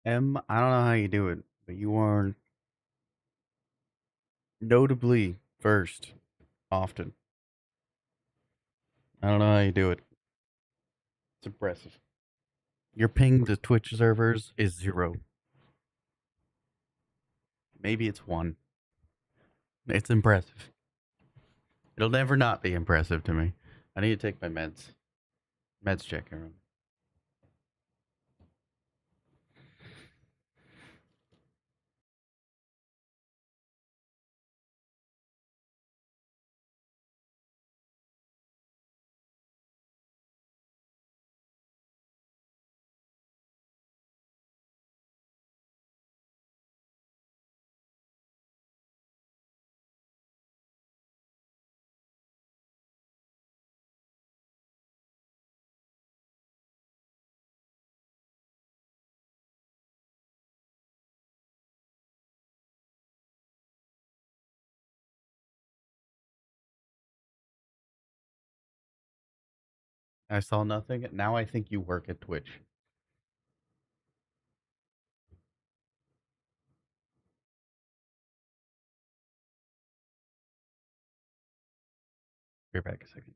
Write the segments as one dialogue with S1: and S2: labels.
S1: I don't know how you do it, but you are notably first often. I don't know how you do it. It's impressive. Your ping to Twitch servers is 0. Maybe it's 1. It's impressive. It'll never not be impressive to me. I need to take my meds. Meds check, everyone. I saw nothing. Now I think you work at Twitch. Be right back a second.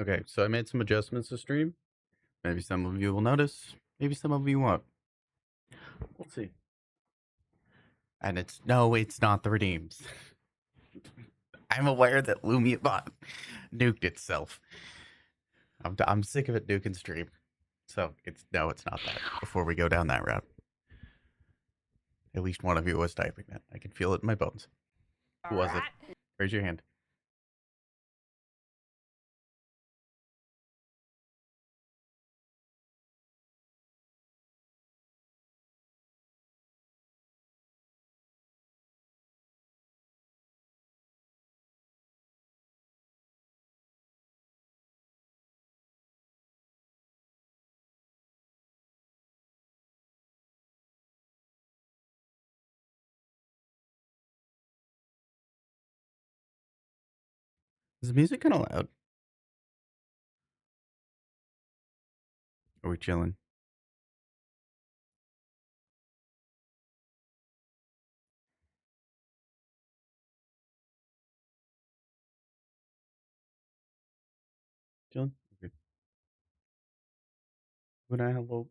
S1: Okay, so I made some adjustments to stream. Maybe some of you will notice. Maybe some of you won't. We'll see. And it's not the redeems. I'm aware that Lumia bot nuked itself. I'm sick of it nuking stream. So it's not that. Before we go down that route, at least one of you was typing that. I can feel it in my bones. Who was it? Raise your hand. Is the music kind of loud? Are we chilling? Chilling? Okay. Good night, hello.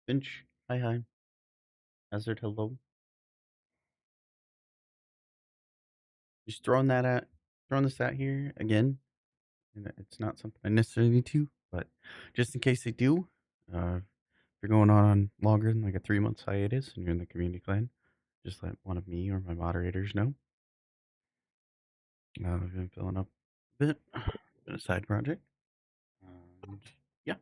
S1: Finch, hi, hi. Hazard, hello. Just throwing this out here again. And it's not something I necessarily need to, but just in case they do, if you're going on longer than like a 3 month hiatus and you're in the community clan, just let one of me or my moderators know. I've been filling up a bit, been a side project. Yeah.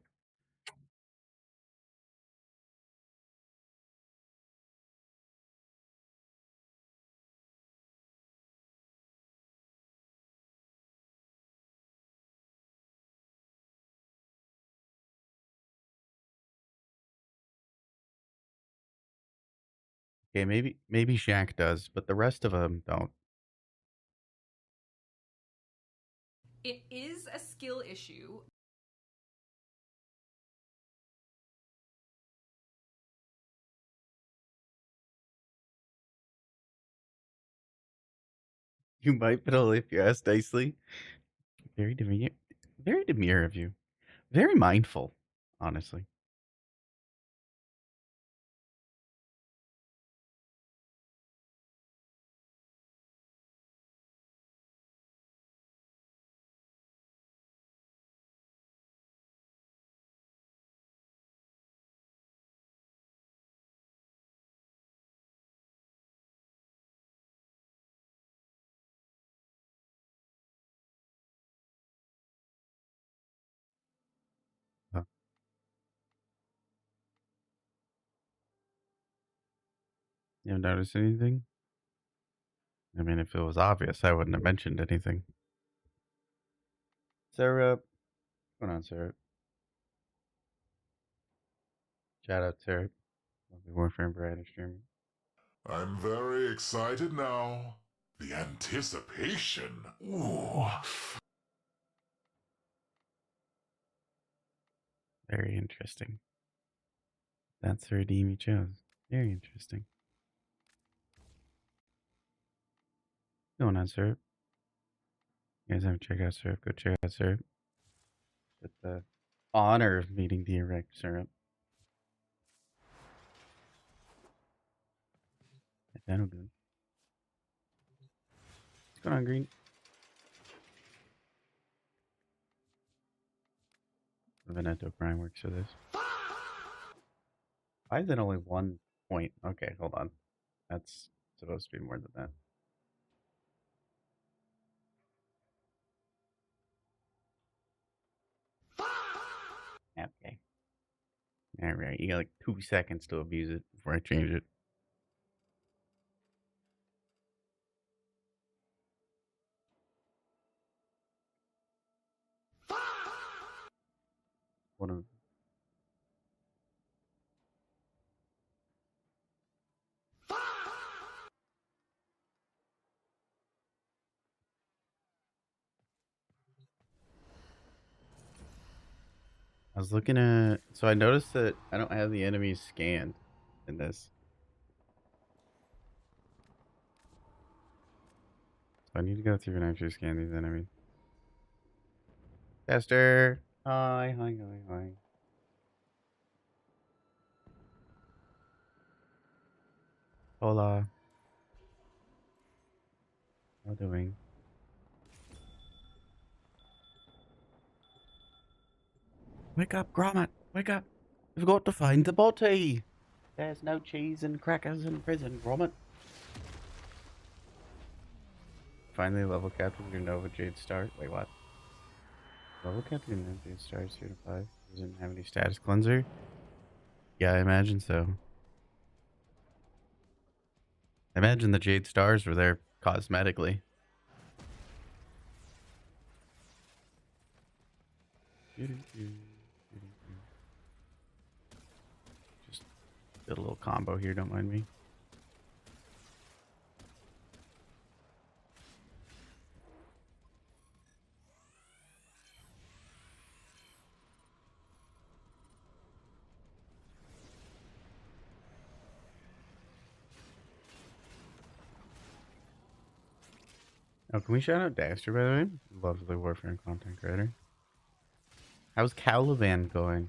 S1: Okay, maybe Shaq does, but the rest of them don't.
S2: It is a skill issue.
S1: You might, but only if you ask nicely. Very demure. Very demure of you. Very mindful, honestly. Uh, You haven't noticed anything? I mean, if it was obvious, I wouldn't have mentioned anything. Sarah, what's going on, Sarah? Shout out, Sarah. Lovely Warframe variety streamer.
S3: I'm very excited now. The anticipation. Ooh.
S1: Very interesting. That's the redeem you chose. Very interesting. What's going on, Sarah? You guys haven't checked out Syrup? Go check out Syrup. Get the honor of meeting the erect Syrup. That'll good. What's going on, Green? The Veneto Prime works for this. Why is it only 1 point? Okay, hold on. That's supposed to be more than that. Okay. Alright, you got like 2 seconds to abuse it before I change it. One of I was looking at, so I noticed that I don't have the enemies scanned in this. So I need to go through and actually scan these enemies. Tester! Hi, hi, hi, hi. Hola. How doing? Wake up, Gromit! Wake up! We've got to find the body! There's no cheese and crackers in prison, Gromit. Finally level capped with your Nova Jade Star. Wait, what? Level capped with your Nova Jade Star 2 to 5. Doesn't have any status cleanser? Yeah, I imagine so. I imagine the Jade Stars were there cosmetically. Just did a little combo here, don't mind me. Oh, can we shout out Daxter, by the way? Lovely Warframe content creator. How's Caliban going?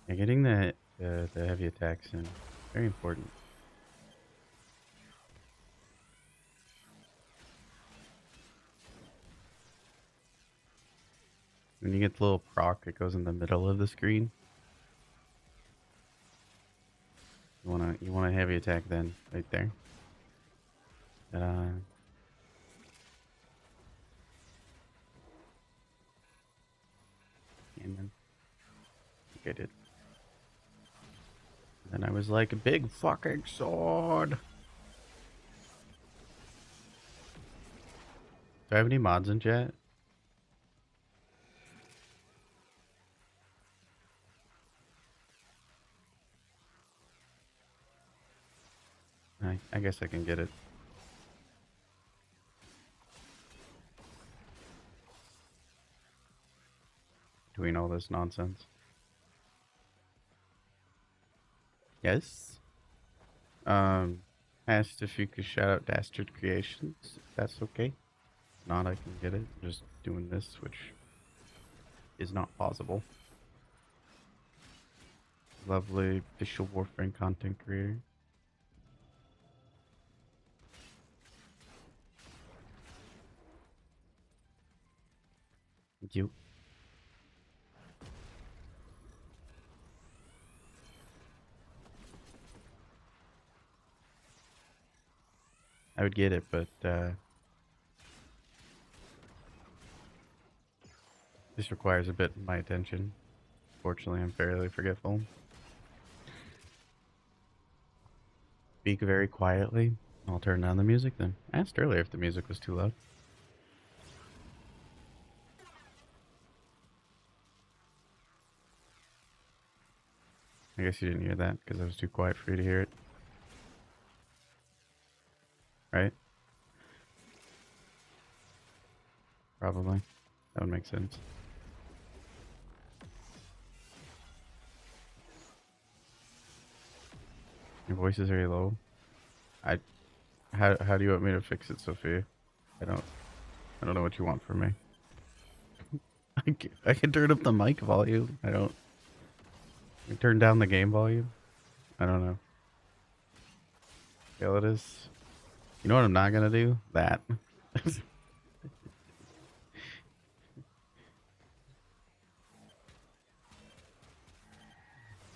S1: Yeah, getting the heavy attacks in. Very important. When you get the little proc, it goes in the middle of the screen. You want a heavy attack then, right there. Ta-da. Amen. I think I did. And I was like, a big fucking sword. Do I have any mods in chat? I guess I can get it. Doing all this nonsense. Yes. Asked if you could shout out Dastard Creations, if that's okay. If not, I can get it. I'm just doing this, which is not possible. Lovely official warframe content creator. Thank you. I would get it, but this requires a bit of my attention. Fortunately, I'm fairly forgetful. Speak very quietly. I'll turn down the music then. I asked earlier if the music was too loud. I guess you didn't hear that because I was too quiet for you to hear it. Right? Probably. That would make sense. Your voice is very low. How do you want me to fix it, Sophia? I don't know what you want from me. I can turn up the mic volume. I can turn down the game volume. I don't know. Feel it is. You know what I'm not gonna do? That.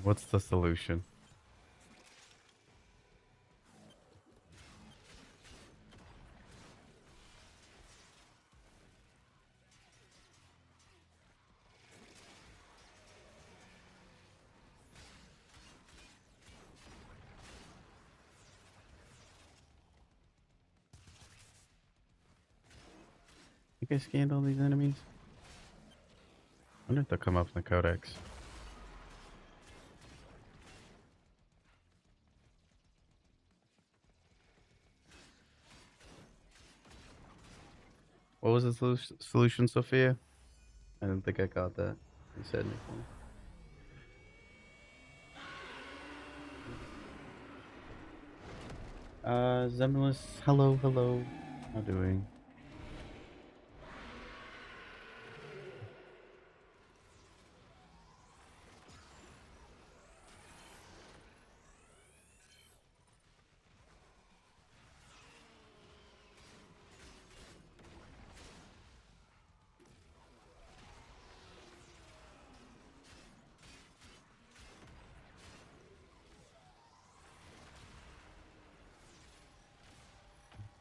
S1: What's the solution? You guys scanned all these enemies? I wonder if they'll come up in the codex. What was the solution, Sophia? I didn't think I got that. You said anything. Zemulus, hello. How doing?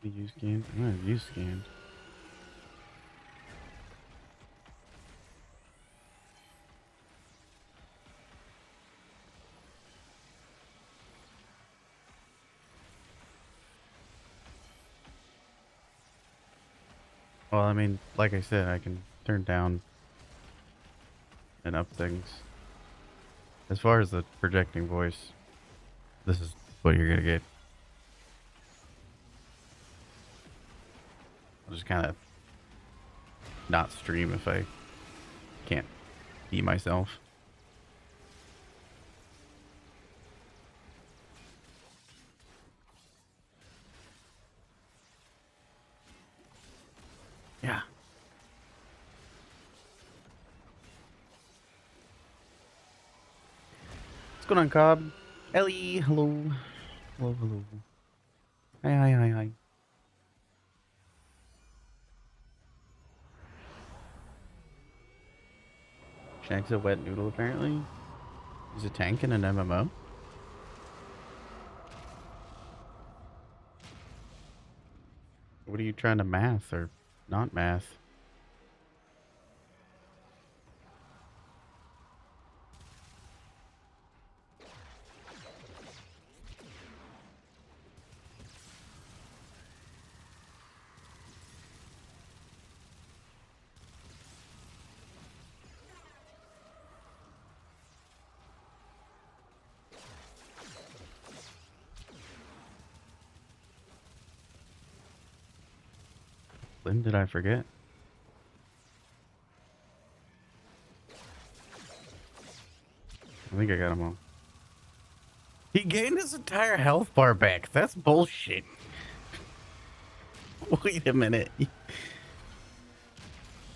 S1: You scanned? No, you scanned. Well, I mean, like I said, I can turn down and up things. As far as the projecting voice, this is what you're gonna get. I'll just kind of not stream if I can't be myself. Yeah. What's going on, Cobb? Ellie, hello. Hello. Hi. Shag's a wet noodle, apparently. He's a tank in an MMO. What are you trying to math or not math? When did I forget? I think I got him all. He gained his entire health bar back. That's bullshit. Wait a minute.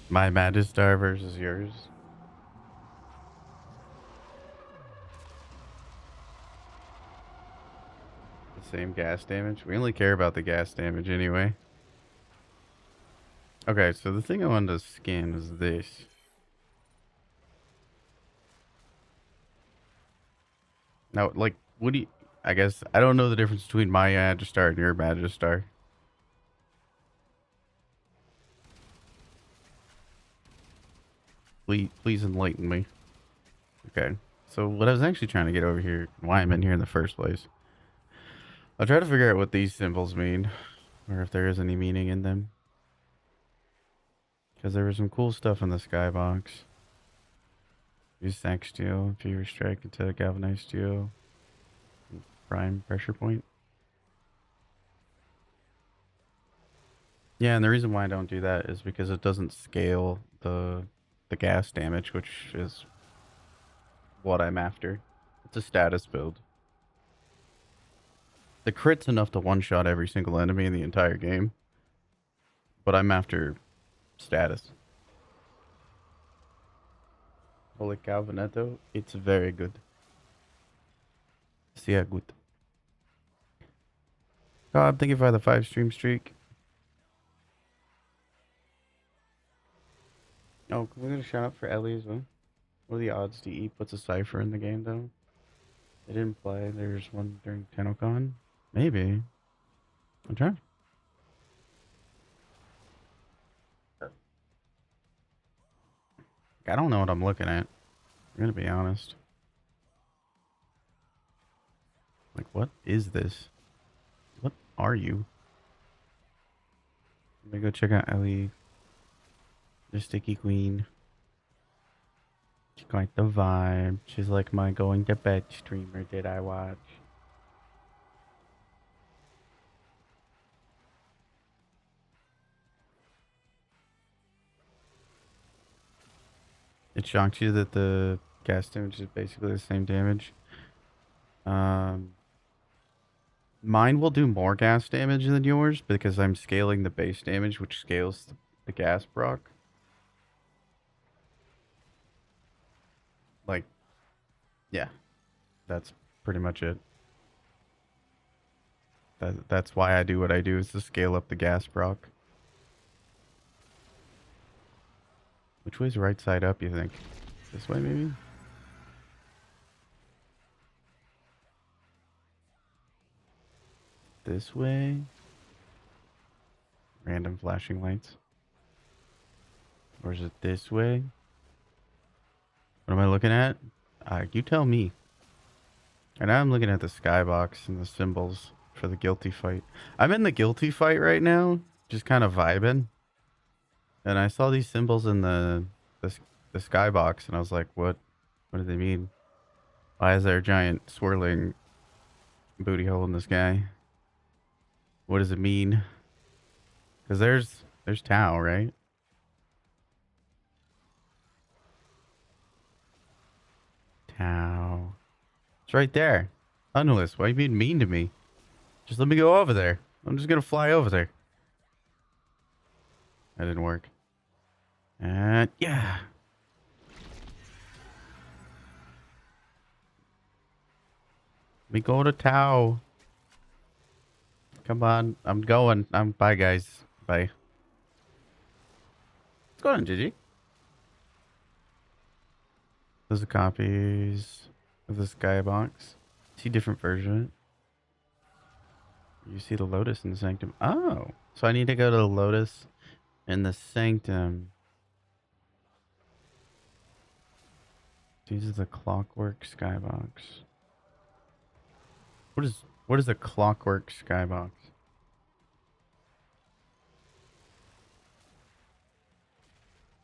S1: My Magistar versus yours. The same gas damage. We only care about the gas damage anyway. Okay, so the thing I wanted to scan is this. Now, like, what do you... I guess I don't know the difference between my Magistar and your Magistar. Please enlighten me. Okay, so what I was actually trying to get over here, why I'm in here in the first place. I'll try to figure out what these symbols mean, or if there is any meaning in them. Because there was some cool stuff in the skybox. Use sack steel, fever strike into galvanized steel. Prime pressure point. Yeah, and the reason why I don't do that is because it doesn't scale the gas damage, which is what I'm after. It's a status build. The crit's enough to one-shot every single enemy in the entire game. But I'm after status. Holy cow, Veneto, it's very good. Sehr gut. God, thank you for the 5 stream streak. Oh, can we get a shout out for Ellie as well? What are the odds DE puts a cipher in the game though? They didn't play. There's one during TennoCon. Maybe. I'm trying. I don't know what I'm looking at. I'm gonna be honest. Like, what is this? What are you? Let me go check out Ellie. The Sticky Queen. She's quite the vibe. She's like my going to bed streamer did I watch. It shocks you that the gas damage is basically the same damage. Mine will do more gas damage than yours because I'm scaling the base damage, which scales the gas proc. Like, yeah, that's pretty much it. That's why I do what I do, is to scale up the gas proc. Which way's right side up, you think? This way, maybe? This way? Random flashing lights. Or is it this way? What am I looking at? You tell me. And I'm looking at the skybox and the symbols for the guilty fight. I'm in the guilty fight right now, just kind of vibing. And I saw these symbols in the skybox, and I was like, what do they mean? Why is there a giant swirling booty hole in the sky? What does it mean? Because there's Tau, right? Tau. It's right there. Unless, why are you being mean to me? Just let me go over there. I'm just gonna fly over there. That didn't work. And yeah. Let me go to Tau. Come on. I'm going. Bye, guys. Bye. What's going on, Gigi? Those are copies of the skybox. See different version. You see the Lotus in the Sanctum. Oh, so I need to go to the Lotus in the Sanctum. These are the Clockwork Skybox. What is a Clockwork Skybox?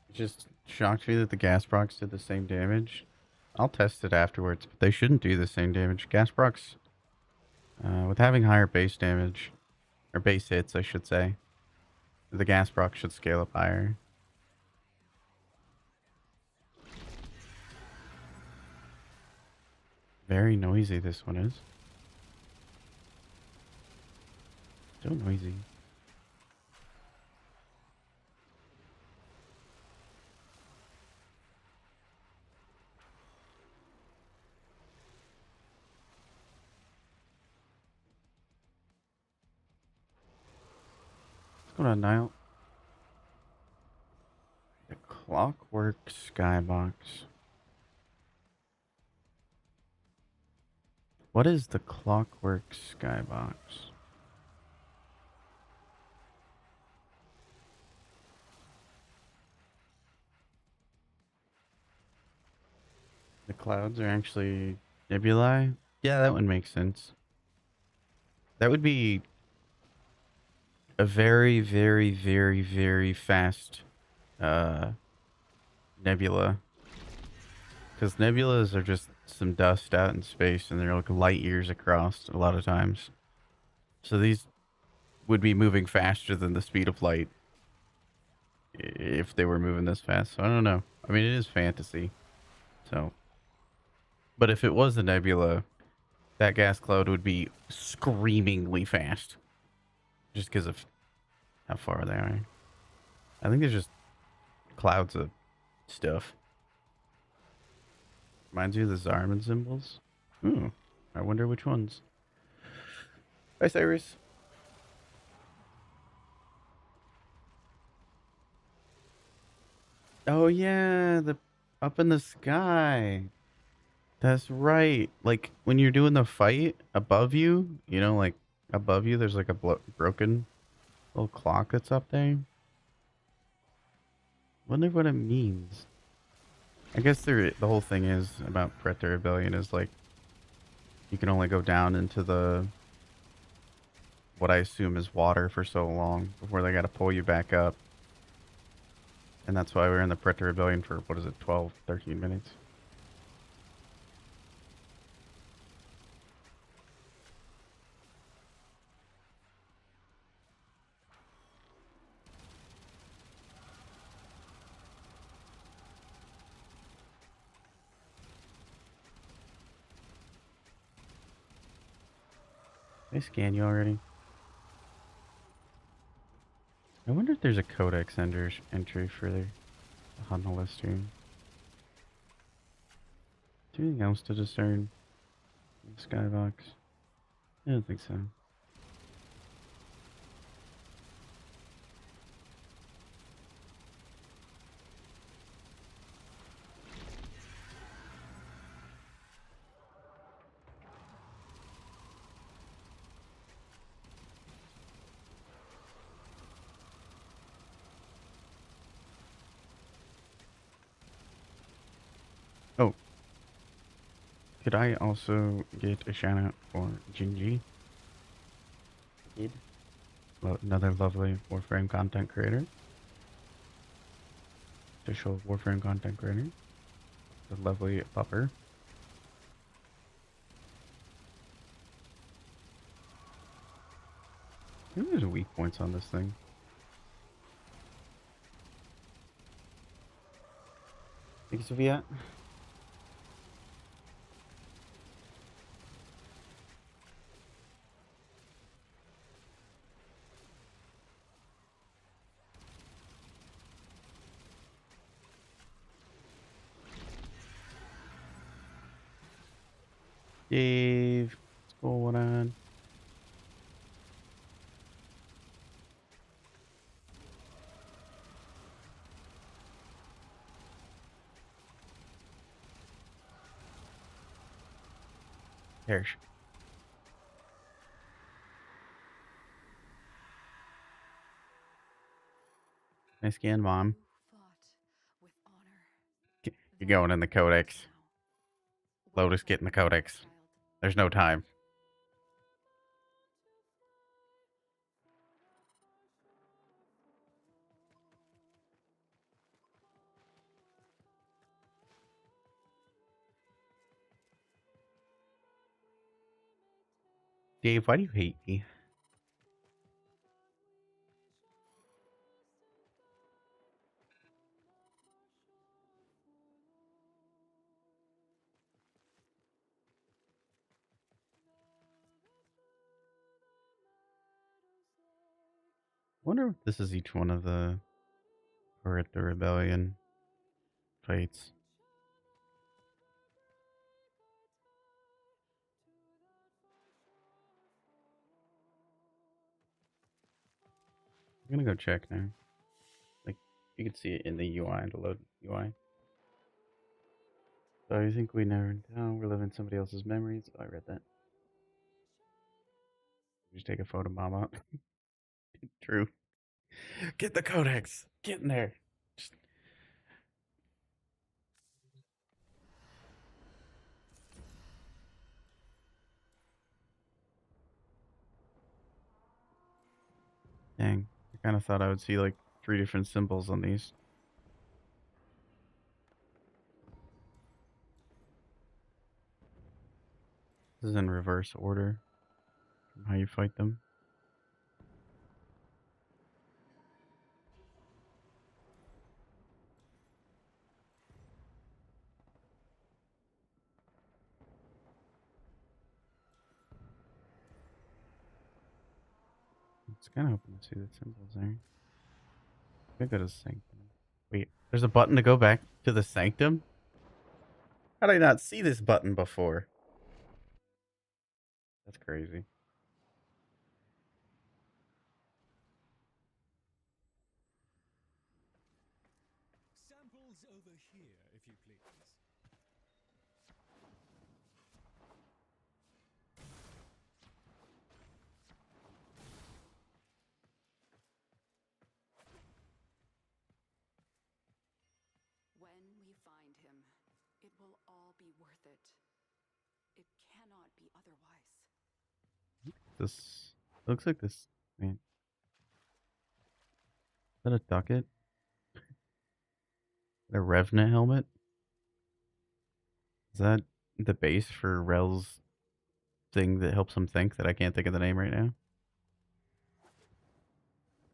S1: It just shocked me that the gas procs did the same damage. I'll test it afterwards, but they shouldn't do the same damage. Gas procs, with having higher base damage, or base hits, I should say, the gas proc should scale up higher. Very noisy this one is. So noisy. What's going on, Niall? The Clockwork Skybox. What is the Clockwork Skybox? The clouds are actually nebulae? Yeah, that would make sense. That would be a very, very, very, very fast nebula. Because nebulas are just some dust out in space and they're like light years across a lot of times. So these would be moving faster than the speed of light if they were moving this fast. So I don't know. I mean, it is fantasy. So, but if it was a nebula, that gas cloud would be screamingly fast. Just because of how far they are. I think there's just clouds of stuff. Reminds you of the Zarman symbols. Ooh, I wonder which ones. Hi, Cyrus. Oh yeah, the up in the sky. That's right. Like when you're doing the fight above you, you know, like above you, there's like a broken little clock that's up there. Wonder what it means. I guess the whole thing is about Predator Rebellion is like you can only go down into the what I assume is water for so long before they got to pull you back up. And that's why we're in the Predator Rebellion for, what is it, 12, 13 minutes. Did I scan you already? I wonder if there's a codex entry for the Honolulu stream. Is there anything else to discern in the skybox? I don't think so. Oh. Could I also get a shout out for Jinji? Another lovely Warframe content creator. Official Warframe content creator. The lovely pupper. I think there's weak points on this thing. Thank you, Sophia. Dave, what's going on? Perish. Can I scan mom?
S4: You fought with honor.
S1: You're going in the codex.
S4: Now,
S1: Lotus, get in the codex.
S4: child.
S1: There's no time. Dave, why do you hate me? Wonder if this is each one of the or at the rebellion fights. I'm gonna go check now. Like you can see it in the UI, the load UI. So you think we never know we're living somebody else's memories? Oh, I read that. Just take a photo, mama. True. Get the codex. Get in there. Just... Dang. I kind of thought I would see like 3 different symbols on these. This is in reverse order from how you fight them. It's kind of hoping to see the symbols there. I go to Sanctum. Wait, there's a button to go back to the Sanctum? How did I not see this button before? That's crazy.
S5: Samples over here, if you please.
S4: When we find him, it will all be worth it. It cannot be otherwise.
S1: This looks like this. Man, is that a ducat? A Revenant helmet? Is that the base for Rel's thing that helps him think that I can't think of the name right now?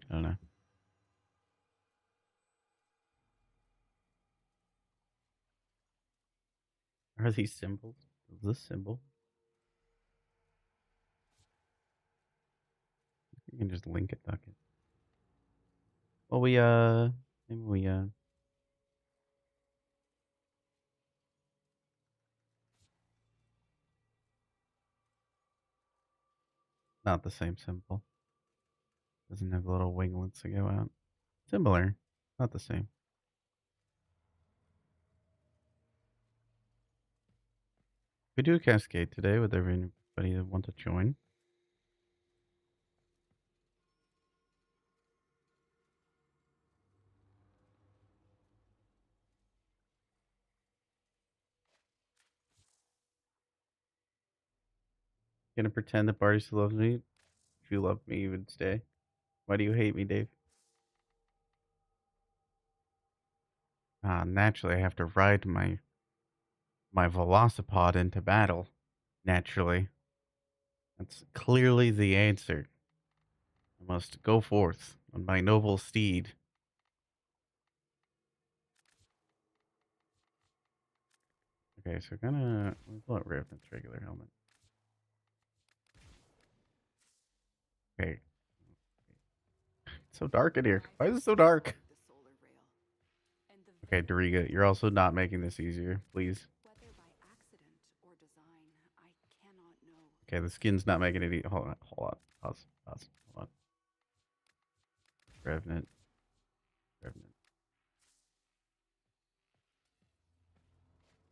S1: I don't know. Are these symbols? Is this symbol? You can just link it, ducat. Well, maybe we, not the same symbol. Doesn't have little winglets that go out. Similar, not the same. We do a cascade today with everybody that want to join. Gonna pretend that Barty still loves me. If you loved me, you would stay. Why do you hate me, Dave? Naturally, I have to ride my velocipod into battle. Naturally. That's clearly the answer. I must go forth on my noble steed. Okay, so we'll pull out Revenant's regular helmet. Okay. It's so dark in here. Why is it so dark?
S4: The solar rail. And the
S1: Okay,
S4: very
S1: Doriga, you're also not making this easier, please.
S4: whether by accident or design, I cannot know.
S1: Okay, the skin's not making it hold on. Pause. Hold on. Revenant.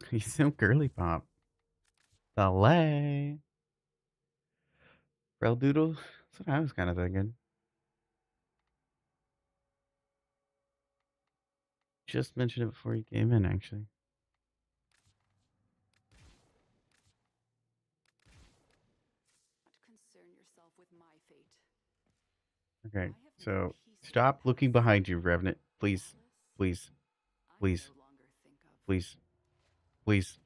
S1: He's so girly pop. Delay. Rel Doodle? That's what I was kind of thinking. Just mentioned it before you came in, actually.
S4: Not concern yourself with my fate.
S1: Okay,
S4: I have made
S1: so
S4: peace with
S1: stop
S4: the
S1: looking
S4: past.
S1: behind you, Revenant. Please,
S4: Malice,
S1: please,
S4: I
S1: please,
S4: no longer think of.
S1: please, please.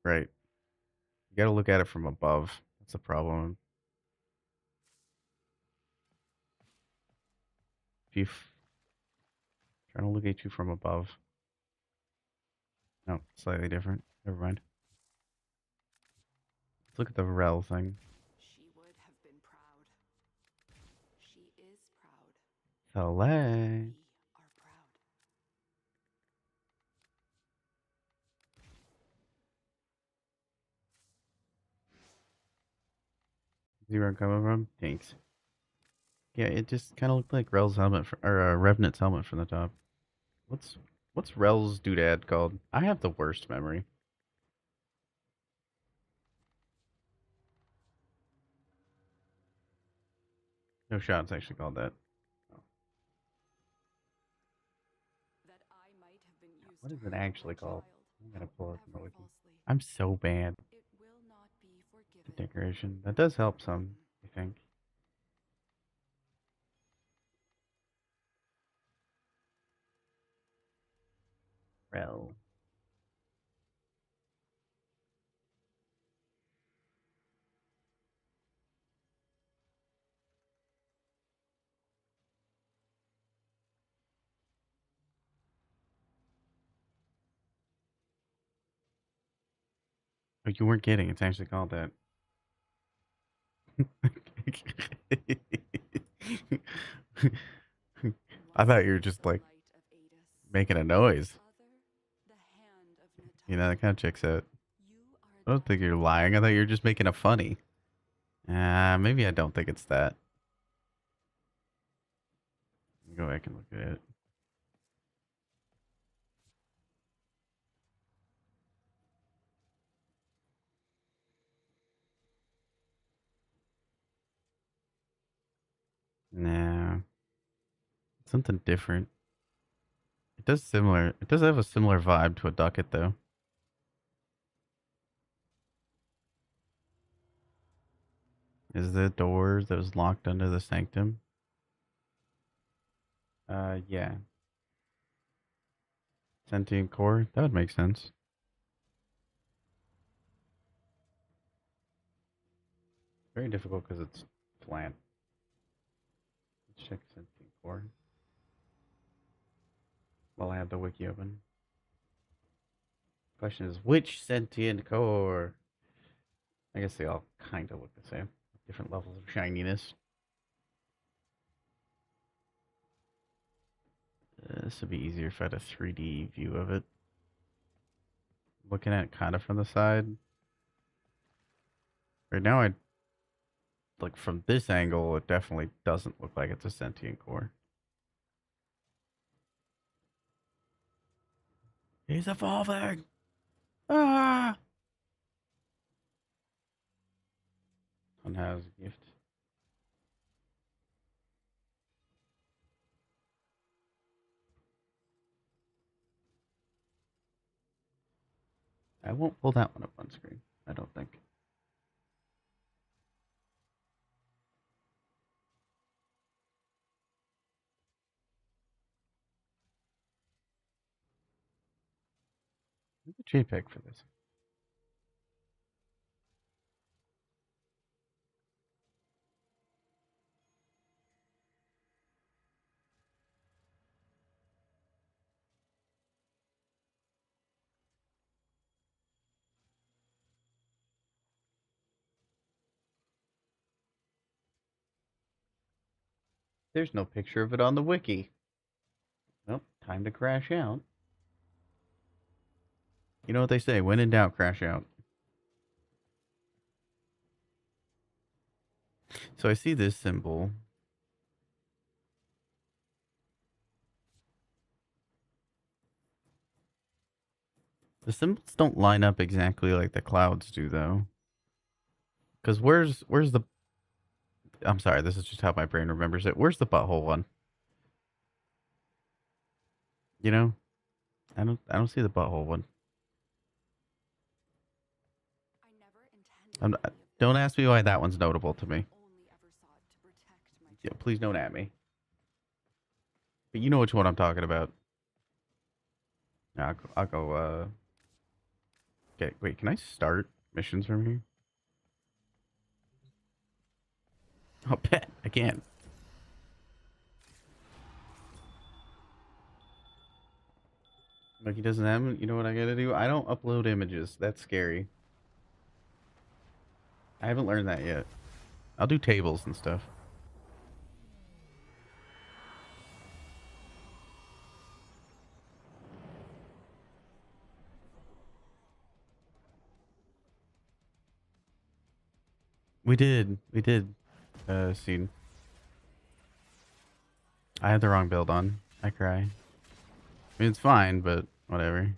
S1: Right. You gotta look at it from above. That's the problem. If you trying to look at you from above. No, slightly different. Never mind. Let's look at the rel thing.
S4: She would have been proud. She is proud.
S1: Soleil.
S4: We are proud.
S1: See where I'm coming from? Thanks. Yeah, it just kind of looked like Rel's helmet or Revenant's helmet from the top. What's Rel's doodad called? I have the worst memory. No shot. It's actually called that.
S4: That I might have been used
S1: What
S4: to
S1: is it
S4: her,
S1: actually
S4: my
S1: called?
S4: child,
S1: I'm gonna pull it from the
S4: ever
S1: wiki.
S4: falsely.
S1: I'm so bad
S4: It will not be
S1: at
S4: forgiven.
S1: decoration. That does help some, I think. Rel. But you weren't kidding. It's actually called that. I thought you were just like making a noise. You know, that kind of checks out. I don't think you're lying. I thought you were just making a funny. Maybe I don't think it's that. Go back and look at it. Nah, something different. It does similar. It does have a similar vibe to a ducat, though. Is the door that was locked under the sanctum? Yeah. Sentient core? That would make sense. Very difficult because it's flat. Let's check sentient core. While I have the wiki open. Question is, which sentient core? I guess they all kind of look the same. Different levels of shininess. This would be easier if I had a 3D view of it. Looking at it kind of from the side. Right now, like from this angle, it definitely doesn't look like it's a sentient core. He's evolving! Ah! One has a gift. I won't pull that one up on screen, I don't think. Where's the JPEG for this? There's no picture of it on the wiki. Well, time to crash out. You know what they say, when in doubt, crash out. So I see this symbol. The symbols don't line up exactly like the clouds do, though. Because where's the... I'm sorry, this is just how my brain remembers it. Where's the butthole one? You know, I don't see the butthole one.
S4: I never
S1: I'm
S4: intended
S1: not,
S4: any of
S1: don't
S4: this.
S1: ask me why that one's notable to me.
S4: I only ever sought to protect my
S1: Yeah,
S4: children.
S1: please don't at me. But you know which one I'm talking about. I'll go. Okay, wait. Can I start missions from here? Oh, bet I can. Like he doesn't have. You know what I gotta do? I don't upload images. That's scary. I haven't learned that yet. I'll do tables and stuff. We did. Scene. I had the wrong build on. I cry. I mean, it's fine, but whatever.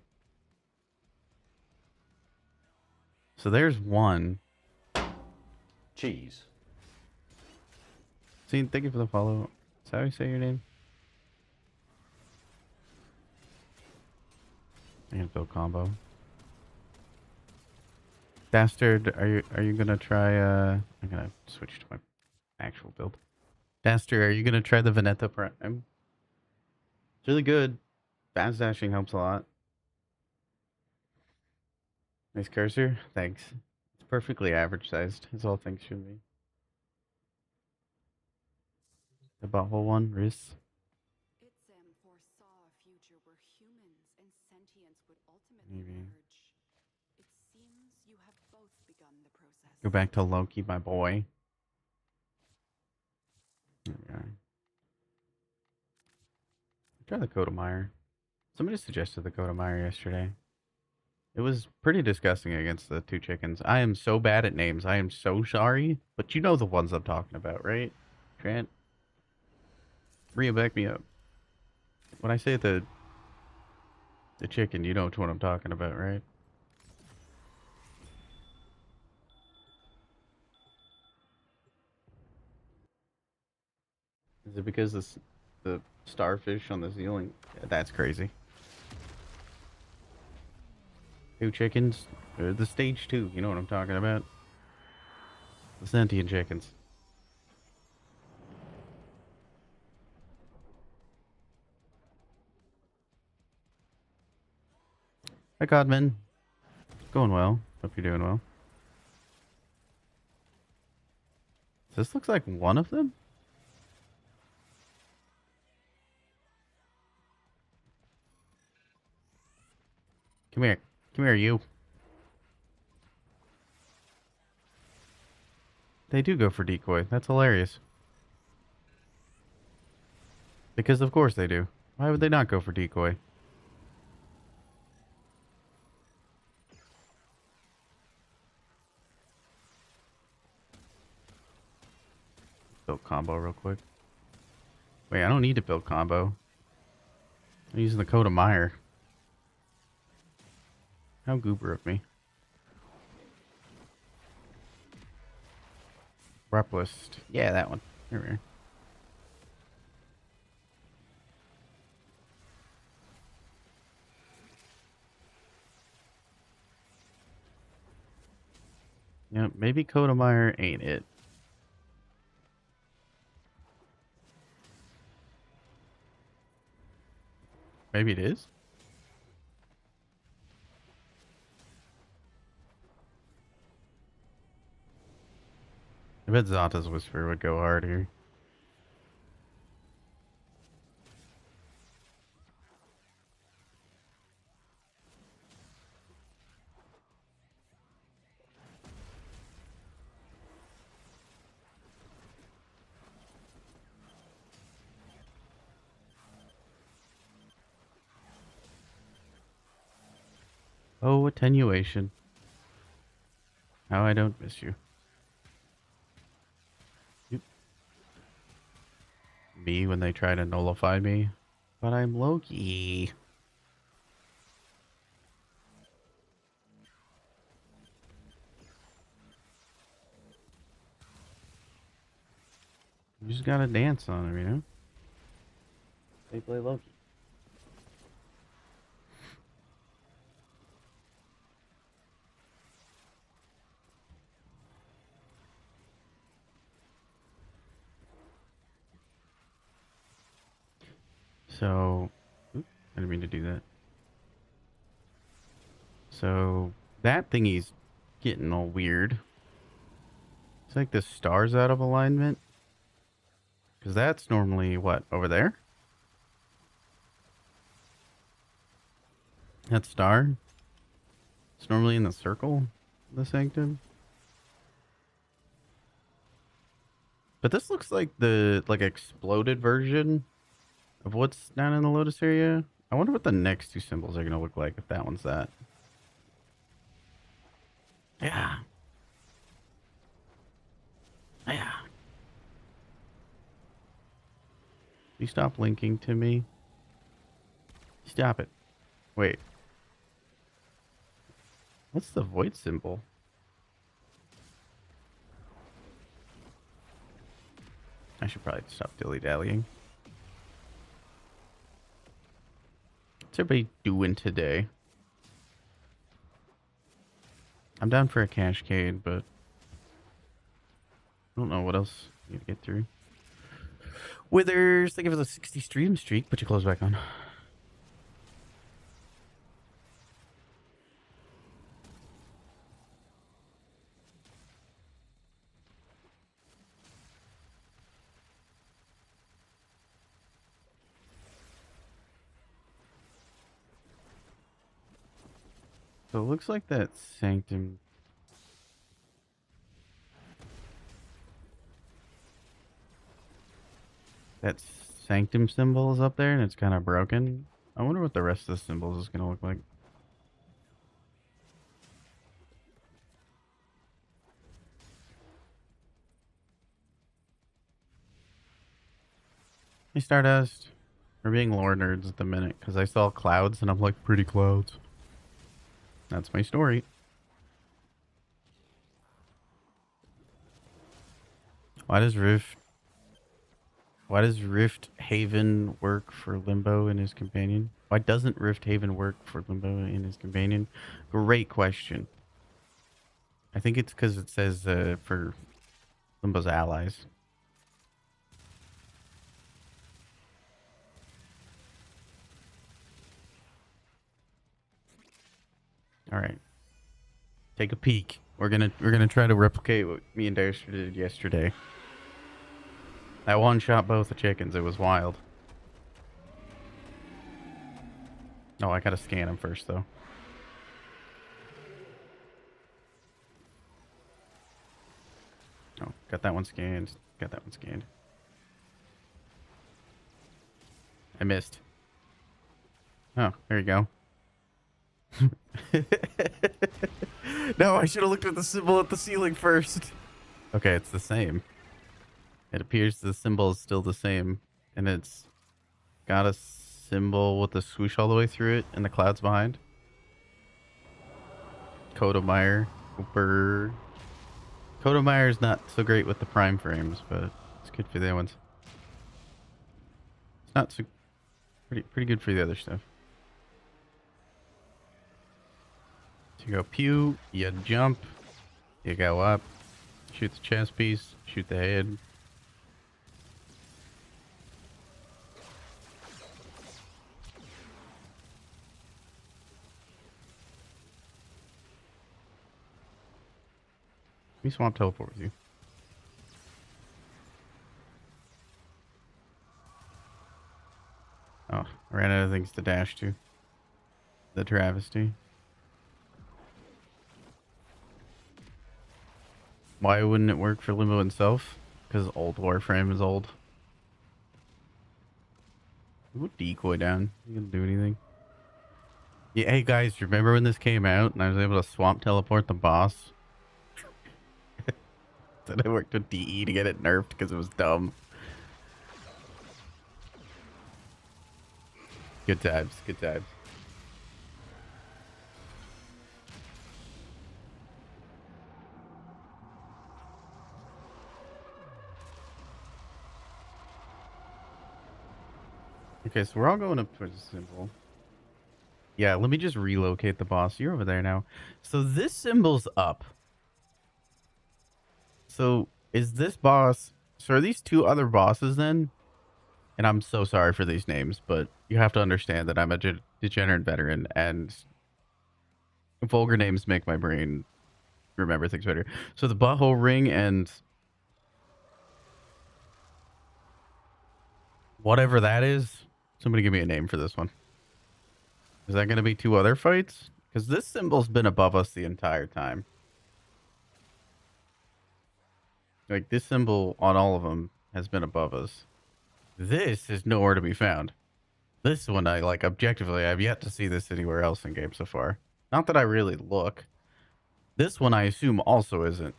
S1: So there's one.
S6: Cheese.
S1: Scene, thank you for the follow. Is that how you say your name? I'm gonna build combo. Bastard, are you gonna try I'm gonna switch to my actual build. Bastard, are you gonna try the Veneta Prime? It's really good. Fast dashing helps a lot. Nice cursor. Thanks. It's perfectly average sized, as all things should be. The butthole one, Riz.
S4: Itzam foresaw a future where humans and sentience would ultimately
S1: Maybe.
S4: merge. It seems you have both begun the process.
S1: Go back to Loki, my boy. There we are. Try the Kodemeyer. Somebody suggested the Kodemeyer yesterday. It was pretty disgusting against the two chickens. I am so bad at names. I am so sorry. But you know the ones I'm talking about, right? Trent? Rhea, back me up. When I say the chicken, you know which one I'm talking about, right? Is it because the starfish on the ceiling? That's crazy. Two chickens? The stage 2, you know what I'm talking about? The sentient chickens. Hi, Godman. Going well. Hope you're doing well. This looks like one of them? Come here. Come here, you. They do go for decoy. That's hilarious. Because of course they do. Why would they not go for decoy? Build combo real quick. Wait, I don't need to build combo. I'm using the code of Meyer. How goober of me. Rep list. Yeah, that one. Here we are. Yeah, maybe Kodemeyer ain't it. Maybe it is. I bet Zata's Whisper would go hard here. Oh, attenuation. How I don't miss you. Yep. Me when they try to nullify me. But I'm Loki. You just gotta dance on him, you know? They play Loki. So, oop, I didn't mean to do that. So, that thingy's getting all weird. It's like the star's out of alignment. Because that's normally, what, over there? That star? It's normally in the circle, the sanctum. But this looks like the, like, exploded version of what's down in the Lotus area. I wonder what the next two symbols are going to look like if that one's that. Yeah. Yeah. You stop linking to me. Stop it. Wait. What's the void symbol? I should probably stop dilly-dallying. What's everybody doing today? I'm down for a cashcade, but I don't know what else you get through. Withers, thank you for the 60 stream streak. Put your clothes back on. So it looks like that sanctum. That sanctum symbol is up there and it's kind of broken. I wonder what the rest of the symbols is going to look like. Hey Stardust. We're being lore nerds at the minute because I saw clouds and I'm like, pretty clouds. That's my story. Why does Rift Haven work for Limbo and his companion? Why doesn't Rift Haven work for Limbo and his companion? Great question. I think it's because it says for Limbo's allies. All right. Take a peek. We're gonna try to replicate what me and Darius did yesterday. That one shot both the chickens. It was wild. Oh, I gotta scan them first though. Oh, got that one scanned. Got that one scanned. I missed. Oh, there you go. No, I should have looked at the symbol at the ceiling first. Okay, it's the same. It appears the symbol is still the same. And it's got a symbol with the swoosh all the way through it and the clouds behind. Kodomeyer. Cooper. Kodomeyer's not so great with the prime frames, but it's good for the other ones. It's not so... Pretty good for the other stuff. So you go pew, you jump, you go up, shoot the chest piece, shoot the head. Let me swamp teleport with you. Oh, I ran out of things to dash to. The travesty. Why wouldn't it work for Limbo itself? Because old Warframe is old. We'll decoy down. You gonna do anything? Yeah, hey guys, remember when this came out and I was able to swamp teleport the boss? Then I worked with DE to get it nerfed because it was dumb. Good times, good times. Okay, so we're all going up towards the symbol. Yeah, let me just relocate the boss. You're over there now. So this symbol's up. So is this boss... So are these two other bosses then? And I'm so sorry for these names, but you have to understand that I'm a degenerate veteran, and vulgar names make my brain remember things better. So the butthole ring and whatever that is, somebody give me a name for this one. Is that going to be 2 other fights? Because this symbol's been above us the entire time. Like, this symbol on all of them has been above us. This is nowhere to be found. This one, I like objectively, I've yet to see this anywhere else in game so far. Not that I really look. This one, I assume, also isn't.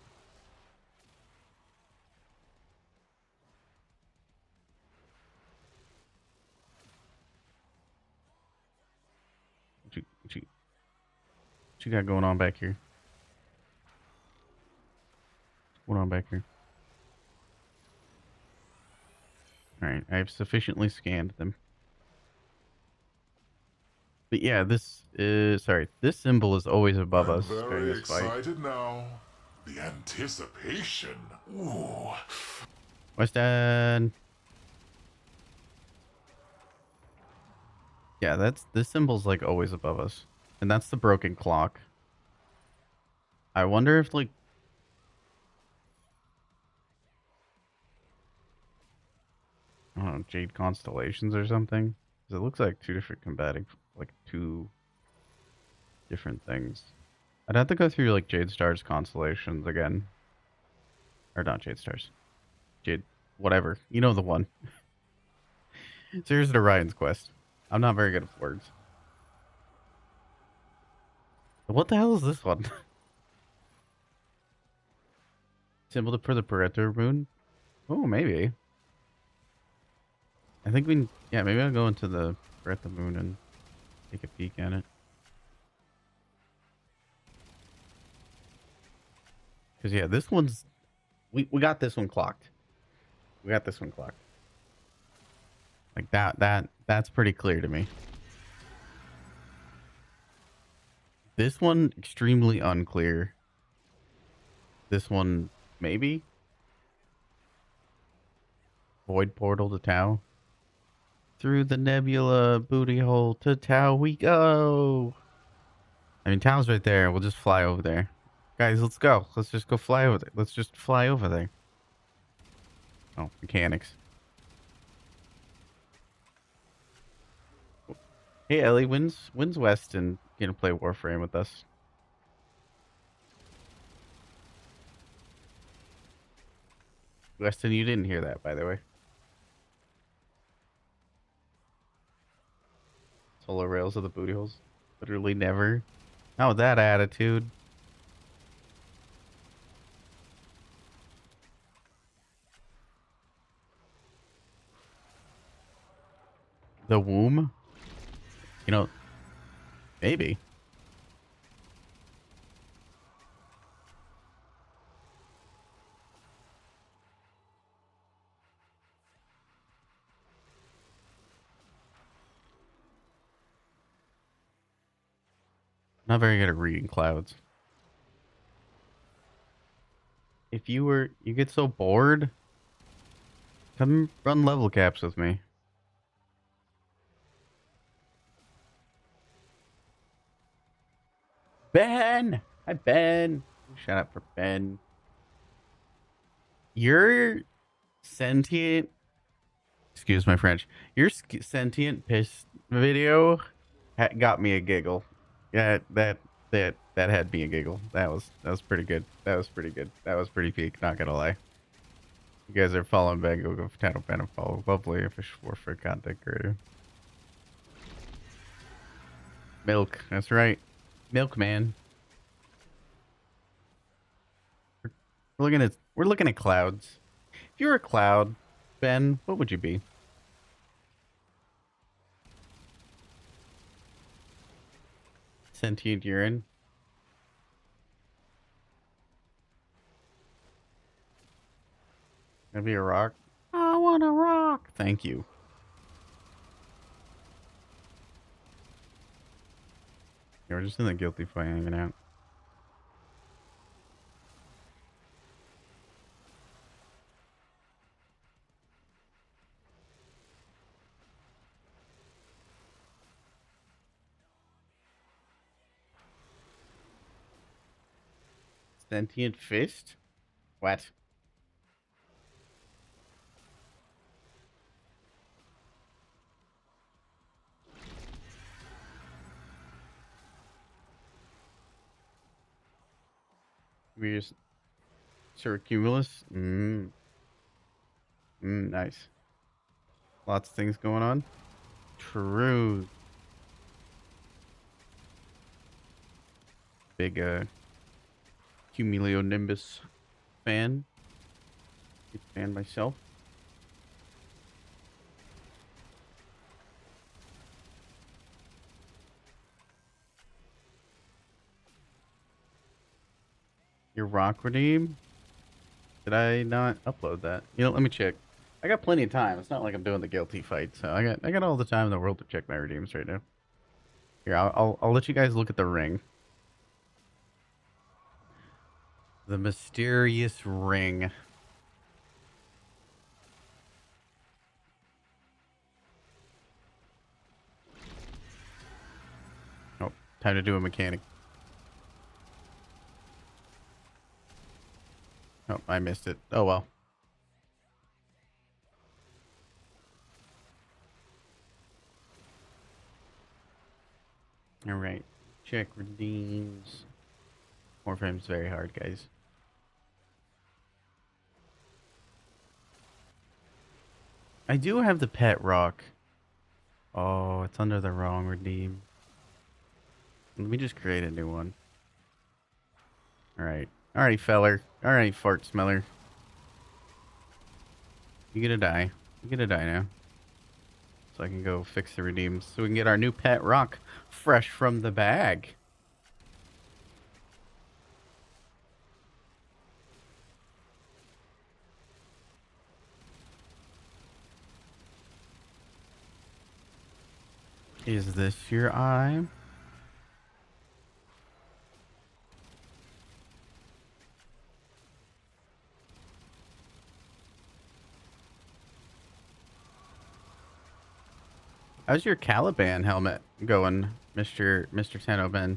S1: What you got going on back here? What's going on back here? Alright, I've sufficiently scanned them. But yeah, this is... Sorry, this symbol is always above
S3: I'm
S1: us during
S3: very
S1: this fight.
S3: excited now. The anticipation. Ooh.
S1: Weston! Yeah, this symbol's like always above us. And that's the broken clock. I wonder if like... I don't know, Jade Constellations or something? Because it looks like 2 different combating... Like 2 different things. I'd have to go through like Jade Stars Constellations again. Or not Jade Stars. Jade... Whatever. You know the one. So here's the Orion's Quest. I'm not very good with words. What the hell is this one? Symbol for the Pareto Moon? Oh, maybe. I think we... Yeah, maybe I'll go into the Pareto Moon and take a peek at it. Because, yeah, this one's... We got this one clocked. We got this one clocked. Like, that's pretty clear to me. This one, extremely unclear. This one, maybe? Void portal to Tau. Through the nebula booty hole to Tau we go. I mean, Tau's right there. We'll just fly over there. Guys, let's go. Let's just go fly over there. Let's just fly over there. Oh, mechanics. Hey, Ellie, when's Weston gonna play Warframe with us? Weston, you didn't hear that, by the way. Solar rails of the booty holes. Literally never. Not with that attitude. The womb? You know, maybe. Not very good at reading clouds. If you get so bored, come run level caps with me. Ben! Hi, Ben. Shout out for Ben. Your sentient... Excuse my French. Your sentient piss video got me a giggle. Yeah, that had me a giggle. That was pretty good. That was pretty good. That was pretty peak, not gonna lie. You guys are following back. Go Tato Pen and follow. Lovely official Warfare content creator. Milk, that's right. Milkman. We're looking at clouds. If you were a cloud, Ben, what would you be? Sentient urine. Gonna be a rock. I want a rock. Thank you. Yeah, we're just in the guilty fight hanging out. Sentient fist? What? We just circumulus. Nice. Lots of things going on. True. Big cumulonimbus fan. Big fan myself. Your rock redeem? Did I not upload that? You know, let me check. I got plenty of time. It's not like I'm doing the guilty fight, so I got all the time in the world to check my redeems right now. Here, I'll let you guys look at the ring. The mysterious ring. Oh, time to do a mechanic. Oh, I missed it. Oh well. All right. Check redeems. Warframe's very hard, guys. I do have the pet rock. Oh, it's under the wrong redeem. Let me just create a new one. Alright. Alright, feller. Alright, fart smeller. You gonna die. You gonna die now. So I can go fix the redeems. So we can get our new pet rock fresh from the bag. Is this your eye? How's your Caliban helmet going, Mr. Tano Ben?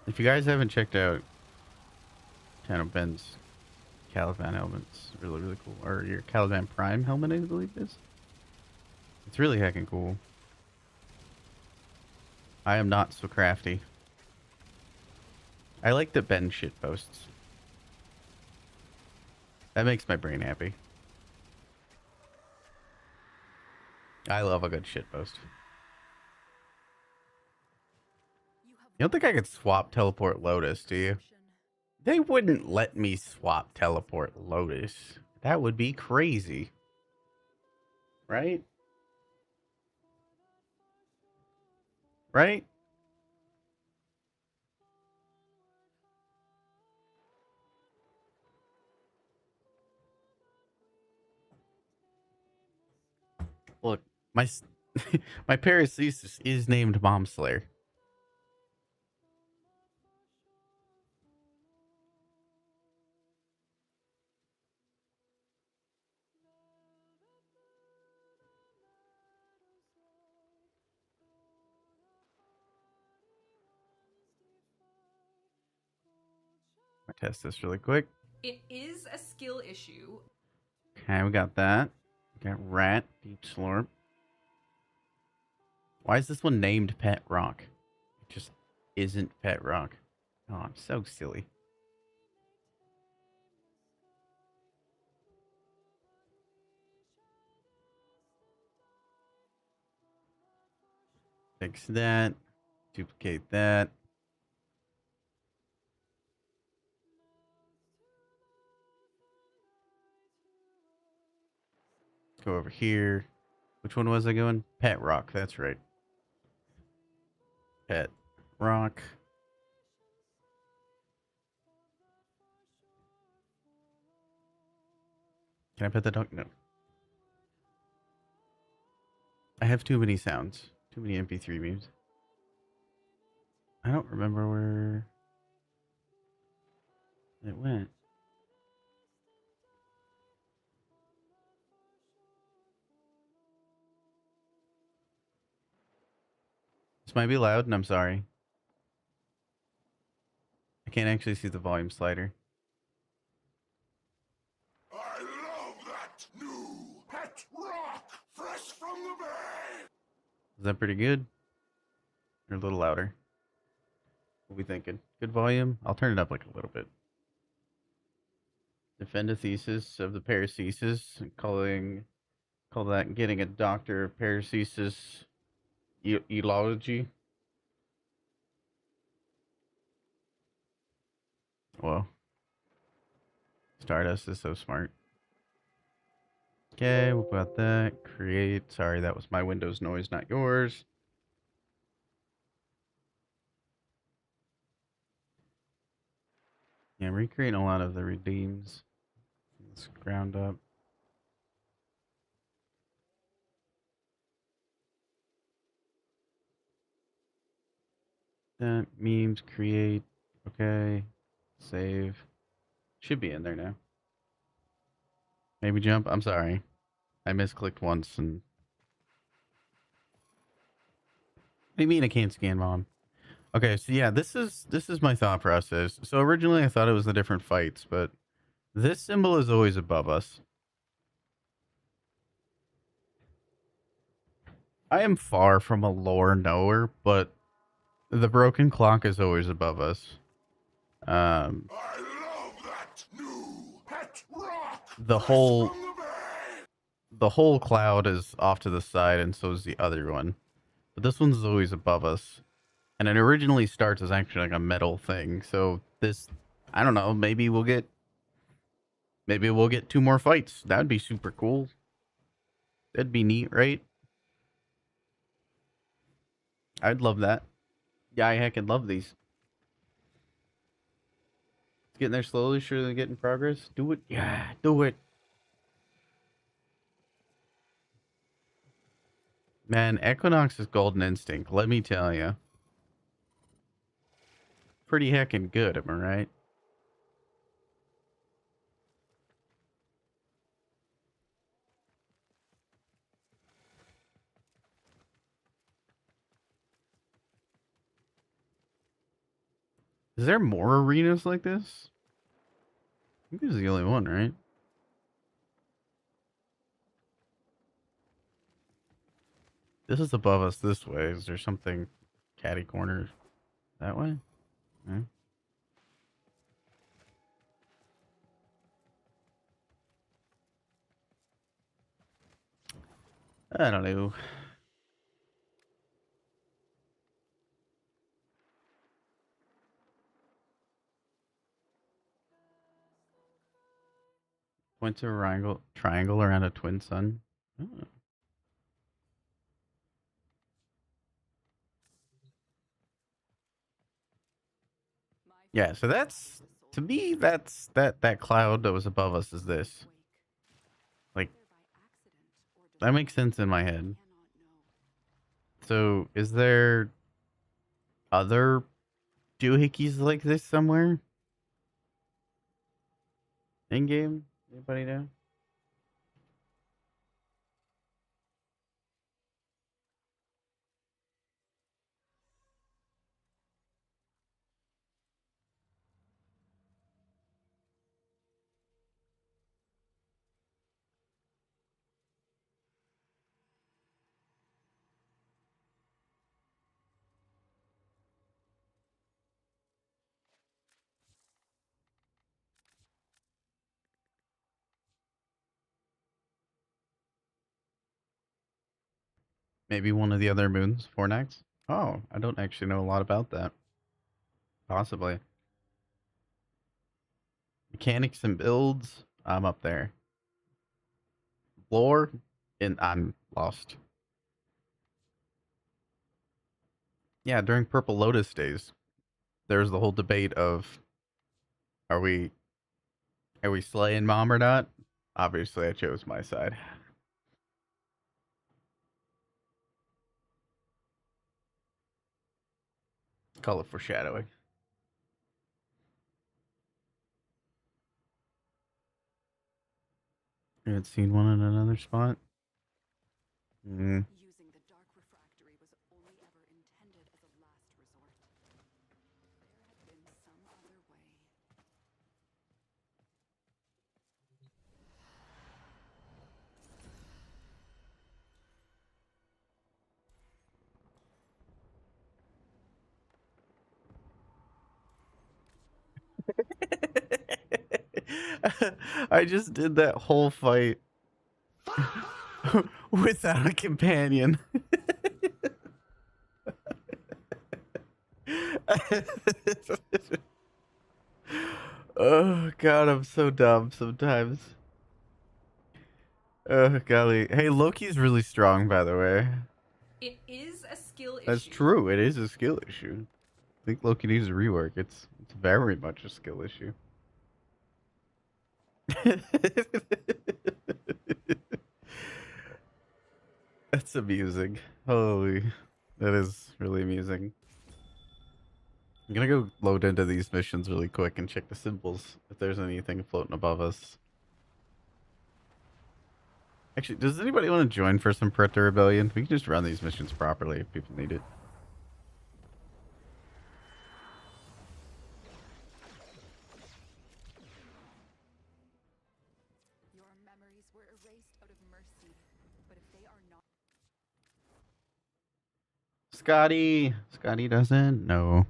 S1: If you guys haven't checked out Tano Ben's Caliban helmet's really, really cool. Or your Caliban Prime helmet, I believe it is. It's really heckin' cool. I am not so crafty. I like the Ben shit posts. That makes my brain happy. I love a good shit post. You don't think I could swap teleport Lotus, do you? They wouldn't let me swap teleport Lotus. That would be crazy. Right? Right? Look, my my Paracesis is named Mom Slayer. I test this really quick.
S2: It is a skill issue.
S1: Okay, we got that. We got Rat, Deep Slurp. Why is this one named Pet Rock? It just isn't Pet Rock. Oh, I'm so silly. Fix that. Duplicate that. Go over here. Which one was I going? Pet Rock, that's right. Pet Rock. Can I pet the dog? No. I have too many sounds. Too many MP3 memes. I don't remember where it went. This might be loud, and I'm sorry. I can't actually see the volume slider.
S3: I love that new pet rock, fresh from the bay.
S1: Is that pretty good? Or a little louder? What we thinking? Good volume? I'll turn it up like a little bit. Defend a thesis of the paracesis, call that getting a doctor of paracesis eology. Whoa. Stardust is so smart. Okay, we'll got that. Create. Sorry, that was my Windows noise, not yours. Yeah, I'm recreating a lot of the redeems. Let's ground up. That memes create. Okay. Save. Should be in there now. Maybe jump. I'm sorry. I misclicked once and. What do you mean I can't scan mom? Okay, so yeah, this is my thought process. So originally I thought it was the different fights, but this symbol is always above us. I am far from a lore knower, but the broken clock is always above us.
S3: I love that new pet rock,
S1: The
S3: fresh
S1: whole
S3: from the bay.
S1: the whole cloud is off to the side, and so is the other one. But this one's always above us, and it originally starts as actually like a metal thing. So this, I don't know, maybe we'll get 2 more fights. That'd be super cool. That'd be neat, right? I'd love that. Yeah, I heckin' love these. It's getting there slowly, surely getting progress. Do it. Yeah, do it. Man, Equinox's Golden Instinct, let me tell you. Pretty heckin' good, am I right? Is there more arenas like this? I think this is the only one, right? This is above us this way. Is there something catty corner that way? Yeah. I don't know. Went to a triangle around a twin sun. Oh. Yeah, so that's, to me, that's that cloud that was above us is this. Like, that makes sense in my head. So, is there other doohickeys like this somewhere? In game? Anybody know? Maybe one of the other moons, Fornax? Oh, I don't actually know a lot about that. Possibly. Mechanics and builds, I'm up there. Lore, and I'm lost. Yeah, during Purple Lotus days, there's the whole debate of are we slaying mom or not? Obviously, I chose my side. Call it foreshadowing. You haven't seen one in another spot? Mm.
S4: Using the dark refractory was only ever intended as a last resort. There had been some other
S1: I just did that whole fight without a companion. Oh god, I'm so dumb sometimes. Oh golly. Hey, Loki's really strong, by the way.
S2: It is a skill issue.
S1: That's true. It is a skill issue. I think Loki needs a rework. It's very much a skill issue. That's amusing. Holy, that is really amusing. I'm gonna go load into these missions really quick and check the symbols if there's anything floating above us. Actually, does anybody want to join for some Predator Rebellion? We can just run these missions properly if people need it.
S4: Your memories were erased out of mercy, but if they are not...
S1: Scotty! Scotty doesn't? No.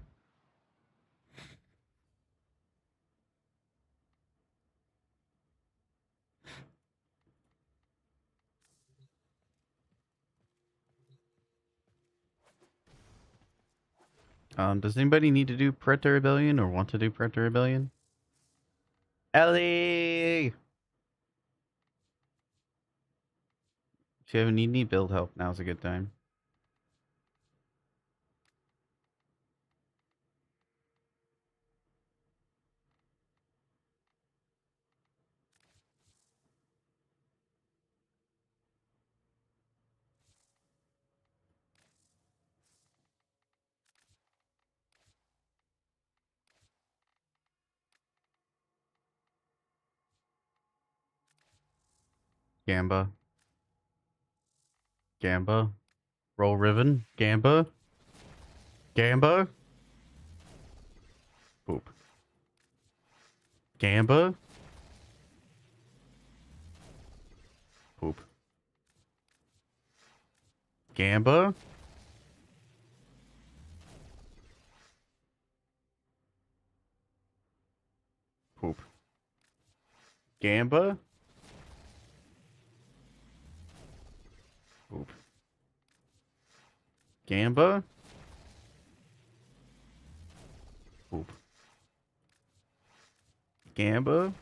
S1: Does anybody need to do Predator Rebellion or want to do Predator Rebellion? Ellie! If you ever need any build help, now's a good time. Gamba. Gamba. Roll Riven. Gamba. Gamba. Poop. Gamba. Poop. Gamba. Poop. Gamba. Poop. Gamba. Poop. Gamba.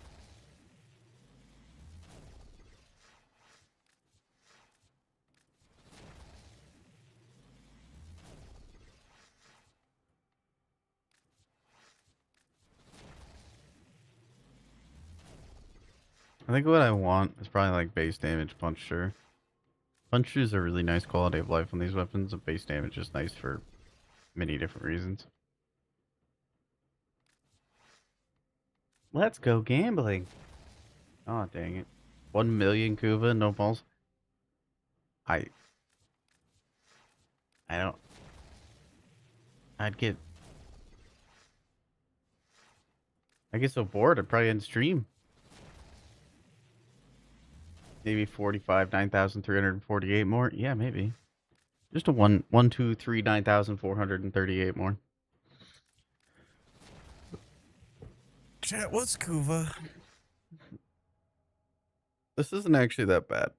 S1: I think what I want is probably like base damage puncture. Puncture is a really nice quality of life on these weapons, and base damage is nice for many different reasons. Let's go gambling. Oh, dang it. 1 million Kuva, no balls. I don't. I'd get so bored, I'd probably end stream. Maybe 45, 9,348 more. Yeah, maybe. Just a 9,438 more. Chat, what's Kuva? This isn't actually that bad.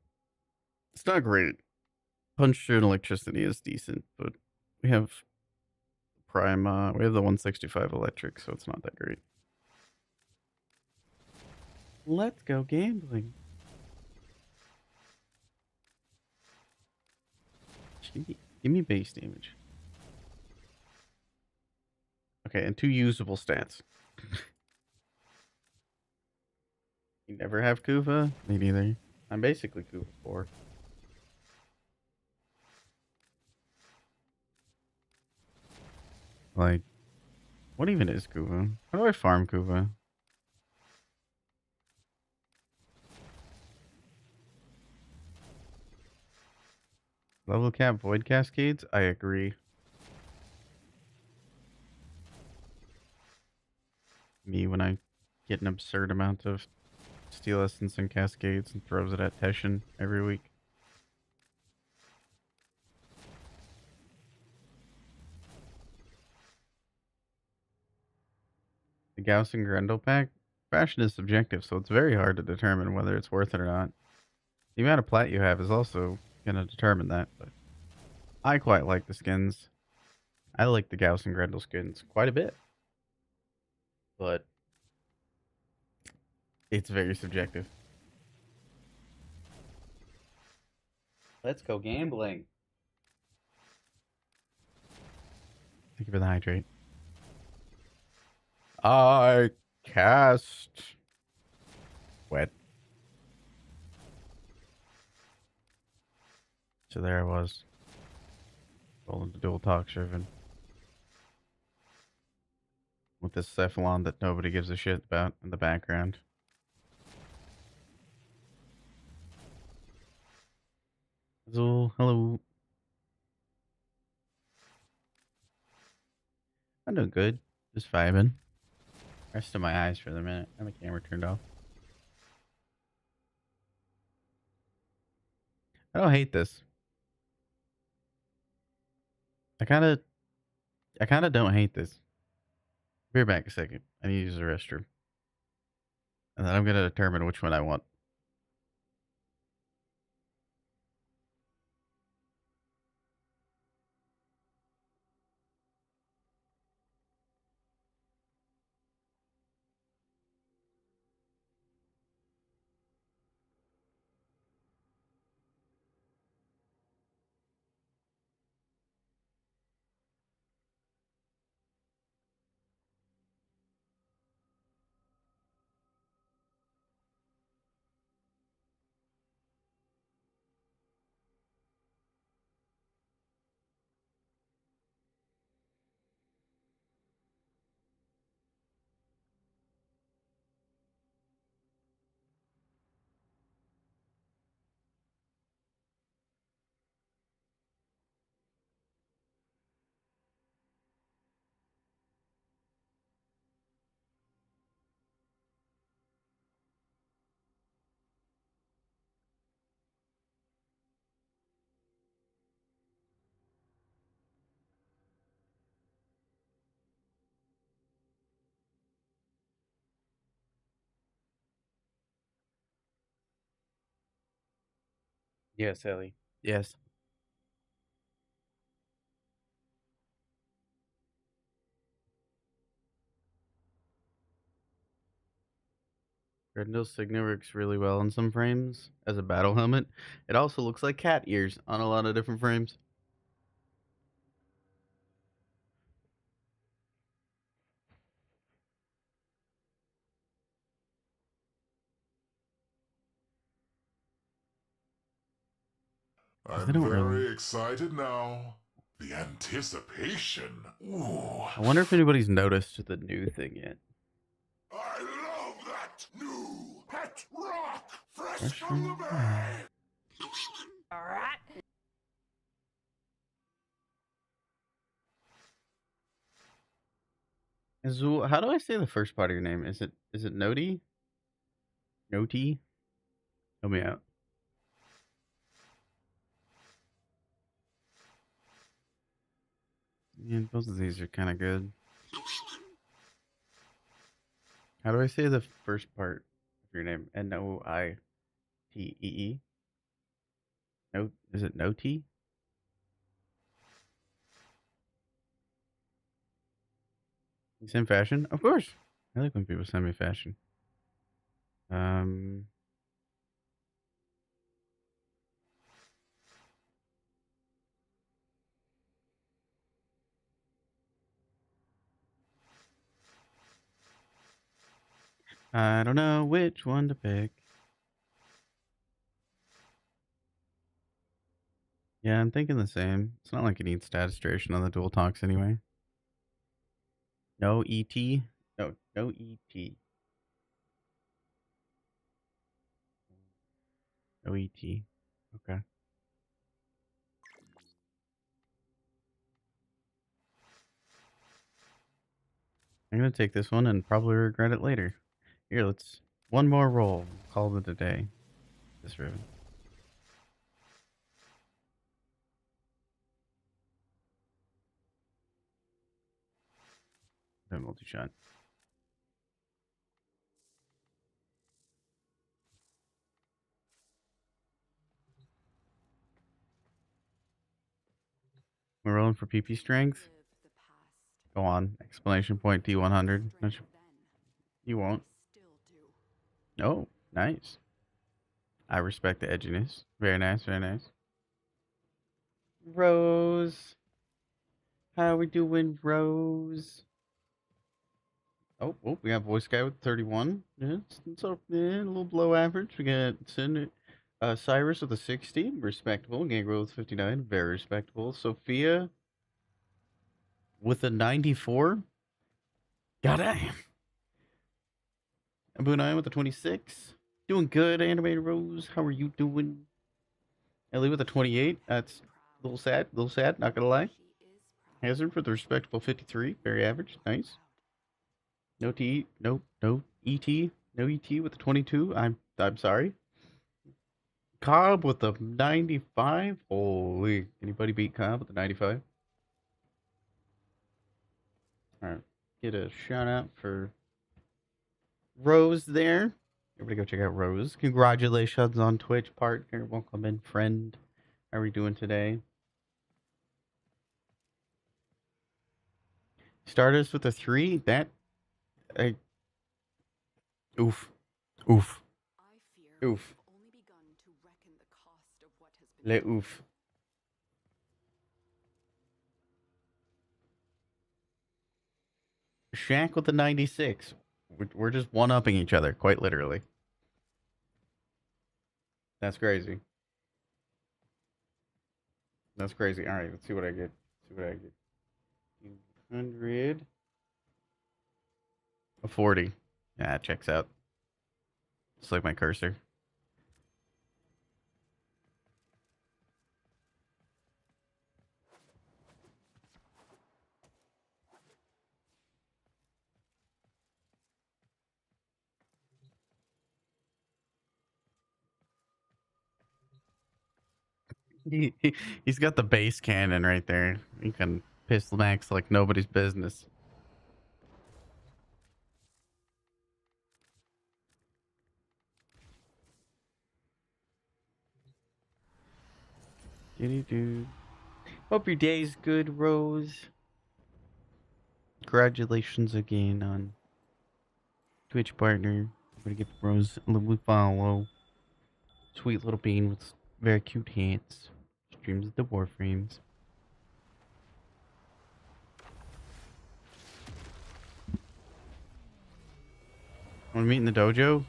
S1: It's not great. Puncture and electricity is decent, but we have prime, we have the 165 electric, so it's not that great. Let's go gambling. Give me base damage. Okay, and 2 usable stats. You never have Kuva? Me neither. I'm basically Kuva 4. Like, what even is Kuva? How do I farm Kuva? Level cap void cascades? I agree. Me when I get an absurd amount of steel essence and cascades and throws it at Teshin every week. The Gauss and Grendel pack? fashion is subjective, so it's very hard to determine whether it's worth it or not. The amount of plat you have is also going to determine that, but I quite like the skins. I like the Gauss and Grendel skins quite a bit, but it's very subjective. Let's go gambling. Thank you for the hydrate. I cast wet. So there I was. Rolling the dual talk driven. With this Cephalon that nobody gives a shit about in the background. Azul, hello. I'm doing good. Just vibing. Resting my eyes for the minute. And the camera turned off. I don't hate this. I kinda don't hate this. Be right back a second. I need to use the restroom. And then I'm gonna determine which one I want. Yes, Ellie. Yes. Grendel Signa works really well in some frames as a battle helmet. It also looks like cat ears on a lot of different frames. I
S3: I'm
S1: don't
S3: very
S1: really.
S3: excited now. The anticipation. Ooh.
S1: I wonder if anybody's noticed the new thing yet.
S3: I love that new pet rock, fresh from the
S1: Mushroom?
S3: bag.
S1: Azul, how do I say the first part of your name? Is it Noti? Noti? Help me out. Yeah, both of these are kind of good. How do I say the first part of your name? Noitee? No, is it Noti? You send fashion? Of course. I like when people send me fashion. Um, I don't know which one to pick. Yeah, I'm thinking the same. It's not like it needs status duration on the dual talks anyway. No ET? No ET. No ET. Okay. I'm gonna take this one and probably regret it later. Here, let's one more roll. Call it a day. This ribbon. That multi shot. We're rolling for PP strength.
S4: Live the past.
S1: Go on. Exclamation point T100.
S4: Strength then.
S1: You won't.
S4: Still do.
S1: Oh, nice. I respect the edginess. Very nice, very nice. Rose. How we doing, Rose? Oh, we got voice guy with 31. Yeah, it's a little below average. We got Cyrus with a 60. Respectable. Gangrel with 59. Very respectable. Sophia with a 94. Goddamn. Abunai with a 26. Doing good, Animated Rose. How are you doing? Ellie with a 28. That's a little sad, not gonna lie.
S4: She is proud.
S1: Hazard with a respectable 53. Very average. Nice. No T, no ET, no ET with the 22. I'm sorry. Cobb with the 95. Holy, anybody beat Cobb with the 95? All right, get a shout out for Rose there. Everybody go check out Rose. Congratulations on Twitch, partner. Welcome in, friend. How are we doing today? Stardust with a 3. That, oof.
S4: I fear
S1: Oof.
S4: we've only begun to reckon the cost of what has been
S1: Le
S4: done.
S1: oof. Shaq with the 96. We're just one-upping each other, quite literally. That's crazy. That's crazy. All right, let's see what I get. 100. A 40. Yeah, it checks out. It's like my cursor. He's got the base cannon right there. He can pistol max like nobody's business. Do. Hope your day's good, Rose. Congratulations again on Twitch partner. Everybody give Rose a little follow. Sweet little bean with very cute hands. Streams the warframes. Want to meet in the dojo?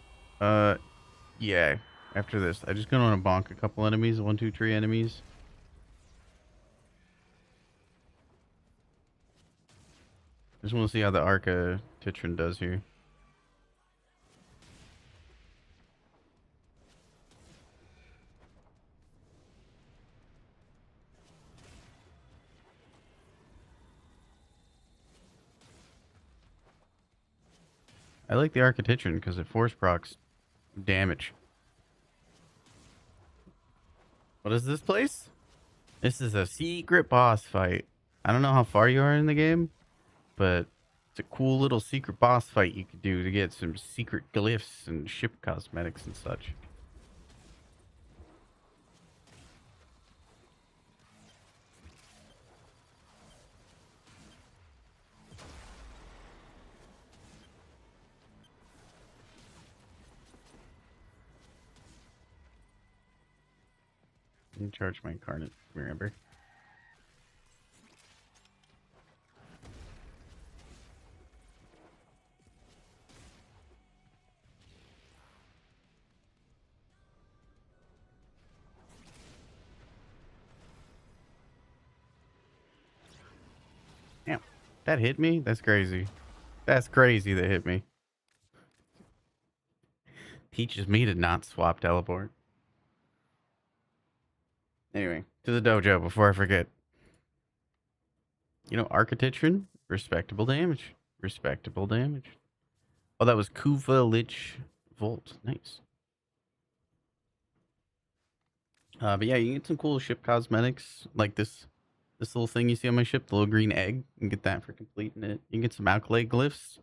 S1: Yeah. After this, I just gonna want to bonk a couple enemies. 1, 2, 3 enemies. Just want to see how the Arca Titran does here. I like the Arca Titran because it force procs damage. What is this place? This is a secret boss fight. I don't know how far you are in the game, but it's a cool little secret boss fight you could do to get some secret glyphs and ship cosmetics and such. Let me charge my incarnate, remember? Damn, that hit me? That's crazy. That's crazy that hit me. Teaches me to not swap teleport. Anyway, to the dojo before I forget. You know, Architecture, respectable damage. Respectable damage. Oh, that was Kuva Lich Volt. Nice. But yeah, you can get some cool ship cosmetics like this little thing you see on my ship, the little green egg. You can get that for completing it. You can get some Alkalade glyphs.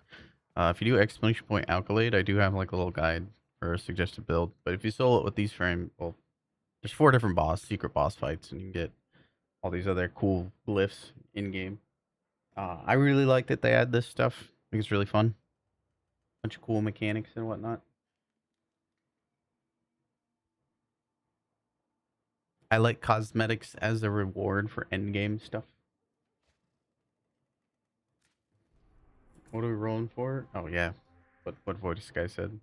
S1: If you do exclamation point Alkalade, I do have like a little guide for a suggested build. But if you solo it with these frame, well, there's 4 different secret boss fights, and you can get all these other cool glyphs in game. I really like that they add this stuff. I think it's really fun. Bunch of cool mechanics and whatnot. I like cosmetics as a reward for endgame stuff. What are we rolling for? Oh yeah, what voice guy said.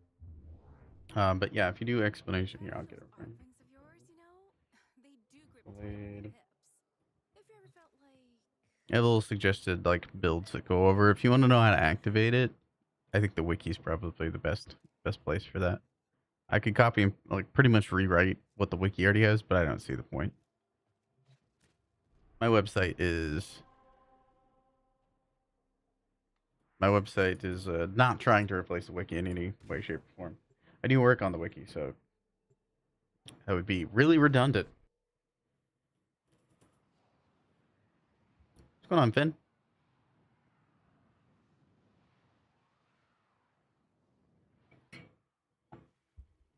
S1: But yeah, if you do explanation here, I'll get it. Right.
S4: Art rings of yours, you know, they do grip tight on
S1: Blade.
S4: the hips. If you ever felt like
S1: I have a little suggested like builds that go over. If you want to know how to activate it, I think the wiki is probably the best place for that. I could copy and like pretty much rewrite what the wiki already has, but I don't see the point. My website is not trying to replace the wiki in any way, shape, or form. I do work on the wiki, so that would be really redundant. What's going on, Finn?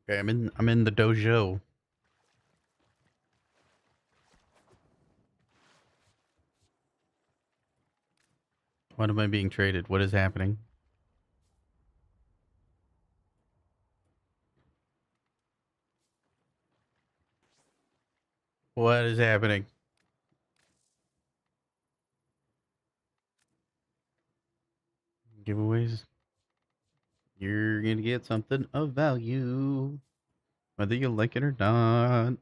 S1: Okay, I'm in the dojo. What am I being traded? What is happening? What is happening? Giveaways. You're gonna get something of value, whether you like it or not.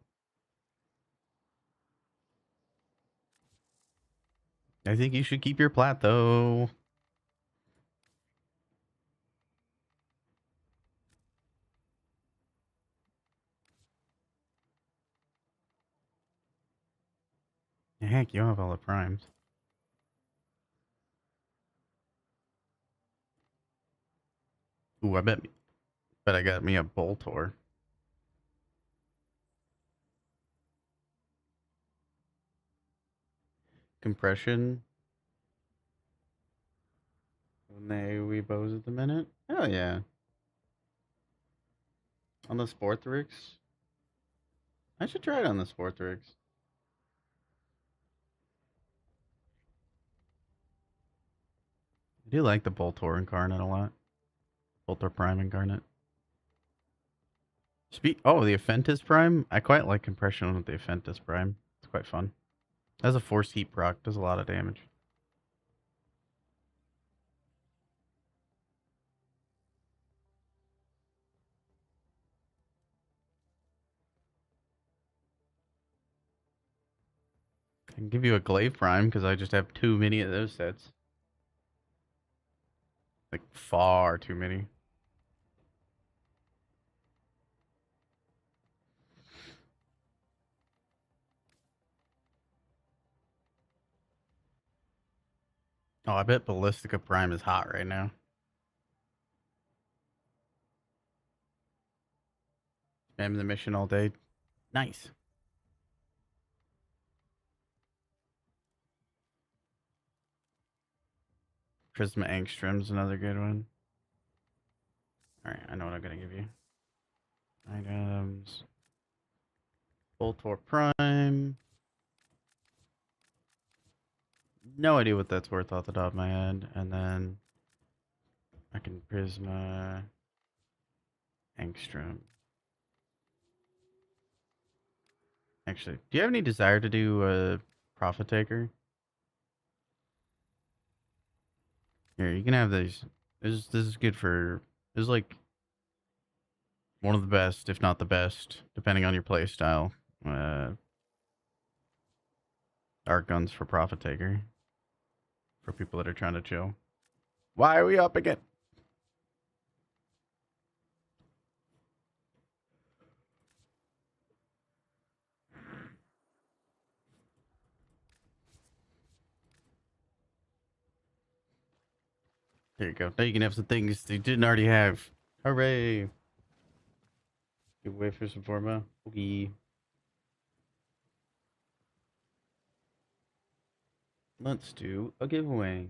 S1: I think you should keep your plat though. Heck, you have all the primes. Ooh, bet I got me a Boltor. Compression. We bows at the minute. Oh yeah. On the Sportrix. I should try it on the Sportrix. I do like the Boltor incarnate a lot. Boltor Prime incarnate. Oh, the Offentus Prime? I quite like compression with the Offentus Prime. It's quite fun. Has a force heat proc, does a lot of damage. I can give you a Glaive Prime because I just have too many of those sets. Like far too many. Oh, I bet Ballistica Prime is hot right now. Spam the mission all day. Nice. Prisma Angstrom's another good one. Alright, I know what I'm gonna give you. Items. Voltor Prime. No idea what that's worth off the top of my head. And then I can Prisma Angstrom. Actually, do you have any desire to do a Profit Taker? Here, you can have these. This is good for. This is like one of the best, if not the best, depending on your play style. Art guns for Profit Taker. For people that are trying to chill. Why are we up again? There you go. Now you can have some things you didn't already have. Hooray! Give away for some forma. Okay. Let's do a giveaway.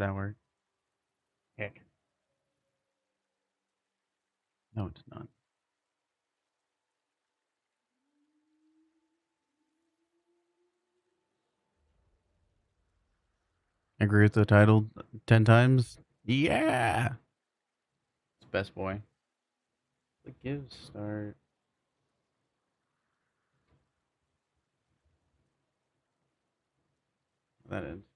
S1: that work? Heck. No, it's not. Agree with the title 10 times? Yeah! It's best boy. The give start. That ends.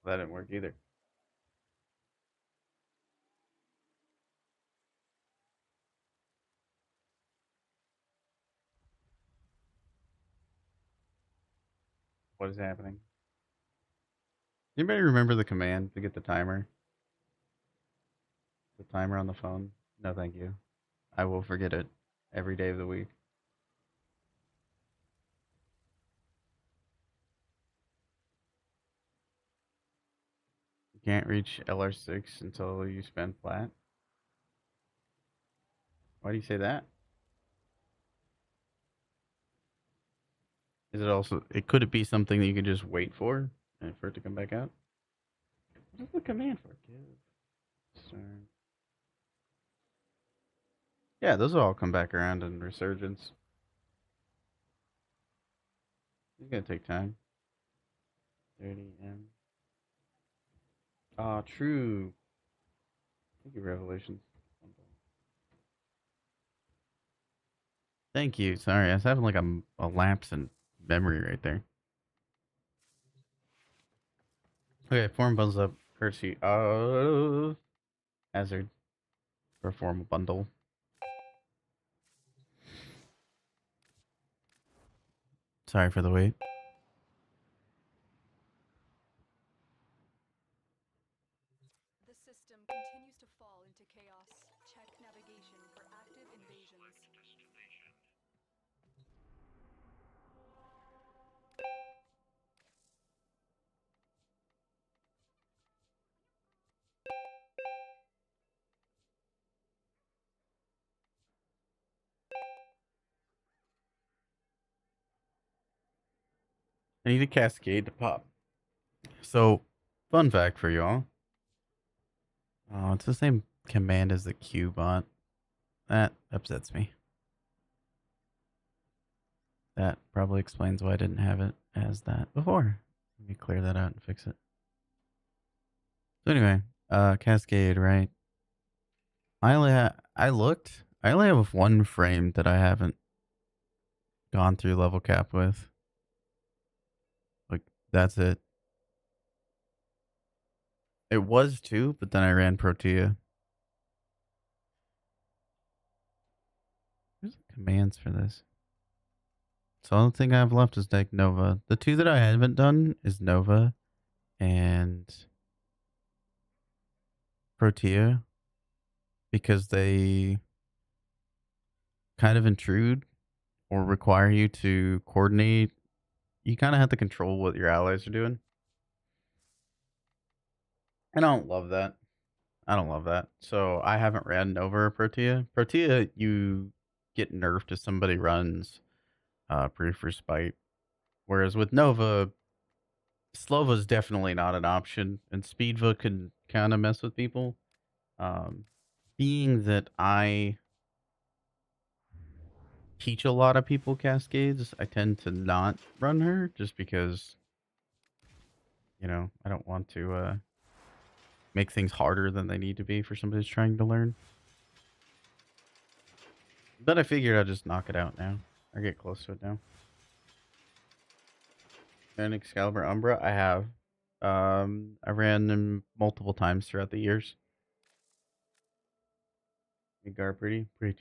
S1: That didn't work either. What is happening? Anybody remember the command to get the timer? The timer on the phone? No, thank you. I will forget it every day of the week. You can't reach LR6 until you spend flat. Why do you say that? Is it also? Could it be something that you could just wait for and for it to come back out? What's the command for? Give. Start. Yeah, those will all come back around in resurgence. It's gonna take time. 30M. Ah, true. Thank you, Revelations. Thank you. Sorry, I was having like a lapse in memory right there. Okay, form bundles up. Courtesy of Hazard for form bundle. Sorry for the wait.
S4: The system continues to fall into chaos. Check navigation for active invasions.
S1: I need a cascade to pop. So, fun fact for y'all. Oh, it's the same command as the Q bot. That upsets me. That probably explains why I didn't have it as that before. Let me clear that out and fix it. So anyway, cascade, right? I looked. I only have one frame that I haven't gone through level cap with. Like that's it. It was two, but then I ran Protea. There's the commands for this. So the only thing I have left is like Nova. The two that I haven't done is Nova and Protea because they kind of intrude or require you to coordinate. You kind of have to control what your allies are doing. I don't love that. I don't love that. So I haven't ran Nova or Protea. Protea, you get nerfed if somebody runs Brief Respite. Whereas with Nova, Slova is definitely not an option, and Speedva can kind of mess with people. Being that I teach a lot of people Cascades, I tend to not run her just because, you know, I don't want to make things harder than they need to be for somebody who's trying to learn. But I figured I'd just knock it out now. Or get close to it now. And Excalibur Umbra, I have. I ran them multiple times throughout the years. Gar pretty. You're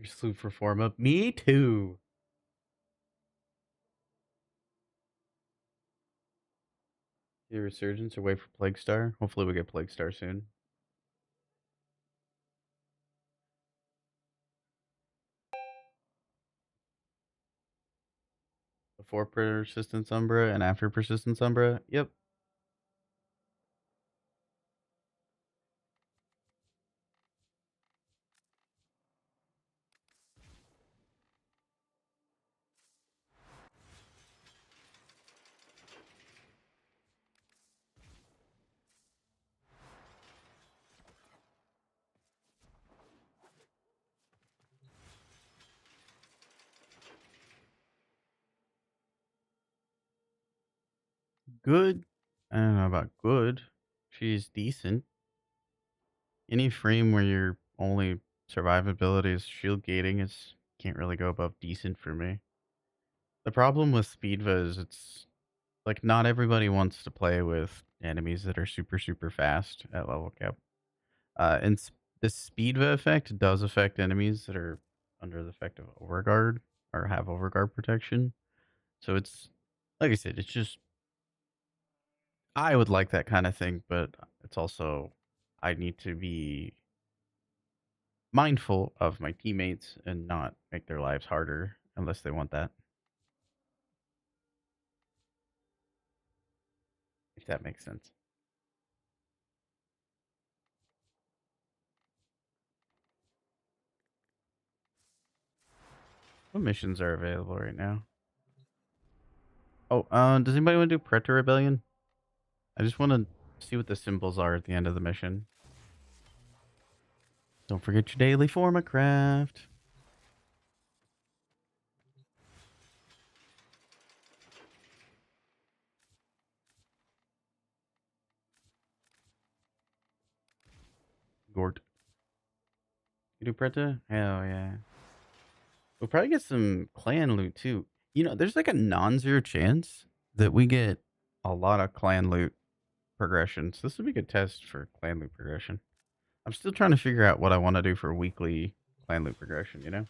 S1: sloop for form up. Me too. The resurgence or wait for Plague Star. Hopefully we get Plague Star soon. The before Persistence Umbra and after Persistence Umbra. Yep. Good. I don't know about good. She's decent. Any frame where your only survivability is shield gating is can't really go above decent for me. The problem with Speedva is it's like not everybody wants to play with enemies that are super fast at level cap. The Speedva effect does affect enemies that are under the effect of overguard or have overguard protection. So it's like I said, it's just I would like that kind of thing, but it's also I need to be mindful of my teammates and not make their lives harder unless they want that. If that makes sense. What missions are available right now? Oh, does anybody want to do Predator Rebellion? I just want to see what the symbols are at the end of the mission. Don't forget your daily forma craft. Gort. You do Preta? Hell yeah. We'll probably get some clan loot too. You know, there's like a non-zero chance that we get a lot of clan loot progression. So this would be a good test for clan loot progression. I'm still trying to figure out what I want to do for weekly clan loot progression, you know?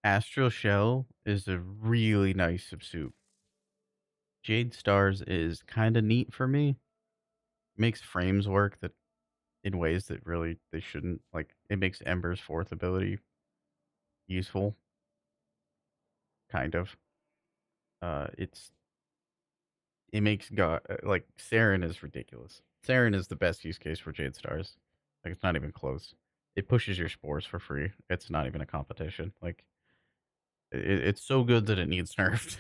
S1: Astral Shell is a really nice subsuit. Jade Stars is kind of neat for me. Makes frames work that in ways that really they shouldn't. Like it makes Ember's fourth ability useful. Kind of. It's it makes God like Saren is ridiculous. Saren is the best use case for Jade Stars. Like it's not even close. It pushes your spores for free. It's not even a competition. Like it's so good that it needs nerfed.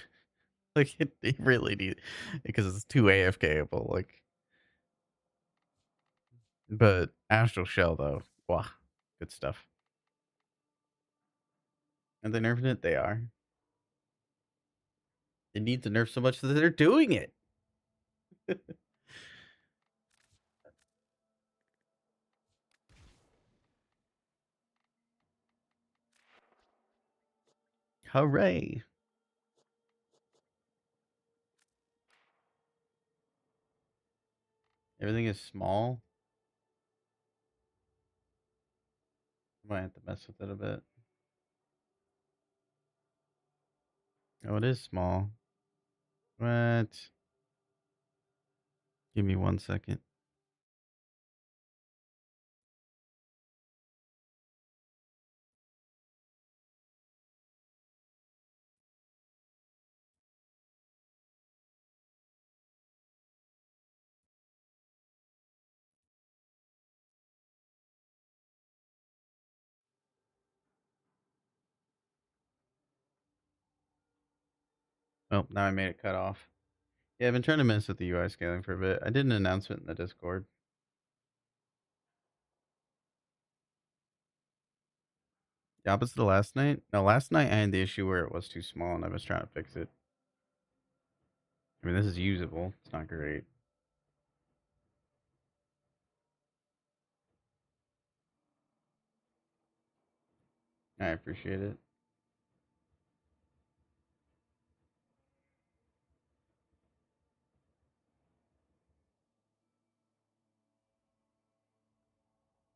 S1: Like it really needs because it's too AFKable. Like, but Astral Shell though, wow, good stuff. And they nerfing it. They are. It needs to nerf so much that they're doing it. Hooray! Everything is small. Might have to mess with it a bit. Oh, it is small. What? Give me 1 second. Oh, now I made it cut off. Yeah, I've been trying to mess with the UI scaling for a bit. I did an announcement in the Discord. The opposite of last night? No, last night I had the issue where it was too small and I was trying to fix it. I mean, this is usable. It's not great. I appreciate it.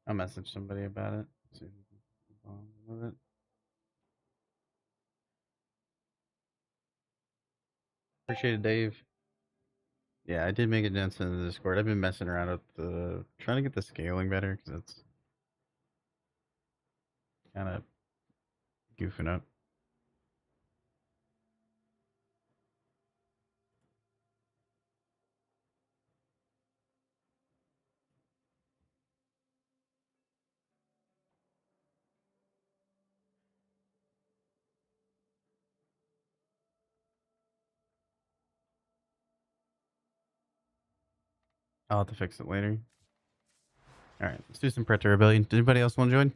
S1: I'll message somebody about it. See if we can move on with it. Appreciate it, Dave. Yeah, I did make a dent in the Discord. I've been messing around with the trying to get the scaling better because it's kind of goofing up. I'll have to fix it later. All right, let's do some Predator Rebellion. Does anybody else want to join?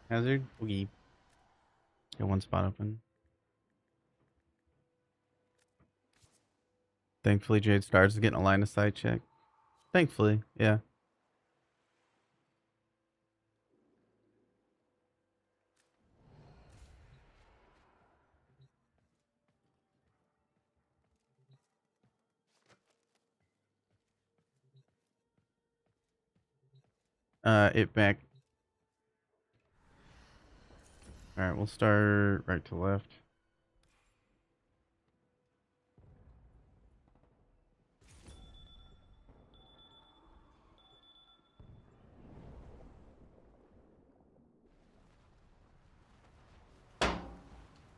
S1: Hazard, Boogie. Got one spot open. Thankfully, Jade Stars is getting a line of sight check. Thankfully, yeah. It back. All right, we'll start right to left.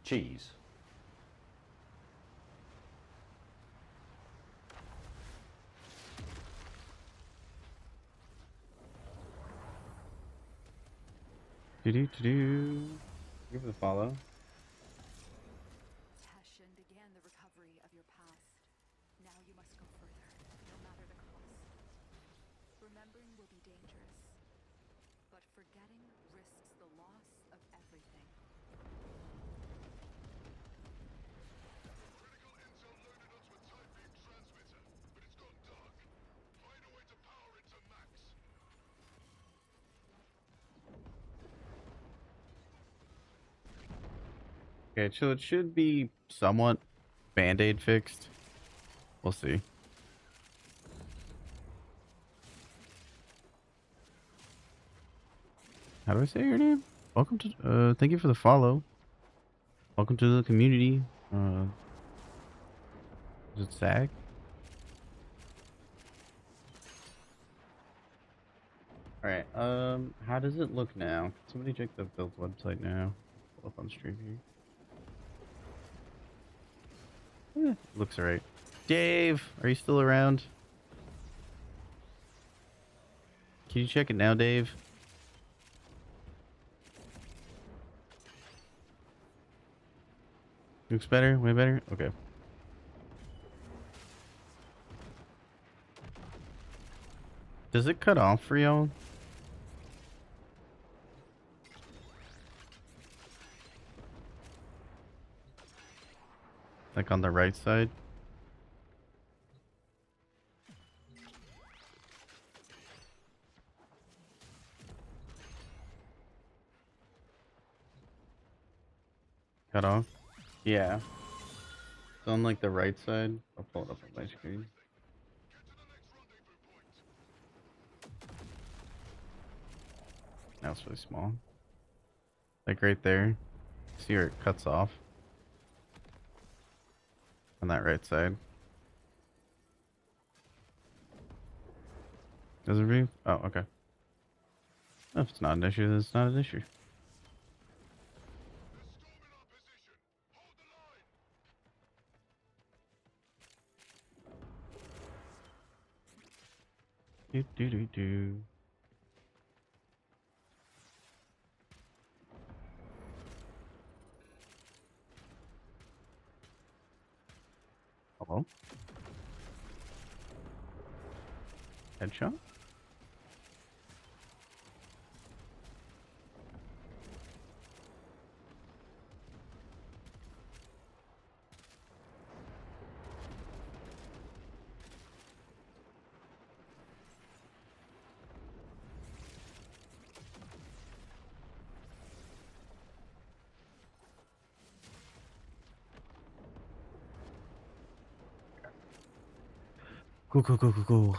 S6: Cheese.
S1: Do. Give it a follow.
S4: Tashin began the recovery of your past. Now you must go further, no matter the cost. Remembering will be dangerous, but forgetting risks the loss of everything.
S3: Critical intel loaded onto a tight beam transmitter, but it's gone dark. Find a way to power it to max.
S1: Okay, so it should be somewhat Band-Aid fixed. We'll see. How do I say your name? Welcome to thank you for the follow. Welcome to the community. Is it SAG? Alright, how does it look now? Can somebody check the build website now? Pull up on stream here. Looks alright. Dave, are you still around? Can you check it now, Dave? Looks better? Way better? Okay. Does it cut off for y'all? Like on the right side? Cut off? Yeah. It's on like the right side. I'll pull it up on my screen. Now it's really small. Like right there. See where it cuts off? On that right side. Does it read? Oh, okay. If it's not an issue, then it's not an issue. Do. Hello? Headshot? Go, go, go, go, go.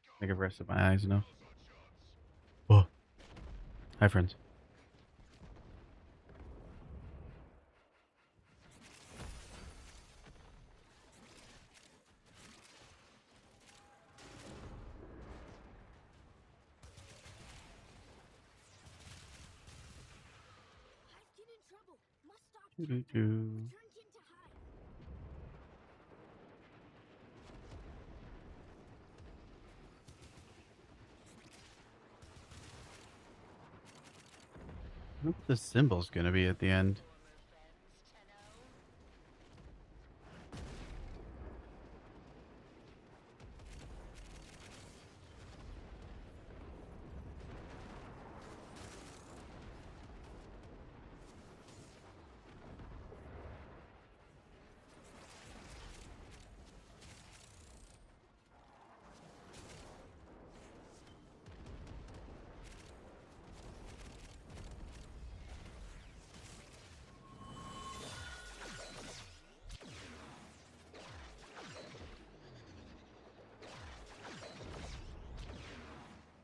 S1: I think I've rested my eyes enough. Whoa. Hi, friends. Doo-doo-doo. I wonder what the symbol's gonna be at the end.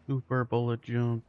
S1: Super bullet jump.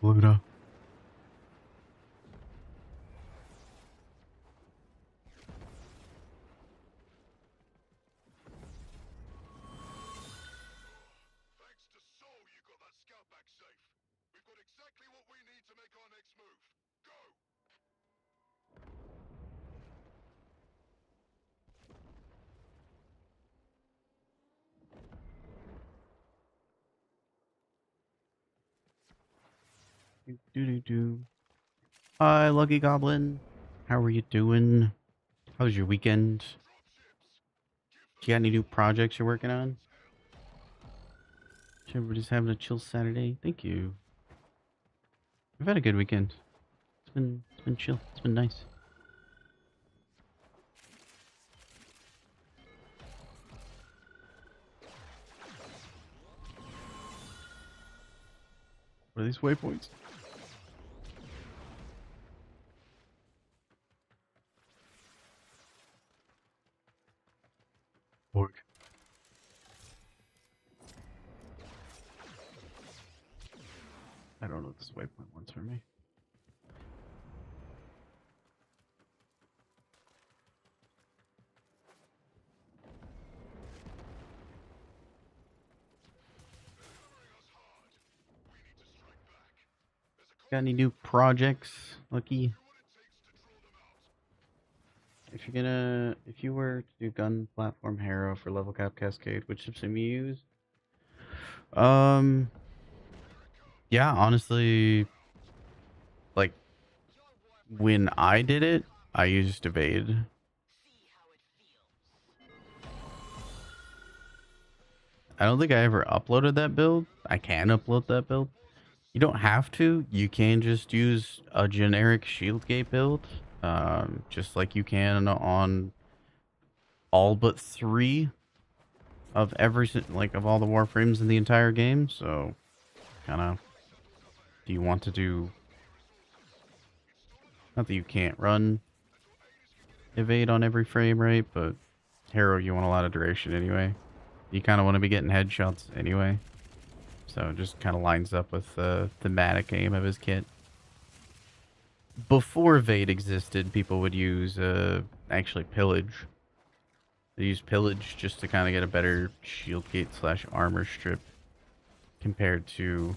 S1: Look it up.
S3: Thanks to Soul, you got that scout back safe. We've got exactly what we need to make our next move. Go!
S1: Do-do-do. Hi, Lucky Goblin. How are you doing? How was your weekend? You got any new projects you're working on? Everybody's having a chill Saturday. Thank you. We've had a good weekend. It's been chill. It's been nice. What are these waypoints? Orc. I don't know what this waypoint wants for me. Got any new projects, Lucky? If you were to do gun platform hero for level cap cascade, which system you use? Yeah, honestly, like when I did it, I used evade. I don't think I ever uploaded that build. I can upload that build. You don't have to. You can just use a generic shield gate build, just like you can on all but 3 of of all the warframes in the entire game. So, kind of, do you want to do Not that you can't run evade on every frame rate, but Hero, you want a lot of duration anyway. You kind of want to be getting headshots anyway. So it just kind of lines up with the thematic aim of his kit. Before Vade existed, people would use actually Pillage. They use Pillage just to kind of get a better shield gate / armor strip compared to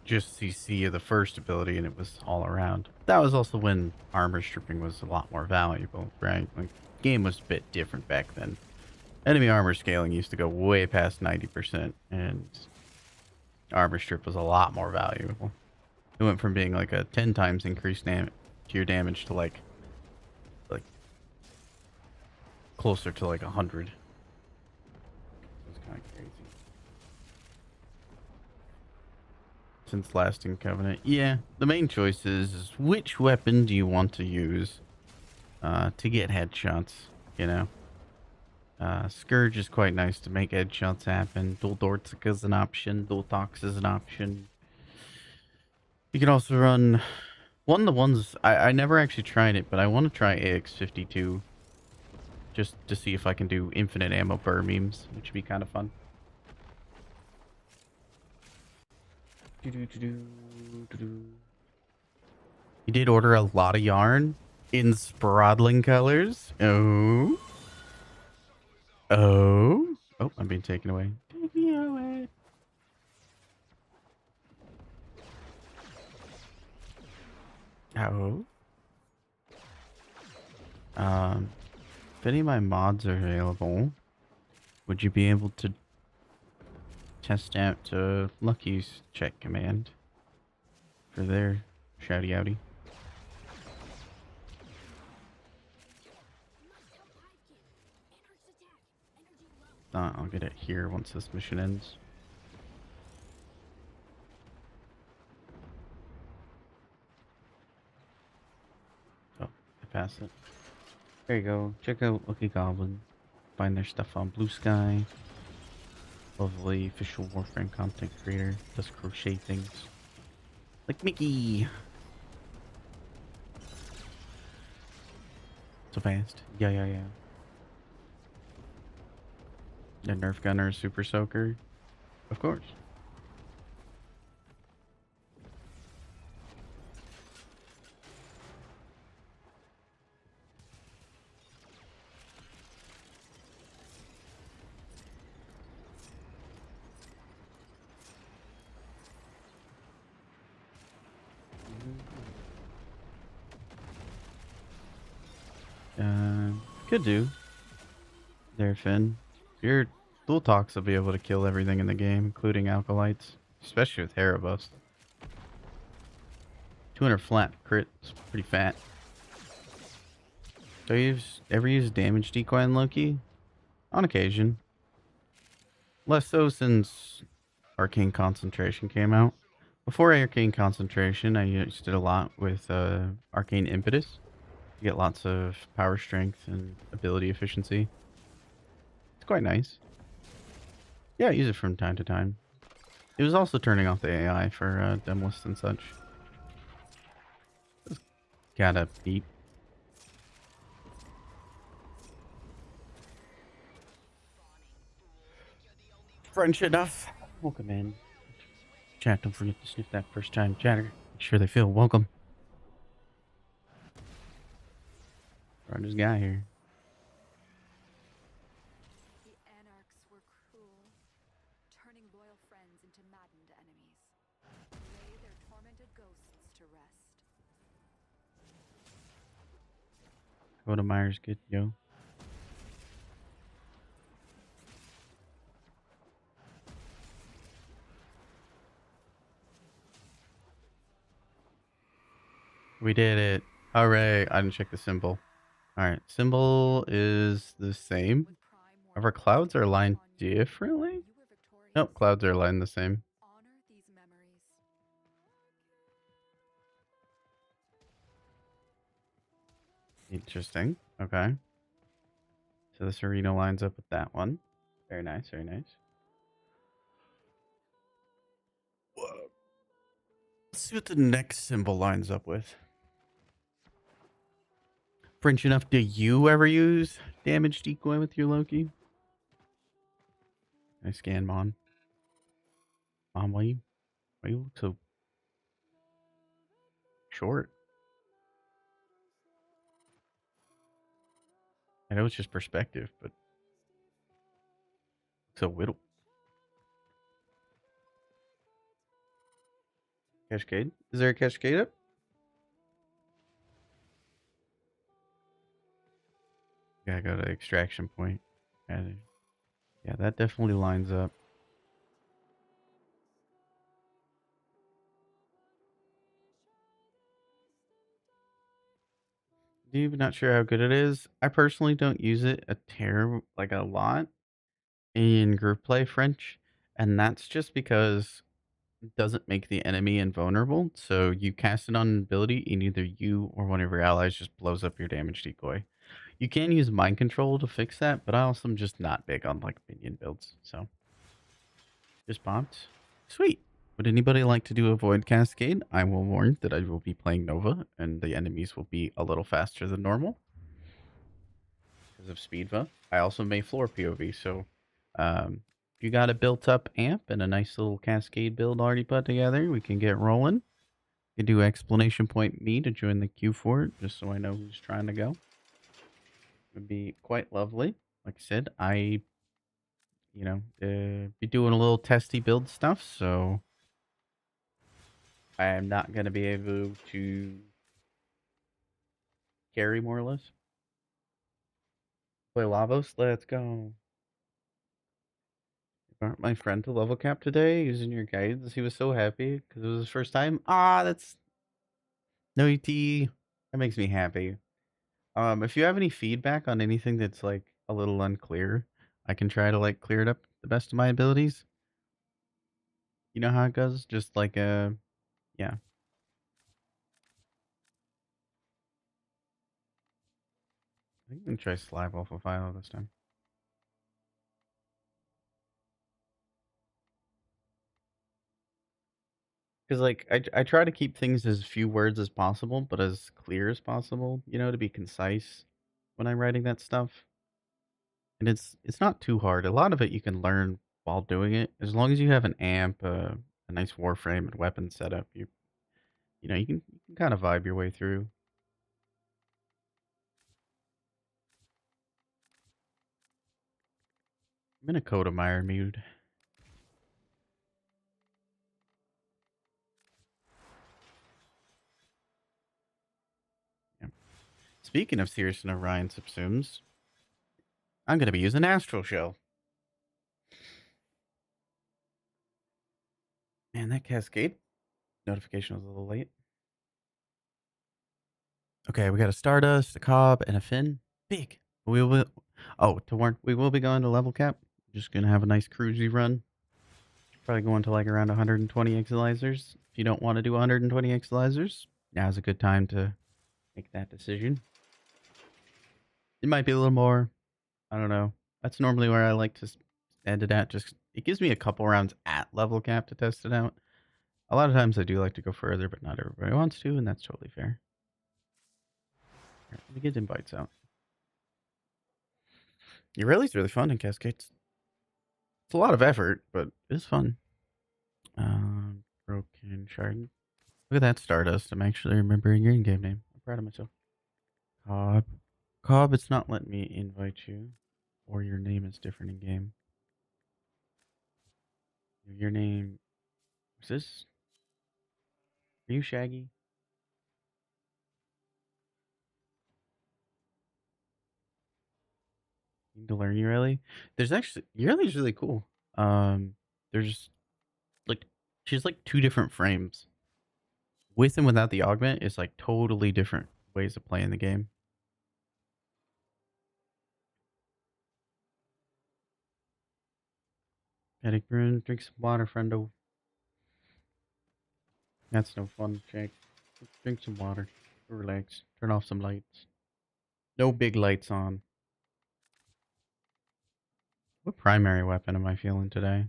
S1: just CC of the first ability, and it was all around. That was also when armor stripping was a lot more valuable, right? Like, game was a bit different back then. Enemy armor scaling used to go way past 90%, and armor strip was a lot more valuable. It went from being like a 10 times increased to your damage to like closer to like 100. It's kind of crazy. Since Lasting Covenant, yeah, the main choice is which weapon do you want to use to get headshots, you know? Scourge is quite nice to make headshots happen. Dual Dortzik is an option. Dual Tox is an option. You can also run one of the ones I never actually tried it, but I want to try AX52 just to see if I can do infinite ammo burr memes, which would be kind of fun. You did order a lot of yarn in sprawling colors. Oh. Oh. Oh, I'm being taken away. Take me away. Oh. If any of my mods are available, would you be able to test out Lucky's check command for their shouty outy? I'll get it here once this mission ends. Oh, I passed it. There you go. Check out Lucky Goblin. Find their stuff on Blue Sky. Lovely official Warframe content creator. Does crochet things. Like Mickey! So fast. Yeah. The Nerf Gunner Super Soaker? Of course. Could do. There, Finn. Your Dual Tox will be able to kill everything in the game, including Alkalites. Especially with Hero Bust. 200 flat crit. It's pretty fat. Do you ever use damage decoy in Loki? On occasion. Less so since Arcane Concentration came out. Before Arcane Concentration, I used it a lot with Arcane Impetus. You get lots of power strength and ability efficiency. It's quite nice. Yeah, I use it from time to time. It was also turning off the AI for Demlist and such. Just gotta beat. French enough. Welcome in. Chat, don't forget to sniff that first time chatter. Make sure they feel welcome. Run this guy here.
S4: The Anarchs were cruel, turning loyal friends into maddened enemies. Lay their tormented ghosts to rest.
S1: Go to Myers, good yo. We did it. Hooray. I didn't check the symbol. Alright, symbol is the same.
S4: With Prime
S1: However, clouds are aligned differently?
S4: you were victorious.
S1: Nope, clouds are aligned the same.
S4: Honor these memories.
S1: Interesting. Okay. So this arena lines up with that one. Very nice, very nice. Whoa. Let's see what the next symbol lines up with. French enough, do you ever use damage decoy with your Loki? I scan Mon. Mom, why you look so short? I know it's just perspective, but so whittle. Cascade? Is there a cascade up? Gotta go to extraction point. Yeah, that definitely lines up. I'm not sure how good it is. I personally don't use it a lot in group play French, and that's just because it doesn't make the enemy invulnerable. So you cast it on an ability, and either you or one of your allies just blows up your damage decoy. You can use mind control to fix that, but I also am just not big on like minion builds. So just popped. Sweet. Would anybody like to do a void cascade? I will warn that I will be playing Nova, and the enemies will be a little faster than normal because of speedva. I also may floor POV, so if you got a built up amp and a nice little cascade build already put together, we can get rolling. You can do exclamation point me to join the queue for it, just so I know who's trying to go. It would be quite lovely. Like I said, be doing a little testy build stuff, so I am not going to be able to carry more or less. Play Lavos, let's go. Aren't my friend to level cap today using your guides? He was so happy because it was his first time. Ah, that's no ET. That makes me happy. If you have any feedback on anything that's like a little unclear, I can try to like clear it up the best of my abilities. You know how it goes? Just like yeah. I think I'm gonna try Slive Alpha Philo this time. Because like I try to keep things as few words as possible, but as clear as possible, to be concise when I'm writing that stuff. And it's not too hard. A lot of it you can learn while doing it. As long as you have an amp, a nice warframe and weapon setup, you can kind of vibe your way through. I'm in a Kodemeyer mood. Yeah. Speaking of Circe and Orion subsumes, I'm gonna be using Astral Shell. Man, that cascade notification was a little late. Okay, we got a Stardust, a Cobb, and a Finn. Big. We will. Oh, to warn, we will be going to level cap. Just gonna have a nice cruisy run. Probably going to like around 120 exilizers. If you don't want to do 120 exilizers, now's a good time to make that decision. It might be a little more. I don't know. That's normally where I like to end it at. Just it gives me a couple rounds at level cap to test it out. A lot of times I do like to go further, but not everybody wants to, and that's totally fair. Here, let me get invites out. It really is really fun in Cascades. It's a lot of effort, but it's fun. Broken Shard. Look at that Stardust. I'm actually remembering your in-game name. I'm proud of myself. Cobb. Cobb, it's not letting me invite you. Or your name is different in game. Your name. Is this? Are you Shaggy? You need to learn Ureli. There's actually Ureli's really cool. There's like she's like two different frames. With and without the augment, it's like totally different ways of playing the game. Headache Brune, drink some water, friendo. That's no fun, Jake. Drink some water. Relax. Turn off some lights. No big lights on. What primary weapon am I feeling today?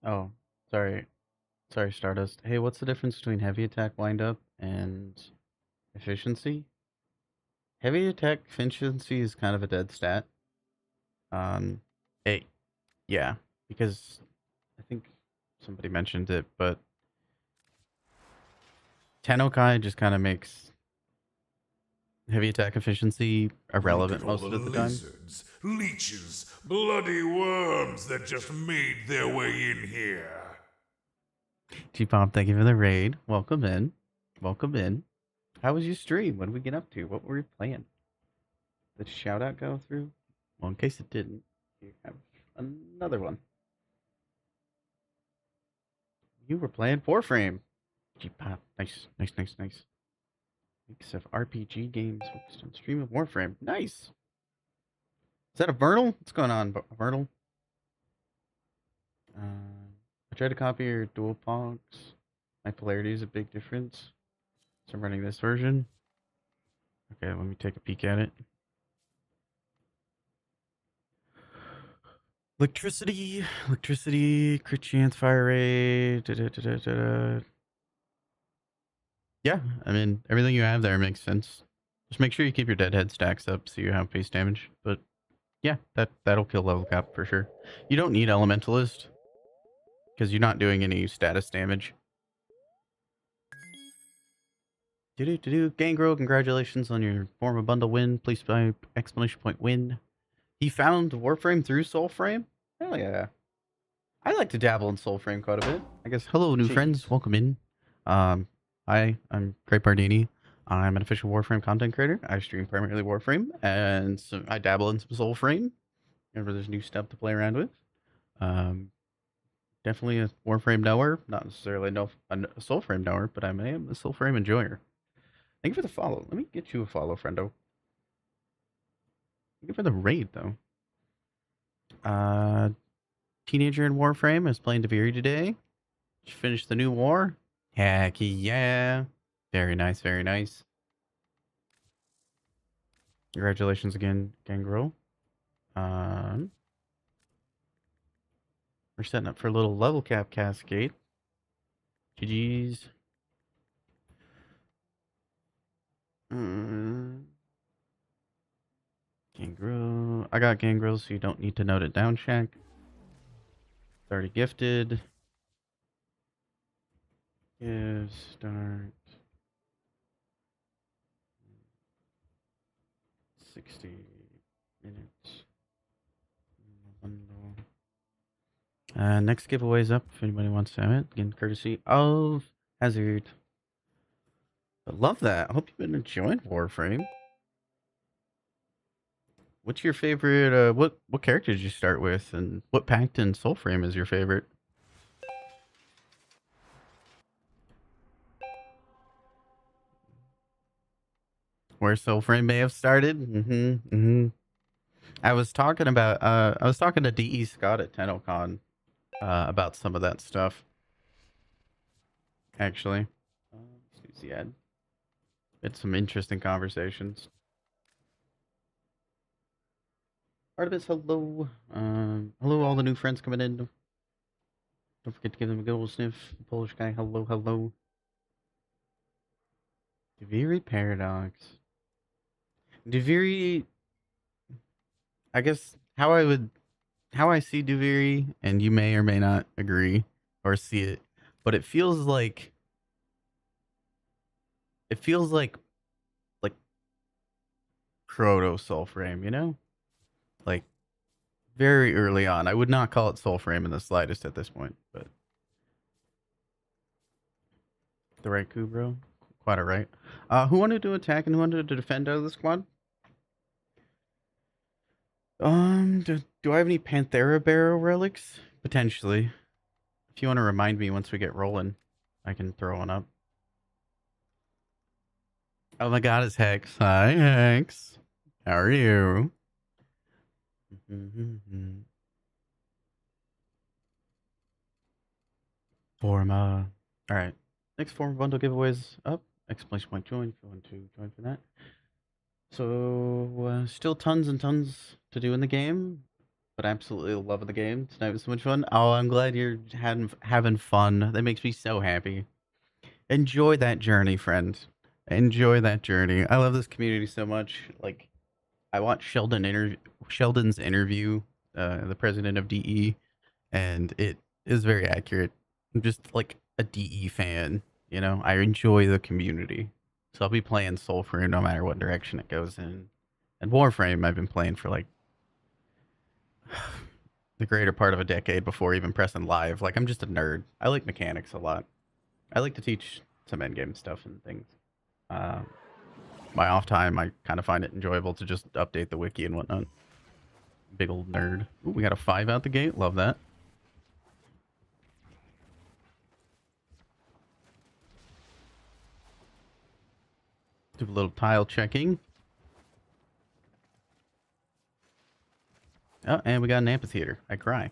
S1: Oh, sorry. Sorry, Stardust. Hey, what's the difference between heavy attack windup and efficiency? Heavy attack efficiency is kind of a dead stat. Um, it, yeah, because I think somebody mentioned it, but Tennokai just kind of makes heavy attack efficiency irrelevant
S3: Look at
S1: most
S3: all
S1: of
S3: the
S1: the time.
S3: lizards, leeches, bloody worms that just made their way in here.
S1: G-Pop, thank you for the raid. Welcome in. Welcome in. How was your stream? What did we get up to? What were we playing? Did shout out go through? Well, in case it didn't, you have another one. You were playing Warframe. G-Pop. Nice, nice, nice, nice. Mix of RPG games focused on stream of Warframe. Nice. Is that a Vernal? What's going on, Vernal? I tried to copy your dual pogs. My polarity is a big difference. So I'm running this version. Okay, let me take a peek at it. Electricity, crit chance, fire rate. Yeah, I mean, everything you have there makes sense. Just make sure you keep your deadhead stacks up so you have base damage. But yeah, that'll kill level cap for sure. You don't need Elementalist because you're not doing any status damage. Gangrel, congratulations on your form of bundle win. Please buy exclamation point win. He found Warframe through Soulframe? Hell yeah. I like to dabble in Soulframe quite a bit. I guess hello new friends,
S6: Cheese.
S1: welcome in. Hi, I'm Great Bardini. I'm an official Warframe content creator. I stream primarily Warframe, and so I dabble in some Soulframe whenever there's new stuff to play around with. Definitely a Warframe knower, not necessarily a Soulframe knower, but I am a Soulframe enjoyer. Thank you for the follow. Let me get you a follow, friendo. Thank you for the raid, though. Teenager in Warframe is playing Deviri today. Just finished the new war. Heck yeah. Very nice, very nice. Congratulations again, Gangrel. We're setting up for a little level cap cascade. GG's. Gangrel. I got Gangrel, so you don't need to note it down, Shaq. It's already gifted. Give, start. 60 minutes. Bundle. Next giveaway's up if anybody wants to have it. Again, courtesy of Hazard. I love that. I hope you've been enjoying Warframe. What's your favorite? What character did you start with, and what pact in Soulframe is your favorite? Where Soulframe may have started. I was talking to DE Scott at TennoCon about some of that stuff. Actually, see, had some interesting conversations. Artemis, hello. Hello, all the new friends coming in. Don't forget to give them a good old sniff. Polish guy, hello, hello. Deviri Paradox. Deviri, I guess how I see Deviri, and you may or may not agree or see it, but it feels like proto Soulframe, you know? Like very early on. I would not call it Soulframe in the slightest at this point, but the right coup, bro. Quite alright. Who wanted to attack and who wanted to defend out of the squad? Do I have any Panthera Barrow relics? Potentially. If you want to remind me once we get rolling, I can throw one up. Oh my god, it's Hex. Hi, Hex. How are you? Forma. Alright. Next Forma bundle giveaways up. Exclamation point join if you want to join for that. So, still tons and tons to do in the game. but absolutely loving the game. Tonight was so much fun. Oh, I'm glad you're having fun. That makes me so happy. Enjoy that journey, friend. Enjoy that journey. I love this community so much. Like, I watched Sheldon's interview, the president of DE, and it is very accurate. I'm just like a DE fan, you know. I enjoy the community, so I'll be playing Soulframe no matter what direction it goes in. And Warframe, I've been playing for like the greater part of a decade before even pressing live. Like, I'm just a nerd. I like mechanics a lot. I like to teach some endgame stuff and things. Uh, my off time, I kind of find it enjoyable to just update the wiki and whatnot. Big old nerd. Ooh, we got a 5 out the gate. Love that. Do a little tile checking. Oh, and we got an amphitheater. I cry.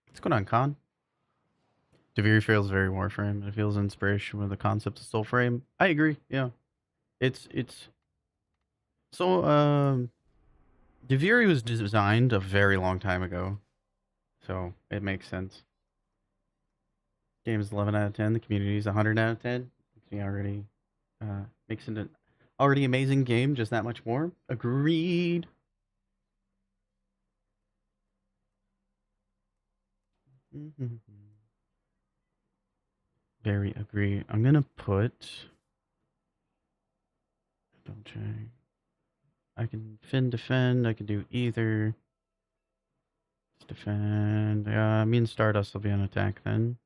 S1: What's going on, Con? Devere feels very Warframe. It feels inspiration with the concept of Soulframe. I agree. Yeah, it's so. Devere was designed a very long time ago, so it makes sense. Game is 11 out of 10. The community is 100 out of 10. Makes me already makes it an already amazing game. Just that much more. Agreed. Very agree. I'm gonna put. Double check. I can defend. I can do either. Let's defend. Me and Stardust will be on attack then.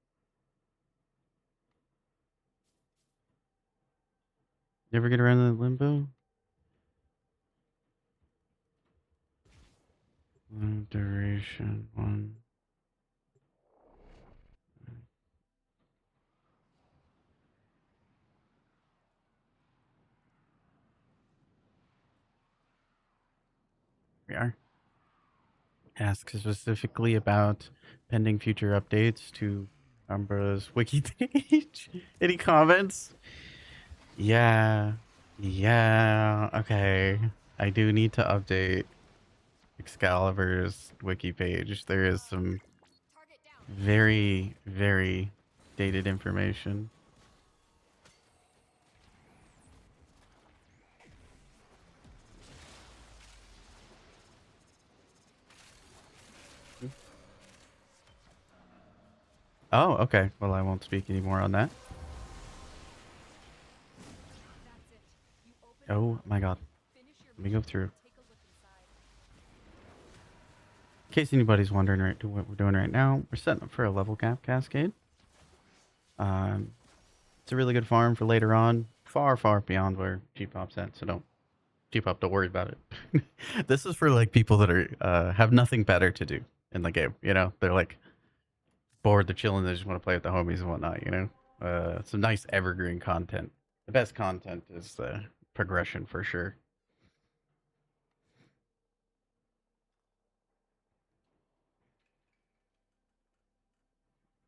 S1: You ever get around the limbo? Duration 1. We are. Ask specifically about pending future updates to Umbra's wiki page. Any comments? Yeah. Yeah. Okay. I do need to update Excalibur's wiki page. There is some very, very dated information. Oh, okay. Well, I won't speak anymore on that. Oh my god. Let me go through. In case anybody's wondering what we're doing right now, we're setting up for a level cap cascade. It's a really good farm for later on. Far, far beyond where G-Pop's at, so don't worry about it. This is for like people that are have nothing better to do in the game, you know? They're like bored, they're chilling, they just want to play with the homies and whatnot, you know? Some nice evergreen content. The best content is progression for sure.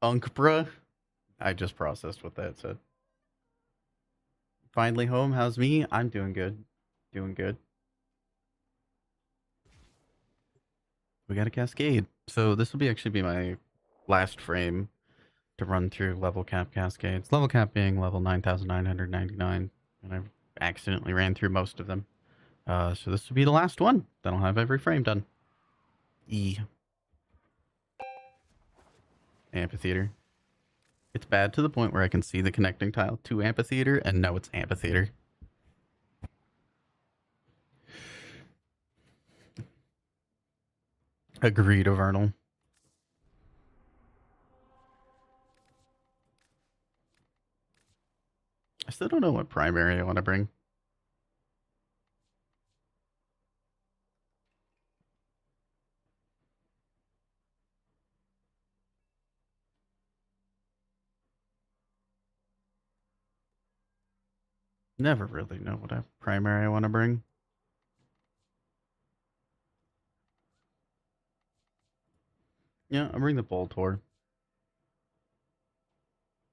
S1: Unkbra? I just processed what that said. Finally home, how's me? I'm doing good. Doing good. We got a cascade. So this will actually be my last frame to run through level cap cascades. Level cap being level 9,999, and I accidentally ran through most of them. So this will be the last one. Then I'll have every frame done. Amphitheater. It's bad to the point where I can see the connecting tile to amphitheater and know it's amphitheater. Agreed, Overnal. I still don't know what primary I want to bring. Never really know what primary I want to bring. Yeah, I'll bring the Bull Tor.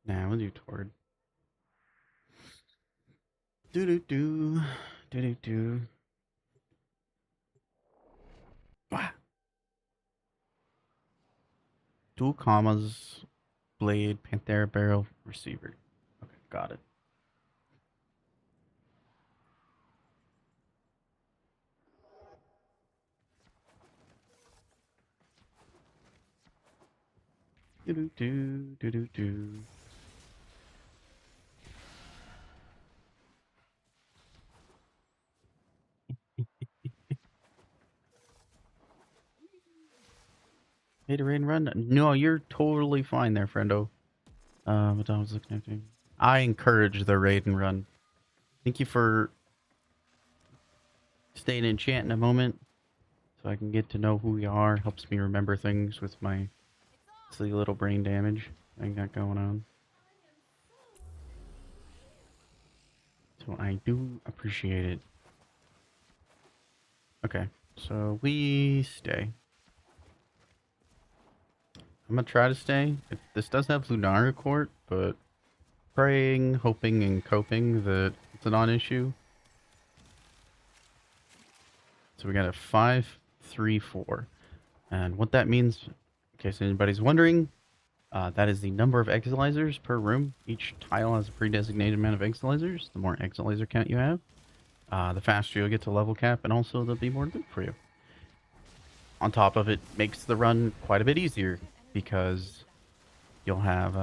S1: Nah, we'll do Tord. Do-do-do. Do-do-do. Dual commas, blade, Panthera barrel, receiver. Okay, got it. Do do do do do do. Hey, to raid and run? No, you're totally fine there, friendo. But I was looking at you. I encourage the raid and run. Thank you for staying in chat in a moment, so I can get to know who we are. Helps me remember things with my silly little brain damage I got going on. So I do appreciate it. Okay, so we stay. I'm gonna try to stay. This does have Lunaria Court, but praying, hoping, and coping that it's a non-issue. So we got a 5, 3, 4. And what that means, in case anybody's wondering, that is the number of exilizers per room. Each tile has a pre-designated amount of exilizers. The more exilizer count you have, the faster you'll get to level cap, and also there'll be more loot for you. On top of it, makes the run quite a bit easier, because you'll have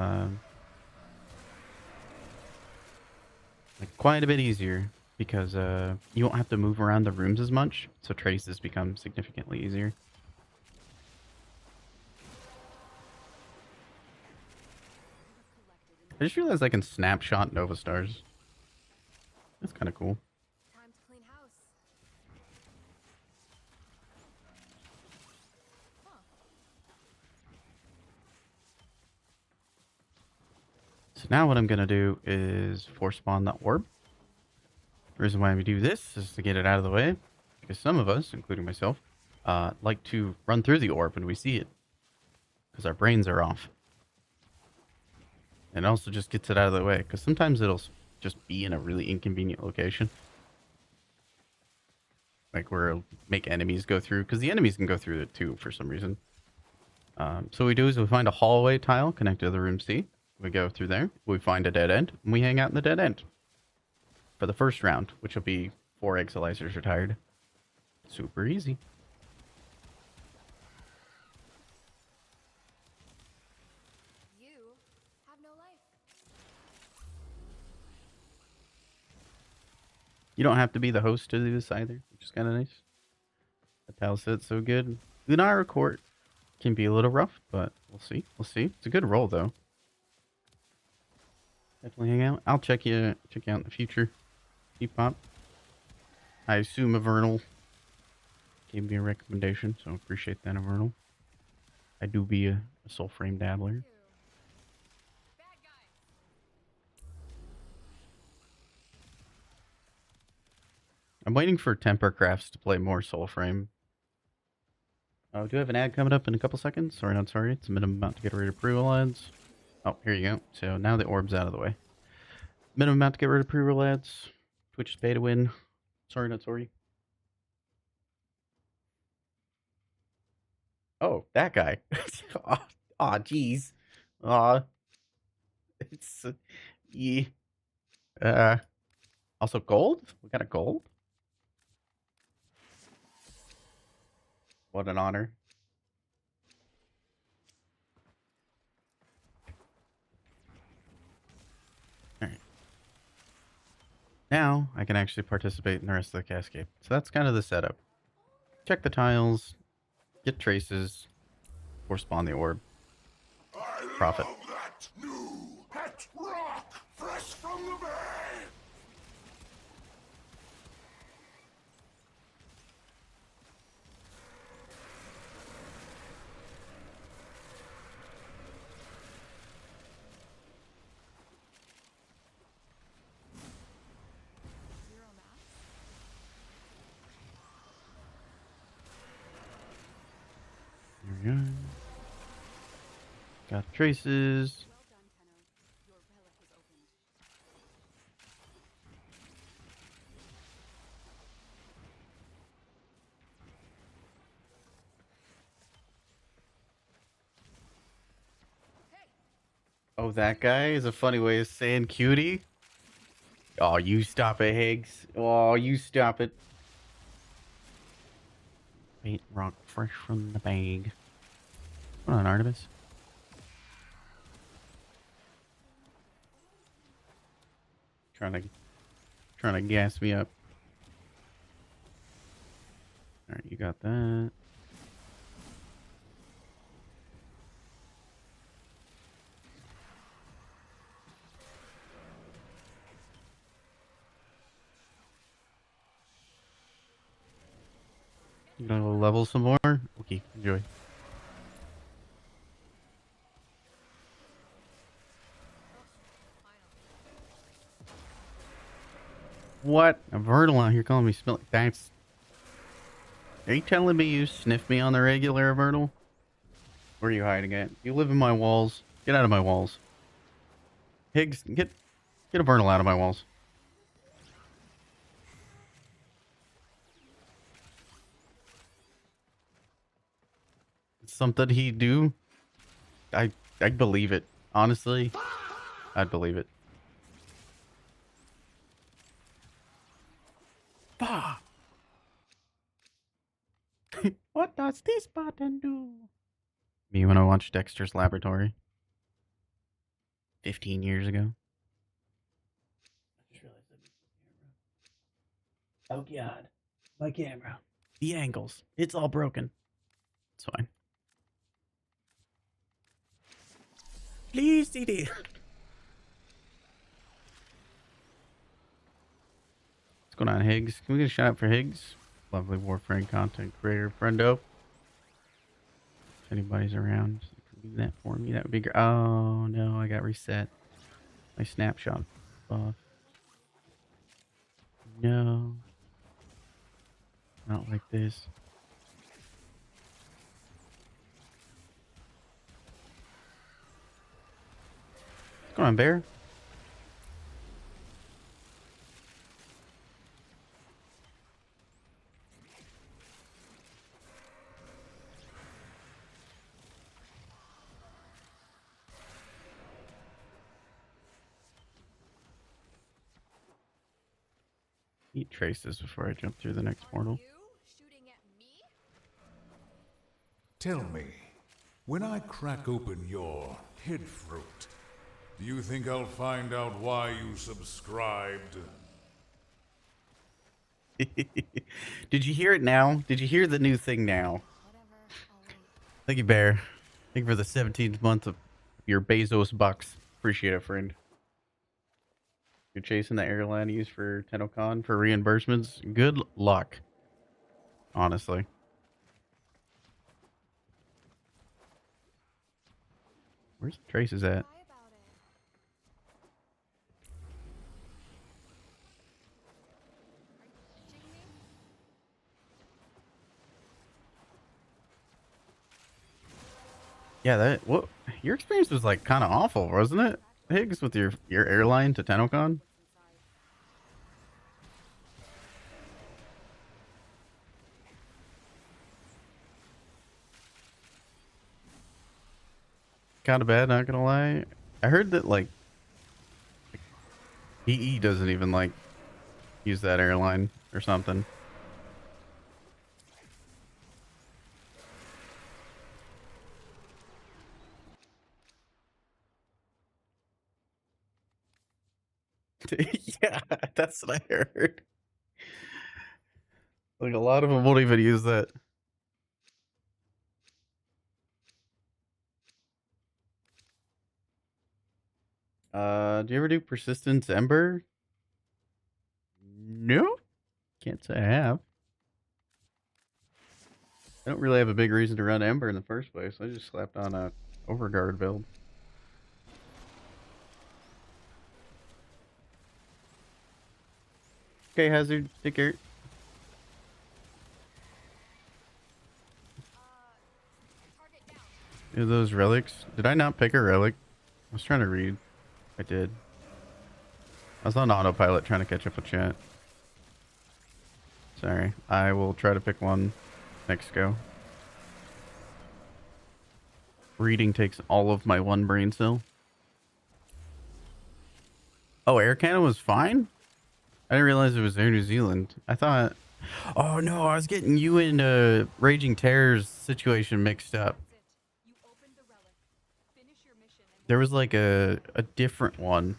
S1: like quite a bit easier because you won't have to move around the rooms as much, so traces become significantly easier. I just realized I can snapshot Nova Stars. That's kind of cool.
S4: Time to clean house.
S1: So now what I'm going to do is force spawn the orb. The reason why we do this is to get it out of the way, because some of us, including myself, like to run through the orb when we see it, because our brains are off. And it also just gets it out of the way, because sometimes it'll just be in a really inconvenient location. Like where it'll make enemies go through, because the enemies can go through it too for some reason. So what we do is we find a hallway tile connected to the room C. We go through there, we find a dead end, and we hang out in the dead end for the first round, which will be 4 exilizers retired. Super easy.
S4: You have no life.
S1: You don't have to be the host to do this either, which is kind of nice. The tile set's so good. Lunaria Court can be a little rough, but we'll see. We'll see. It's a good roll though. Definitely hang out. I'll check you out in the future. Pop. I assume Avernal gave me a recommendation, so appreciate that, Avernal. I do be a soul frame dabbler.
S4: Bad guy.
S1: I'm waiting for Temper Crafts to play more soul frame. Oh, do I have an ad coming up in a couple seconds? Sorry, not sorry. It's a minimum amount to get rid of pre-roll ads. Oh, here you go. So now the orb's out of the way. Minimum amount to get rid of pre-roll ads. Twitch pay to win. Sorry, not sorry. Oh, that guy. Aw, oh, jeez. Aw. It's... yeah. Also gold? We got a gold? What an honor. Alright. Now, I can actually participate in the rest of the cascade. So that's kind of the setup. Check the tiles, get traces, or spawn the orb. Profit.
S3: Love that new pet rock fresh from the bay.
S4: Zero mass.
S1: There we go. Got traces.
S4: Well done, Tenno. Your relic was opened.
S1: Oh, that guy is a funny way of saying cutie. Oh, you stop it, Higgs. Oh, you stop it. Bait rock fresh from the bag. Come on, Artemis. Trying to gas me up. All right, you got that. You gonna go level some more? Okay, enjoy. What? A Vertle out here calling me smell. That's. Are you telling me you sniff me on the regular, Vertle? Where are you hiding at? You live in my walls. Get out of my walls. Higgs, get a Vertle out of my walls. Something he'd do. I'd believe it. Honestly, I'd believe it. Bah. What does this button do? Me when I watched Dexter's Laboratory 15 years ago. Oh god. My camera. The angles. It's all broken. It's fine. Please, CD. What's going on, Higgs? Can we get a shout out for Higgs? Lovely Warframe content creator, friendo. If anybody's around, do that for me. That would be great. Oh no, I got reset. My snapshot buff. No. Not like this. What's going on, Bear? Eat traces before I jump through the next portal.
S3: Tell me, when I crack open your head fruit, do you think I'll find out why you subscribed?
S1: Did you hear it now? Did you hear the new thing now? Thank you, Bear. Thank you for the 17th month of your Bezos bucks. Appreciate it, friend. You're chasing the airline you use for TennoCon for reimbursements. Good luck. Honestly. Where's Traces at? Yeah, that what your experience was like kind of awful, wasn't it, Higgs, with your airline to TennoCon? Kind of bad, not gonna lie. I heard that like EE doesn't even like use that airline or something. Yeah, that's what I heard. Like a lot of them won't even use that. Do you ever do Persistence Ember? No, can't say I have. I don't really have a big reason to run Ember in the first place. I just slapped on a Overguard build. Okay, Hazard, take care. Are those relics? Did I not pick a relic? I was trying to read. I did. I was on autopilot trying to catch up with chat. Sorry. I will try to pick one next go. Reading takes all of my one brain cell. Oh, Air Canada was fine? I didn't realize it was Air New Zealand. I thought... Oh, no, I was getting you and Raging Terror's situation mixed up.
S4: That's it. You opened the relic. Finish your mission and
S1: There was like a different one.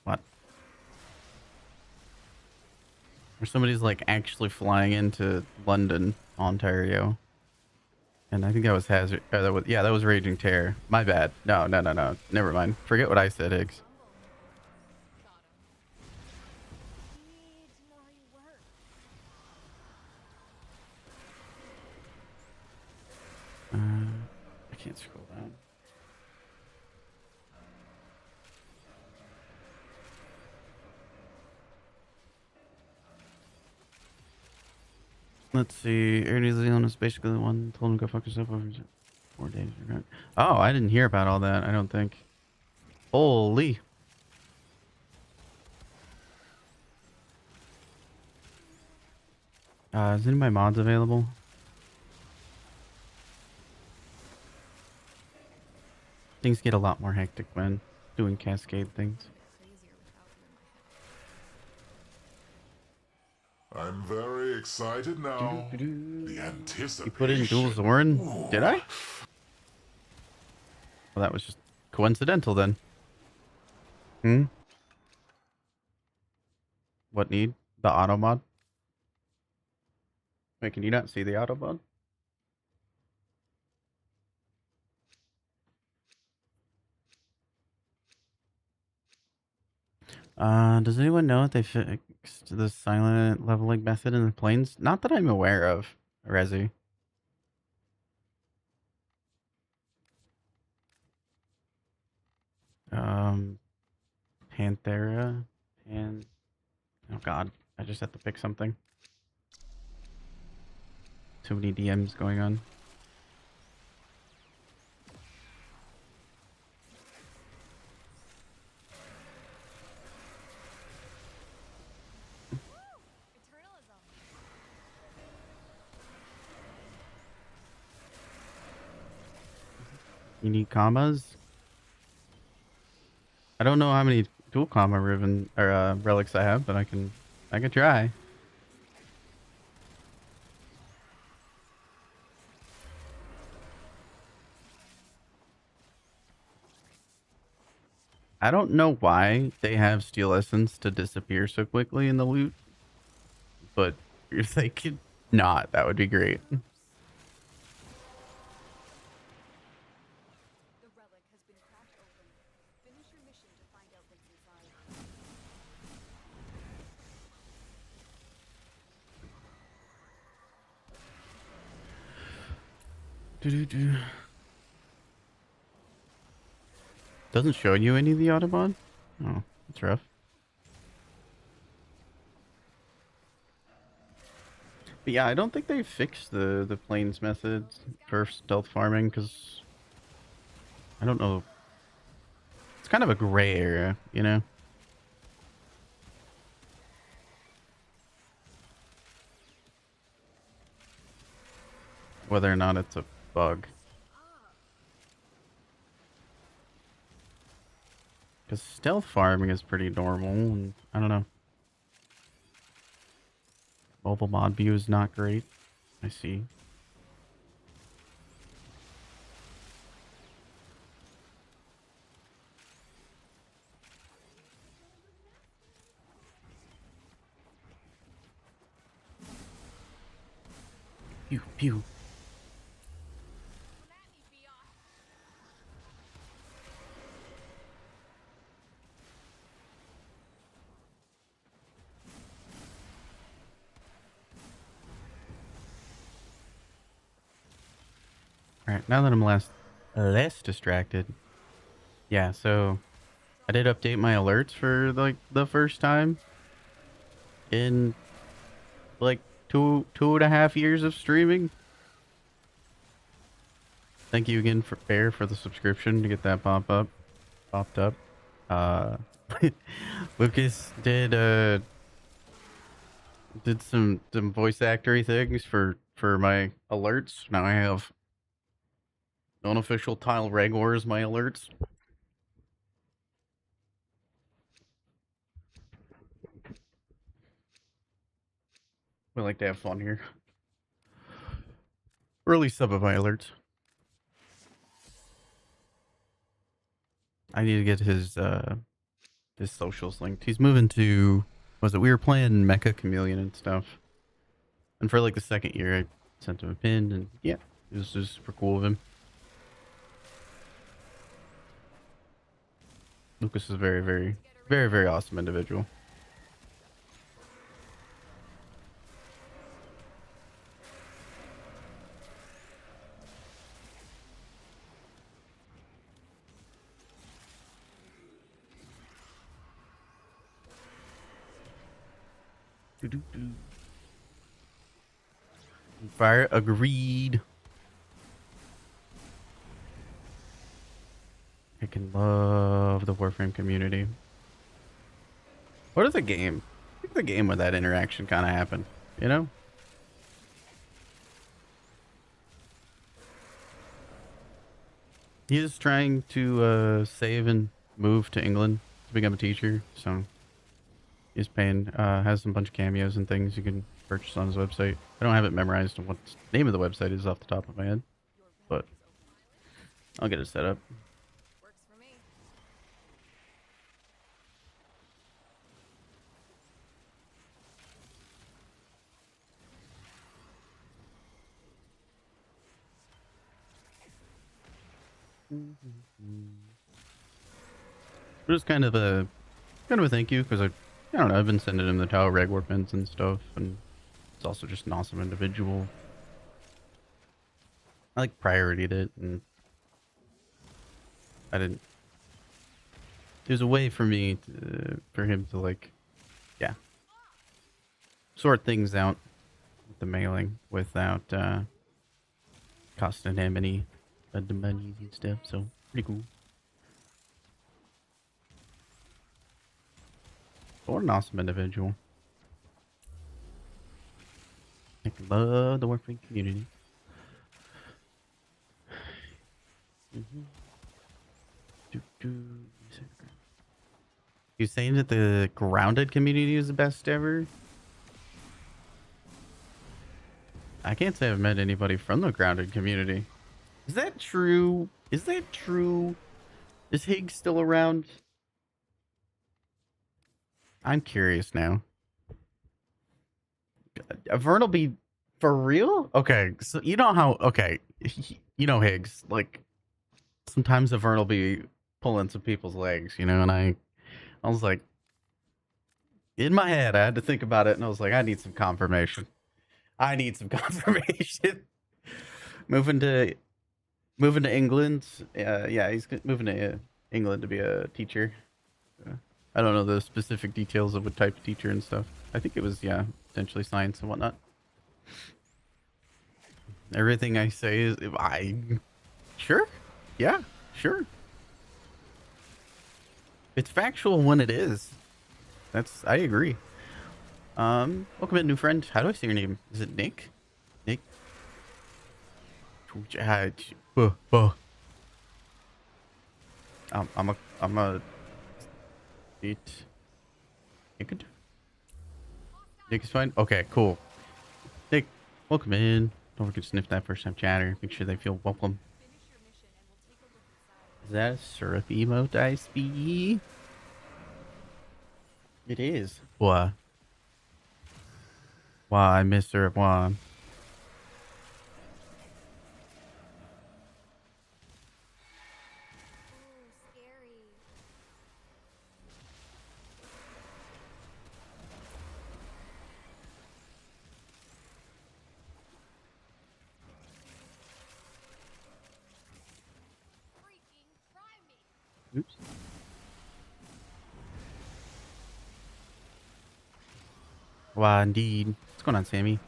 S1: What? Where somebody's like actually flying into London, Ontario. And I think that was Hazard. That was Raging Terror. My bad. No. Never mind. Forget what I said, Higgs.
S4: got him. Needs my work.
S1: I can't scroll down. Let's see. Air New Zealand is basically the one told him to go fuck yourself over 4 days. Oh, I didn't hear about all that. I don't think. Holy. Is any of my mods available? Things get a lot more hectic when doing cascade things.
S3: I'm very excited now. The anticipation.
S1: You put in dual Zoran? Did I? Well, that was just coincidental then. What need? The auto mod? Wait, can you not see the auto mod? Does anyone know if they fixed the silent leveling method in the planes? Not that I'm aware of, Rezi. Panthera and oh god, I just have to pick something. Too many DMs going on. You need commas? I don't know how many dual comma ribbon or relics I have, but I can try. I don't know why they have steel essence to disappear so quickly in the loot, but if they could not, that would be great.
S4: The relic has been cracked open. Finish your mission to find out what's inside.
S1: Doesn't show you any of the Autobahn? Oh, that's rough. But yeah, I don't think they fixed the planes methods for stealth farming because I don't know. It's kind of a gray area, you know? Whether or not it's a bug. Because stealth farming is pretty normal, and I don't know. Mobile mod view is not great. I see. Pew, pew. Alright, now that I'm less distracted. Yeah, so I did update my alerts for like the first time in like two and a half years of streaming. Thank you again for Bear for the subscription to get that popped up. Lucas did some voice actory things for my alerts. Now I have unofficial tile reg wars my alerts. We like to have fun here. Early sub of my alerts. I need to get his socials linked. He's moving to, was it, we were playing Mecha Chameleon and stuff. And for like the second year, I sent him a pin, and yeah, it was just super cool of him. Lucas is a very, very, very, very awesome individual. Doo-doo-doo. Fire agreed. I can love the Warframe community. What is a game? I think the game where that interaction kind of happened, you know? He is trying to save and move to England to become a teacher, so he's paying, has a bunch of cameos and things you can purchase on his website. I don't have it memorized on what the name of the website is off the top of my head, but I'll get it set up.
S2: Works for me.
S1: But it's kind of a thank you, because I don't know, I've been sending him the Tower Reg War pins and stuff, and it's also just an awesome individual. I like prioritied it, and I didn't. There's a way for me to, for him to like, yeah, sort things out with the mailing without costing him any of the money and stuff. So pretty cool. What an awesome individual. I love the Warframe community. You saying that the grounded community is the best ever? I can't say I've met anybody from the grounded community. Is that true? Is that true? Is Higgs still around? I'm curious now. Vern will be for real? Okay, so you know how, okay, you know Higgs, like, sometimes the Vern will be pulling some people's legs, you know, and I was like, in my head, I had to think about it, and I was like, I need some confirmation. I need some confirmation. moving to England. Yeah, he's moving to England to be a teacher. I don't know the specific details of what type of teacher and stuff. I think it was, yeah, potentially science and whatnot. Everything I say is, sure, yeah, sure. It's factual when it is. I agree. Welcome in, new friend. How do I say your name? Is it Nick? Nick? I'm a it. Nick is fine. Okay, cool. Nick, welcome in. Don't forget to sniff that first time chatter. Make sure they feel welcome. Is that a syrup emote I see? It is. What? Why, Mr. One? Oops. Why, indeed. What's going on, Sammy?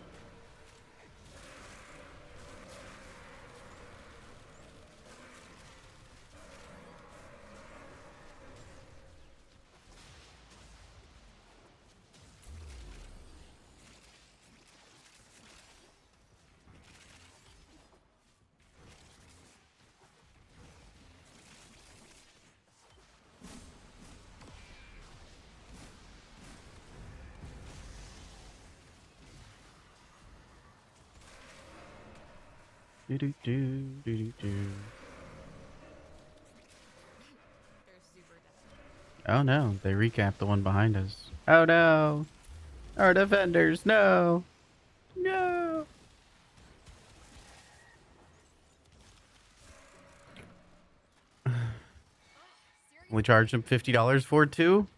S1: Do do do do do do.
S2: They're super dead.
S1: Oh no, they recapped the one behind us. Oh no! Our defenders, no! No! We charged them $50 for it too?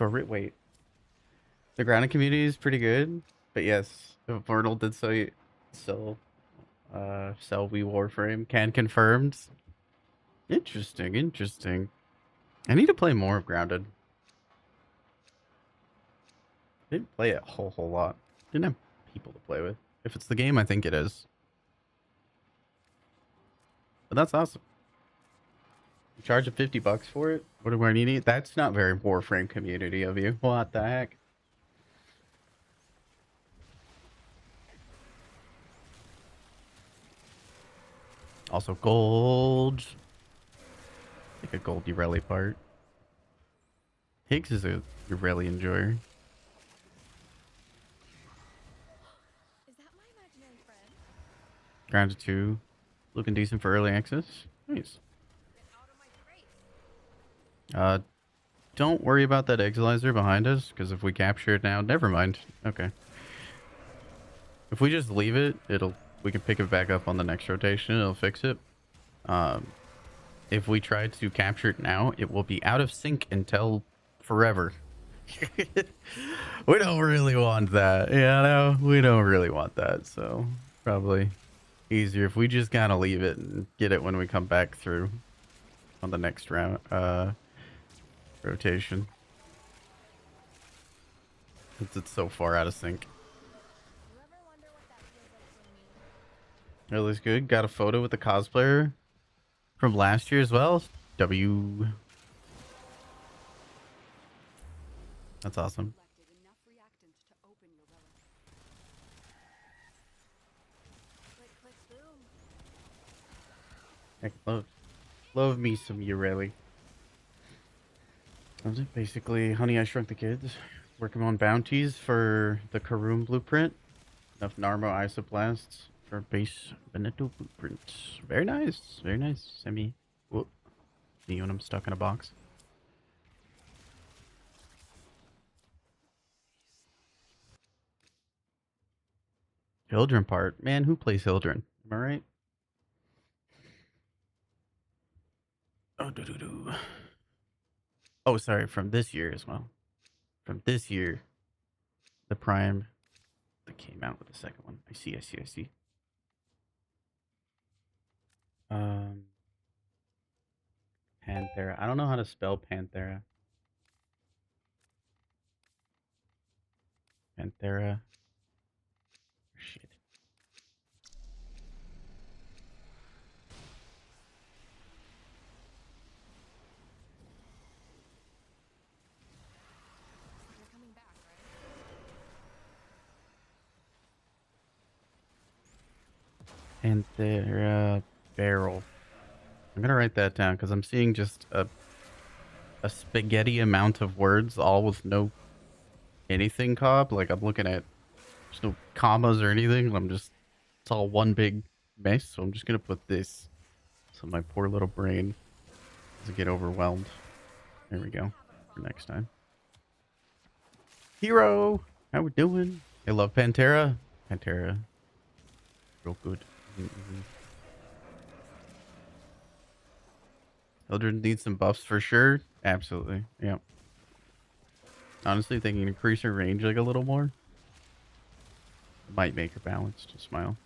S1: Wait. The grounded community is pretty good, but yes, Vernal did sell we warframe. Can confirmed. Interesting, interesting. I need to play more of Grounded. Didn't play it a whole lot. Didn't have people to play with. If it's the game, I think it is. But that's awesome. You charge $50 for it? What do I need? That's not very Warframe community of you. What the heck? Also gold. Like a gold Urelli part. Higgs is a Urelli enjoyer.
S4: Is that my imaginary friend?
S1: Grounded 2. Looking decent for early access. Nice.
S4: Get out of my face.
S1: Don't worry about that Exilizer behind us, because if we capture it now, never mind. Okay. If we just leave it, we can pick it back up on the next rotation. It'll fix it. If we try to capture it now, it will be out of sync until forever. We don't really want that. Yeah, no, we don't really want that. So probably easier if we just kind of leave it and get it when we come back through on the next round rotation. Since it's so far out of sync.
S4: You ever wonder what that feels like for me?
S1: That looks good. Got a photo with the cosplayer from last year as well. That's awesome.
S4: Collected enough reactants to open your relic. Click, click, boom.
S1: Heck, love me some Urelli. That was it. Basically, Honey, I Shrunk the Kids. Working on bounties for the Karoom blueprint. Enough Narmo isoplasts for base Veneto blueprints. Very nice. Very nice. Semi. Whoop. Me when I'm stuck in a box. Hildren part. Man, who plays Hildren? Am I right? Oh, doo-doo-doo. Oh, sorry, from this year as well. From this year, the Prime that came out with the second one. I see. Panthera. I don't know how to spell Panthera. Panthera. Shit.
S2: You're coming back, right?
S1: Panthera barrel. I'm gonna write that down because I'm seeing just a spaghetti amount of words, all with no anything cob. Like I'm looking at there's no commas or anything. It's all one big mess. So I'm just gonna put this so my poor little brain doesn't get overwhelmed. There we go. For next time. Hero, how we doing? I love Pantera. Pantera, real good. Hildred needs some buffs for sure. Absolutely. Yeah. Honestly, if they can increase her range like a little more, might make her balanced. Smile.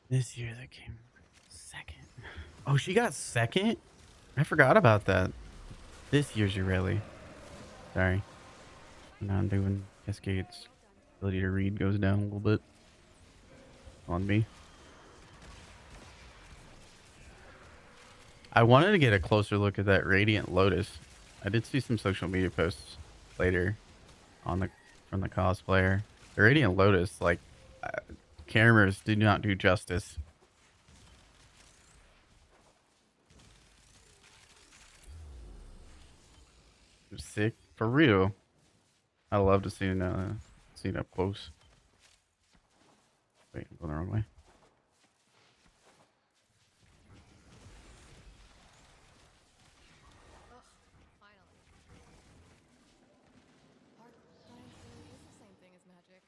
S1: This year that came second. Oh, she got second? I forgot about that. This year's Urelli. Sorry. Now I'm doing Cascades. Ability to read goes down a little bit. On me. I wanted to get a closer look at that Radiant Lotus. I did see some social media posts later on the from the cosplayer. The Radiant Lotus, like, uh, cameras do not do justice. Sick for real. I love to see it up close. Wait, I'm going the wrong way.
S4: Ugh, finally. Art science really is the same thing as magic.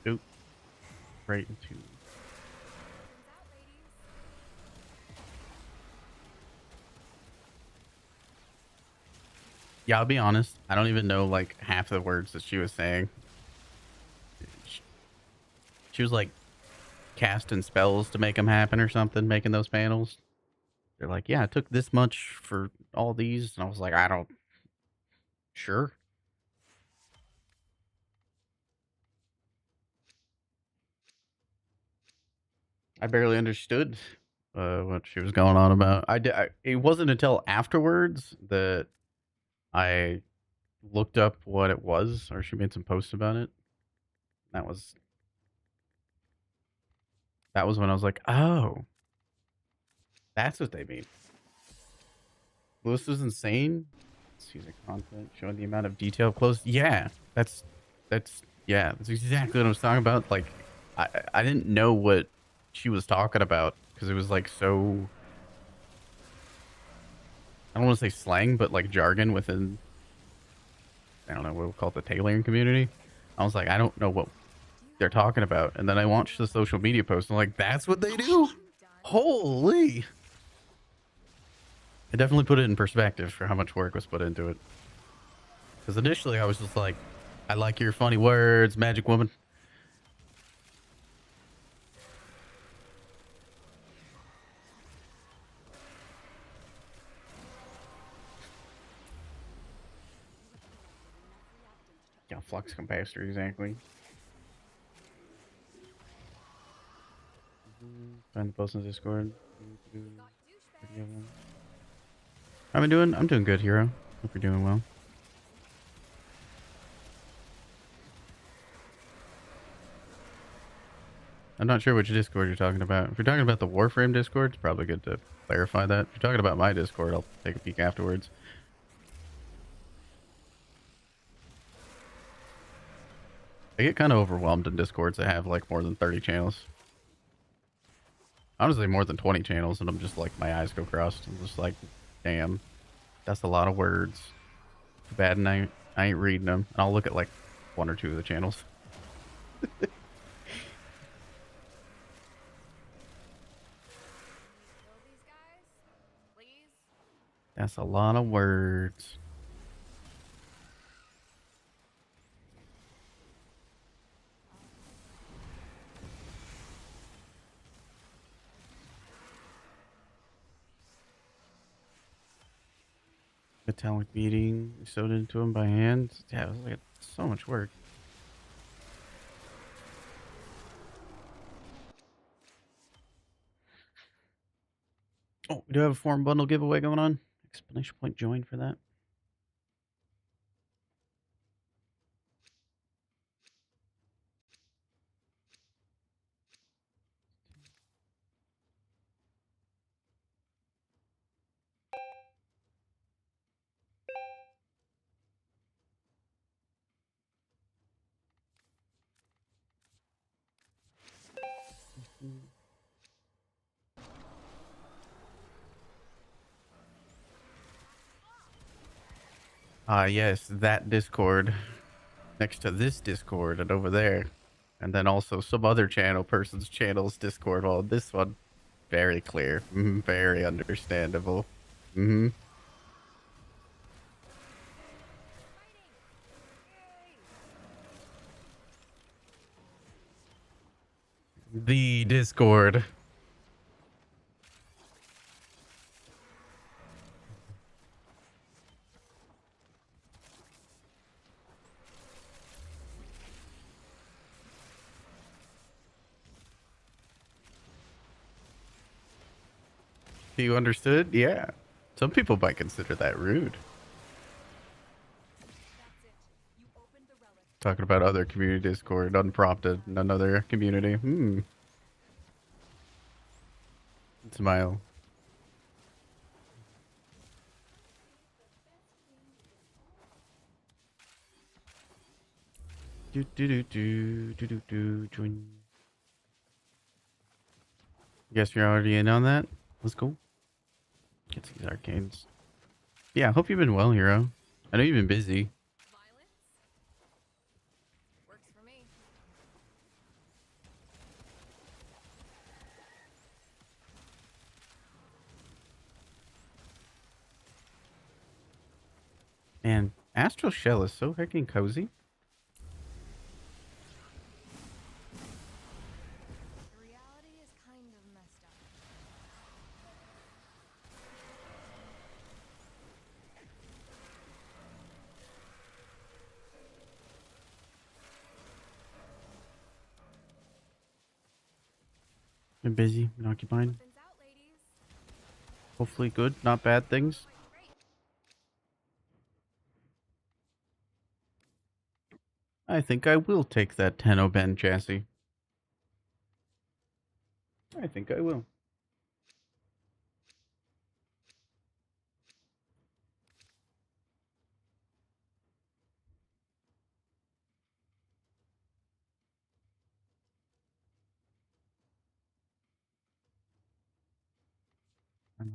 S1: Oop. Right into.
S4: Turns out, ladies.
S1: Yeah, I'll be honest. I don't even know like half the words that she was saying. She was like casting spells to make them happen or something, making those panels. They're like, yeah, it took this much for all these. And I was like, I don't. Sure. I barely understood what she was going on about. It wasn't until afterwards that I looked up what it was, or she made some posts about it. That was when I was like, oh, that's what they mean. Lewis was insane. User content showing the amount of detail close. Yeah, that's exactly what I was talking about. Like, I didn't know what she was talking about because it was like so. I don't want to say slang, but like jargon within. I don't know what we'll call it, the tailoring community. I was like, I don't know what they're talking about, and then I watched the social media post. And I'm like, that's what they do. Holy! It definitely put it in perspective for how much work was put into it. Because initially I was just like, I like your funny words, magic woman. Yeah, flux capacitor, exactly. Find the post in Discord. How am I doing? I'm doing good, Hero. Hope you're doing well. I'm not sure which Discord you're talking about. If you're talking about the Warframe Discord, it's probably good to clarify that. If you're talking about my Discord, I'll take a peek afterwards. I get kind of overwhelmed in Discords that have like more than 30 channels. Honestly, more than 20 channels, and I'm just like, my eyes go crossed. I'm just like, damn, that's a lot of words. Too bad, and I ain't reading them. And I'll look at like one or two of the channels.
S4: Kill these guys, please.
S1: That's a lot of words. Metallic beading sewed into them by hand. Yeah, it was like so much work. Oh, we do have a forum bundle giveaway going on. Explanation point join for that. Yes, that Discord next to this Discord and over there. And then also some other person's channel's Discord. Well, this one, very clear. Very understandable. Mm-hmm. The Discord. You understood? Yeah. Some people might consider that rude. Talking about other community Discord, unprompted, in another community. Smile. Join. Guess you're already in on that. Let's go. Get these arcades. Yeah, I hope you've been well, Hero. I know you've been busy.
S4: Violence? Works for me.
S1: Man, Astral Shell is so heckin' cozy.
S4: The reality is kind of messed up.
S1: Been busy, been occupied.
S4: Weapons out, ladies.
S1: Hopefully good, not bad things. I think I will take that Tenno Ben chassis. I think I will.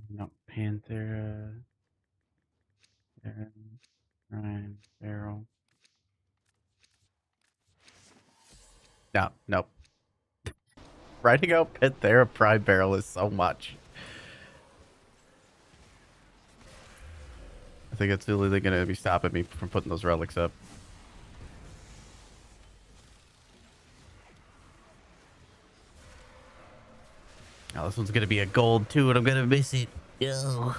S1: No, Panthera. Ryan, Barrel. No, nope. Writing out Panthera Prime Barrel is so much. I think it's really going to be stopping me from putting those relics up. Now this one's going to be a gold too, and I'm going to miss it. Yo.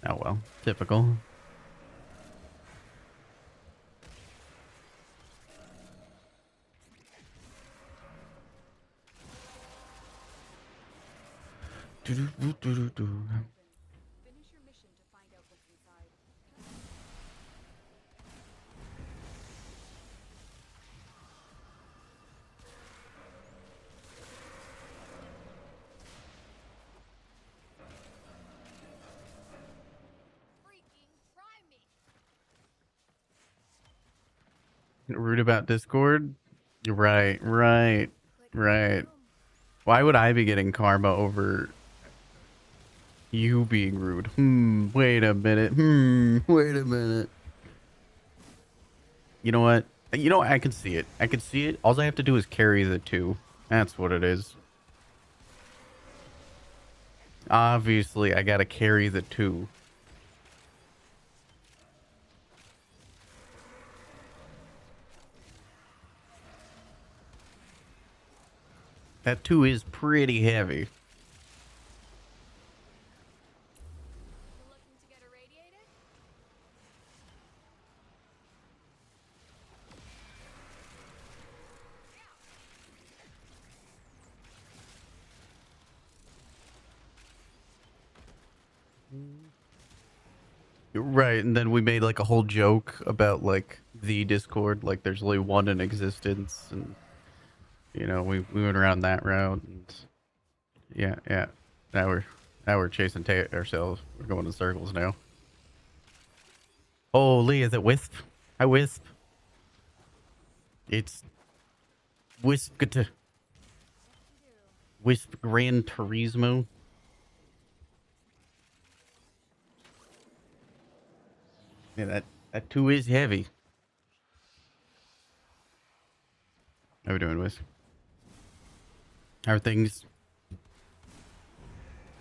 S1: Oh well, typical. Do-do-do-do-do-do.
S4: Finish your mission to find out what's inside. Freaking try me.
S1: Rude about Discord? Right. Why would I be getting karma over you being rude? Wait a minute. Wait a minute. You know what? I can see it. All I have to do is carry the 2. That's what it is. Obviously, I gotta carry the 2. That 2 is pretty heavy.
S4: You looking to get irradiated?
S1: Right, and then we made like a whole joke about like the Discord, like there's only one in existence, and we went around that route, and yeah. Now we're chasing ourselves. We're going in circles now. Holy, is it Wisp? Hi, Wisp. It's Wisp Gran Turismo. Yeah, that 2 is heavy. How we doing, Wisp? How are things?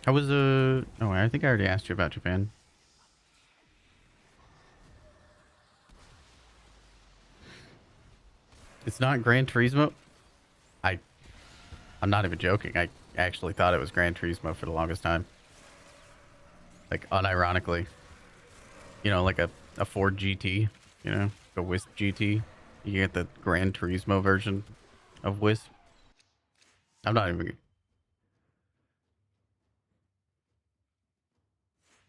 S1: How was oh, I think I already asked you about Japan. It's not Gran Turismo. I'm not even joking. I actually thought it was Gran Turismo for the longest time. Like unironically. Like a Ford GT, a Wisp GT. You get the Gran Turismo version of Wisp. I'm not even.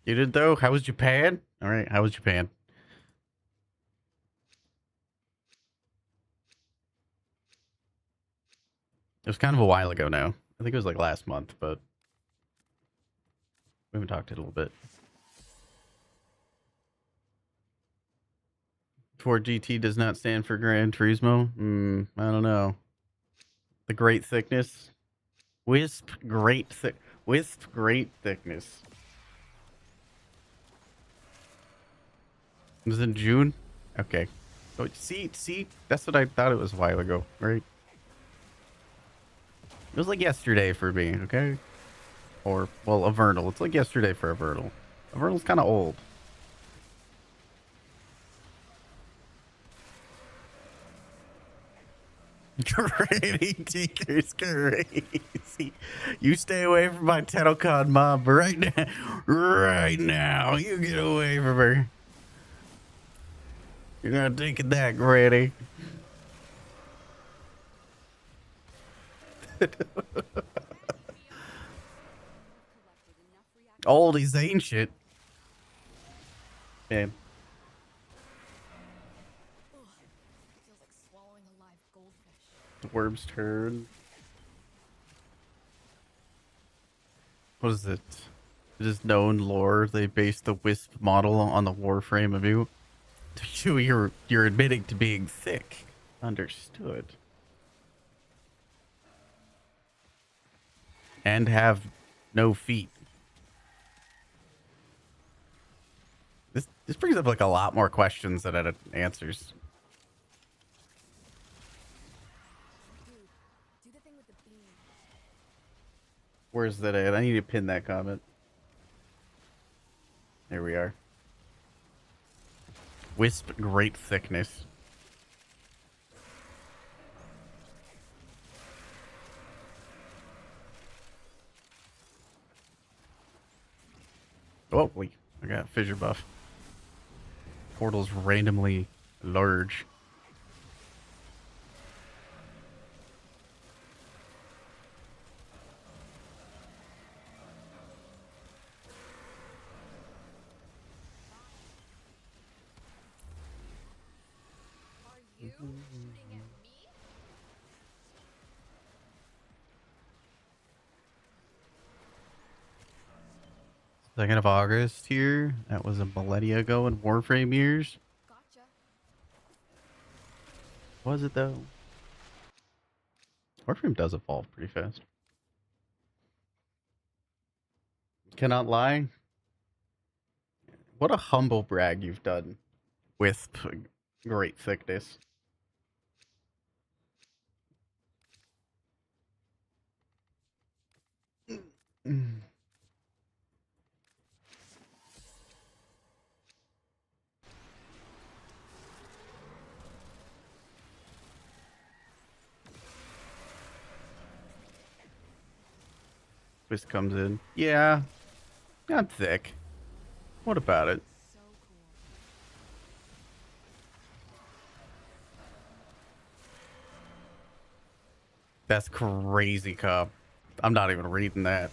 S1: You did though? How was Japan? All right, how was Japan? It was kind of a while ago now. I think it was like last month, but we haven't talked it a little bit. Ford GT does not stand for Gran Turismo. I don't know. The great thickness. Wisp great thickness. It was in June? Okay. Oh, see, that's what I thought it was a while ago, right? It was like yesterday for me, okay? Or, well, a Vernal. It's like yesterday for a Vernal. A Vernal's kind of old. Crazy, Tinker's crazy. You stay away from my Tettlecon mob right now. Right now. You get away from her. You're not taking that, Granny. Old, he's ancient. Man.
S4: Feels like swallowing a live goldfish.
S1: The worm's turn. What is it? It is known lore. They based the Wisp model on the warframe of you. You're admitting to being thick. Understood. And have no feet. This brings up like a lot more questions than it answers.
S4: Dude, do the thing with the beam.
S1: Where's that at? I need to pin that comment. There we are. Wisp great thickness. Oh, wait. I got fissure buff. Portal's randomly large.
S4: Are you shooting at me?
S1: 2nd of August here. That was a millennia ago in Warframe years.
S4: Gotcha.
S1: Was it though? Warframe does evolve pretty fast. Cannot lie. What a humble brag you've done with great thickness. Twist comes in. Yeah, I'm thick. What about it?
S4: So cool.
S1: That's crazy, Cub. I'm not even reading that.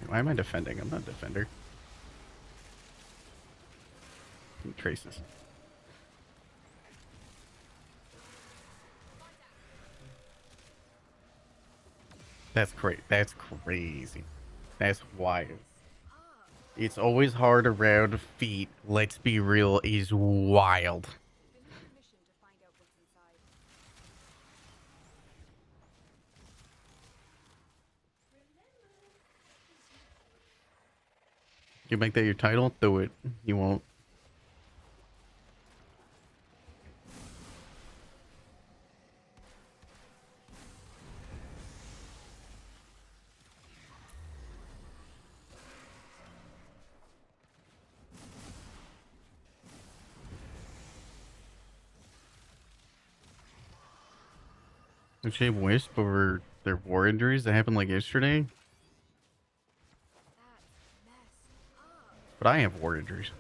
S1: Why am I defending? I'm not a defender. Traces. That's great. That's crazy. That's wild. It's always hard around feet. Let's be real, is wild.
S4: Been on a mission to find out what's inside.
S1: You make that your title? Do it. You won't. The Shame Wisp over their war injuries that happened like yesterday.
S4: That's messed up.
S1: But I have war injuries.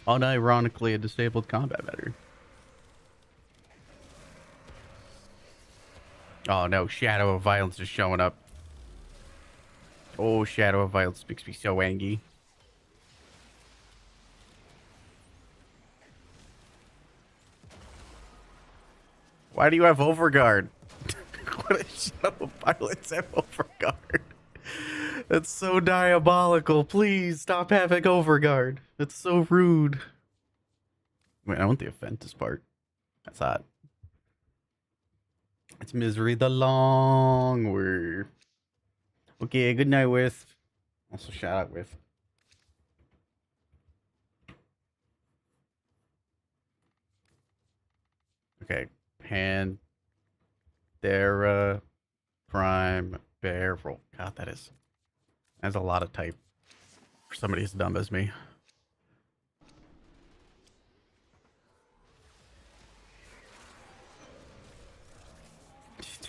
S1: Unironically, a disabled combat veteran. Oh no, Shadow of Violence is showing up. Oh, Shadow of Violence makes me so angry. Why do you have Overguard? What does Shadow of Violence have Overguard? That's so diabolical. Please stop having Overguard. That's so rude. Wait, I want the Offentus part. That's hot. It's Misery the Long Word. Okay, good night, Wisp. Also, shout out Wisp. Okay, Panthera Prime Barrel. God, that's a lot of type for somebody as dumb as me.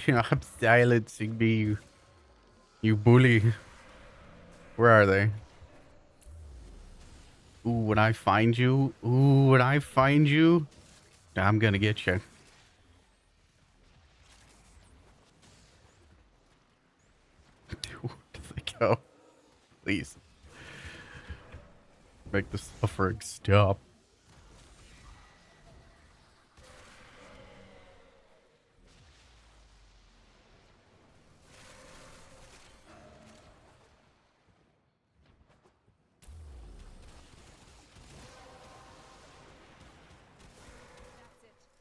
S1: I'm silencing me, you bully. Where are they? Ooh, when I find you, I'm gonna get you. Where did they go? Please. Make the suffering stop.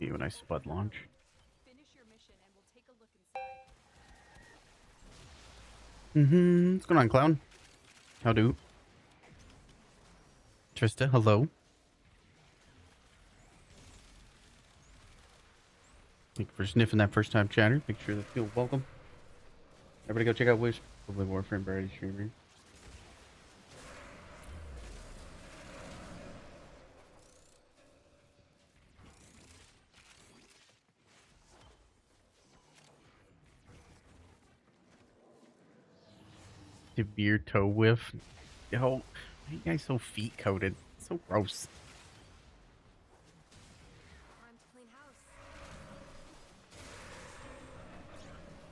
S1: You and I spud launch.
S4: Finish your mission and we'll take a look inside.
S1: What's going on, clown? How do? Trista, hello. Thank you for sniffing that first time chatter. Make sure they feel welcome. Everybody go check out Wish. Probably Warframe Variety Streamer. Severe toe whiff. Yo, why are you guys so feet coated? So gross.
S4: Time to clean house.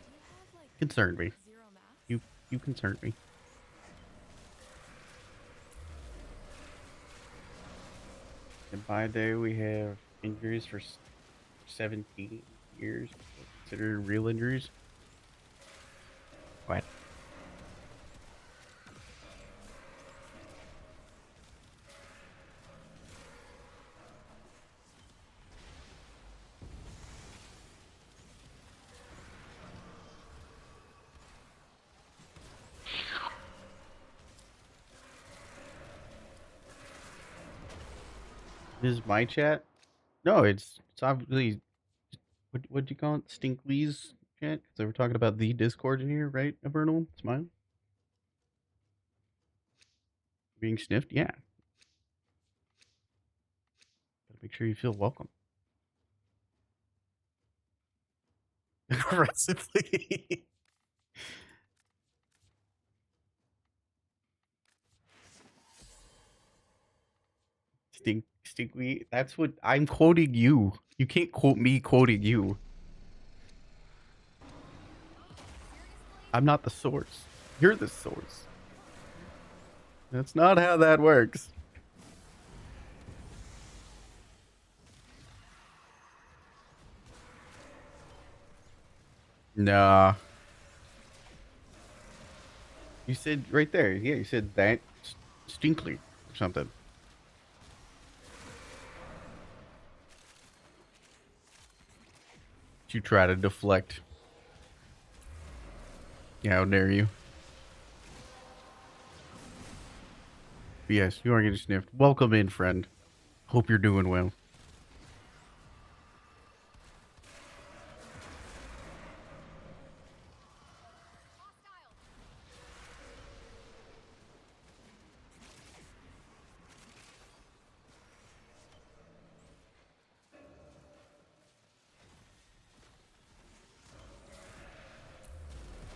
S4: Do you have like
S1: Concerned me.
S4: zero math?
S1: You concerned me. And by day we have injuries for 17 years. Considered real injuries. What? This is my chat? No, it's obviously what'd you call it? Stinklee's chat? Because they were talking about the Discord in here, right, Avernal? Smile? Being sniffed? Yeah. Gotta make sure you feel welcome. Aggressively. Stinkly. That's what I'm quoting you. You can't quote me quoting you. I'm not the source. You're the source. That's not how that works. Nah. You said right there. Yeah, you said that stinkly or something. You try to deflect. Yeah, how dare you? But yes, you are getting sniffed. Welcome in, friend. Hope you're doing well.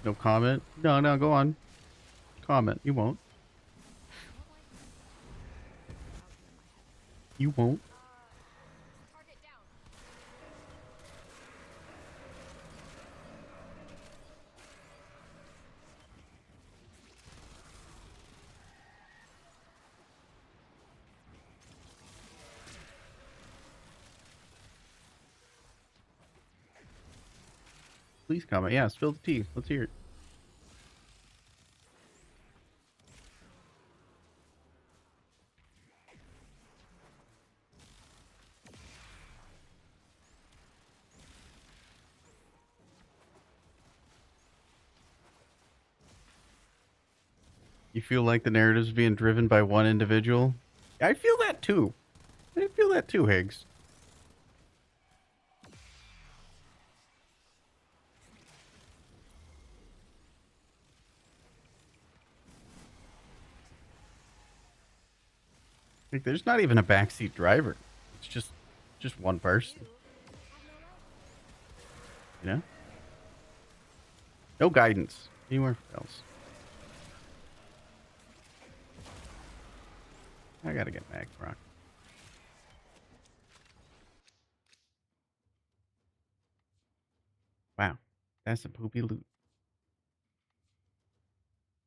S1: No comment? No, go on. Comment. You won't. You won't.
S4: Target down.
S1: Please comment. Yeah, spill the tea. Let's hear it. You feel like the narrative's being driven by one individual? I feel that too. I feel that too, Higgs. Like, there's not even a backseat driver. It's just one person. You know? No guidance anywhere else. I gotta get back, Brock. Wow, that's a poopy loot.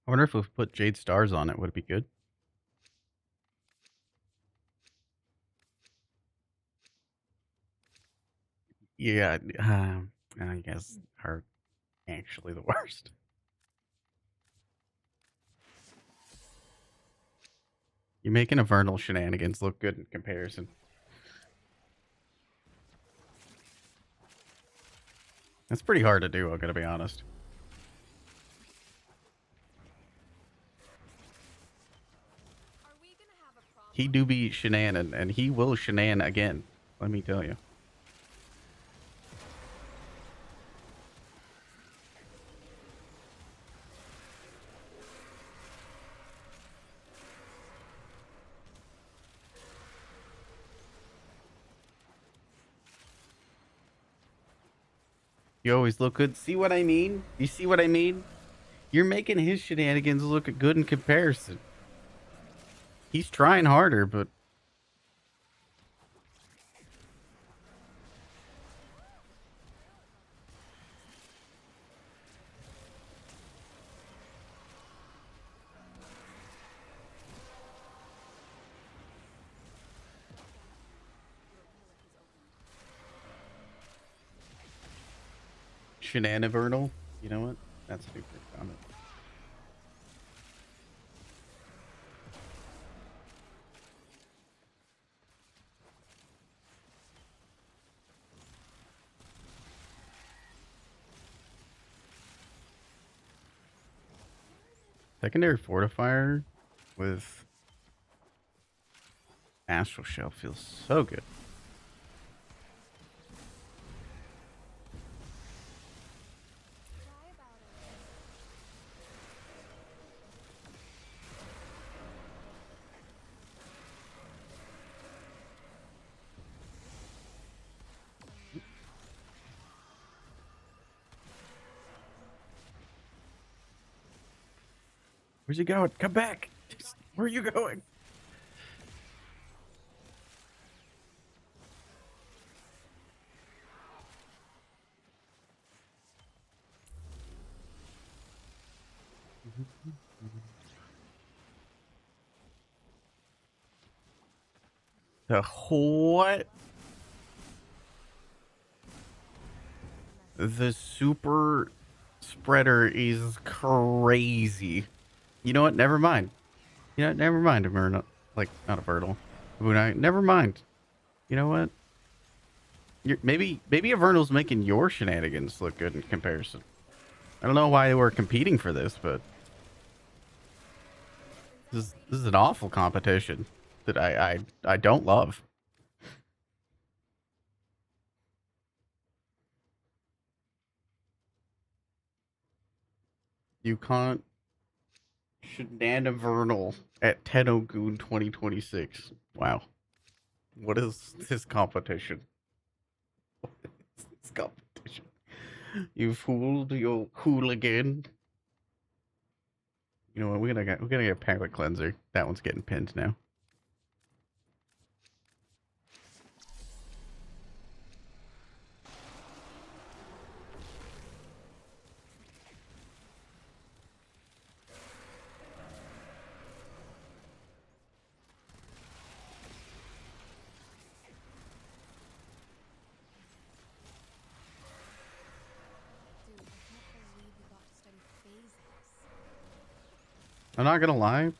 S1: I wonder if we put Jade Stars on it, would it be good? Yeah, I guess are actually the worst. You're making a Vernal shenanigans look good in comparison. That's pretty hard to do, I'm gonna be honest. He do be shenanin, and he will shenan again. Let me tell you. You always look good. See what I mean? You see what I mean? You're making his shenanigans look good in comparison. He's trying harder, but Shenanivernal. You know what? That's a good comment. Secondary fortifier with Astral Shell feels so good. Where's he going? Come back! Where are you going? The what? The super spreader is crazy. You know what? Never mind. You know what? Never mind. Like, not a Vernal. Never mind. You know what? Maybe a Vernal's making your shenanigans look good in comparison. I don't know why we're competing for this, but this is an awful competition that I don't love. You can't Shenanivernal at Tenogoon 2026. Wow. What is this competition? What is this competition? You fooled your hooligan. You know what? We're gonna get Palate Cleanser. That one's getting pinned now. I'm not gonna lie.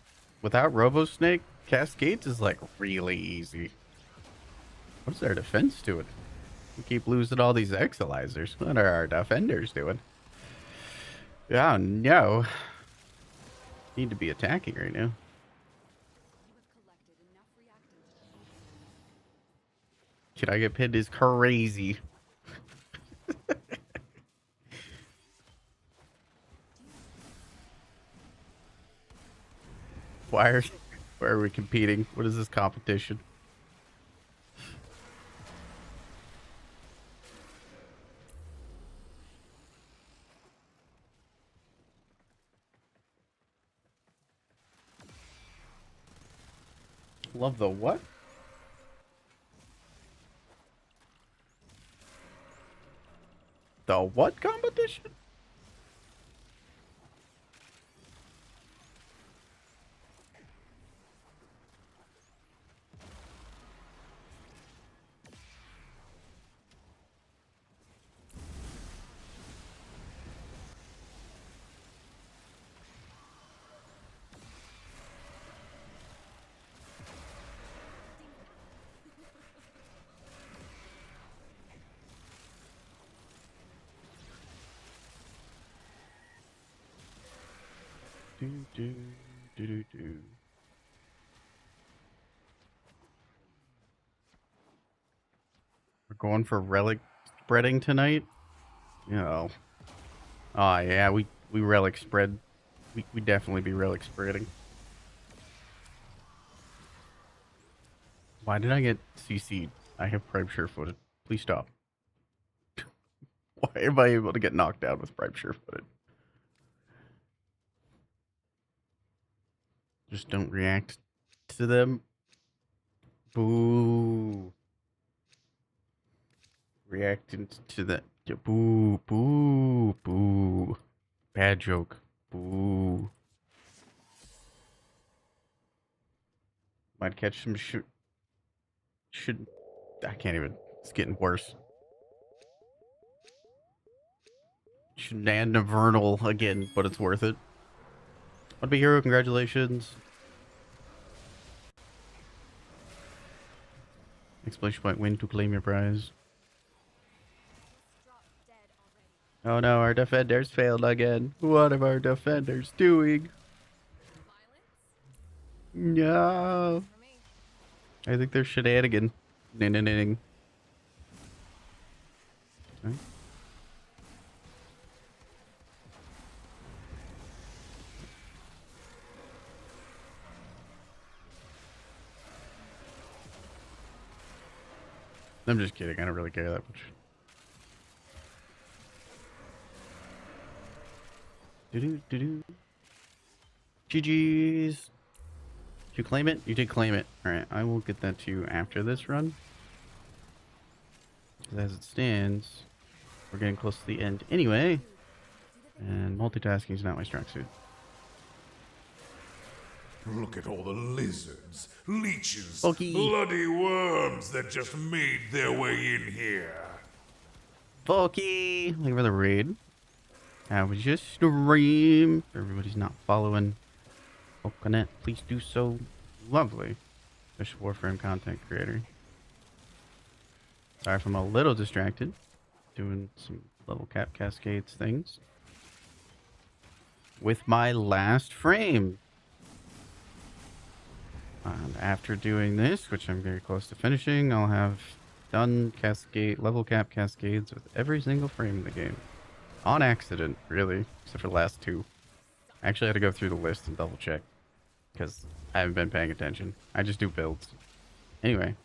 S1: Without Robo Snake, Cascades is like really easy. What's their defense to it? We keep losing all these Exilizers. What are our defenders doing? Yeah, no. Need to be attacking right now.
S4: You have collected enough reactants.
S1: Should I get pinned is crazy. Why are we competing? What is this competition? Love the what? The what competition? Do, do, do, do, do. We're going for relic spreading tonight? Oh. Oh yeah, we relic spread. We definitely be relic spreading. Why did I get CC'd? I have Prime sure-footed. Please stop. Why am I able to get knocked down with Prime sure-footed? Just don't react to them. Boo. Reacting to that. Boo, boo, boo. Bad joke. Boo. Might catch some should. I can't even. It's getting worse. Should land a Vernal again, but it's worth it. What be hero? Congratulations. Exclamation point win to claim your prize. Oh no, our defenders failed again. What are our defenders doing? No. I think they're shenanigan. Ning. Okay. I'm just kidding. I don't really care that much. Do. GG's. Did you claim it? You did claim it. Alright, I will get that to you after this run. As it stands, we're getting close to the end anyway. And multitasking is not my strong suit.
S3: Look at all the lizards, leeches,
S1: Pokey.
S3: bloody worms that just made their way in here.
S1: Volky! Looking for the raid. How was your stream? If everybody's not following Volkanet, please do so. Lovely. Fish Warframe content creator. Sorry if I'm a little distracted. Doing some level cap cascades things. With my last frame. And after doing this, which I'm very close to finishing, I'll have done level cap cascades with every single frame in the game. On accident, really, except for the last two. I actually had to go through the list and double check, because I haven't been paying attention. I just do builds. Anyway,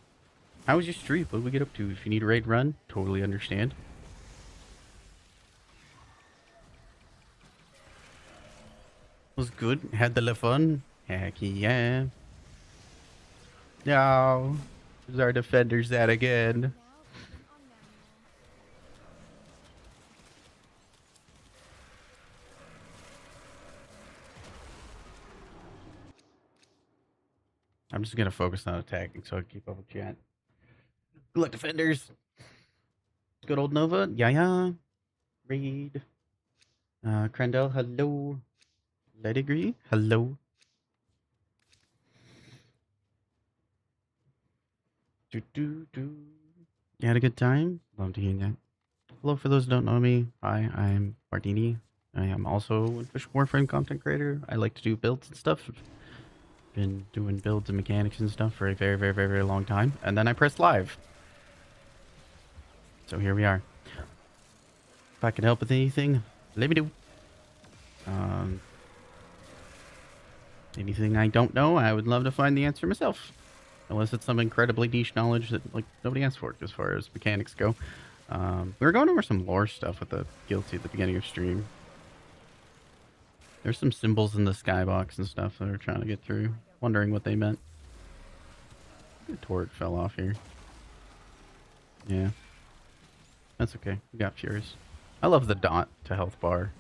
S1: how was your streak? What did we get up to? If you need a raid run, totally understand. Was good. Had the little fun. Heck yeah. No. There's our defenders at again. I'm just gonna focus on attacking so I can keep up with chat. Good luck, defenders. Good old Nova. Yeah. Raid. Crandall, hello. Ledigree, hello. Do. You had a good time? Love to hear that. Hello, for those who don't know me. Hi, I'm Martini. I am also an official Warframe content creator. I like to do builds and stuff. Been doing builds and mechanics and stuff for a very, very, very, very long time. And then I pressed live. So here we are. If I can help with anything, let me do. Anything I don't know, I would love to find the answer myself. Unless it's some incredibly niche knowledge that like nobody asked for as far as mechanics go. We were going over some lore stuff with the Guilty at the beginning of stream. There's some symbols in the skybox and stuff that we're trying to get through. Wondering what they meant. The turret fell off here. Yeah. That's okay. We got Furies. I love the dot to health bar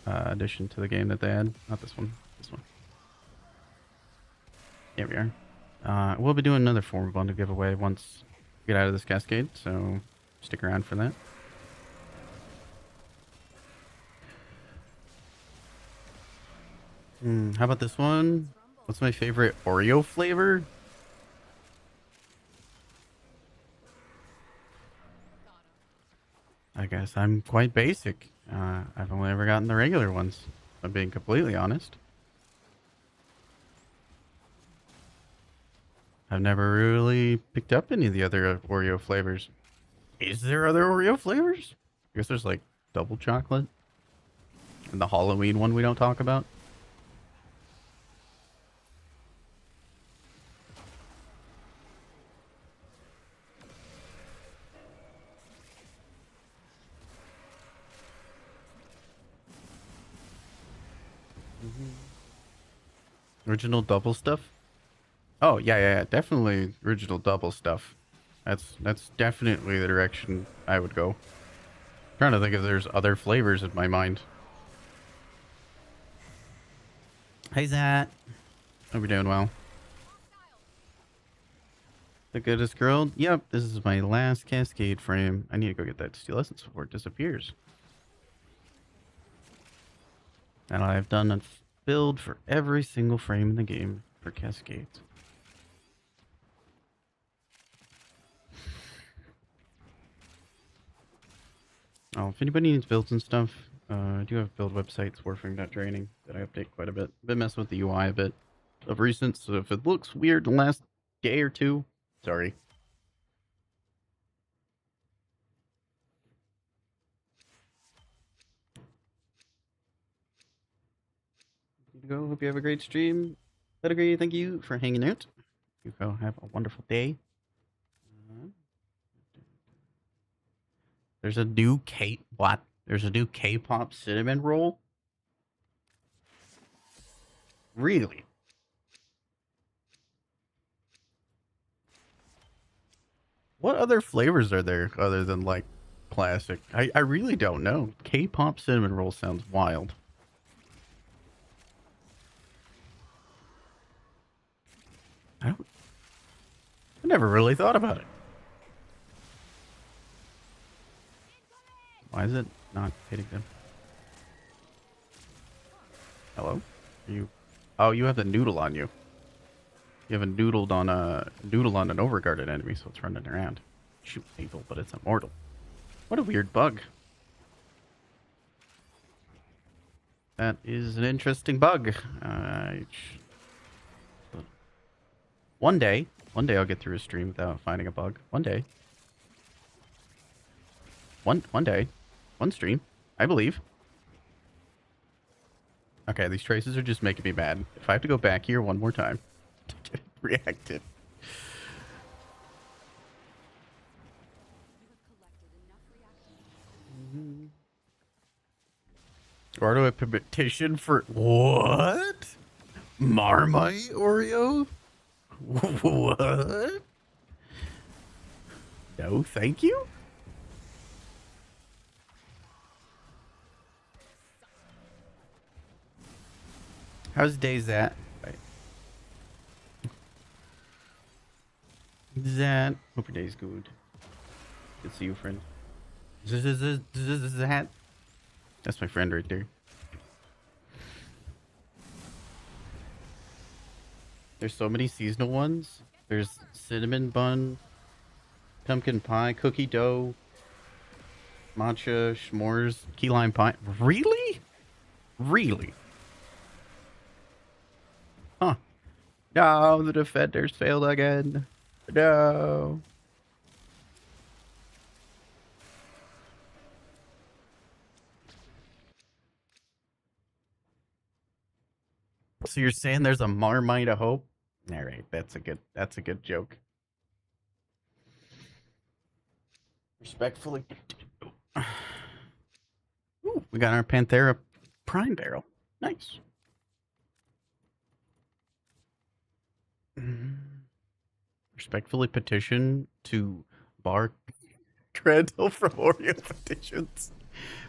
S1: addition to the game that they had. Not this one. This one. There we are. We'll be doing another form bundle giveaway once we get out of this cascade, so stick around for that. How about this one? What's my favorite Oreo flavor? I guess I'm quite basic. I've only ever gotten the regular ones, if I'm being completely honest. I've never really picked up any of the other Oreo flavors. Is there other Oreo flavors? I guess there's like double chocolate. And the Halloween one we don't talk about. Original double stuff? Oh, yeah, definitely original double stuff. That's definitely the direction I would go. Trying to think if there's other flavors in my mind. Hey, Zat. Hope you're doing well. The goodest girl? Yep, this is my last cascade frame. I need to go get that steel essence before it disappears. And I've done a build for every single frame in the game for cascades. Oh, if anybody needs builds and stuff, I do have build websites, warframe.training, that I update quite a bit. I've been messing with the UI a bit of recent, so if it looks weird in the last day or two, sorry. Go. Hope you have a great stream. Pedigree, thank you for hanging out. You go have a wonderful day. There's a new There's a new K-pop cinnamon roll? Really? What other flavors are there other than like classic? I really don't know. K-pop cinnamon roll sounds wild. I never really thought about it. Why is it not hitting them? Hello? Are you? Oh, you have the noodle on you. You have a noodle on an overguarded enemy, so it's running around. Shoot people, but it's immortal. What a weird bug. That is an interesting bug. One day I'll get through a stream without finding a bug. One day. One day. One stream. I believe. Okay, these traces are just making me mad. If I have to go back here one more time to get reacted. Or do I petition for what? Marmite Oreo? What? No, thank you? How's days at? Zat, hope your day's good. Good to see you, friend. Zat. That's my friend right there. There's so many seasonal ones. There's cinnamon bun, pumpkin pie, cookie dough, matcha, s'mores, key lime pie. Really? Really? Huh. No, the defenders failed again. No. So you're saying there's a Marmite of hope? All right, that's a good joke. Respectfully. Ooh, we got our Panthera Prime barrel. Nice. Respectfully petition to bar Crandall from Oreo petitions.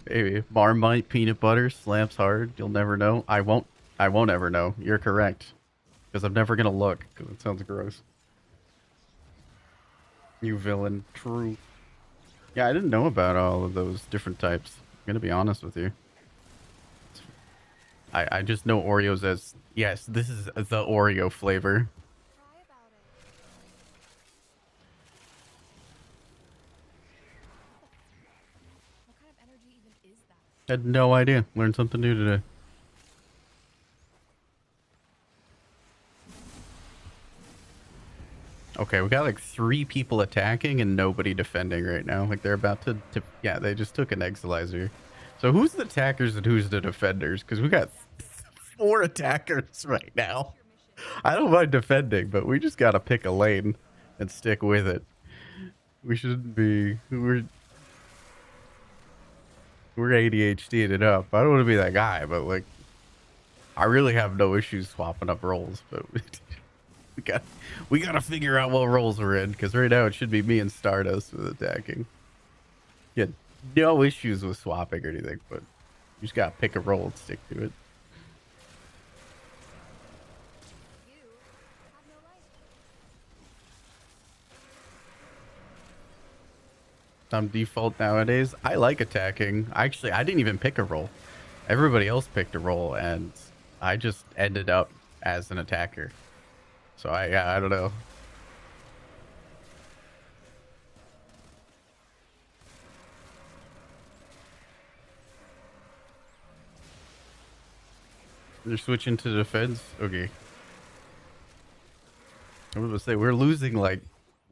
S1: Maybe Marmite peanut butter slaps hard. You'll never know. I won't ever know. You're correct. Because I'm never gonna look. Because it sounds gross. You villain. True. Yeah, I didn't know about all of those different types. I'm gonna be honest with you. I just know Oreos as, yes, this is the Oreo flavor.
S4: Cry about it. What kind of energy even is that?
S1: Had no idea. Learned something new today. Okay, we got like 3 people attacking and nobody defending right now. Like they're about to yeah, they just took an Exilizer. So who's the attackers and who's the defenders? Because we got 4 attackers right now. I don't mind defending, but we just gotta pick a lane and stick with it. We shouldn't be we're ADHDing it up. I don't want to be that guy, but like I really have no issues swapping up roles, but we gotta figure out what roles we're in, because right now it should be me and Stardust with attacking. Yeah, no issues with swapping or anything, but you just gotta pick a role and stick to it.
S4: You have no life.
S1: On default nowadays, I like attacking. Actually, I didn't even pick a role. Everybody else picked a role, and I just ended up as an attacker. So I don't know. They're switching to defense. Okay. I was gonna say we're losing like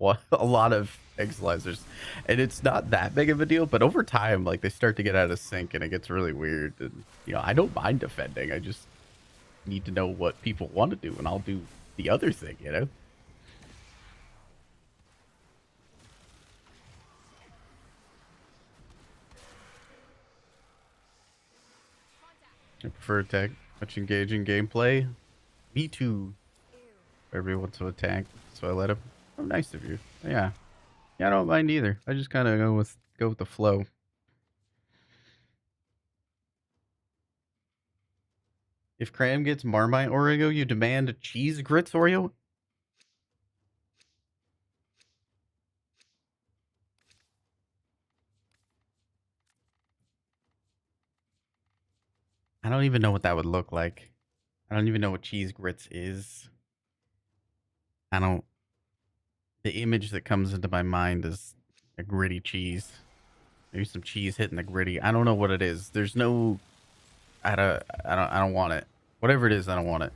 S1: a lot of Exilizers, and it's not that big of a deal. But over time, like they start to get out of sync, and it gets really weird. And I don't mind defending. I just need to know what people want to do, and I'll do the other thing. I prefer attack, much engaging gameplay. Me too. Everybody wants to attack, so I let him. Oh, nice of you. Yeah, I don't mind either. I just kind of go with the flow. If Cram gets Marmite Oreo, you demand cheese grits Oreo. I don't even know what that would look like. I don't even know what cheese grits is. I don't. The image that comes into my mind is a gritty cheese. Maybe some cheese hitting the gritty. I don't know what it is. There's no. I don't want it. Whatever it is, I don't want it.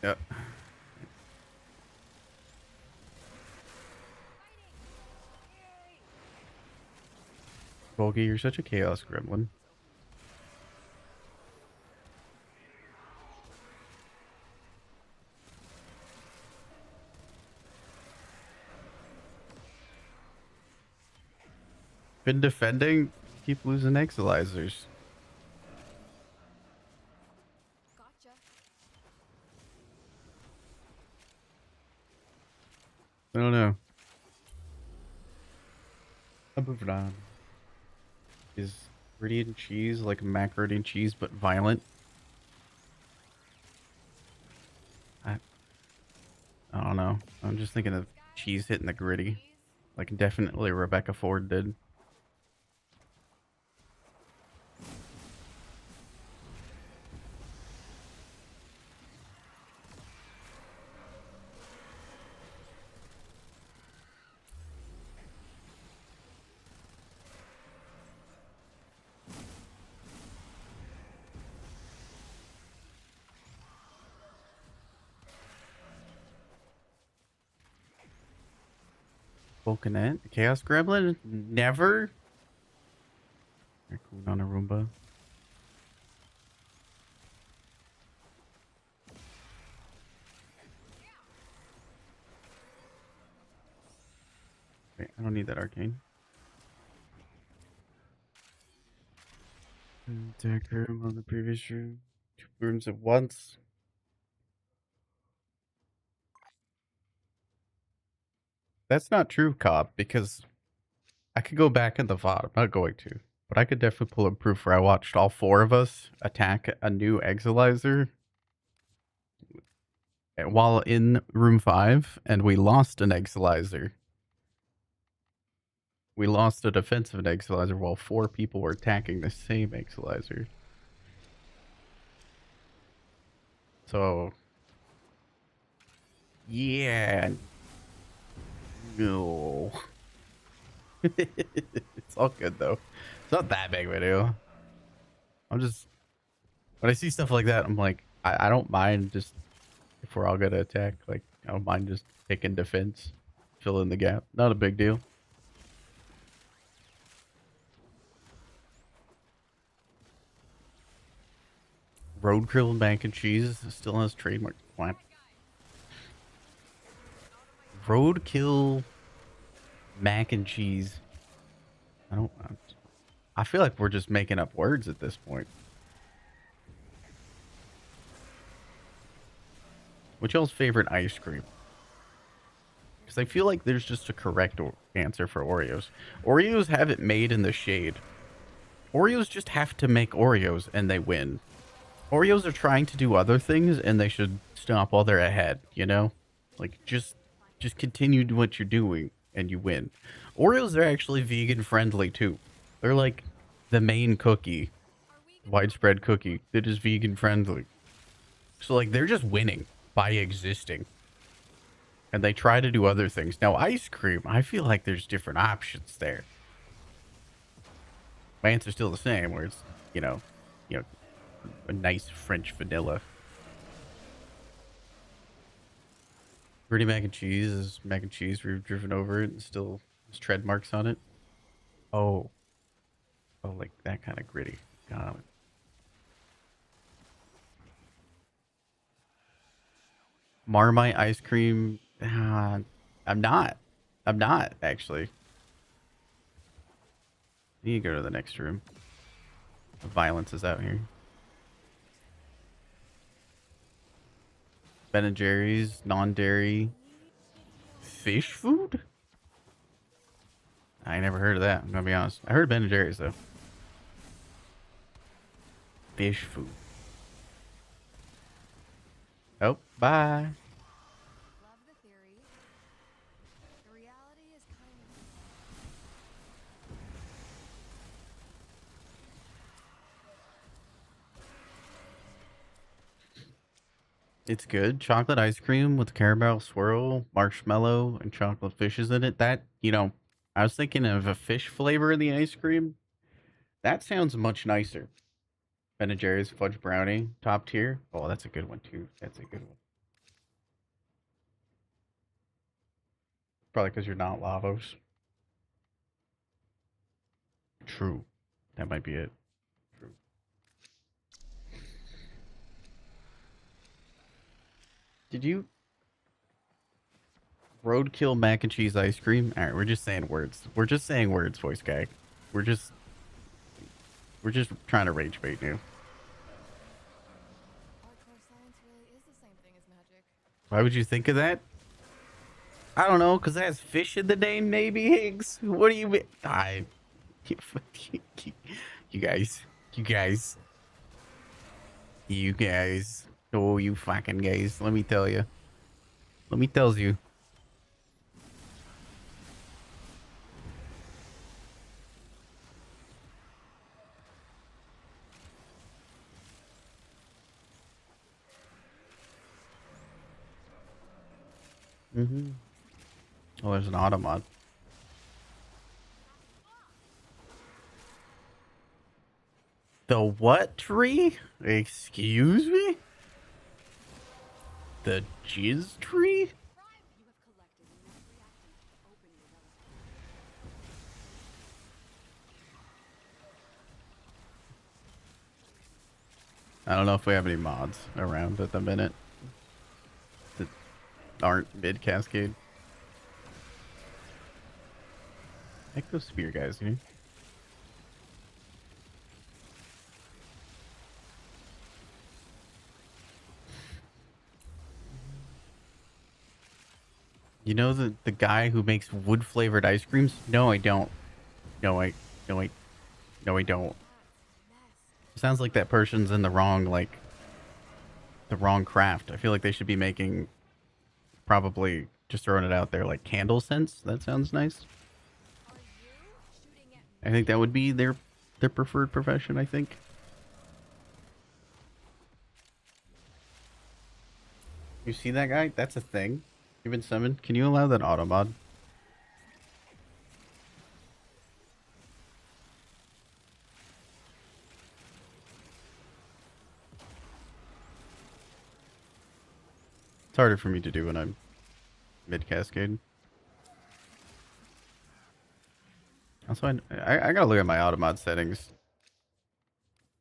S1: Yep. Volgy, you're such a chaos gremlin. Been defending, keep losing Exilizers.
S4: Gotcha.
S1: I don't know. I'm moving on. Is Meridian cheese like macaroni and cheese but violent? I I don't know. I'm just thinking of cheese hitting the gritty. Like definitely Rebecca Ford did. Volcanet? Chaos Gremlin? Never? Raccoon on a Roomba. Wait, I don't need that arcane. Attack room on the previous room. 2 rooms at once. That's not true, Cobb, because I could go back in the VOD. I'm not going to. But I could definitely pull up proof where I watched all 4 of us attack a new Exilizer while in room 5, and we lost an Exilizer. We lost a defensive Exilizer while 4 people were attacking the same Exilizer. So, yeah. No. It's all good, though. It's not that big of a deal. I'm just... When I see stuff like that, I'm like, I don't mind just... If we're all gonna attack, like, I don't mind just taking defense. Fill in the gap. Not a big deal. Roadkill mac and cheese still has trademark. What? Roadkill mac and cheese. I feel like we're just making up words at this point. What's y'all's favorite ice cream? Because I feel like there's just a correct answer for Oreos. Oreos have it made in the shade. Oreos just have to make Oreos and they win. Oreos are trying to do other things and they should stop while they're ahead, you know? Like, just continue what you're doing and you win. Oreos are actually vegan friendly too. They're like the main cookie, widespread cookie that is vegan friendly. So like they're just winning by existing. And they try to do other things. Now ice cream, I feel like there's different options there. My answer's still the same, where it's, you know, a nice French vanilla. Gritty mac and cheese is mac and cheese. We've driven over it and still has tread marks on it. Oh, like that kind of gritty. Got it. Marmite ice cream. I'm not actually. You go to the next room. The violence is out here. Ben and Jerry's non-dairy fish food. I never heard of that. I'm gonna be honest. I heard Ben and Jerry's though. Fish food. Oh, bye.
S4: Love the theory. The reality is kind of...
S1: It's good. Chocolate ice cream with caramel swirl, marshmallow, and chocolate fishes in it. That, I was thinking of a fish flavor in the ice cream. That sounds much nicer. Ben & Jerry's fudge brownie, top tier. Oh, that's a good one too. That's a good one. Probably because you're not Lavos. True. That might be it. True. Did you... Roadkill mac and cheese ice cream? Alright, we're just saying words. We're just saying words, voice guy. We're just trying to rage bait you.
S4: Hardcore science really is the same thing as magic.
S1: Why would you think of that? I don't know, because it has fish in the name, maybe, Higgs? What do you mean? You guys, you guys, you guys. Oh, you fucking guys. Let me tell you. Let me tell you. Mm-hmm. Oh, there's an automod. The what tree? Excuse me? The jizz tree?
S4: You have collected enough reactants to open your relic.
S1: I don't know if we have any mods around at the minute that aren't mid cascade. Heck, those spear guys, dude. You know the guy who makes wood flavored ice creams? No, I don't. No, no, no, I don't. Sounds like that person's in the wrong, like, the wrong craft. I feel like they should be making, probably, just throwing it out there, like candle scents. That sounds nice. I think that would be their preferred profession, I think. You see that guy? That's a thing. You've been summoned. Can you allow that auto mod? It's harder for me to do when I'm mid-cascade. Also, I gotta look at my auto mod settings.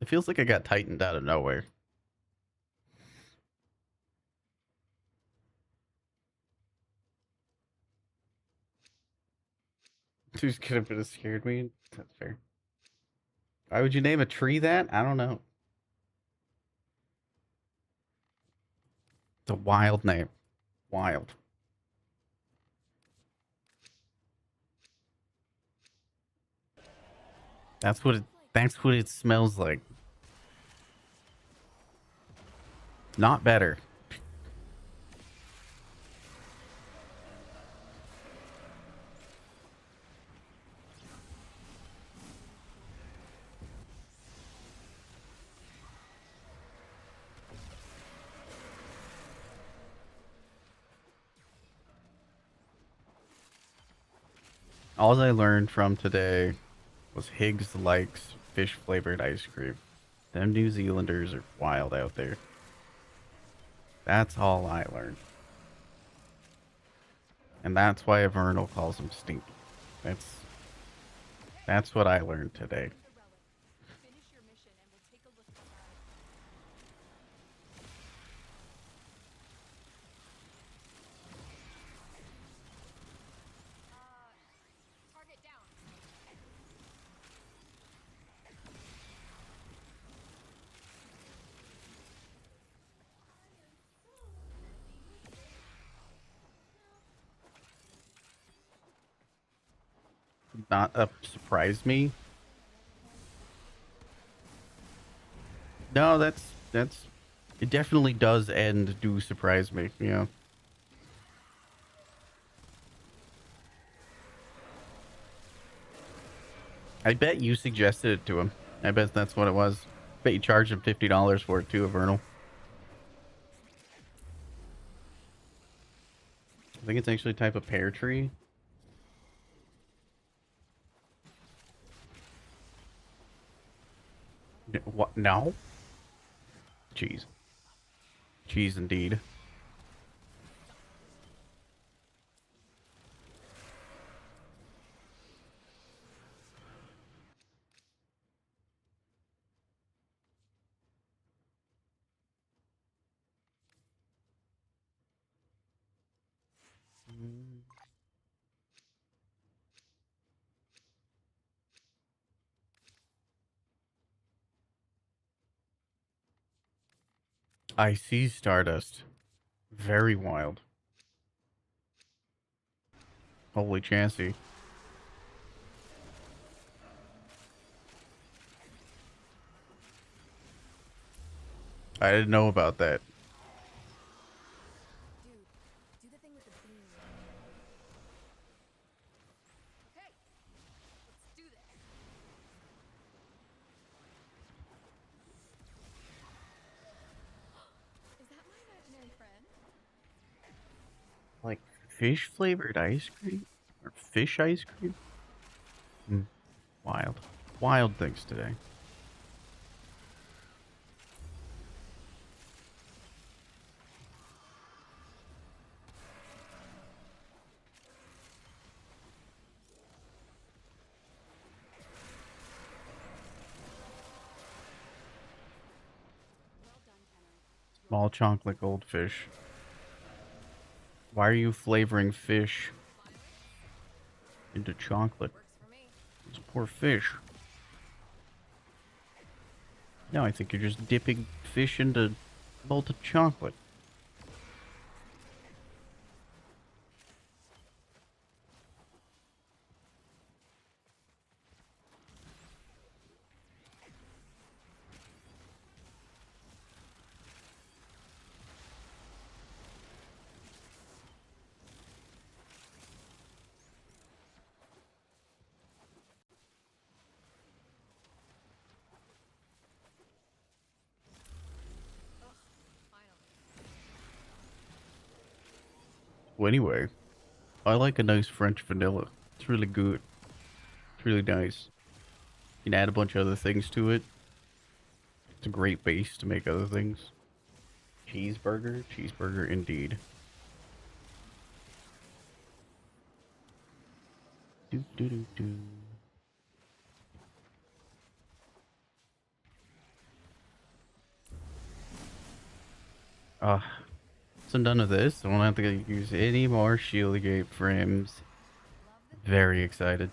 S1: It feels like I got tightened out of nowhere. Who's could have scared me? That's fair. Why would you name a tree that? I don't know. It's a wild name. Wild. That's what it smells like. Not better. All I learned from today was Higgs likes fish flavored ice cream. Them New Zealanders are wild out there. That's all I learned. And that's why Vernal calls him Stinky. That's what I learned today.
S4: Finish your mission and we'll take a look inside. Target down.
S1: Not surprise me. No, that's it definitely does end do surprise me, yeah. I bet you suggested it to him. I bet that's what it was. Bet you charged him $50 for it too, Vernal. I think it's actually a type of pear tree. What? No? Jeez. Jeez, indeed. I see Stardust. Very wild. Holy chancy. I didn't know about that.
S4: Dude, do the thing with the beam. Okay, let's do this. Is that my imaginary friend?
S1: Like fish flavored ice cream? Or fish ice cream? Wild. Wild things today. Small chocolate goldfish. Why are you flavoring fish into chocolate?
S4: Works for me.
S1: It's poor fish. No, I think you're just dipping fish into molten chocolate. Well, anyway, I like a nice French vanilla. It's really good. It's really nice. You can add a bunch of other things to it. It's a great base to make other things. Cheeseburger? Cheeseburger indeed. Do do do do. So done with this. I won't have to use any more shield gate frames. Very excited.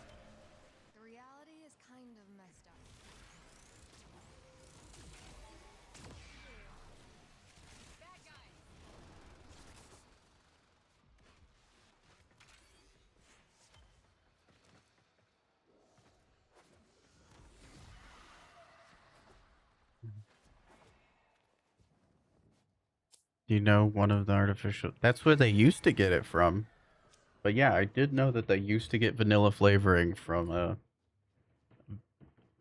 S4: The reality is kind of messed up. Bad guy.
S1: You know, one of the artificial... That's where they used to get it from. But yeah, I did know that they used to get vanilla flavoring from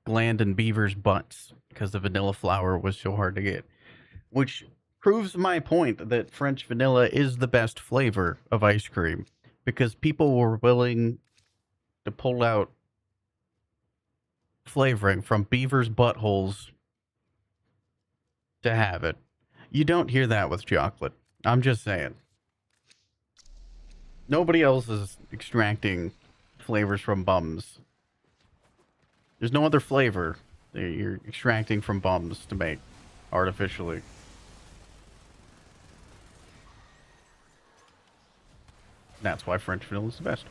S1: gland and beaver's butts because the vanilla flour was so hard to get. Which proves my point that French vanilla is the best flavor of ice cream because people were willing to pull out flavoring from beaver's buttholes to have it. You don't hear that with chocolate. I'm just saying. Nobody else is extracting flavors from bums. There's no other flavor that you're extracting from bums to make artificially. That's why French vanilla is the best.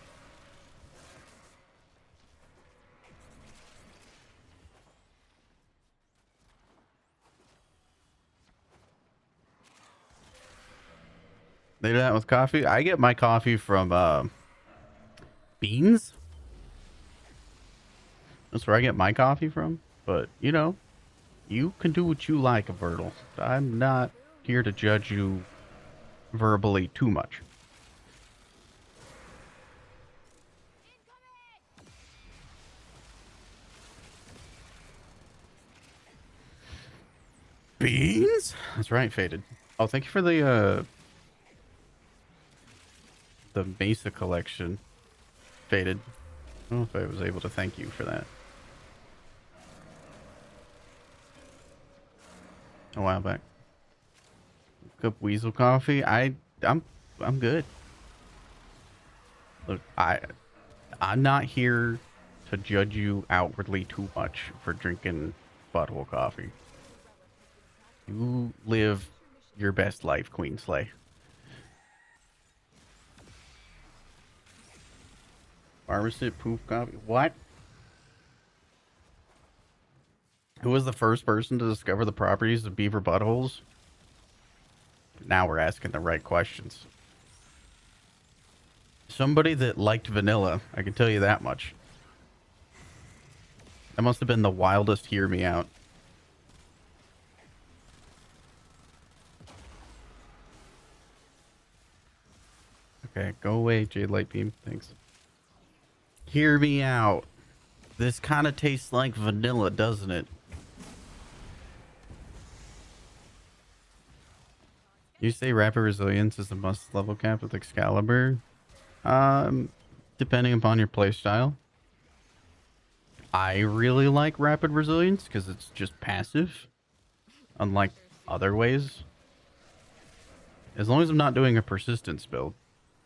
S1: They do that with coffee. I get my coffee from Beans. That's where I get my coffee from. But, you know, you can do what you like, Vertle. I'm not here to judge you verbally too much. Beans? That's right, Faded. Oh, thank you for the Mesa collection, Faded. I don't know if I was able to thank you for that. A while back. Cup Weasel coffee. I'm good. Look, I'm not here to judge you outwardly too much for drinking butthole coffee. You live your best life, Queen Slay. Pharmacist poof coffee. What? Who was the first person to discover the properties of beaver buttholes? Now we're asking the right questions. Somebody that liked vanilla, I can tell you that much. That must have been the wildest hear me out. Okay, go away, Jade Light Beam. Thanks. Hear me out. This kind of tastes like vanilla, doesn't it? You say rapid resilience is a must level cap with Excalibur? Depending upon your playstyle. I really like rapid resilience because it's just passive, unlike other ways. As long as I'm not doing a persistence build.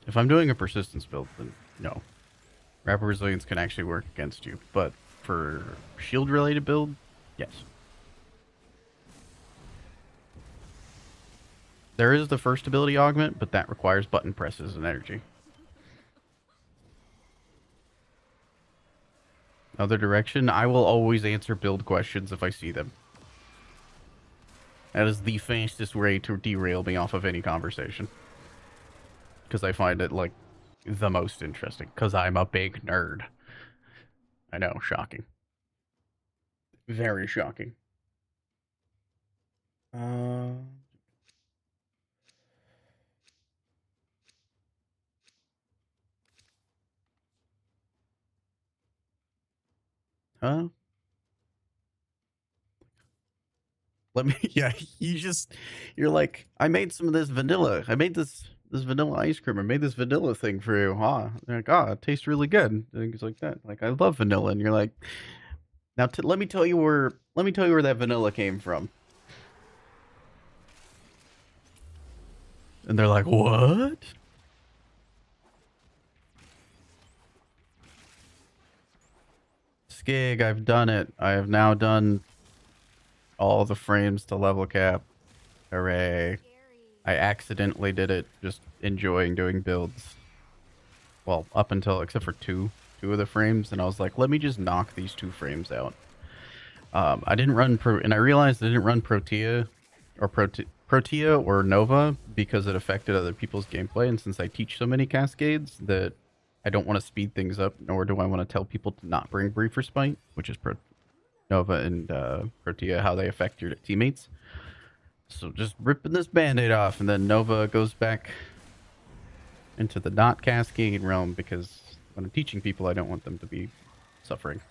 S1: If I'm doing a persistence build, then no. Rapid resilience can actually work against you. But for shield related build, yes. There is the first ability augment, but that requires button presses and energy. Other direction, I will always answer build questions if I see them. That is the fastest way to derail me off of any conversation. Because I find it, like, the most interesting. Because I'm a big nerd. I know, shocking. Very shocking. Huh? Let me, yeah, you're like, I made some of this vanilla. I made this vanilla ice cream. I made this vanilla thing for you. Huh? They're like, oh, it tastes really good. And things like that. Like, I love vanilla. And you're like, now let me tell you where that vanilla came from. And they're like, what? Skig, I've done it. I have now done all the frames to level cap. Hooray. I accidentally did it, just enjoying doing builds. Well, up until, except for two of the frames, and I was like, let me just knock these 2 frames out. I didn't run and I realized I didn't run Protea or Nova because it affected other people's gameplay, and since I teach so many cascades that I don't want to speed things up, nor do I want to tell people to not bring Brief Respite, which is Nova and Protea, how they affect your teammates. So just ripping this band-aid off, and then Nova goes back into the not cascade realm, because when I'm teaching people, I don't want them to be suffering.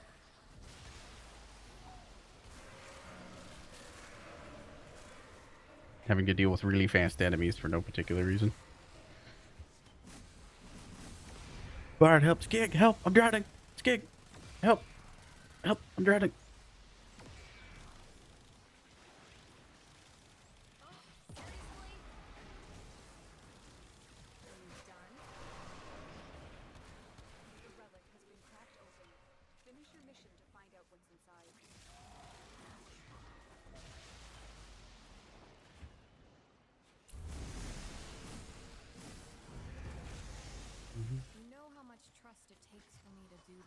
S1: Having to deal with really fast enemies for no particular reason. Bard, help! Skig, help! I'm drowning! Skig, help! Help! I'm drowning!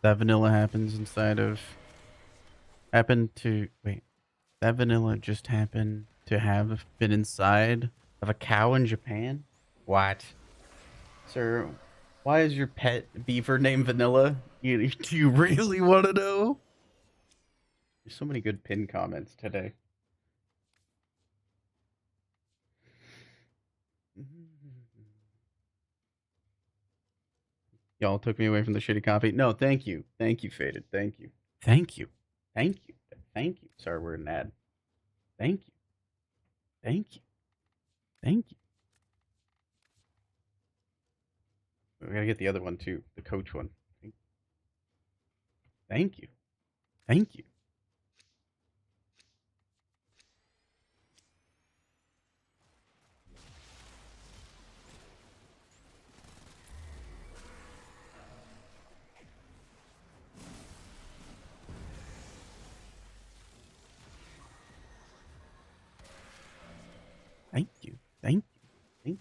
S1: That vanilla happens inside of... That vanilla just happened to have been inside of a cow in Japan? What? Sir, why is your pet beaver named Vanilla? Do you really want to know? There's so many good pin comments today. Y'all took me away from the shitty coffee. No, thank you. Thank you, Faded. Thank you. Thank you. Thank you. Thank you. Sorry, we're an ad. Thank you. Thank you. Thank you. We gotta get the other one too. The coach one. Thank you. Thank you. Thank you. Thank you. Thank you.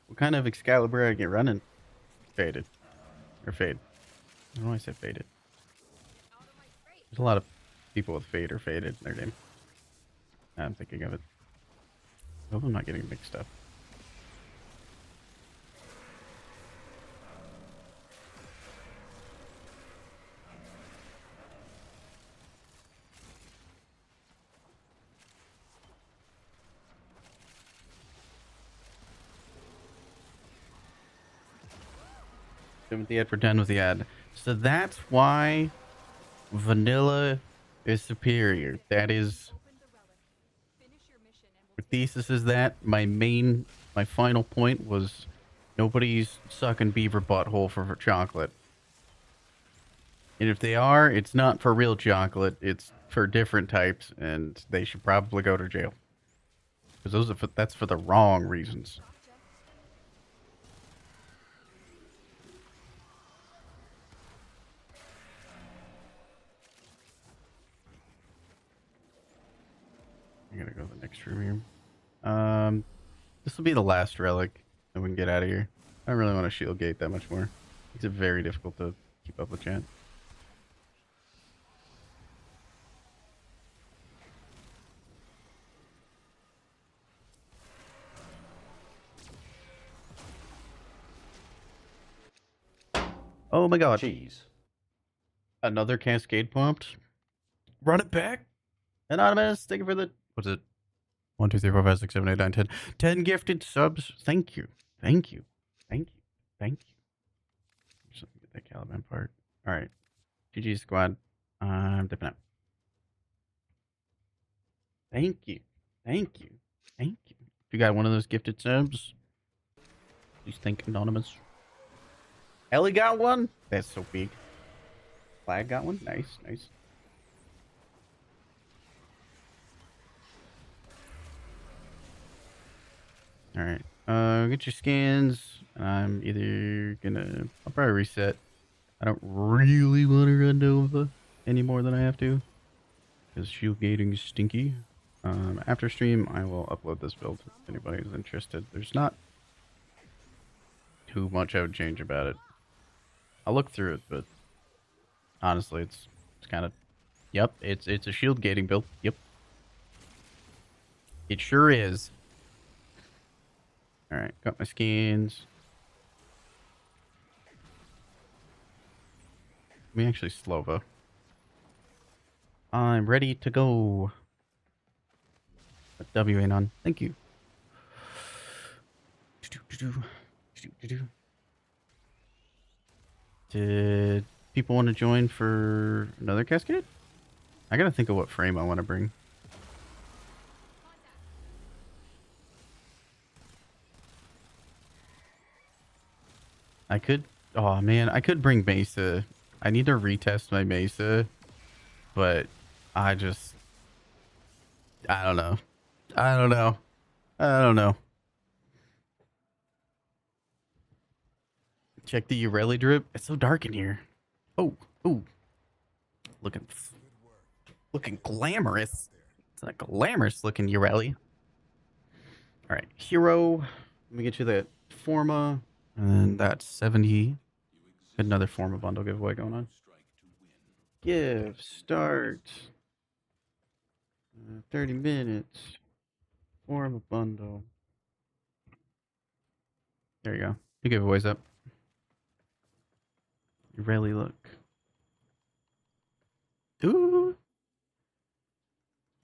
S1: What kind of Excalibur are you running? Faded. Or Fade. I don't know why I said Faded. There's a lot of people with Fade or Faded in their name. I'm thinking of it. I hope I'm not getting mixed up. 10 with the ad for 10 with the ad. So that's why vanilla is superior. That is, the thesis is that my final point was nobody's sucking beaver butthole for chocolate. And if they are, it's not for real chocolate. It's for different types, and they should probably go to jail. Because that's for the wrong reasons. I gotta go to the next room here. This will be the last relic, and we can get out of here. I don't really want to shield gate that much more. It's very difficult to keep up with chat. Oh my god.
S6: Cheese.
S1: Another cascade pumped. Run it back. Anonymous, thank you for the... What's it? 1, 2, 3, 4, 5, 6, 7, 8, 9, 10. 10 gifted subs. Thank you. Thank you. Thank you. Thank you. Just let me get that Caliban part. Alright. GG squad. I'm dipping out. Thank you. Thank you. Thank you. If you got one of those gifted subs, please thank Anonymous. Ellie got one? That's so big. Flag got one? Nice, nice. Alright. Get your scans. I'm either gonna... I'll probably reset. I don't really want to run Nova any more than I have to, because shield gating is stinky. After stream, I will upload this build if anybody is interested. There's not too much I would change about it. I'll look through it, but honestly, it's kind of... Yep, it's a shield gating build. Yep. It sure is. Alright, got my skins. Let me actually Slova. I'm ready to go. W ain't on. Thank you. Did people want to join for another cascade? I gotta think of what frame I want to bring. I could... Oh, man. I could bring Mesa. I need to retest my Mesa. But I just... I don't know. I don't know. I don't know. Check the Ureli drip. It's so dark in here. Oh. Oh. Looking glamorous. It's like glamorous looking Ureli. Alright. Hero. Let me get you the Forma. And that's 70. Got another Forma bundle giveaway going on. Give. Start. 30 minutes. Forma bundle. There you go. Two giveaways up. You really look. Ooh.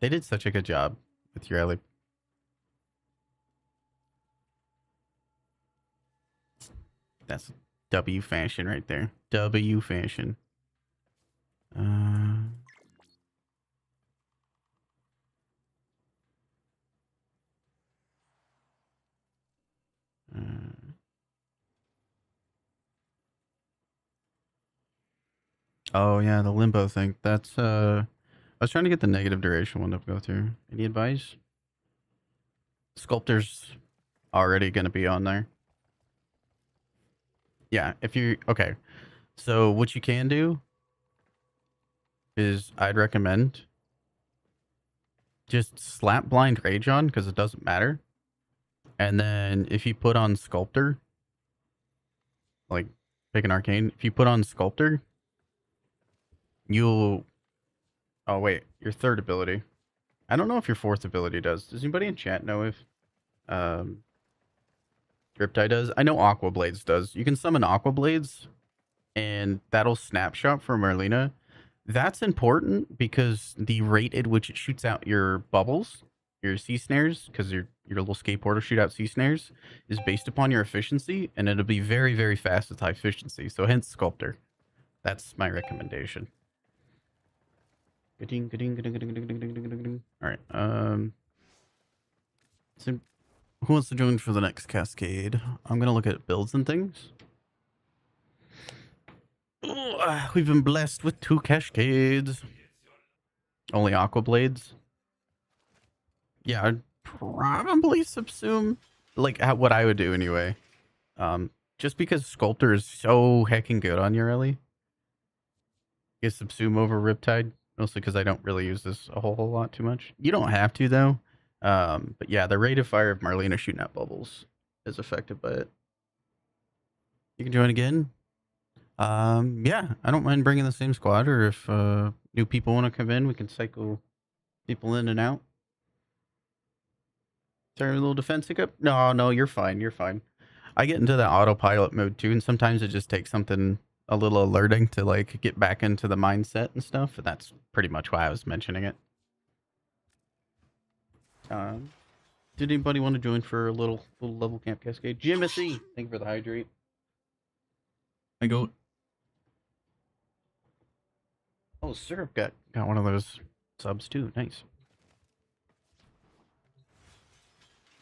S1: They did such a good job with Ureli. That's W fashion right there. W fashion. Oh yeah, the limbo thing. That's I was trying to get the negative duration one to go through. Any advice? Sculptor's already gonna be on there. Yeah, if you... Okay. So what you can do is I'd recommend just slap blind rage on, because it doesn't matter. And then if you put on Sculptor, like pick an arcane, if you put on Sculptor, you'll... Oh wait, your third ability. I don't know if your fourth ability does. Does anybody in chat know if Riptide does? I know Aqua Blades does. You can summon Aqua Blades, and that'll snapshot from Merlina. That's important because the rate at which it shoots out your bubbles, your sea snares, because your little skateboarder shoot out sea snares is based upon your efficiency, and it'll be very, very fast with high efficiency. So hence Sculptor. That's my recommendation. All right. So who wants to join for the next cascade? I'm gonna look at builds and things. Ooh, we've been blessed with 2 cascades. Only Aqua Blades. Yeah, I'd probably subsume like what I would do anyway. Just because Sculptor is so heckin' good on your Ellie. You subsume over Riptide, mostly because I don't really use this a whole lot too much. You don't have to though. But yeah, the rate of fire of Marlena shooting out bubbles is affected by it. You can join again. Yeah, I don't mind bringing the same squad, or if new people want to come in, we can cycle people in and out. Sorry, a little defense hiccup? No, you're fine. You're fine. I get into that autopilot mode too, and sometimes it just takes something a little alerting to like get back into the mindset and stuff, and that's pretty much why I was mentioning it. Did anybody want to join for a little level camp cascade? Jimothy, thank you for the hydrate. I go. Oh, Syrup got one of those subs too. Nice.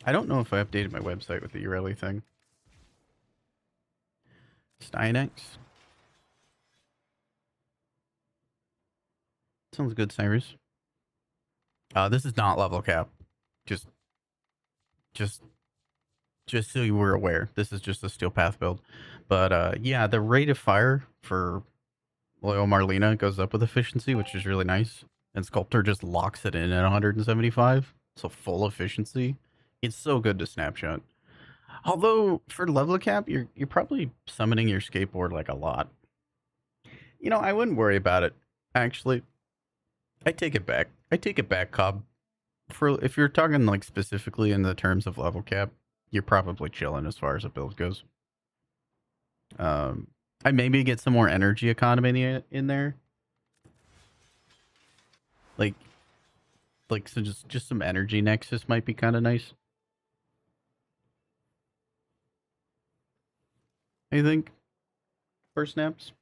S1: I don't know if I updated my website with the Ureli thing. Steinex. Sounds good, Cyrus. This is not level cap. Just so you were aware, this is just a steel path build. But yeah, the rate of fire for Loyal Marlena goes up with efficiency, which is really nice. And Sculptor just locks it in at 175, so full efficiency. It's so good to snapshot. Although for level cap, you're probably summoning your skateboard like a lot. You know, I wouldn't worry about it. Actually, I take it back. Cobb. For if you're talking like specifically in the terms of level cap, you're probably chilling as far as a build goes. I maybe get some more energy economy in there. Like so just some energy nexus might be kind of nice. I think for snaps.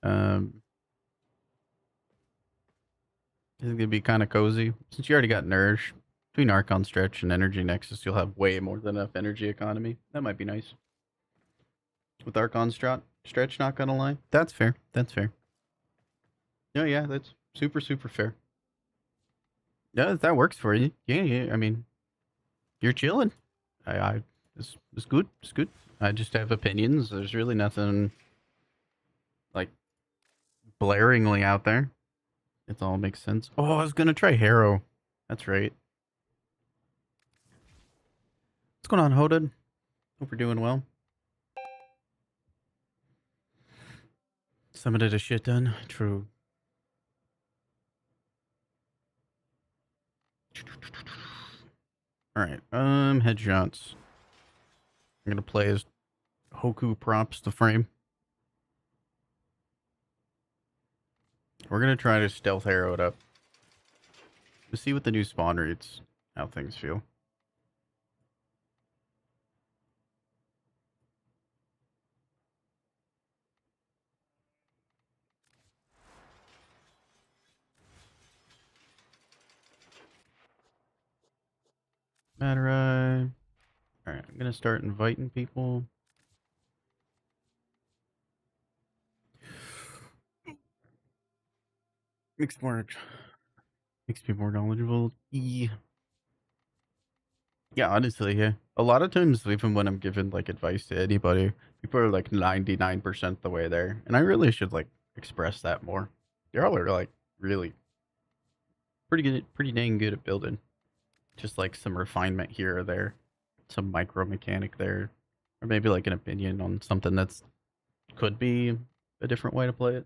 S1: I think it'd be kind of cozy since you already got Nourish. Between Archon Stretch and Energy Nexus, you'll have way more than enough energy economy. That might be nice. With Archon Stretch, not gonna lie. That's fair. Oh yeah, that's super fair. Yeah, if that works for you. Yeah. I mean, you're chilling. It's good. It's good. I just have opinions. There's really nothing like blaringly out there. It all makes sense. Oh, I was gonna try Harrow. That's right. What's going on, Hoded? Hope you're doing well. Summoned a shit ton. True. Alright, headshots. I'm gonna play as Hoku props to frame. We're gonna try to stealth arrow it up. To see what the new spawn reads, how things feel. Alright, I'm gonna start inviting people. Makes me more knowledgeable. Yeah, honestly, yeah. A lot of times, even when I'm giving like advice to anybody, people are like 99% the way there, and I really should like express that more. Y'all are like really pretty dang good at building. Just like some refinement here or there, some micro mechanic there, or maybe like an opinion on something that's could be a different way to play it.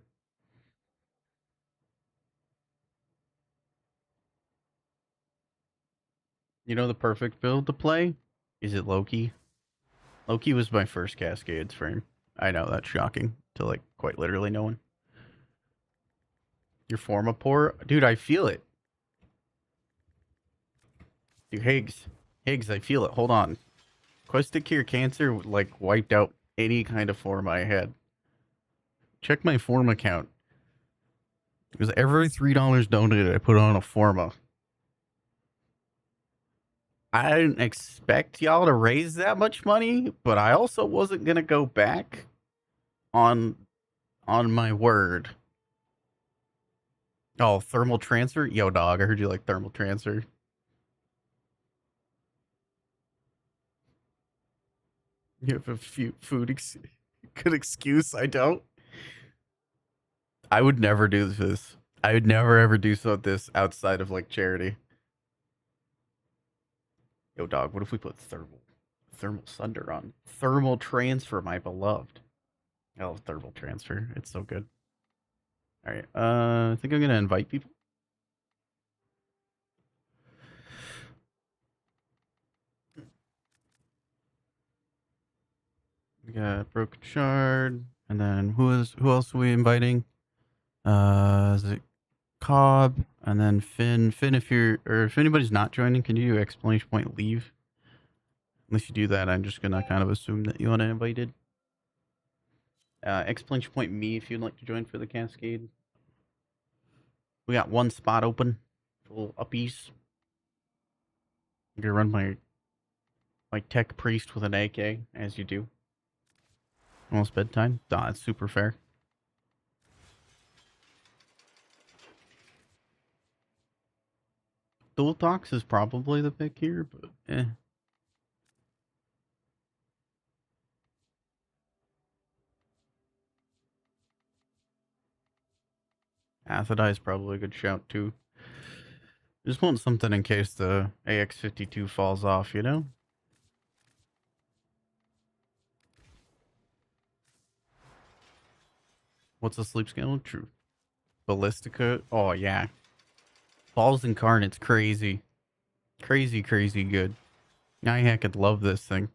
S1: You know the perfect build to play? Is it Loki? Loki was my first Cascades frame. I know, that's shocking to like quite literally no one. Your forma poor? Dude, I feel it. Dude, Higgs, I feel it. Hold on. Quest to Cure Cancer, like, wiped out any kind of form I had. Check my form account. Because every $3 donated, I put on a forma. I didn't expect y'all to raise that much money, but I also wasn't gonna go back on my word. Oh, thermal transfer? Yo, dog, I heard you like thermal transfer. You have a few good excuse. I don't. I would never do this. I would never ever do so this outside of like charity. Yo, dog, what if we put thermal sunder on? Thermal transfer, my beloved. I love thermal transfer. It's so good. All right. I think I'm gonna invite people. We got Broken Shard, and then who else are we inviting? Is it Cobb, and then Finn. Finn, if anybody's not joining, can you do exclamation point leave? Unless you do that, I'm just gonna kind of assume that you want to invited. Exclamation point me if you'd like to join for the cascade. We got one spot open. A little uppies. I'm gonna run my tech priest with an AK, as you do. Almost bedtime. That's super fair. Dual Talks is probably the pick here, but eh. Athadai is probably a good shout too. Just want something in case the AX-52 falls off, you know? What's the sleep schedule? True. Ballistica? Oh, yeah. Balls Incarnate's crazy. Crazy good. I could love this thing.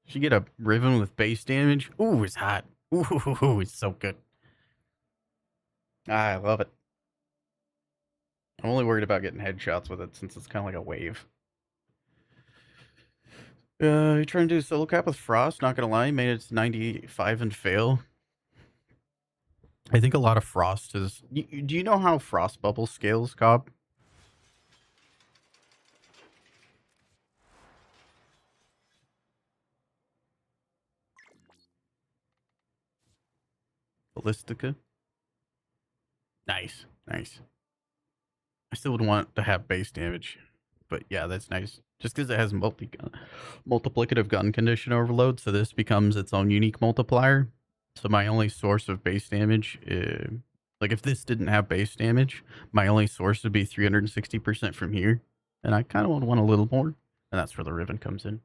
S1: Should get a Riven with base damage. Ooh, it's hot. Ooh, it's so good. I love it. I'm only worried about getting headshots with it since it's kind of like a wave. You trying to do solo cap with Frost? Not gonna lie, made it to 95 and fail. I think a lot of Frost is. Do you know how Frost Bubble scales, Cobb? Ballistica? Nice. I still would want to have base damage. But yeah, that's nice. Just because it has multiplicative gun condition overload, so this becomes its own unique multiplier. So my only source of base damage, like if this didn't have base damage, my only source would be 360% from here. And I kind of would want a little more. And that's where the Riven comes in.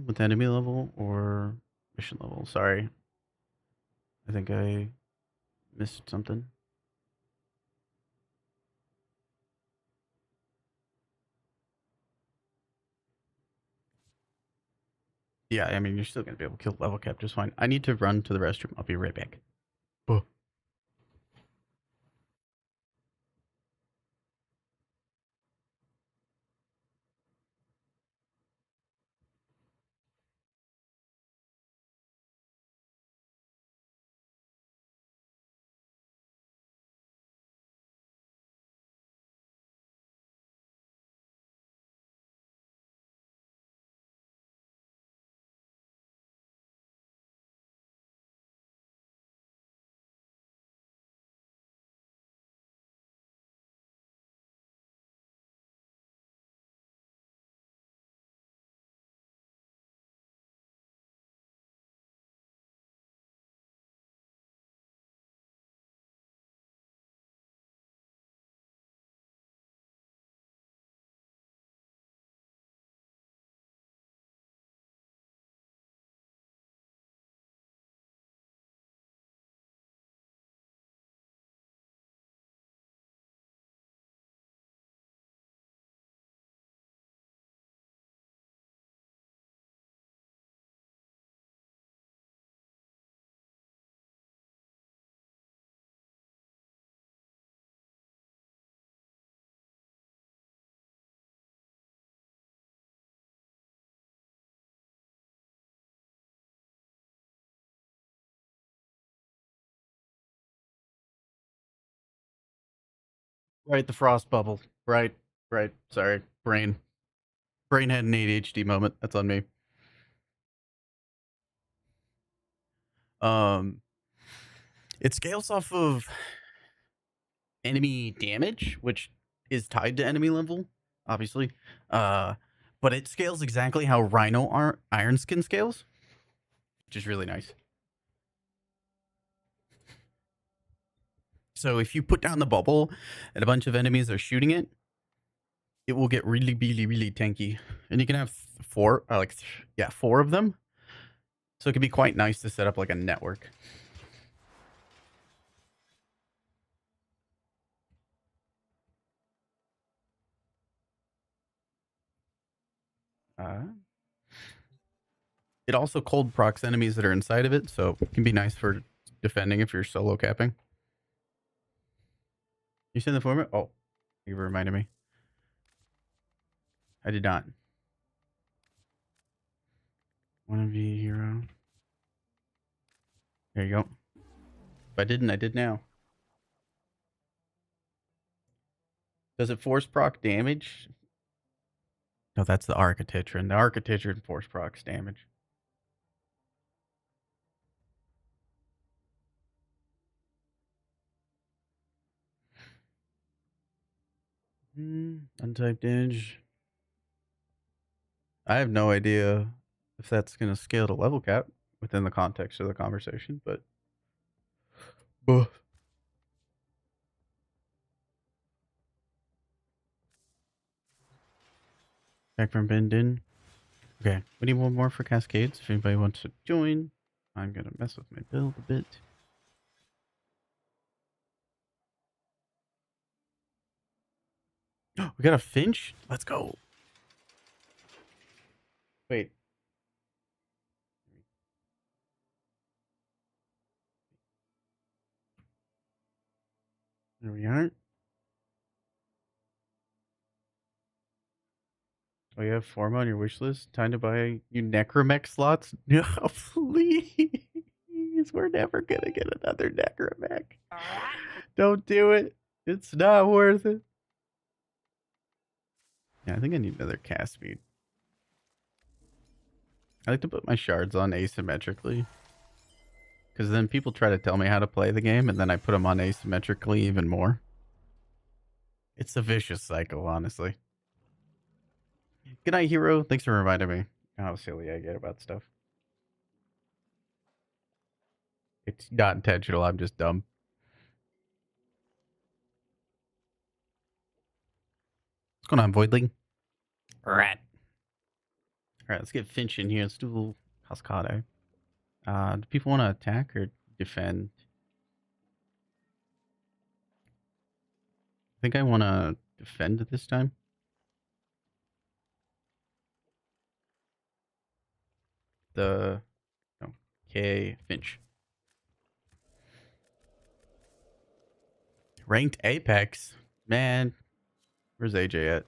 S1: With enemy level or mission level. Sorry. I think I missed something. Yeah, I mean, you're still going to be able to kill level cap just fine. I need to run to the restroom. I'll be right back. Buh. Right, the frost bubble. Right. Sorry, brain had an ADHD moment. That's on me. It scales off of enemy damage, which is tied to enemy level, obviously. But it scales exactly how Rhino Iron Skin scales, which is really nice. So if you put down the bubble and a bunch of enemies are shooting it, it will get really tanky. And you can have four of them. So it can be quite nice to set up like a network. It also cold procs enemies that are inside of it, so it can be nice for defending if you're solo capping. You seen the format? Oh, you reminded me. I did not. Wanna be a hero? There you go. If I didn't, I did now. Does it force proc damage? No, that's the Architecture. The Architecture force procs damage. Untyped edge. I have no idea if that's going to scale to level cap within the context of the conversation, but. Back from Bendin. Okay, we need one more for Cascades. If anybody wants to join, I'm going to mess with my build a bit. We got a Finch? Let's go. Wait. There we are. Oh, you have Forma on your wish list? Time to buy you Necromech slots? No, please. We're never going to get another Necromech. Don't do it. It's not worth it. Yeah, I think I need another cast speed. I like to put my shards on asymmetrically. Because then people try to tell me how to play the game, and then I put them on asymmetrically even more. It's a vicious cycle, honestly. Good night, hero. Thanks for reminding me how silly I get about stuff. It's not intentional. I'm just dumb. What's going on, Voidling? Rat. All right, let's get Finch in here. Let's do a little Cascade. Do people want to attack or defend? I think I want to defend this time. Okay, Finch. Ranked Apex? Man, where's AJ at?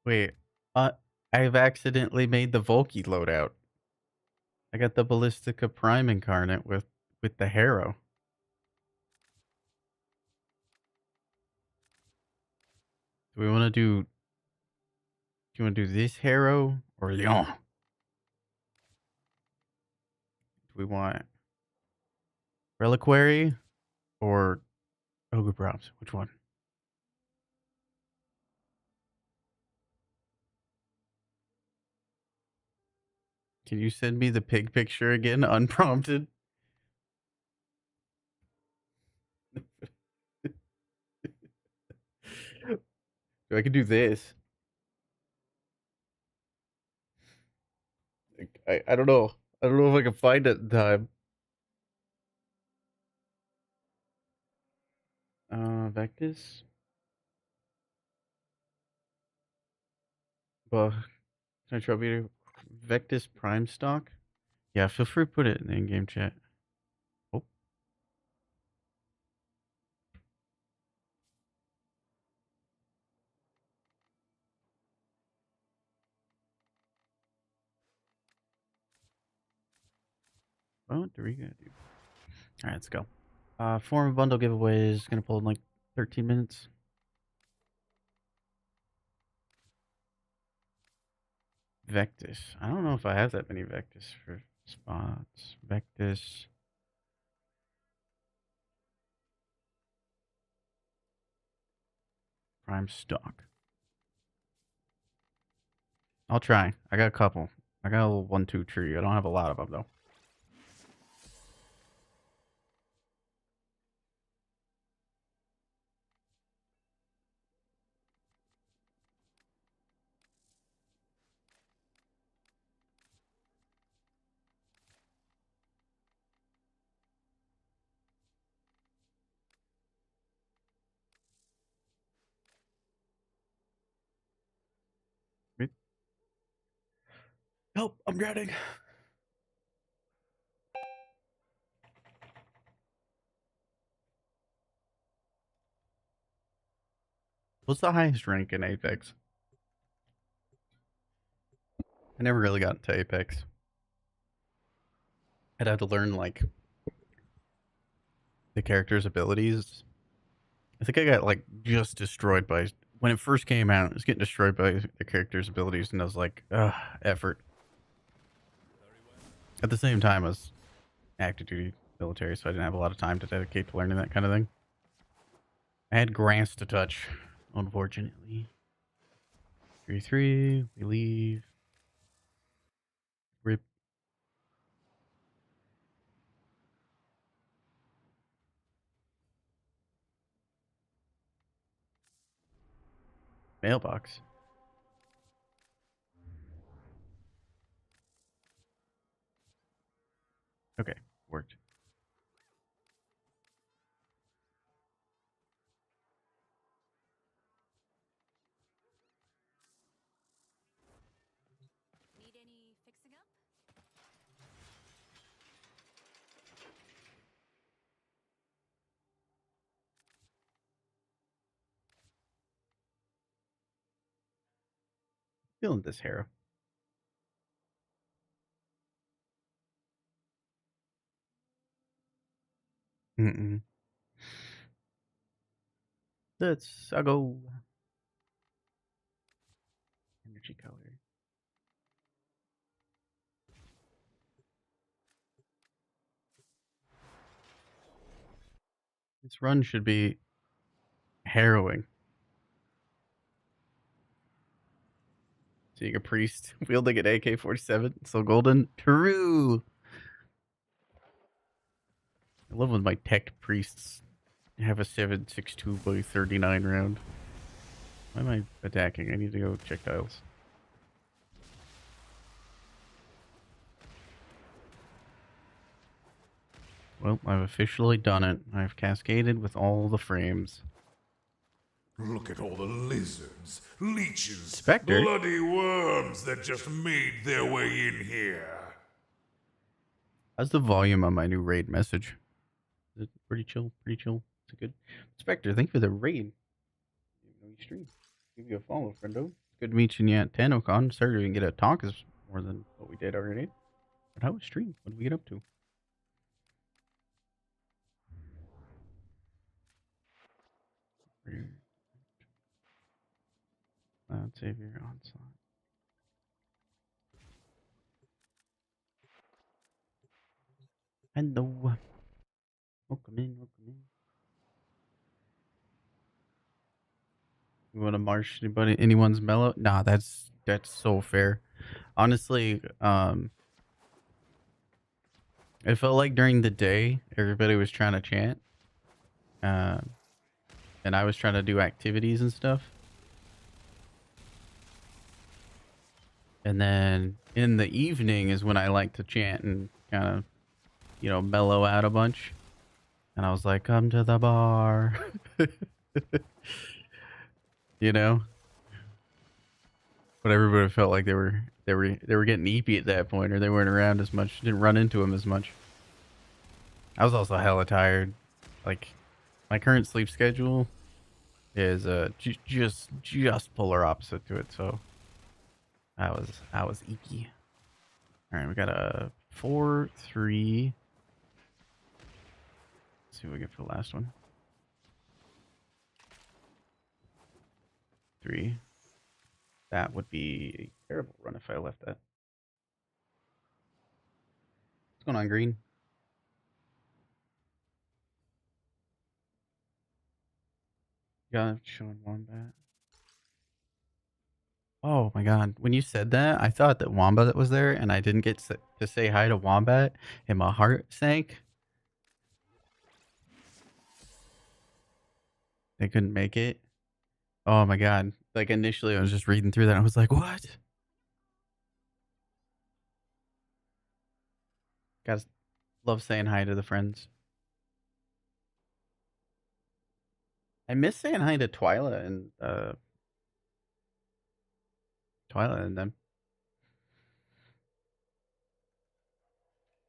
S1: Wait, I've accidentally made the Volky loadout. I got the Ballistica Prime incarnate with the Harrow. Do we want to do? Do you want to do this Harrow or Leon? Do we want Reliquary or Ogre Props? Which one? Can you send me the pig picture again, unprompted? I could do this. I don't know. I don't know if I can find it in time. Vectis. Well, can I try to Vectis Prime stock? Yeah, feel free to put it in the in-game chat. Oh. What are we gonna do? All right, let's go. Form bundle giveaway is gonna pull in like 13 minutes. Vectus. I don't know if I have that many Vectus for spots. Vectus. Prime stock. I'll try. I got a couple. I got a little 1-2 tree. I don't have a lot of them though. Help! I'm drowning. What's the highest rank in Apex? I never really got into Apex. I'd have to learn like the character's abilities. I think I got like just destroyed by when it first came out. I was getting destroyed by the character's abilities, and I was like, ugh, effort. At the same time, I was active duty military, so I didn't have a lot of time to dedicate to learning that kind of thing. I had grants to touch, unfortunately. 3-3, we leave. Rip. Mailbox. Okay, worked.
S4: Need any fixing up?
S1: Feeling this hero. Mm-mm. Let's go. Energy color. This run should be harrowing. Seeing a priest wielding an AK-47, so golden. True. I love when my tech priests have a 7.62 by 39 round. Why am I attacking? I need to go check tiles. Well, I've officially done it. I've cascaded with all the frames.
S3: Look at all the lizards, leeches,
S1: Spectre?
S3: bloody worms that just made their way in here.
S1: How's the volume on my new raid message? Is it pretty chill? Pretty chill. It's a good. Spectre, thank you for the raid. You know you stream. Give you a follow, friendo. Good meeting you at TanoCon. Sorry we didn't get a talk is more than what we did already. But how was stream? What did we get up to? Cloud Savior Onslaught. Hello. Welcome in, welcome in. You want to march anybody? Anyone's mellow? Nah, that's so fair. Honestly, it felt like during the day everybody was trying to chant, and I was trying to do activities and stuff. And then in the evening is when I like to chant and kind of, mellow out a bunch. And I was like, "Come to the bar," you know. But everybody felt like they were getting eepy at that point, or they weren't around as much, didn't run into them as much. I was also hella tired. Like, my current sleep schedule is just polar opposite to it. So I was eeky. All right, we got a 4-3 Let's see what we get for the last one. 3. That would be a terrible run if I left that. What's going on, Green? Got showing Wombat. Oh my god. When you said that, I thought that Wombat was there and I didn't get to say hi to Wombat and my heart sank. They couldn't make it. Oh my god. Like initially I was just reading through that. I was like, what? Guys, love saying hi to the friends. I miss saying hi to Twyla and them.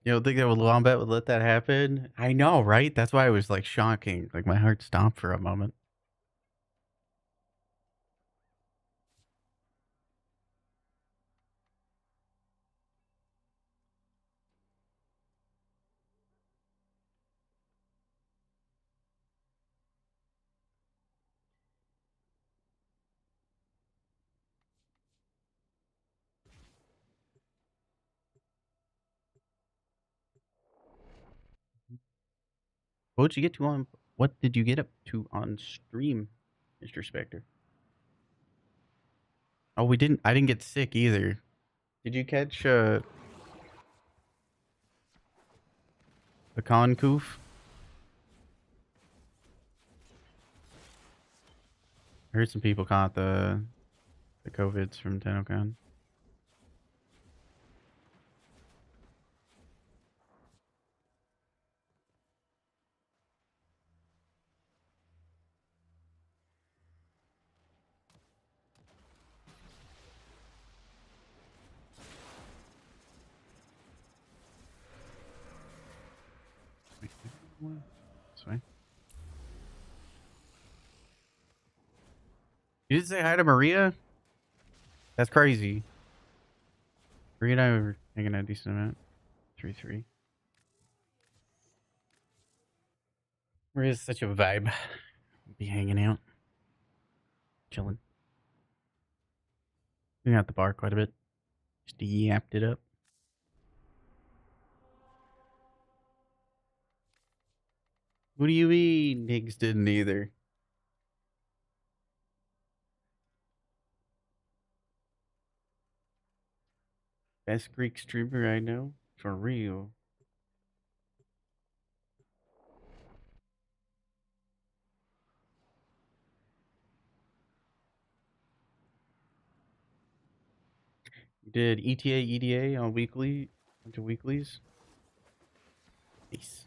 S1: You don't think that Wombat would let that happen? I know, right? That's why it was like shocking. Like my heart stopped for a moment. What did you get to on? What did you get up to on stream, Mr. Spectre? Oh, we didn't. I didn't get sick either. Did you catch the concoof? I heard some people caught the COVIDs from TennoCon. This way. You did say hi to Maria? That's crazy. Maria and I were hanging out a decent amount. 3-3. Maria's such a vibe. Be hanging out. Chilling. Been at the bar quite a bit. Just yapped it up. What do you mean? Niggs didn't either. Best Greek streamer I know. For real. You did ETA, EDA on weekly, bunch of weeklies. Nice.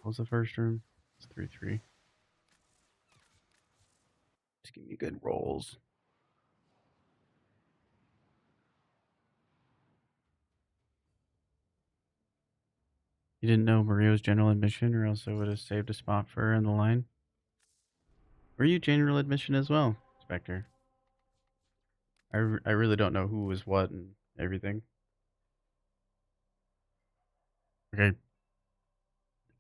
S1: What was the first room? It's 3-3. Just give me good rolls. You didn't know Maria was general admission, or else I would have saved a spot for her in the line. Were you general admission as well, Spectre? I really don't know who was what and everything. Okay.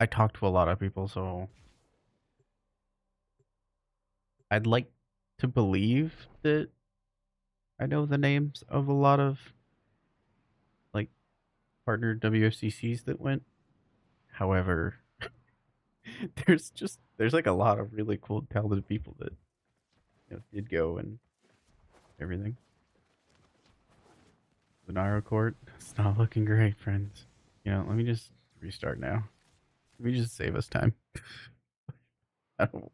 S1: I talked to a lot of people, so I'd like to believe that I know the names of a lot of like partner WFCCs that went. However, there's like a lot of really cool, talented people that did go and everything. The Nairo court, it's not looking great, friends. Let me just restart now. Let me just save us time. I don't.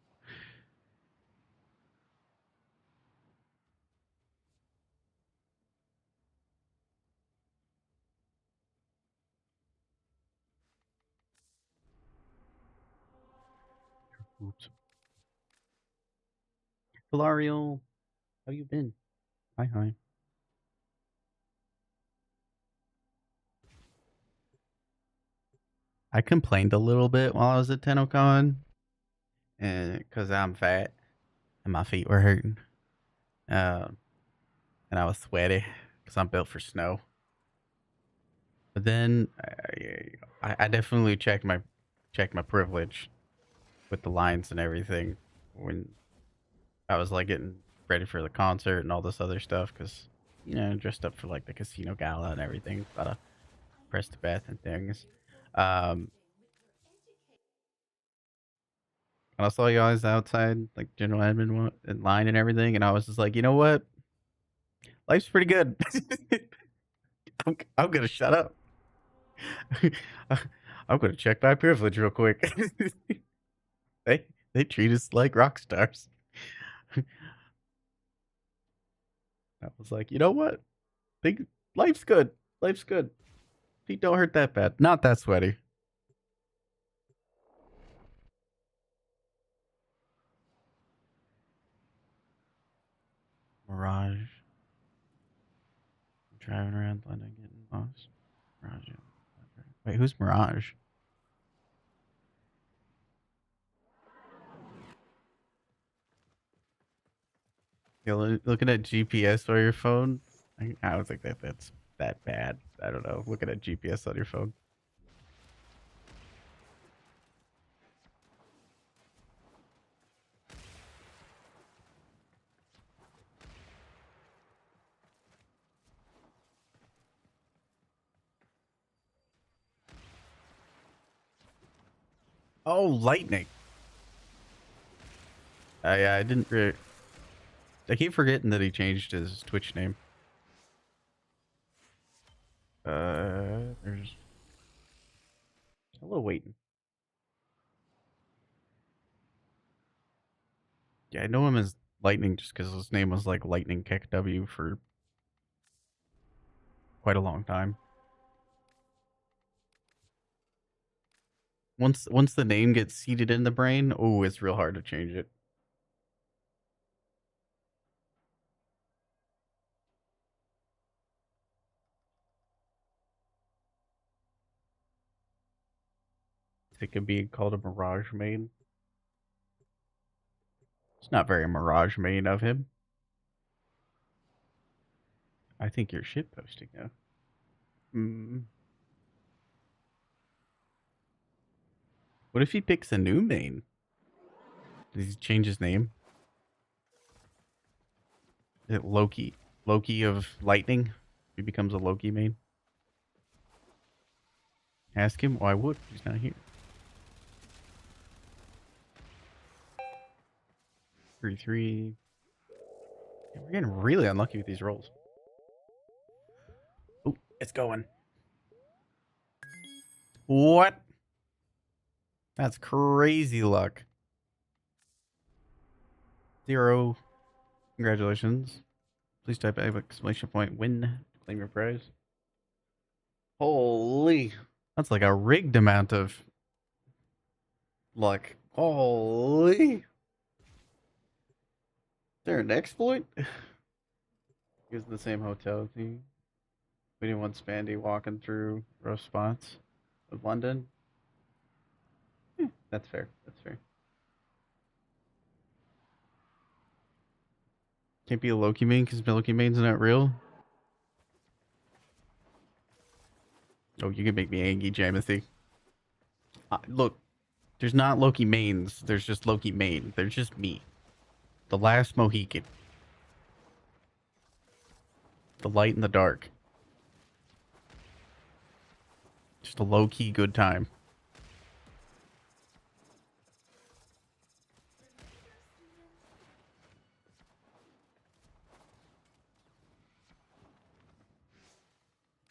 S1: Oops. Hilario, how you been? Hi. I complained a little bit while I was at TennoCon, and because I'm fat and my feet were hurting, and I was sweaty because I'm built for snow. But then I definitely checked my privilege with the lines and everything when I was like getting ready for the concert and all this other stuff because dressed up for like the casino gala and everything, a lot of press to Beth and things. Um, and I saw you guys outside like general admin in line and everything, and I was just like, you know what, life's pretty good. I'm gonna shut up. I'm gonna check my privilege real quick. They treat us like rock stars. I was like, you know what? Think life's good. Life's good. Feet don't hurt that bad. Not that sweaty. Mirage. Driving around London getting lost. Mirage. Wait, who's Mirage? Yeah, looking at GPS on your phone. I don't think that's that bad. I don't know. Looking at GPS on your phone. Oh, lightning. Yeah, I didn't. I keep forgetting that he changed his Twitch name. There's hello waiting. Yeah, I know him as Lightning just because his name was like Lightning Kick W for quite a long time. Once the name gets seated in the brain, oh, it's real hard to change it. It could be called a Mirage main. It's not very Mirage main of him. I think you're shit posting though. What if he picks a new main? Does he change his name? Is it Loki? Loki of Lightning? He becomes a Loki main. Ask him. Oh, I would. He's not here. 3-3. Yeah, we're getting really unlucky with these rolls. Oh, it's going. What? That's crazy luck. 0. Congratulations. Please type exclamation point win to claim your prize. Holy. That's like a rigged amount of luck. Holy. Is there an exploit? Here's the same hotel thing. We didn't want Spandy walking through rough spots of London. That's fair. That's fair. Can't be a Loki main because Loki main's not real. Oh, you can make me angry, Jamothy. Look, there's not Loki mains. There's just Loki main. There's just me. The last Mohican. The light and the dark. Just a low-key good time.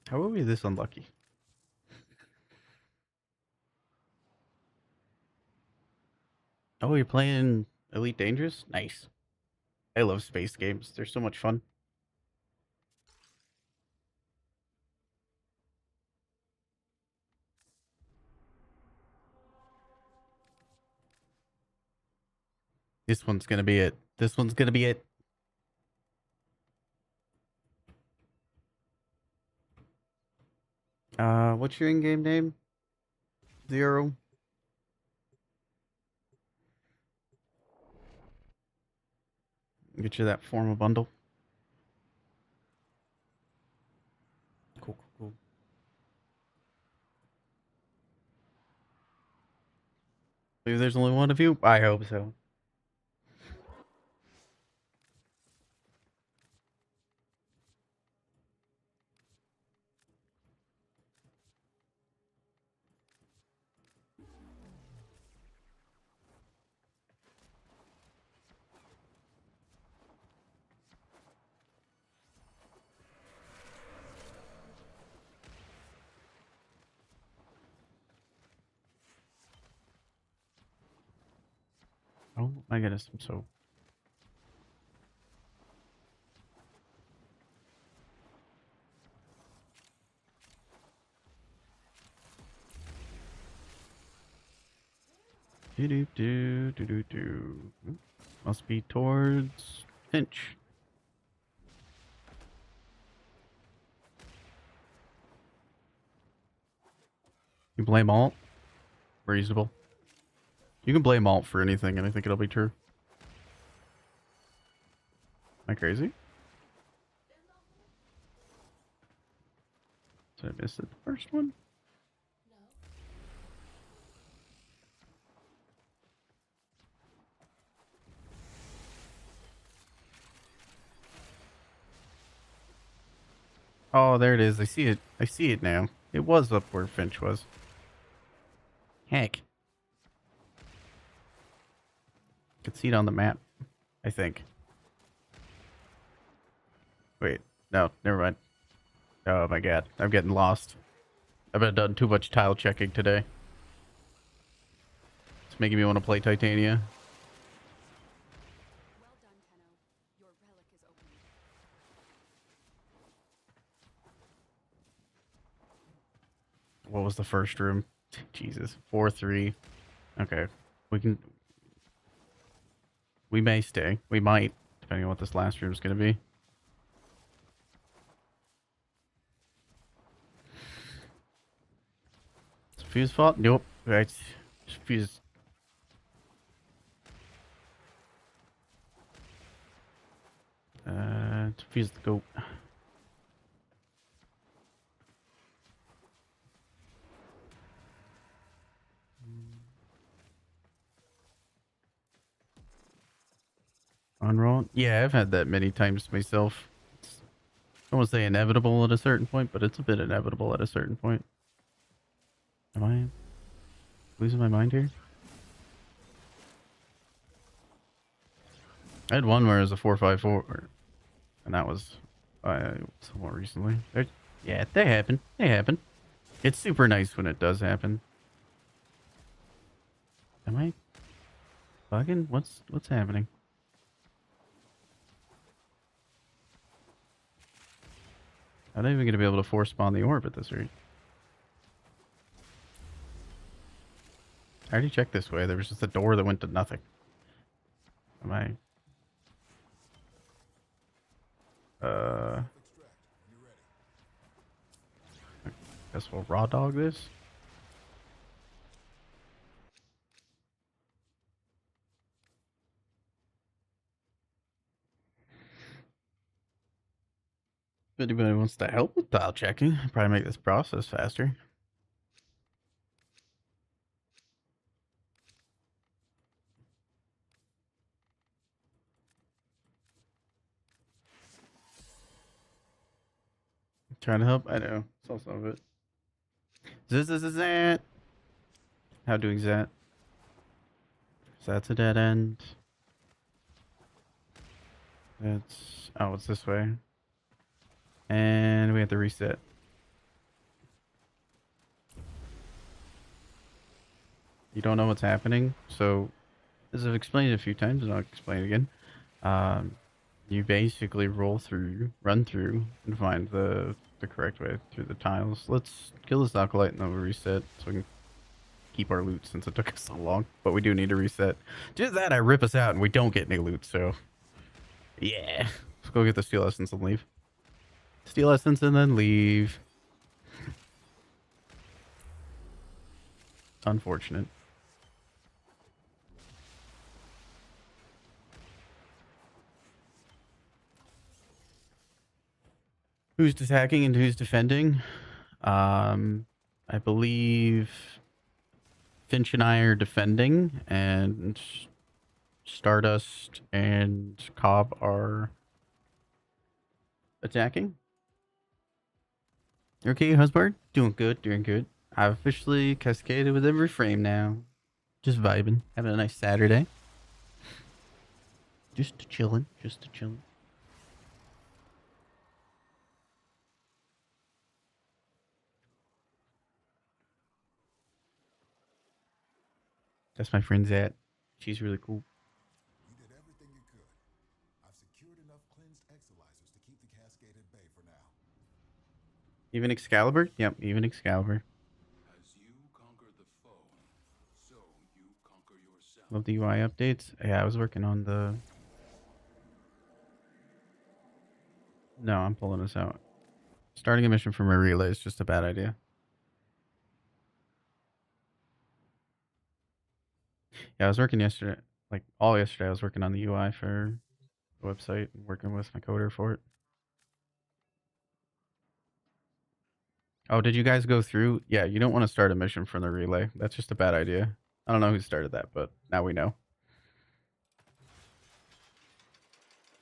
S1: How are we this unlucky? Oh, you're playing Elite Dangerous? Nice. I love space games. They're so much fun. This one's gonna be it. This one's gonna be it. What's your in-game name? 0. Get you that formal bundle. Cool, cool, cool. Maybe there's only one of you? I hope so. Oh, I got some soap. Do do do do do do. Must be towards Finch. You blame Alt? Reasonable. You can blame Alt for anything, and I think it'll be true. Am I crazy? Did I miss it the first one? Oh, there it is. I see it. I see it now. It was up where Finch was. Heck. Could see it on the map, I think. Wait, no, never mind. Oh my god, I'm getting lost. I've done too much tile checking today. It's making me want to play Titania.
S4: Well done, Tenno. Your relic is open.
S1: What was the first room? Jesus, 4-3. Okay, we may stay. We might, depending on what this last room is going to be. It's Fuse fault? Nope. Right. Fuse. It's Fuse the goat. Unroll? Yeah, I've had that many times myself. It's, I won't say inevitable at a certain point, but it's a bit inevitable at a certain point. Am I losing my mind here? I had one where it was a 4-5-4, and that was somewhat recently. Yeah, they happen. They happen. It's super nice when it does happen. Am I bugging? What's happening? I'm not even gonna be able to force spawn the orb at this rate. I already checked this way. There was just a door that went to nothing. Am I? Guess we'll raw dog this. If anybody wants to help with tile checking, probably make this process faster. Trying to help? I know. Saw some of it. This is that. How doing that? That's a dead end. That's oh, it's this way. And we have to reset. You don't know what's happening, so as I've explained it a few times, and I'll explain it again. You basically run through, and find the correct way through the tiles. Let's kill this acolyte and then we'll reset so we can keep our loot since it took us so long. But we do need to reset. Do that, I rip us out and we don't get any loot, so yeah. Let's go get the steel essence and leave. Steel essence and then leave. Unfortunate. Who's attacking and who's defending? I believe Finch and I are defending, and Stardust and Cobb are attacking. Okay, Husband? Doing good, doing good. I've officially cascaded with every frame now. Just vibing, having a nice Saturday. Just chilling, just chilling. That's my friend Zat. She's really cool.
S3: You did everything you could. I've secured enough cleansed exolizers to keep the cascade at bay for now.
S1: Even Excalibur? Yep, even Excalibur.
S3: As you conquer the foe, so you conquer yourself.
S1: Love the UI updates. Yeah, I was working on the... No, I'm pulling this out. Starting a mission from a relay is just a bad idea. Yeah, I was working yesterday. Like, all yesterday, I was working on the UI for the website and working with my coder for it. Oh, did you guys go through? Yeah, you don't want to start a mission from the relay. That's just a bad idea. I don't know who started that, but now we know.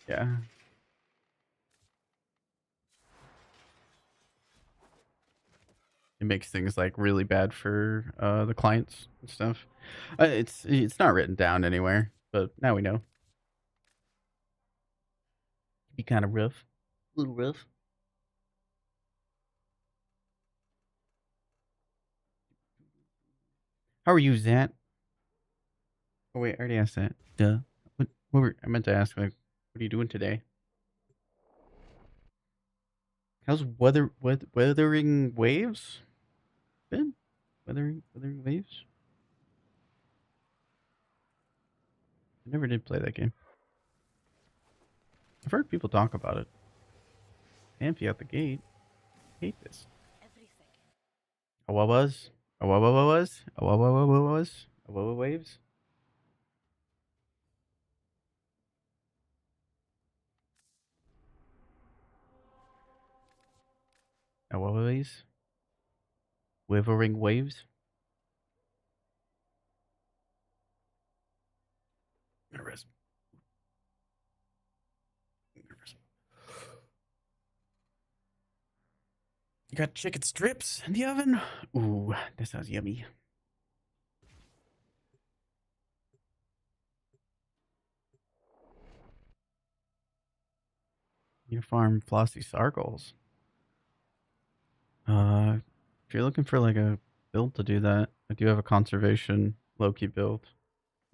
S1: Yeah. It makes things like really bad for the clients and stuff. It's not written down anywhere, but now we know. Be kind of rough, a little rough. How are you, Zat? Oh wait, I already asked that. Duh. I meant to ask, like, what are you doing today? How's weathering waves been? Weathering waves? I never did play that game. I've heard people talk about it. Amphi out the gate. Hate this. A what was? A what was? A what was? A what waves? A what waves? Wavering waves? Nervous. You got chicken strips in the oven? Ooh, that sounds yummy. You farm flossy sargles. If you're looking for like a build to do that, I do have a conservation Loki build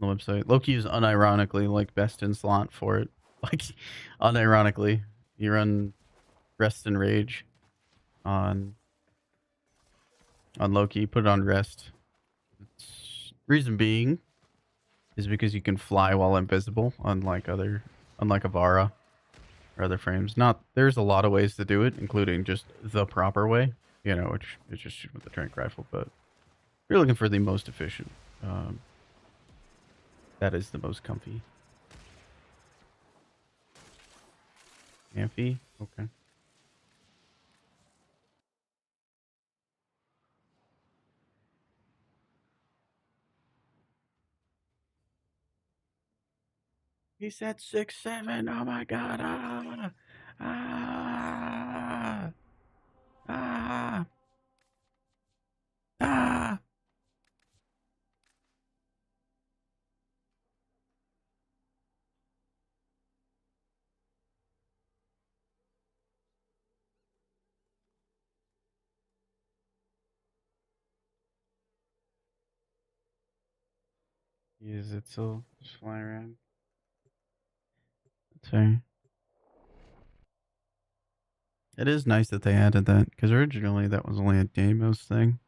S1: on the website. Loki is unironically like best in slot for it. Like, unironically, you run Rest and Rage on Loki. Put it on Rest. Reason being is because you can fly while invisible, unlike Avara or other frames. There's a lot of ways to do it, including just the proper way, which is just shoot with the tranq rifle. But if you're looking for the most efficient, that is the most comfy. Amphi? Okay. He said 6'7". Oh my god. Ah. Ah. Ah. Ah. Use it so just fly around. Sorry. It is nice that they added that, because originally that was only a Deimos thing.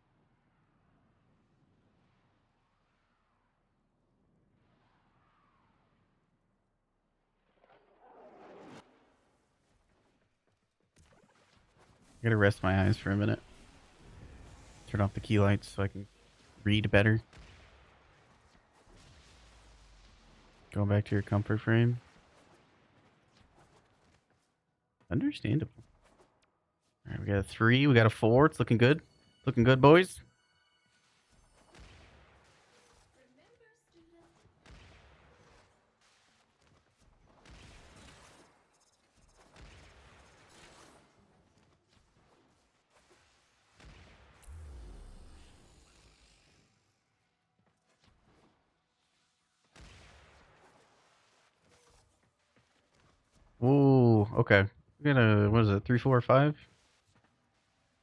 S1: I gotta rest my eyes for a minute. Turn off the key lights so I can read better. Go back to your comfort frame. Understandable. All right, we got a 3. We got a 4. It's looking good. Looking good, boys. Ooh, okay. We got a, what is it, 3, 4, 5?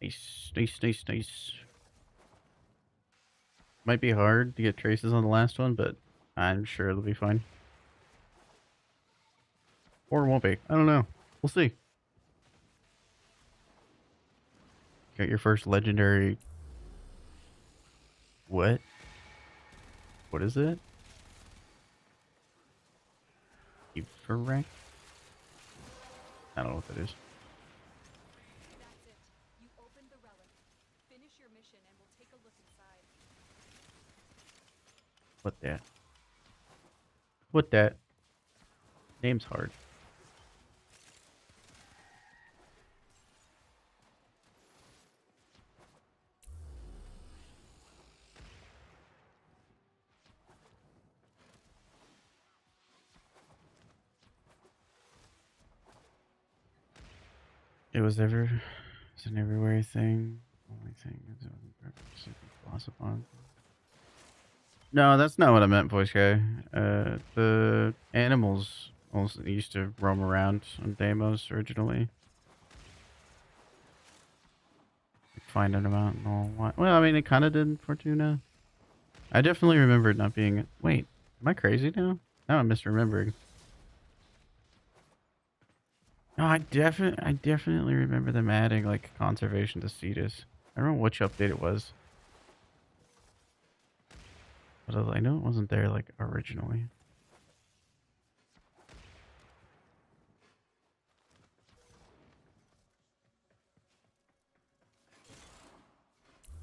S1: Nice, nice, nice, nice. Might be hard to get traces on the last one, but I'm sure it'll be fine. Or it won't be. I don't know. We'll see. Got your first legendary... What? What is it? Everect? I don't know what that is.
S4: That's it. You opened the relic. Finish your mission and we'll take a look inside.
S1: What that? What that? Name's hard. It's an everywhere thing. Only thing is gloss upon. No, that's not what I meant, voice guy. The animals also used to roam around on Deimos originally. Finding them out and all. Well, I mean, it kind of did in Fortuna. I definitely remember it not being. Wait, am I crazy now? Now I'm misremembering. No, I definitely remember them adding like conservation to Cetus. I don't know which update it was, but I know it wasn't there like originally.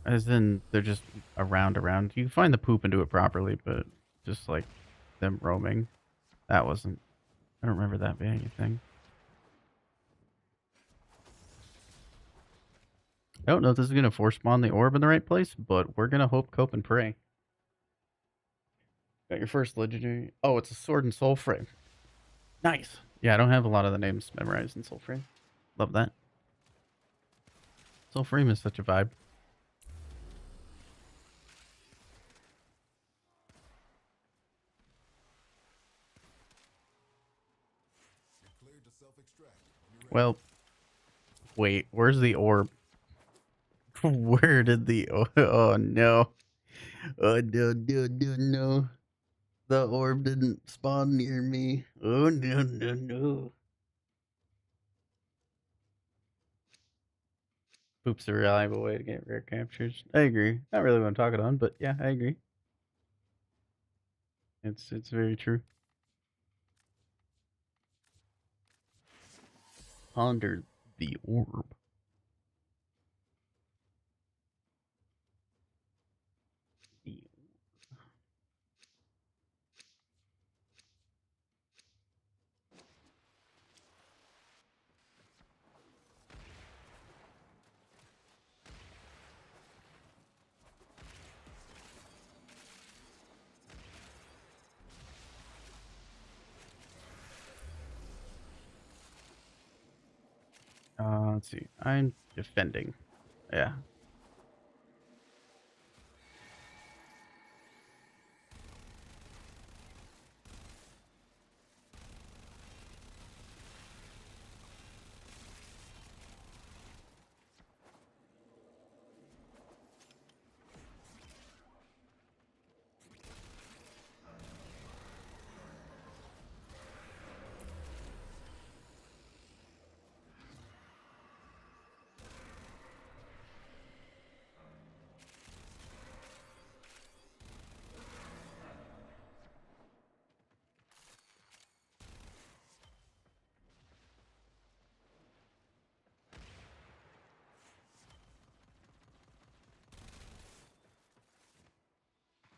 S1: As in, they're just around. You can find the poop and do it properly, but just like them roaming, that wasn't. I don't remember that being anything. I don't know if this is going to force spawn the orb in the right place, but we're going to hope, cope, and pray. Got your first legendary. Oh, it's a sword and soul frame. Nice. Yeah, I don't have a lot of the names memorized in soul frame. Love that. Soul frame is such a vibe. Well, wait, where's the orb? Where did the... Oh, no. Oh, no. The orb didn't spawn near me. Oh, no. Poop's a reliable way to get rare captures. I agree. Not really what I'm talking on, but yeah, I agree. It's very true. Ponder the orb. Let's see. I'm defending. Yeah.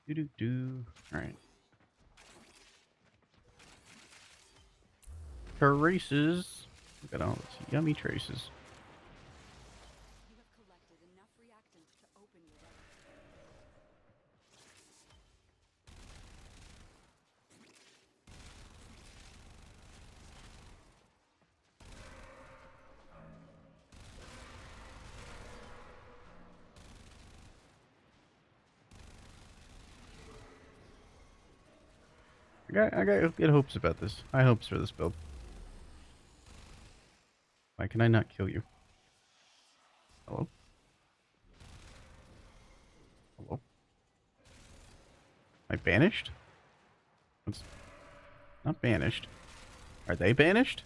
S1: All right. Traces. Look at all those yummy traces. I got good hopes about this. High hopes for this build. Why can I not kill you? Hello? Hello? Am I banished? What's not banished? Are they banished?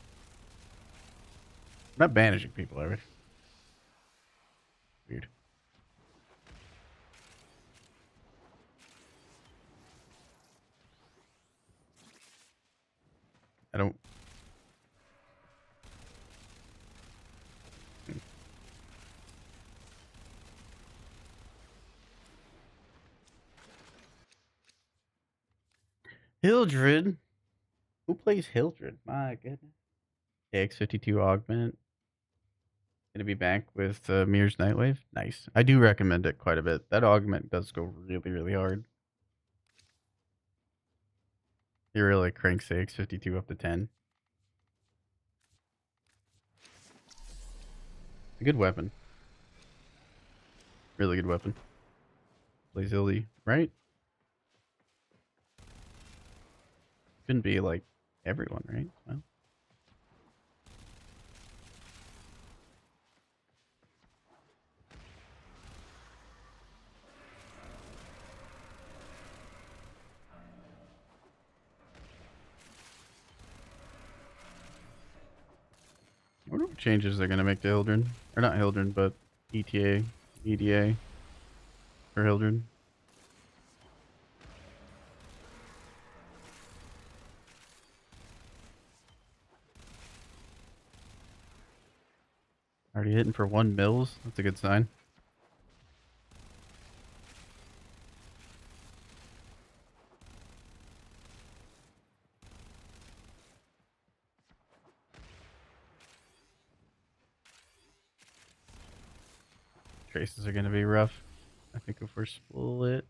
S1: We're not banishing people, are we? Weird. I don't. Hildred. Who plays Hildred? My goodness. AX52 Augment. Gonna be back with Mirror's Nightwave. Nice. I do recommend it quite a bit. That Augment does go really, really hard. It really cranks AX52 up to 10. A good weapon. Really good weapon. Plays Illy, right? Shouldn't be like everyone, right? Well. I wonder what changes they're gonna make to Hildren. Or not Hildren, but ETA, EDA for Hildren. Already hitting for 1 mils. That's a good sign. Traces are gonna be rough. I think if we're split.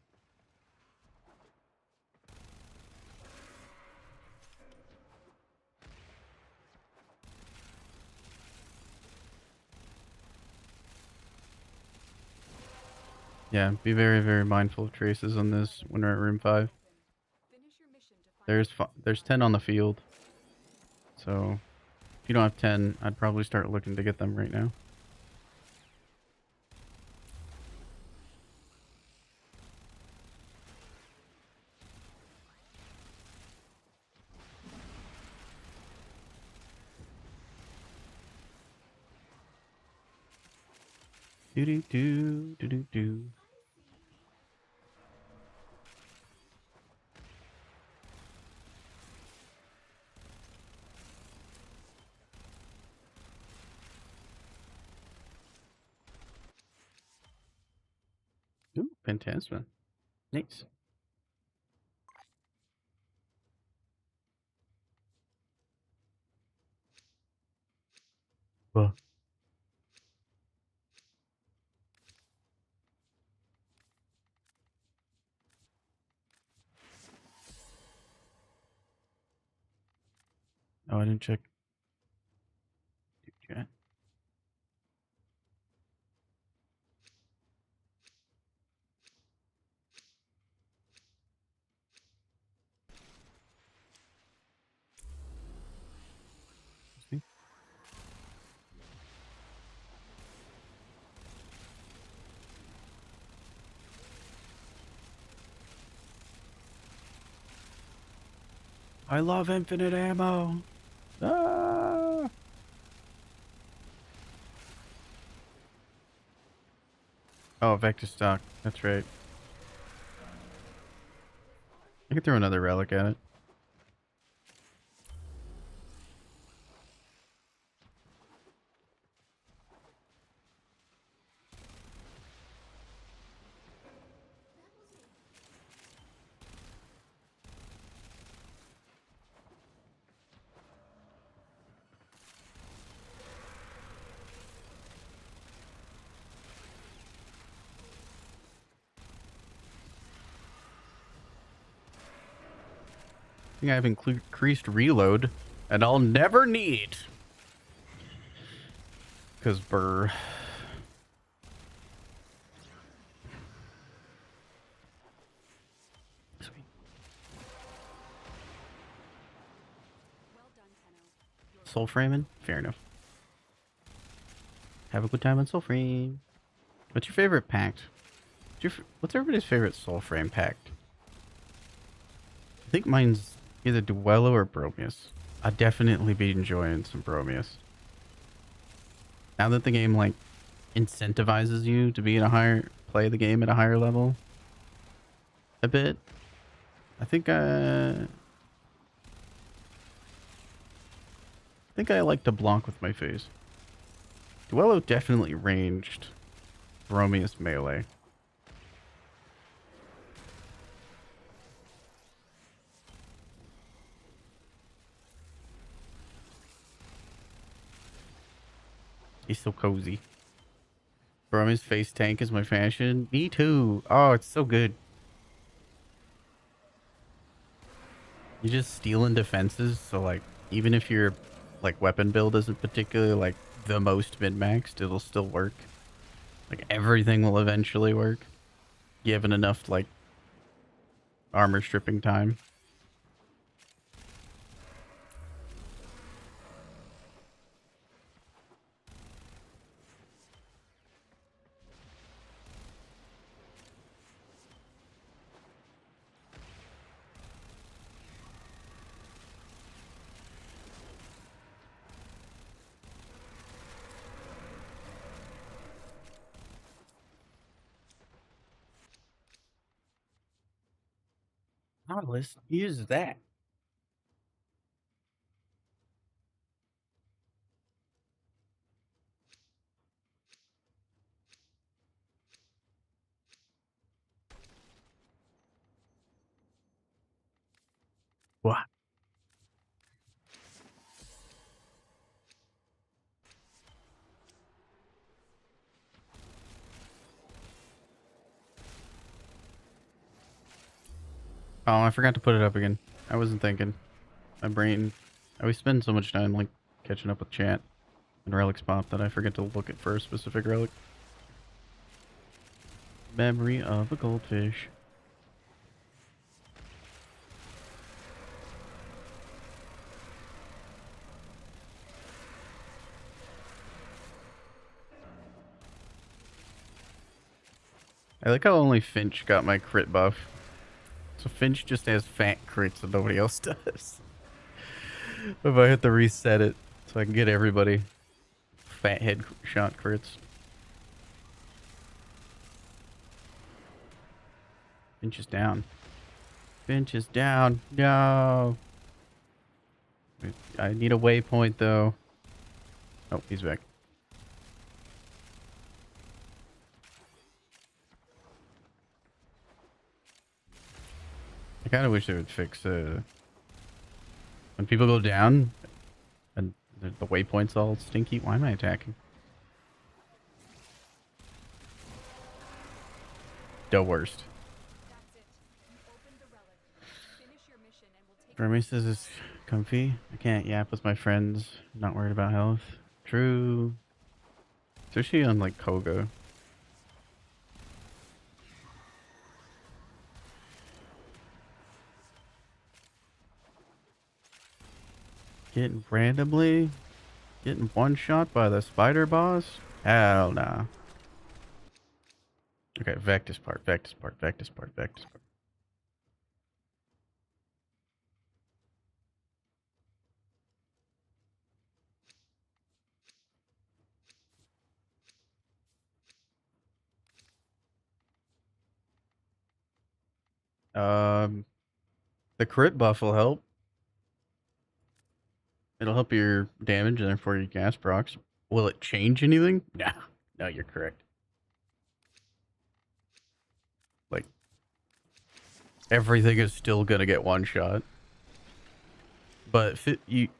S1: Yeah, be very, very mindful of traces on this when we're at room 5. There's 10 on the field. So if you don't have 10, I'd probably start looking to get them right now. Do do do do do do. Ooh, Phantasma. Nice. Well. Oh, I didn't check. Chat. See? I love infinite ammo. Ah! Oh, Vector stock. That's right. I could throw another relic at it. I think I have increased reload, and I'll never need. Because burr. Sweet. Soul framing? Fair enough. Have a good time on Soul Frame. What's your favorite pact? What's everybody's favorite Soul Frame pact? I think mine's either Duello or Bromius. I'd definitely be enjoying some Bromius. Now that the game like incentivizes you to be at a play the game at a higher level a bit, I think I like to block with my face. Duello definitely ranged Bromius melee. He's so cozy. Bromius face tank is my fashion. Me too. Oh, it's so good. You just stealing defenses, so like even if your like weapon build isn't particularly like the most min-maxed, it'll still work. Like everything will eventually work, given enough like armor stripping time. Nautilus use that. What? Oh, I forgot to put it up again. I wasn't thinking. My brain. I always spend so much time like catching up with chat and relics pop that I forget to look at for a specific relic. Memory of a goldfish. I like how only Finch got my crit buff. So Finch just has fat crits and nobody else does. If I hit to reset it so I can get everybody fat head shot crits. Finch is down. Finch is down. No. I need a waypoint though. Oh, he's back. I kind of wish they would fix when people go down and the waypoint's all stinky. Why am I attacking? The worst. Jeremy says it's comfy. I can't yap with my friends. Not worried about health. True. Especially on like Koga. Getting one shot by the spider boss? Hell nah. Okay, Vectus part. The crit buff will help. It'll help your damage and therefore your gas procs. Will it change anything? No. No, you're correct. Like, everything is still gonna get one shot. But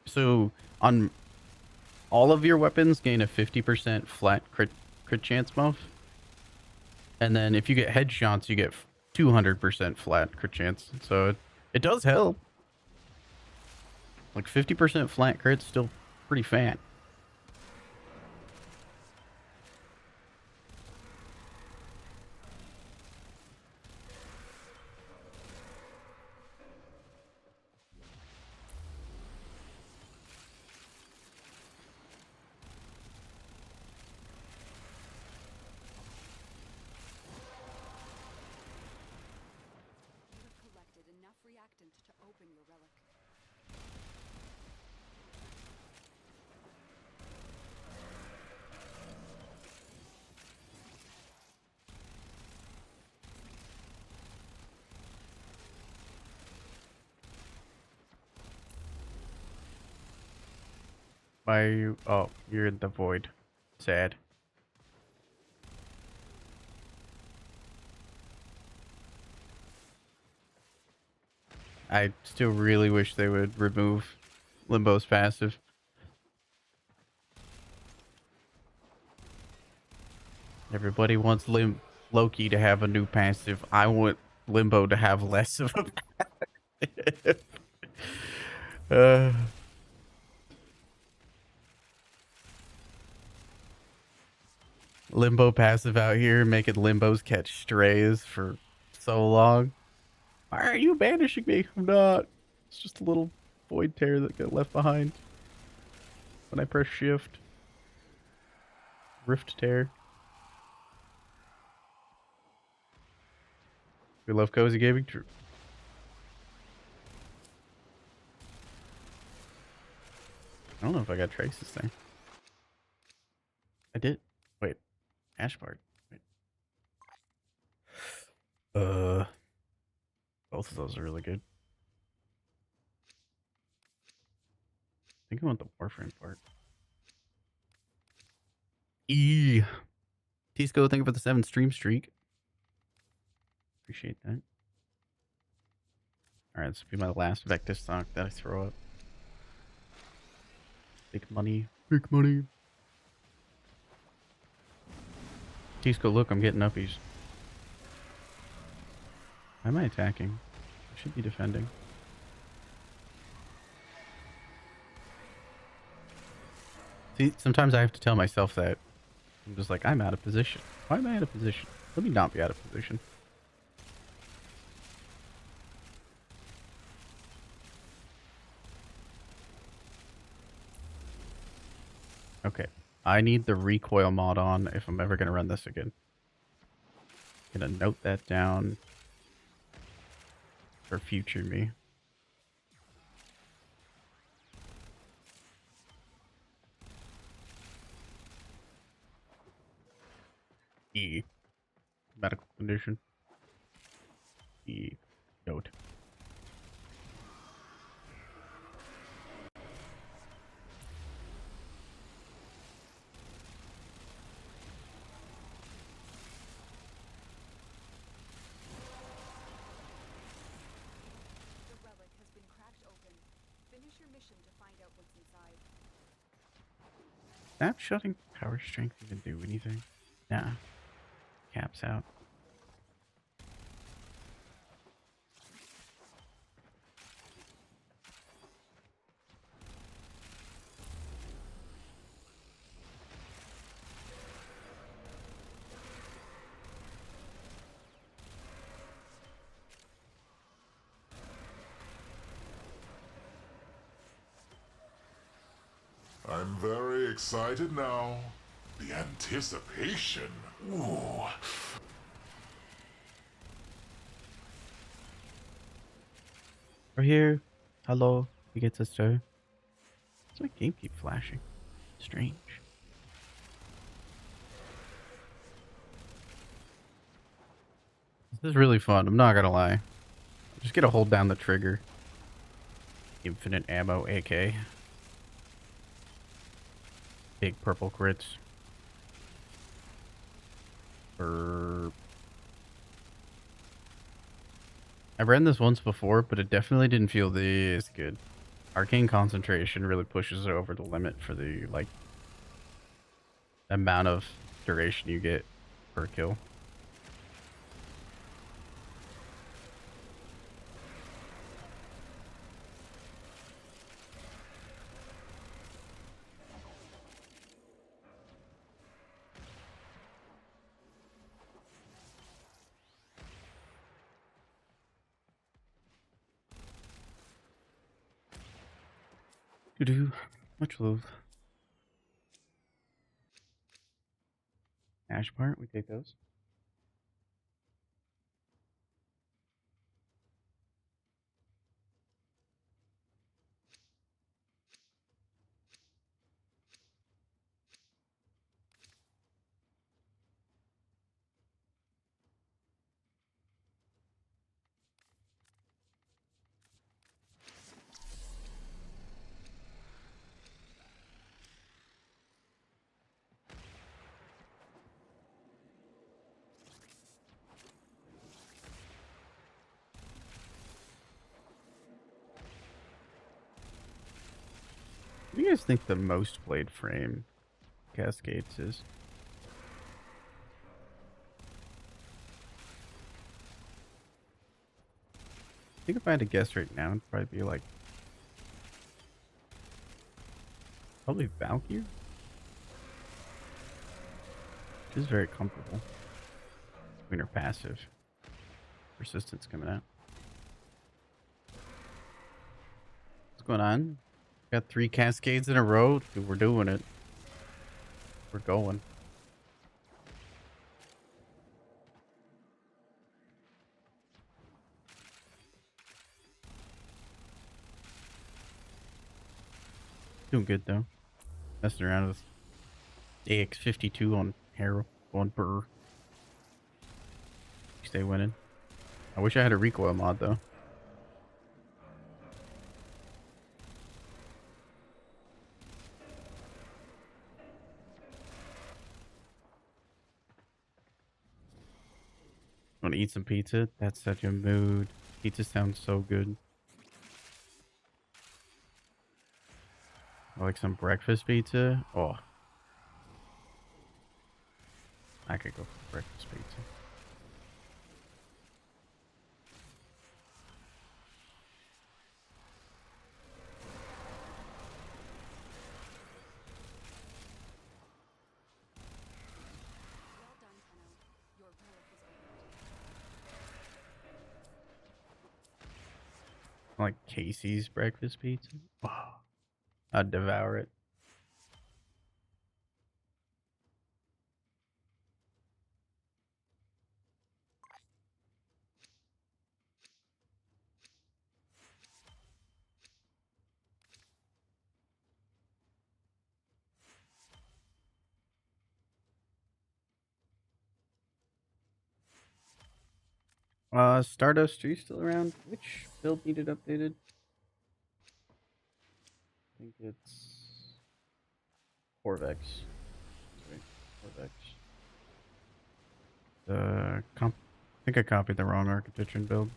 S1: so on all of your weapons gain a 50% flat crit chance buff. And then if you get headshots, you get 200% flat crit chance. So it does help. Like 50% flat crit's still pretty fat. Why are you? Oh, you're in the void. Sad. I still really wish they would remove Limbo's passive. Everybody wants Loki to have a new passive. I want Limbo to have less of a passive. uh, Limbo passive out here making Limbos catch strays for so long. Why are you banishing me? I'm not. It's just a little void tear that got left behind when I press shift. Rift tear. We love cozy gaming. True. I don't know if I got Trace's thing. I did. Wait. Ashbard. Wait. Both of those are really good. I think I want the warframe part. Tisco, thank you for the 7 stream streak. Appreciate that. Alright, this will be my last Vector stock that I throw up. Big money. Big money. Tisco, look, I'm getting uppies. Why am I attacking? I should be defending. See, sometimes I have to tell myself that. I'm just like, I'm out of position. Why am I out of position? Let me not be out of position. Okay. I need the recoil mod on if I'm ever going to run this again. Gonna note that down for future me. E. Medical condition. E. Note.
S4: The relic has been cracked open. Finish your mission to find out what's inside.
S1: Snap shutting power strength even do anything? Nah. Caps out.
S3: I'm very excited now. The anticipation. Ooh.
S1: We're here. Hello. You get to stir. What's my game keep flashing? Strange. This is really fun. I'm not gonna lie. Just gotta hold down the trigger. Infinite ammo, AK. Big purple crits. Burp. I've ran this once before, but it definitely didn't feel this good. Arcane concentration really pushes it over the limit for the, like, amount of duration you get per kill. Doo-doo. Much love. Ash part, we take those. you guys think the most played frame Cascades is? I think if I had to guess right now, it'd probably be like probably Valkyrie. She's very comfortable. I mean, her passive persistence coming out. What's going on? Got 3 Cascades in a row. Dude, we're doing it. We're going. Doing good though. Messing around with AX52 on Hero, going per. Stay winning. I wish I had a recoil mod though. Want to eat some pizza? That's such a mood. Pizza sounds so good. I like some breakfast pizza. Oh, I could go for breakfast pizza.
S4: Well done, Tenno. Your relic is opened.
S1: I like Casey's breakfast pizza. Oh, I'd devour it. Stardust, are you still around? Which build needed updated? I think it's Corvex. Sorry, Corvex. I think I copied the wrong architecture and build.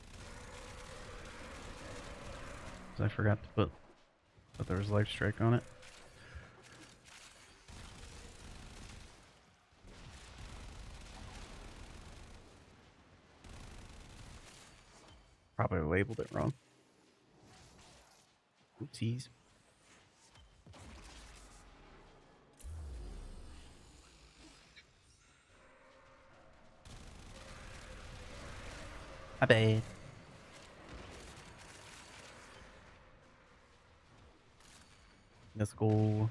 S1: 'Cause I forgot to put that there was life strike on it. Probably labeled it wrong. Oopsies. My bad. Let's go.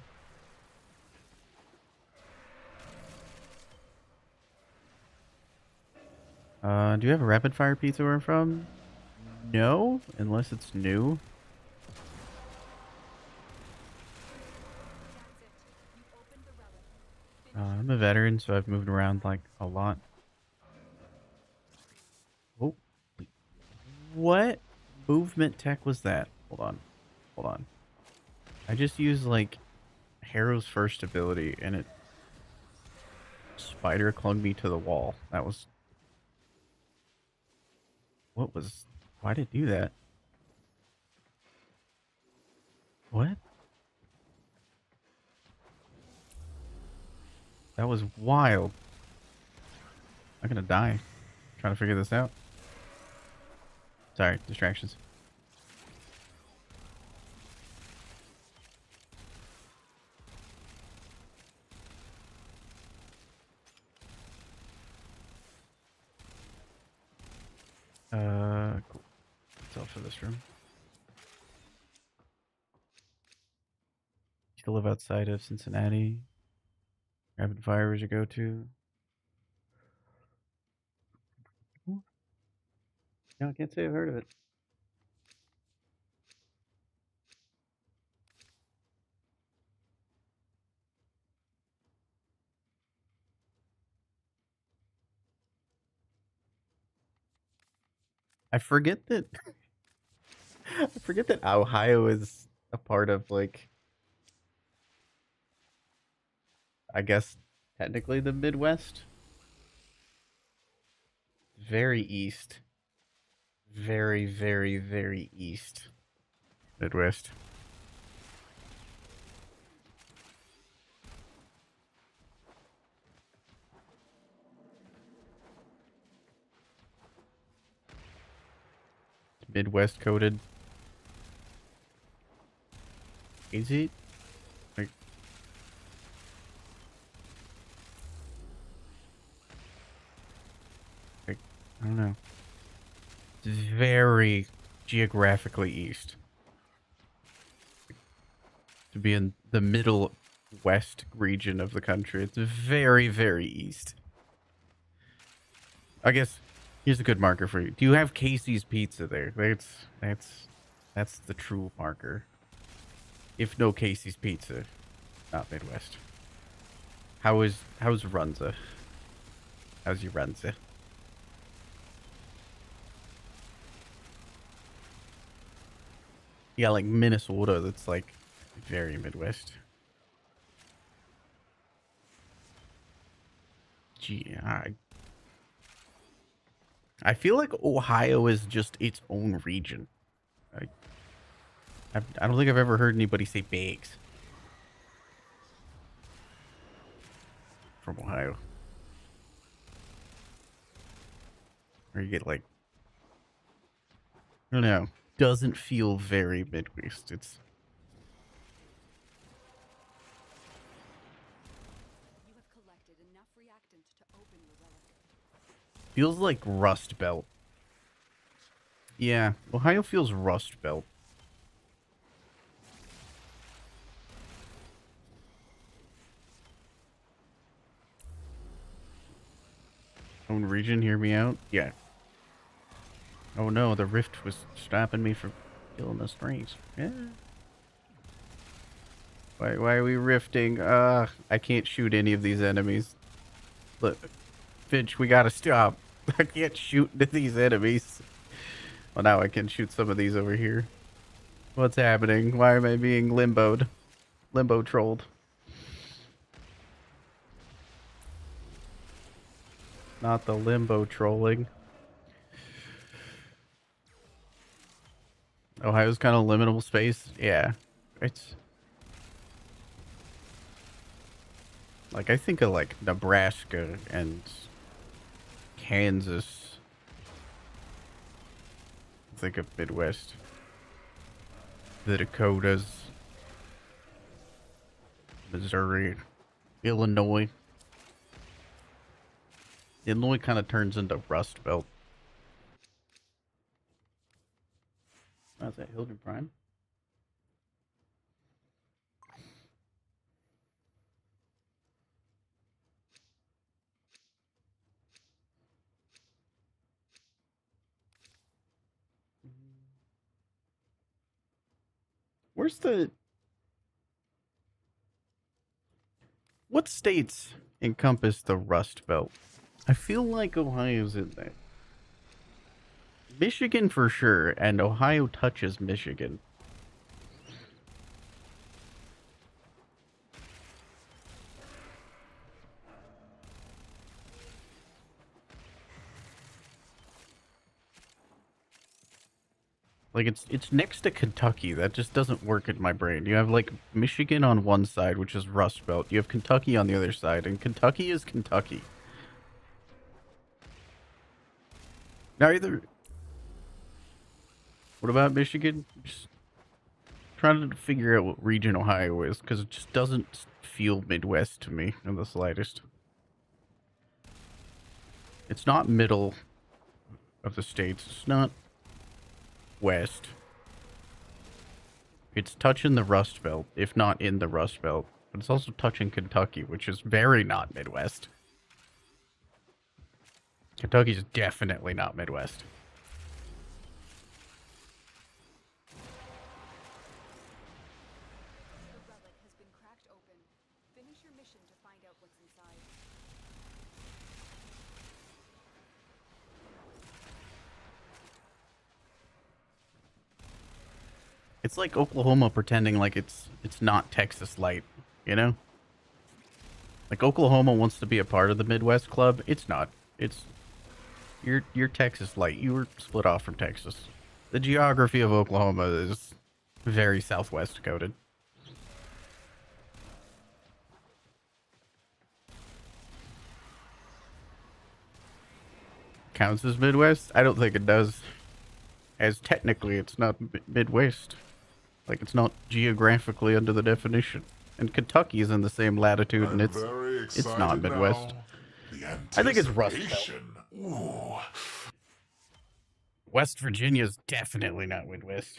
S1: Do you have a rapid fire pizza where I'm from? No, unless it's new.
S4: That's it. You opened the relic.
S1: I'm a veteran, so I've moved around like a lot. Oh, what movement tech was that? Hold on, hold on. I just used like Harrow's first ability, and it spider clung me to the wall. That was what was? Why did it do that? What? That was wild. I'm gonna die trying to figure this out. Sorry, distractions. Cool. That's all for this room. Still live outside of Cincinnati. Rapid fire is your go-to. No, I can't say I've heard of it. I forget that I forget that Ohio is a part of like I guess technically the Midwest. Very east. Very, very, very east. Midwest. Midwest coded. Is it? Like, I don't know. It's very geographically east. To be in the middle west region of the country. It's very, very east. I guess here's a good marker for you. Do you have Casey's Pizza there? That's the true marker. If no Casey's Pizza, not Midwest. How's Runza? How's your Runza? Yeah, like Minnesota, that's like very Midwest. Gee, I feel like Ohio is just its own region. I don't think I've ever heard anybody say bags from Ohio. Or you get like, I don't know, doesn't feel very Midwest. It's
S4: You have collected enough reactant to open the relic.
S1: feels like Rust Belt. Yeah, Ohio feels Rust Belt. Own region, hear me out? Yeah. Oh no, the rift was stopping me from killing the strings. Yeah. Why are we rifting? I can't shoot any of these enemies. Look, Finch, we gotta stop. I can't shoot into these enemies. Well, now I can shoot some of these over here. What's happening? Why am I being limboed? Limbo trolled. Not the limbo trolling. Ohio's kind of liminal space. Yeah. It's like, I think of like Nebraska and Kansas. Think of Midwest. The Dakotas. Missouri. Illinois. Illinois kind of turns into Rust Belt. How's that, Hildred Prime? Where's the... What states encompass the Rust Belt? I feel like Ohio's in there. Michigan for sure, and Ohio touches Michigan. Like, it's next to Kentucky. That just doesn't work in my brain. You have, like, Michigan on one side, which is Rust Belt. You have Kentucky on the other side, and Kentucky is Kentucky. Now, either... What about Michigan? Just trying to figure out what region Ohio is, because it just doesn't feel Midwest to me in the slightest. It's not middle of the states. It's not west. It's touching the Rust Belt, if not in the Rust Belt. But it's also touching Kentucky, which is very not Midwest. Kentucky's definitely not Midwest.
S4: The relic has been cracked open. Finish your mission to find out what's inside.
S1: It's like Oklahoma pretending like it's not Texas light, you know? Like Oklahoma wants to be a part of the Midwest club. It's not. It's you're Texas light. You were split off from Texas. The geography of Oklahoma is very Southwest coded. Counts as Midwest? I don't think it does. as technically it's not Midwest. Like, it's not geographically under the definition. And Kentucky is in the same latitude, and
S3: I'm very
S1: it's not
S3: excited
S1: Midwest.
S3: now. The
S1: I think it's Rust Belt.
S3: anticipation. Ooh.
S1: West Virginia's definitely not Midwest.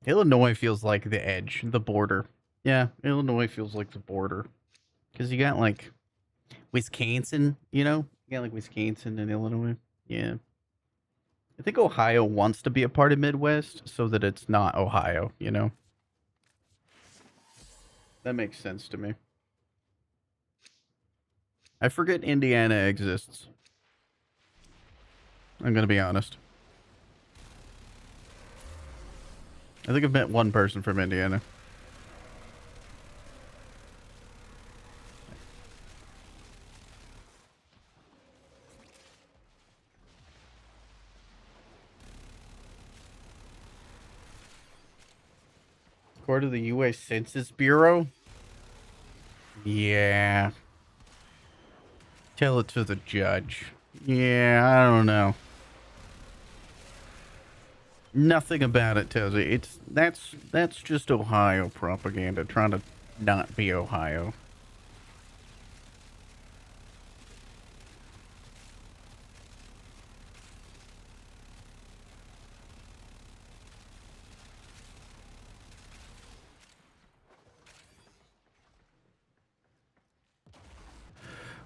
S1: Illinois feels like the edge, the border. Yeah, Illinois feels like the border. Because you got, like, Wisconsin, you know? You got, like, Wisconsin and Illinois. Yeah. I think Ohio wants to be a part of Midwest so that it's not Ohio, you know? That makes sense to me. I forget Indiana exists. I'm going to be honest. I think I've met one person from Indiana. According to the U.S. Census Bureau? Yeah. Tell it to the judge. Yeah, I don't know. Nothing about it tells you. That's just Ohio propaganda, trying to not be Ohio.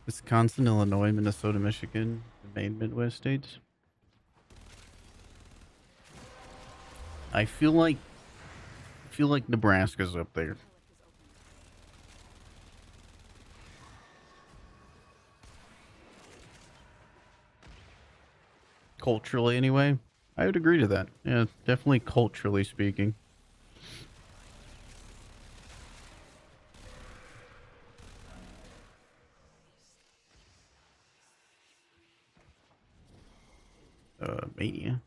S1: Wisconsin, Illinois, Minnesota, Michigan, the main Midwest states. I feel like Nebraska's up there. Culturally, anyway. I would agree to that. Yeah, definitely culturally speaking. Mania.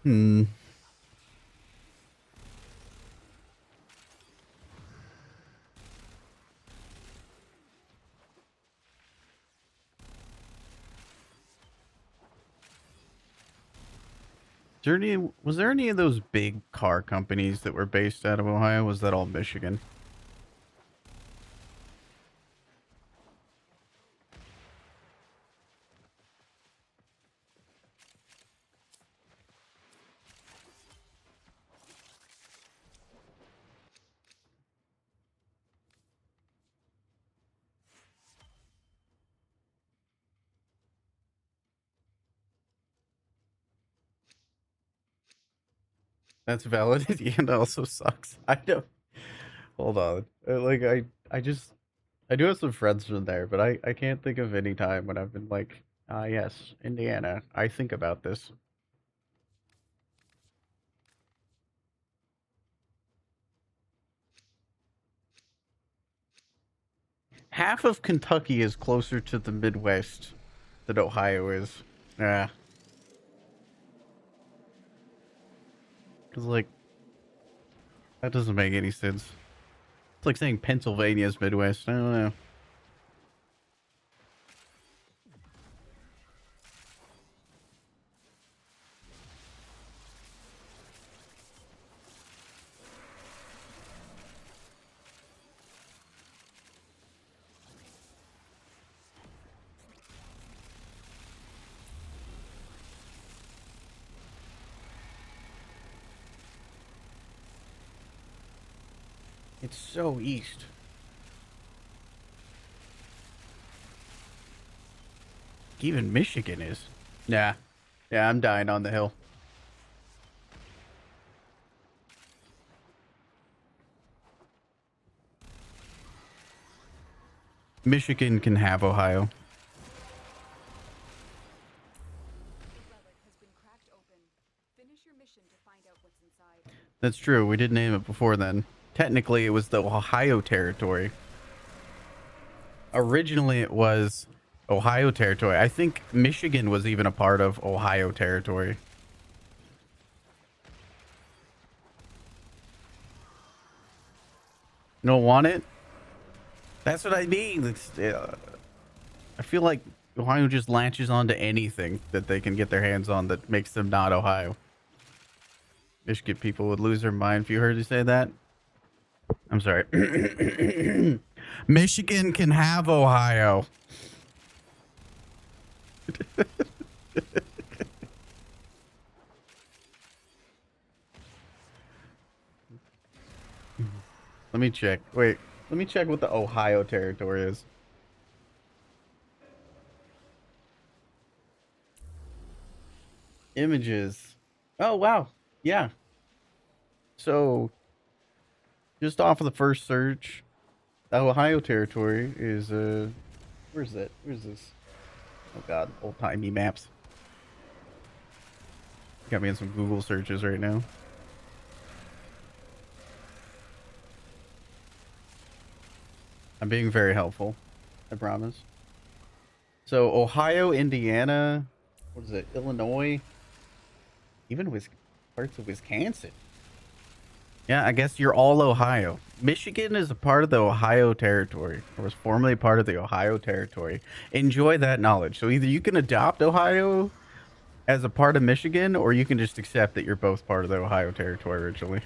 S1: Hmm. Was there any of those big car companies that were based out of Ohio? Was that all Michigan? That's valid. And also sucks. I don't. Hold on. Like I do have some friends from there, but I can't think of any time when I've been like, ah, yes, Indiana. I think about this. Half of Kentucky is closer to the Midwest than Ohio is. Yeah. Because, like, that doesn't make any sense. It's like saying Pennsylvania's Midwest. I don't know. It's so east. Even Michigan is. Yeah. Yeah, I'm dying on the hill. Michigan can have Ohio. That's true. We did name it before then. Technically, it was the Ohio Territory. Originally, it was Ohio Territory. I think Michigan was even a part of Ohio Territory. You don't want it? That's what I mean. I feel like Ohio just latches onto anything that they can get their hands on that makes them not Ohio. Michigan people would lose their mind if you heard you say that. I'm sorry. Michigan can have Ohio. Let me check. Wait, let me check what the Ohio territory is. Images. Oh, wow. Yeah. So, just off of the first search, the Ohio territory is, where's that? Where's this? Oh, God. Old-timey maps. Got me in some Google searches right now. I'm being very helpful. I promise. So, Ohio, Indiana, what is it? Illinois, even parts of Wisconsin. Yeah, I guess you're all Ohio. Michigan is a part of the Ohio territory, or was formerly part of the Ohio territory. Enjoy that knowledge. So either you can adopt Ohio as a part of Michigan, or you can just accept that you're both part of the Ohio territory originally.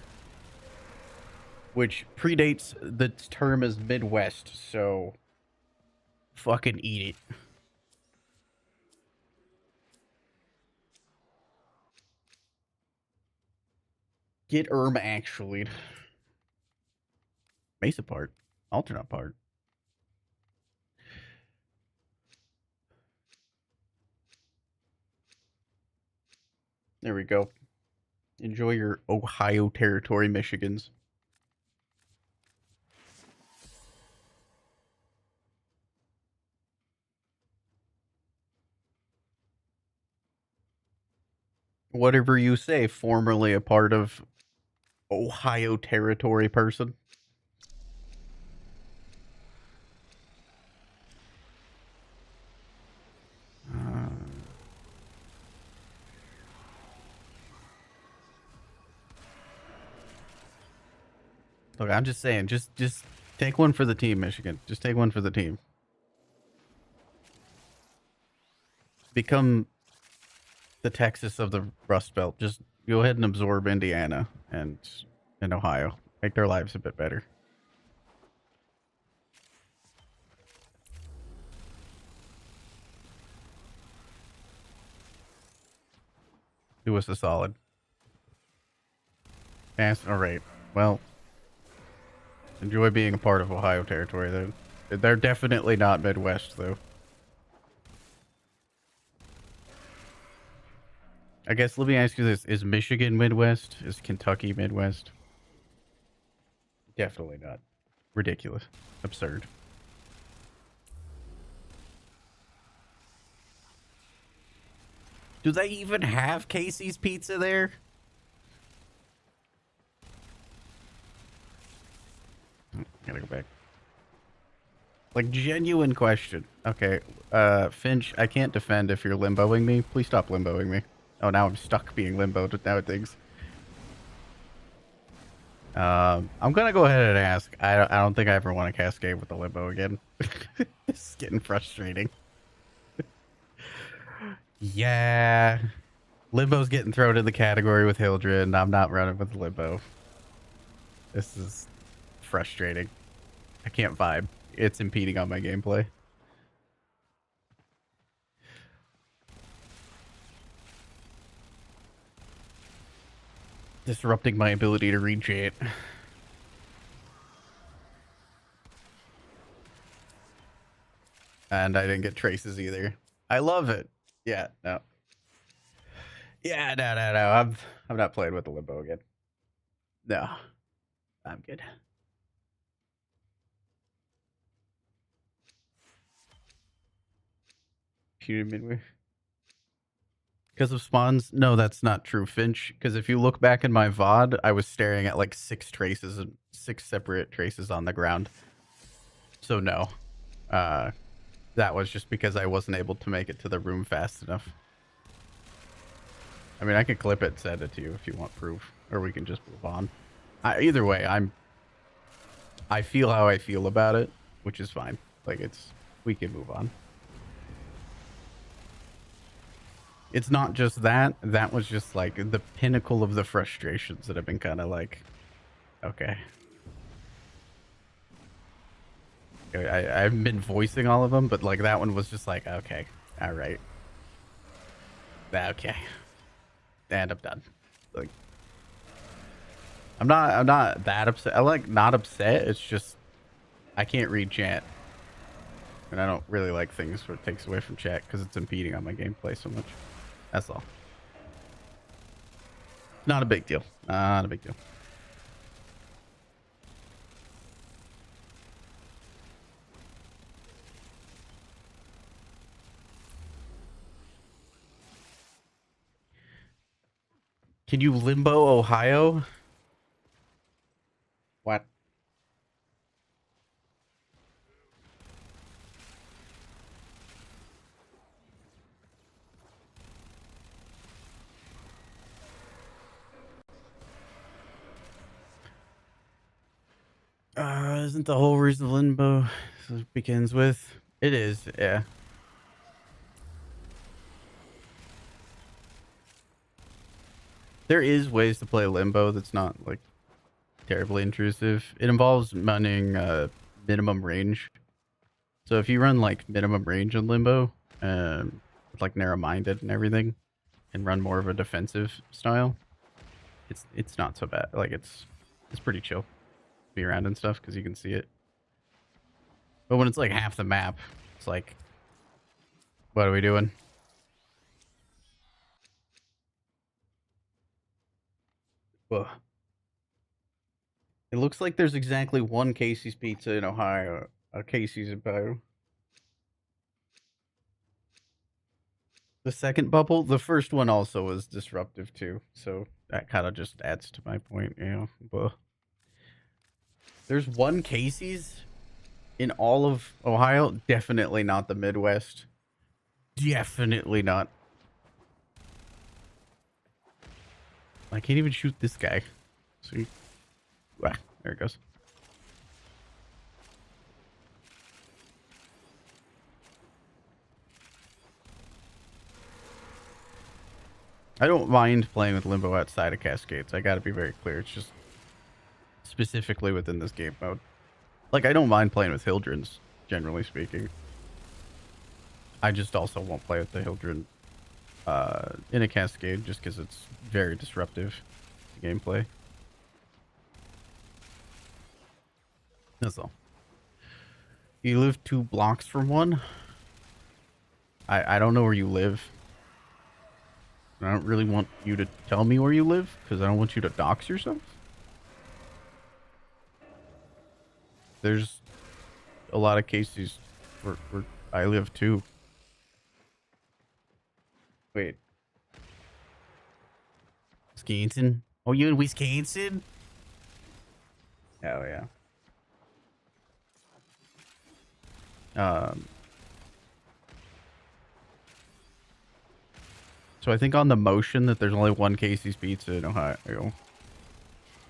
S1: Which predates the term as Midwest, so fucking eat it. Get actually. Mesa part. Alternate part. There we go. Enjoy your Ohio territory, Michigans. Whatever you say, formerly a part of Ohio territory person. Look, I'm just saying, just take one for the team, Michigan. Just take one for the team. Become the Texas of the Rust Belt. Just go ahead and absorb Indiana and Ohio. Make their lives a bit better. Do us a solid. Yes, all right. Well, enjoy being a part of Ohio territory, though. They're definitely not Midwest, though. I guess let me ask you this. Is Michigan Midwest? Is Kentucky Midwest? Definitely not. Ridiculous. Absurd. Do they even have Casey's Pizza there? Gotta go back. Like, genuine question. Okay, Finch, I can't defend if you're limboing me. Please stop limboing me. Oh, now I'm stuck being limboed now things. I'm gonna go ahead and ask. I don't think I ever want to cascade with the limbo again. It's getting frustrating. Yeah. Limbo's getting thrown in the category with Hildred, and I'm not running with Limbo. This is frustrating. I can't vibe. It's impeding on my gameplay. Disrupting my ability to read chat. And I didn't get traces either. I love it. Yeah, no. Yeah, no. I'm not playing with the Limbo again. No. I'm good. Midway. Because of spawns? No, that's not true, Finch. Because if you look back in my VOD, I was staring at like 6 separate traces on the ground. So no. That was just because I wasn't able to make it to the room fast enough. I mean, I can clip it and send it to you if you want proof. Or we can just move on. Either way, I feel how I feel about it, which is fine. Like, we can move on. It's not just that. That was just like the pinnacle of the frustrations that have been kind of like, okay. I've been voicing all of them, but like that one was just like, okay, all right, okay, and I'm done. Like, I'm not that upset. I like not upset. It's just I can't read chat, and I don't really like things where it takes away from chat because it's impeding on my gameplay so much. That's all. Not a big deal. Not a big deal. Can you limbo Ohio? What? Isn't the whole reason limbo begins with? It is, yeah. There is ways to play limbo that's not like terribly intrusive. It involves running minimum range. So if you run like minimum range on limbo, with like narrow-minded and everything, and run more of a defensive style, it's not so bad. Like it's pretty chill to be around and stuff because you can see it. But when it's like half the map, it's like, what are we doing? Ugh. It looks like there's exactly one Casey's Pizza in Ohio, a Casey's in Ohio. The second bubble, the first one also was disruptive too, so that kind of just adds to my point, you know. But there's one Casey's in all of Ohio, definitely not the Midwest. Definitely not. I can't even shoot this guy. See? Ah, there it goes. I don't mind playing with Limbo outside of Cascades. I gotta be very clear. It's just specifically within this game mode. Like, I don't mind playing with Hildrens, generally speaking. I just also won't play with the Hildren in a Cascade just because it's very disruptive to gameplay. That's all. You live 2 blocks from one? I don't know where you live. I don't really want you to tell me where you live because I don't want you to dox yourself. There's a lot of cases where I live too. Wait. Wisconsin? Oh, you in Wisconsin? Oh, yeah. So I think on the motion that there's only one Casey's Pizza in Ohio.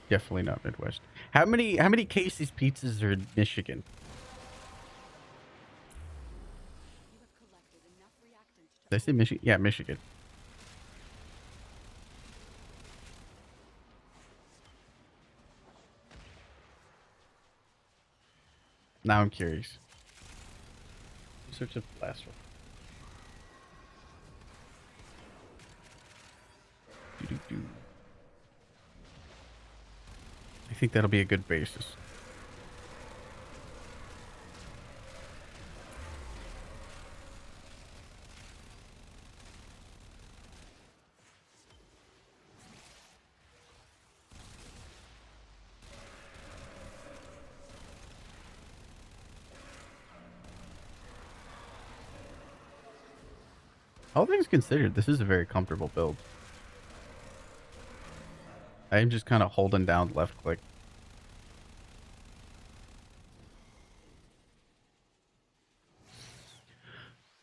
S1: Definitely not Midwest. How many Casey's Pizzas are in Michigan? Did I say Michigan? Yeah, Michigan. Now I'm curious. Search the last one. Doo-doo-doo. I think that'll be a good basis. All things considered, this is a very comfortable build. I am just kind of holding down left click.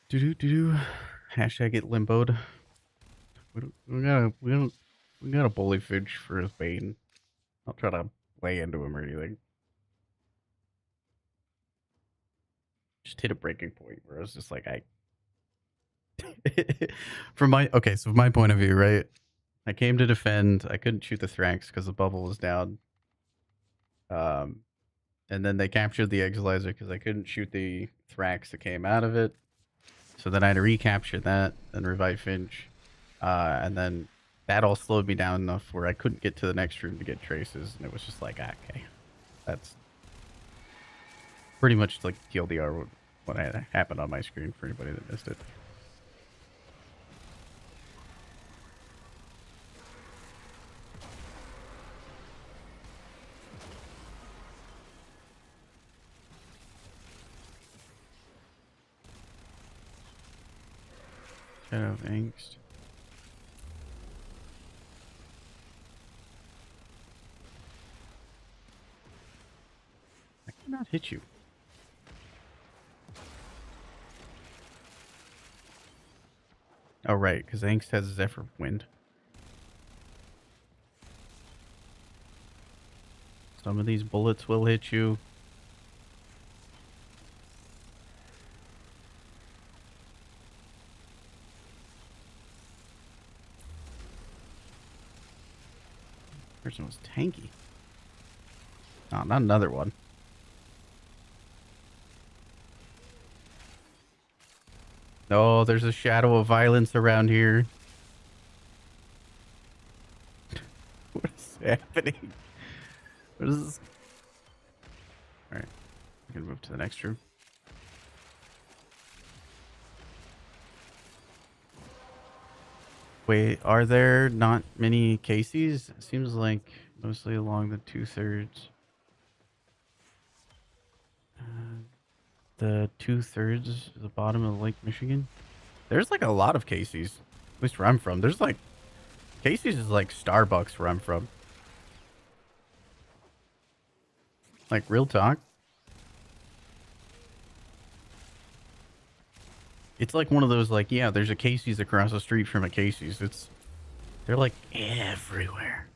S1: Do. Hashtag get limboed. We got a bully Finch for his bane. I'll try to lay into him or anything. Just hit a breaking point where I was just like, From my so from my point of view, right? I came to defend. I couldn't shoot the Thrax because the bubble was down. And then they captured the Exilizer because I couldn't shoot the Thrax that came out of it. So then I had to recapture that and revive Finch. And then that all slowed me down enough where I couldn't get to the next room to get traces. And it was just like, okay, that's pretty much like TLDR what happened on my screen for anybody that missed it. Shadow of Angst. I cannot hit you. Oh, right, because Angst has Zephyr Wind. Some of these bullets will hit you. Person was tanky. Oh, not another one. Oh, there's a shadow of violence around here. What is happening? What is this? Alright. We can move to the next room. Wait, are there not many Casey's? It seems like mostly along the 2/3. The 2/3, the bottom of Lake Michigan. There's like a lot of Casey's. At least where I'm from. There's like Casey's is like Starbucks where I'm from. Like real talk. It's like one of those like, yeah, there's a Casey's across the street from a Casey's. They're like everywhere.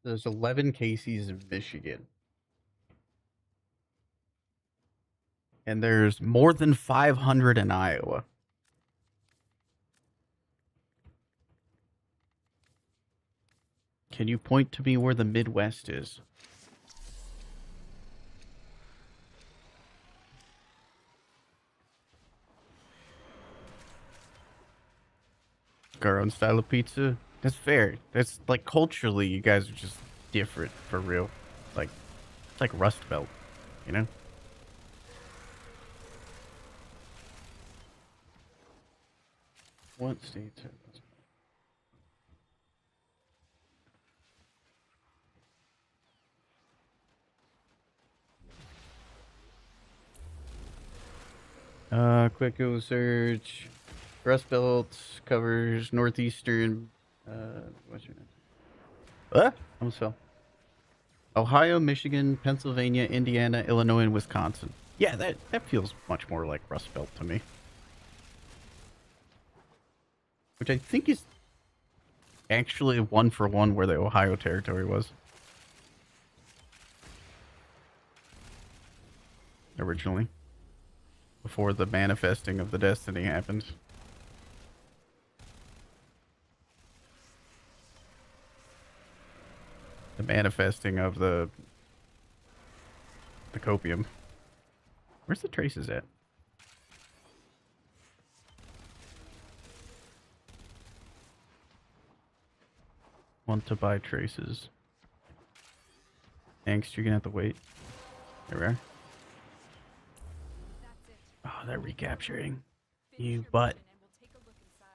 S1: There's 11 Casey's in Michigan. And there's more than 500 in Iowa. Can you point to me where the Midwest is? Our own style of pizza? That's fair. That's like culturally, you guys are just different for real. Like, it's like Rust Belt, you know? What states are those? Quick Google search. Rust Belt covers northeastern. What's your name? What? Almost fell. Ohio, Michigan, Pennsylvania, Indiana, Illinois, and Wisconsin. Yeah, that feels much more like Rust Belt to me. Which I think is actually 1-for-1 where the Ohio territory was. Originally. Before the manifesting of the destiny happened. The manifesting of the copium. Where's the traces at? Want to buy traces. Angst, you're gonna have to wait. There we are. they're recapturing.
S2: Finish
S1: You
S2: your
S1: butt.
S2: mission and we'll take a look inside.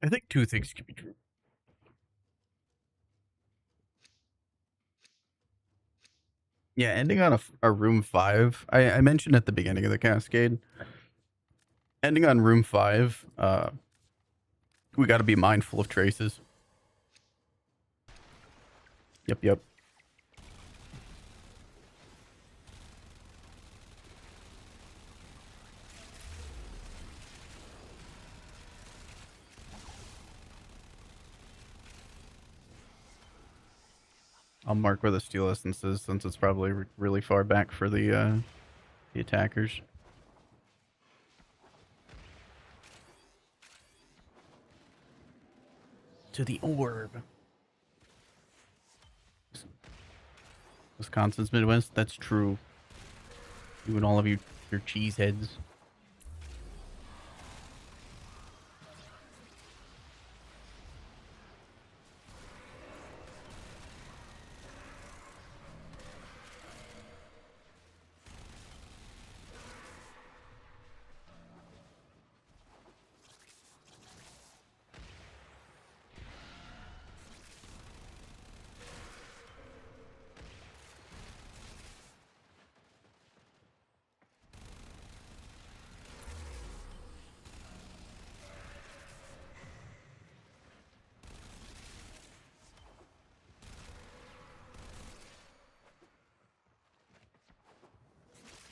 S1: I think two things can be true. Yeah, ending on a room 5. I mentioned at the beginning of the cascade. Ending on room 5, we got to be mindful of traces. Yep. I'll mark where the steel essence is since it's probably really far back for the attackers. To the orb. Wisconsin's Midwest? That's true. You and all of your cheese heads.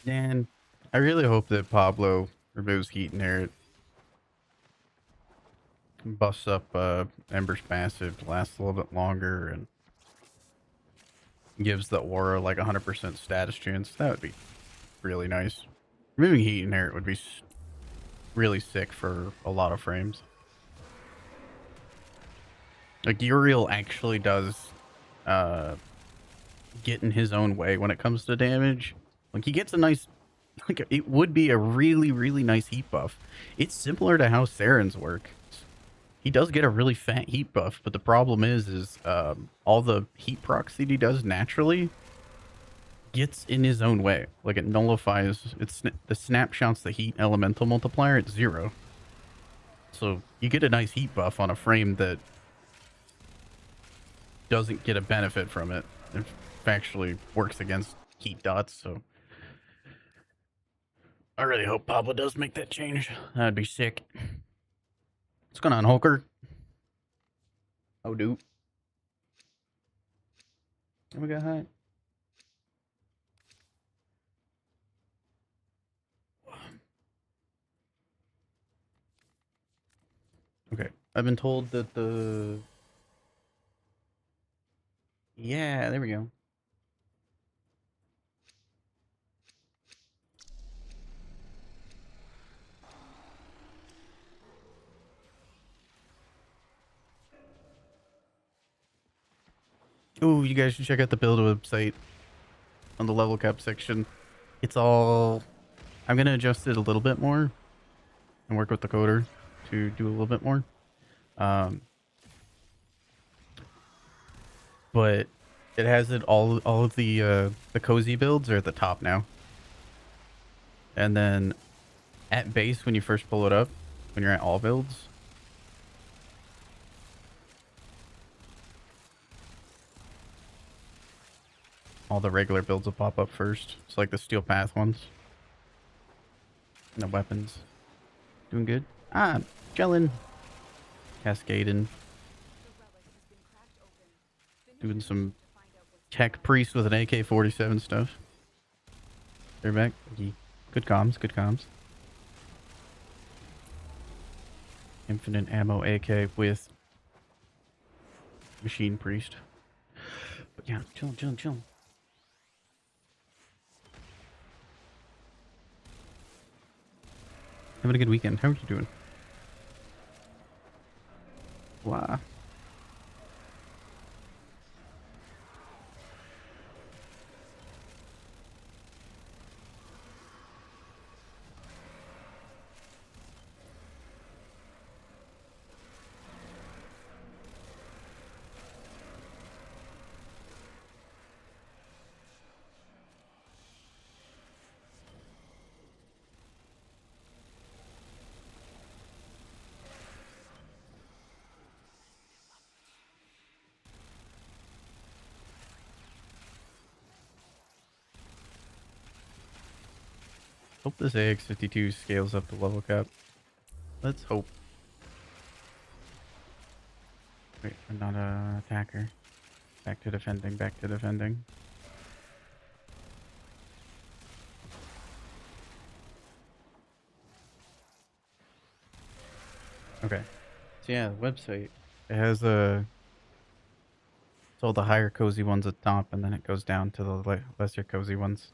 S1: Man, I really hope that Pablo removes heat inherit. Buffs up Ember's passive, lasts a little bit longer, and gives the aura like 100% status chance. That would be really nice. Removing heat inherit would be really sick for a lot of frames. Like Uriel actually does get in his own way when it comes to damage. Like he gets a nice, like it would be a really nice heat buff. It's similar to how Saren's work. He does get a really fat heat buff, but the problem is all the heat procs that he does naturally gets in his own way. Like it nullifies the snapshots, the heat elemental multiplier at 0. So you get a nice heat buff on a frame that doesn't get a benefit from it. It actually works against heat dots, so I really hope Pablo does make that change. That'd be sick. What's going on, Hulker? Oh, dude. Oh, we got high. Okay. I've been told that the... Yeah, there we go. Ooh, you guys should check out the build website on the level cap section. It's all... I'm going to adjust it a little bit more and work with the coder to do a little bit more. But it has it all of the cozy builds are at the top now. And then at base, when you first pull it up, when you're at all builds, all the regular builds will pop up first. It's like the steel path ones. No weapons. Doing good. Ah, gelling. Cascading. Doing some tech priest with an AK-47 stuff. They're back. Good comms, good comms. Infinite ammo AK with machine priest. But yeah, chill. Having a good weekend. How are you doing? Wow. Hope this AX-52 scales up to level cap. Let's hope. Wait, I'm not a attacker. Back to defending, back to defending. Okay. So yeah, the website, it has it's all the higher cozy ones at the top, and then it goes down to the lesser cozy ones.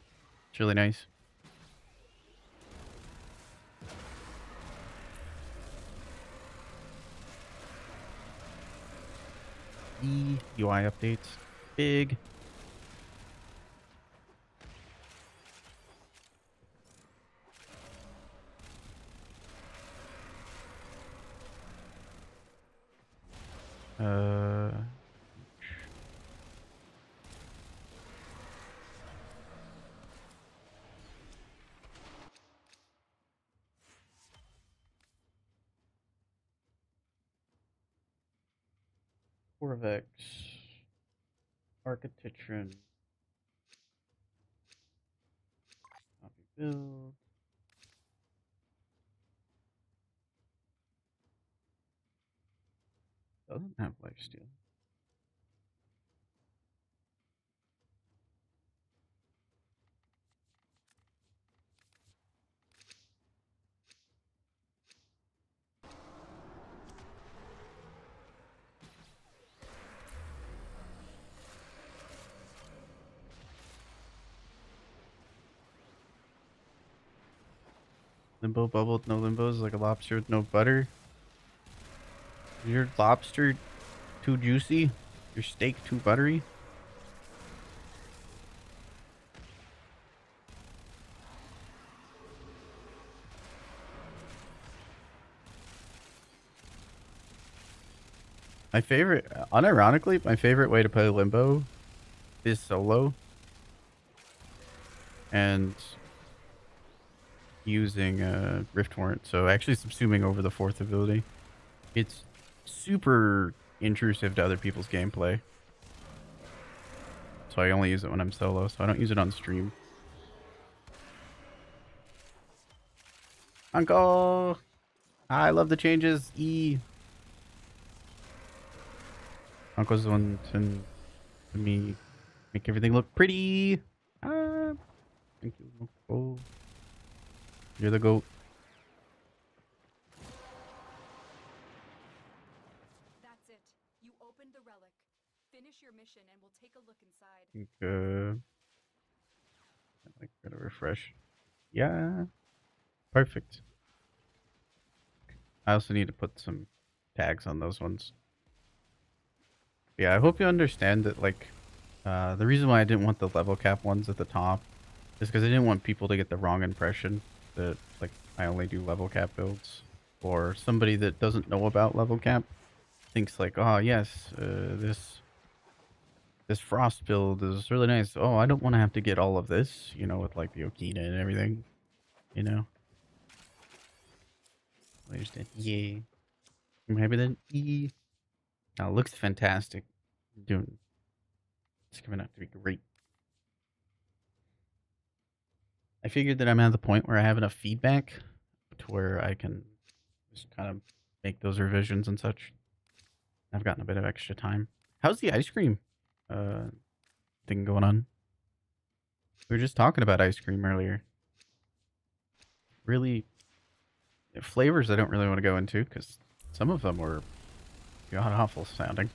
S1: It's really nice. The UI updates. Big. Uh... Corvex. Architecture. Copy build. Doesn't have lifesteal. Limbo bubbled, no limbos, like a lobster with no butter. Is your lobster too juicy? Your steak too buttery? My favorite, unironically, my favorite way to play Limbo is solo. And using Rift Warrant, so actually subsuming over the fourth ability. It's super intrusive to other people's gameplay. So I only use it when I'm solo, so I don't use it on stream. Uncle! I love the changes. E. Uncle's the one to me make everything look pretty. Thank you, Uncle. You're the goat.
S4: That's it. You opened the relic. Finish your mission and we'll take a look inside.
S1: I like gotta refresh. Yeah. Perfect. I also need to put some tags on those ones. Yeah, I hope you understand that, like, the reason why I didn't want the level cap ones at the top is because I didn't want people to get the wrong impression that, like, I only do level cap builds. Or somebody that doesn't know about level cap thinks, like, oh, yes, this frost build is really nice. Oh, I don't want to have to get all of this, you know, with, like, the Okina and everything, you know? I understand. Yeah. I'm happy that now, it looks fantastic. It's coming out to be great. I figured that I'm at the point where I have enough feedback to where I can just kind of make those revisions and such. I've gotten a bit of extra time. How's the ice cream thing going on? We were just talking about ice cream earlier. Really, flavors I don't really want to go into because some of them were god awful sounding.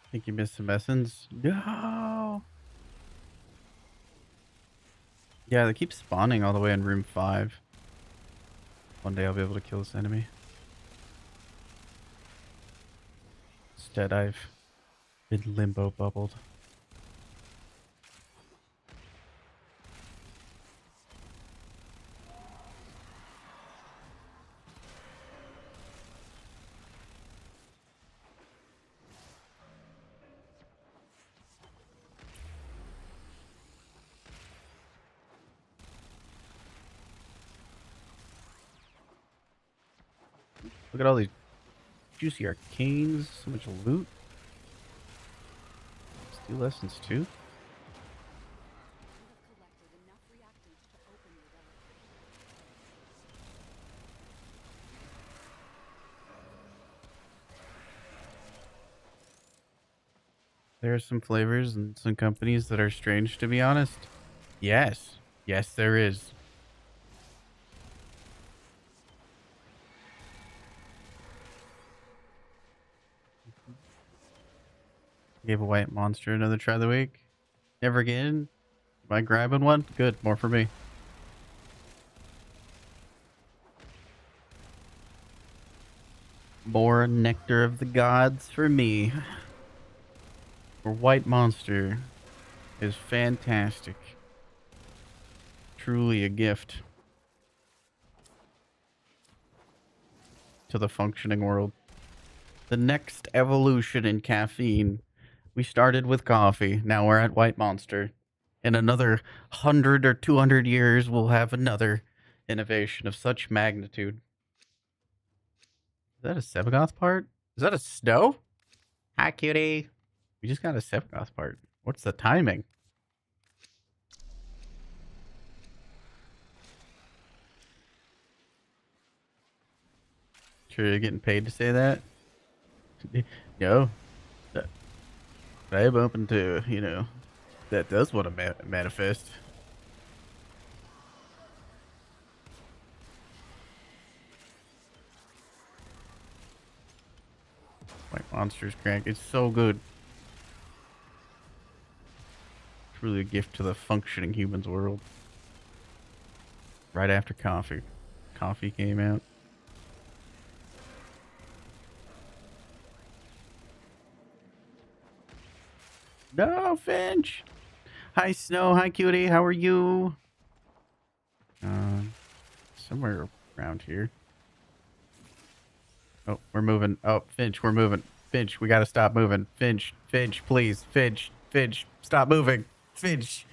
S1: Think you missed some essence? No! Yeah, they keep spawning all the way in room 5. One day I'll be able to kill this enemy. Instead, I've been limbo bubbled. Look at all these juicy arcanes. So much loot. Steel lessons too.
S4: You have collected enough reactants to open your relic.
S1: There are some flavors and some companies that are strange, to be honest. Yes. Yes, there is. Gave a white monster another try of the week. Never again. Am I grabbing one? Good. More for me. More nectar of the gods for me. Or white monster is fantastic. Truly a gift to the functioning world. The next evolution in caffeine. We started with coffee. Now we're at white monster. In another 100 or 200 years, we'll have another innovation of such magnitude. Is that a Sebagoth part? Is that a snow? Hi, cutie. We just got a Sebagoth part. What's the timing? Sure you're getting paid to say that? No. I'm open to, you know, that does want to manifest. White Monsters crack. It's so good. Truly a gift to the functioning humans world. Right after coffee. Coffee came out. No, Finch. Hi, Snow. Hi, cutie. How are you? Somewhere around here. Oh, we're moving. Oh, Finch, we're moving. Finch, we gotta stop moving. Finch, please. Finch, stop moving. Finch,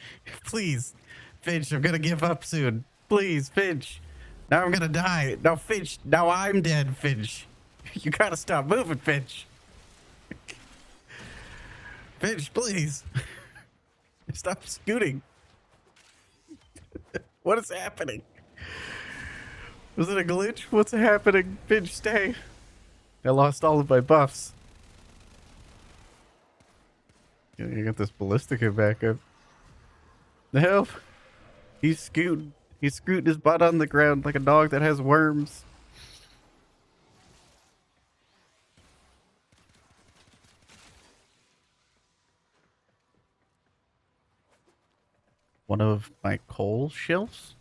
S1: please. Finch, I'm gonna give up soon. Please, Finch. Now I'm gonna die. No, Finch. Now I'm dead, Finch. You gotta stop moving, Finch. Finch, please. Stop scooting. What is happening? Was it a glitch? What's happening? Finch, stay. I lost all of my buffs. Yeah, you got this Ballistica back up. The hell? He's scooting. He's scooting his butt on the ground like a dog that has worms. One of my coal shelves?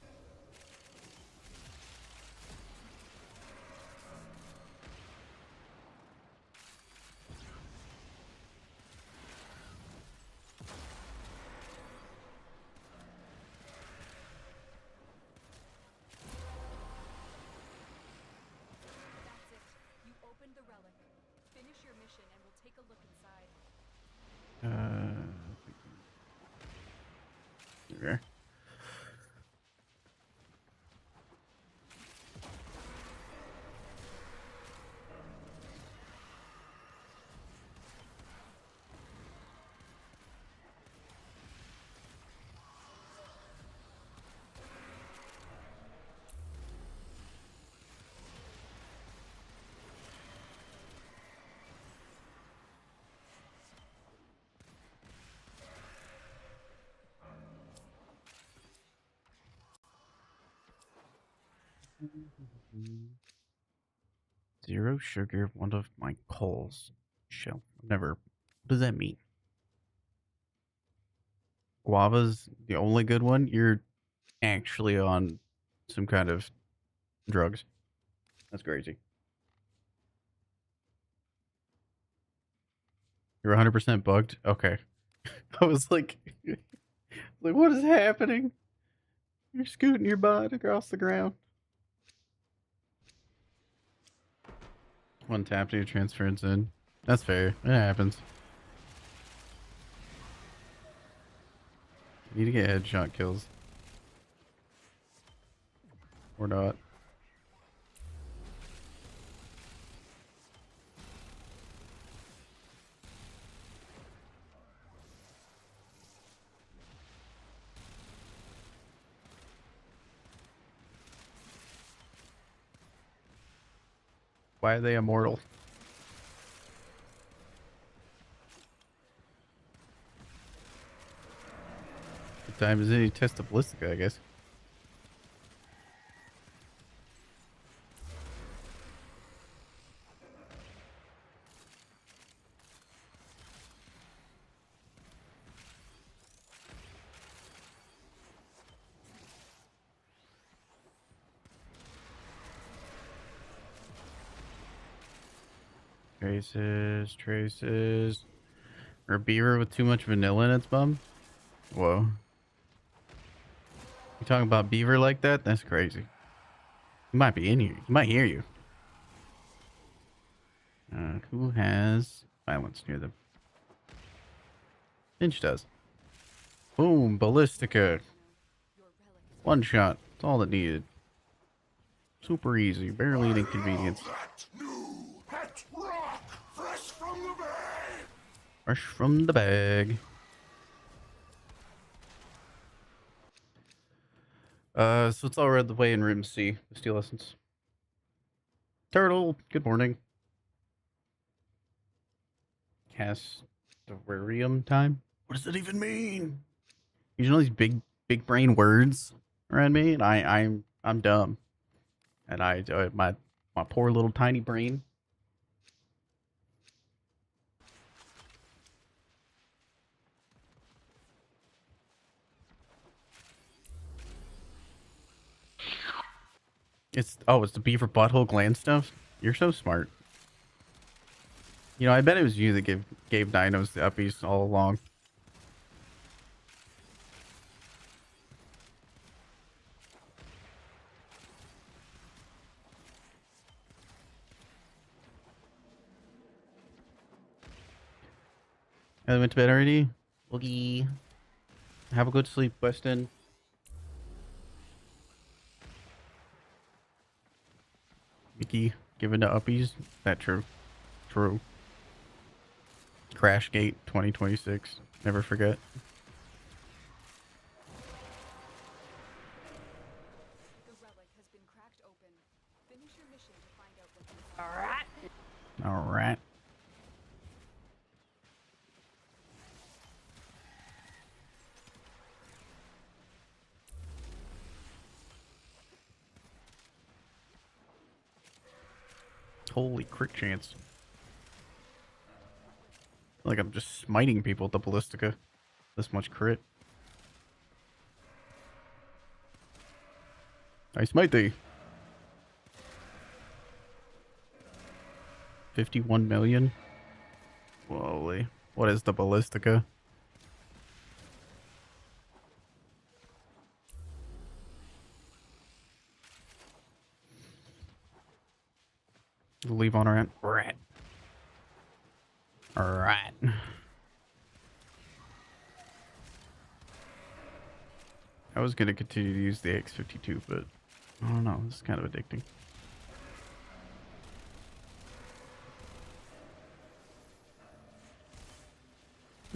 S4: That's it. You opened the relic. Finish your mission and we'll take a look inside.
S1: Okay. Zero sugar, one of my coals. Shell. Never. What does that mean? Guava's the only good one? You're actually on some kind of drugs. That's crazy. You're 100% bugged? Okay. I was like, what is happening? You're scooting your butt across the ground. One tap to your transference in. That's fair. It happens. You need to get headshot kills. Or not. Why are they immortal? What time is any test of Ballistica, I guess. Traces. Or a beaver with too much vanilla in its bum? Whoa. You talking about beaver like that? That's crazy. He might be in here. He might hear you. Who has violence near them? Finch does. Boom, Ballistica. One shot. That's all it needed. Super easy. Barely an inconvenience. Fresh from the bag. So it's all around the way in room C, the steel essence. Turtle, good morning. Castoreum time? What does that even mean? You know these big brain words around me, and I'm dumb. And my poor little tiny brain. It's the beaver butthole gland stuff. You're so smart. You know, I bet it was you that gave dinos the uppies all along. I went to bed already. Boogie. Have a good sleep, Weston. Mickey giving the uppies. That true. True. Crashgate 2026. Never forget.
S4: The relic has been cracked open. Finish your mission to find out what this
S1: All right. Holy crit chance. Like I'm just smiting people with the Ballistica. This much crit. I smite thee. 51 million? Holy. What is the Ballistica? Leave on our end. Rat. Alright. I was gonna continue to use the X52, but I don't know. This is kind of addicting.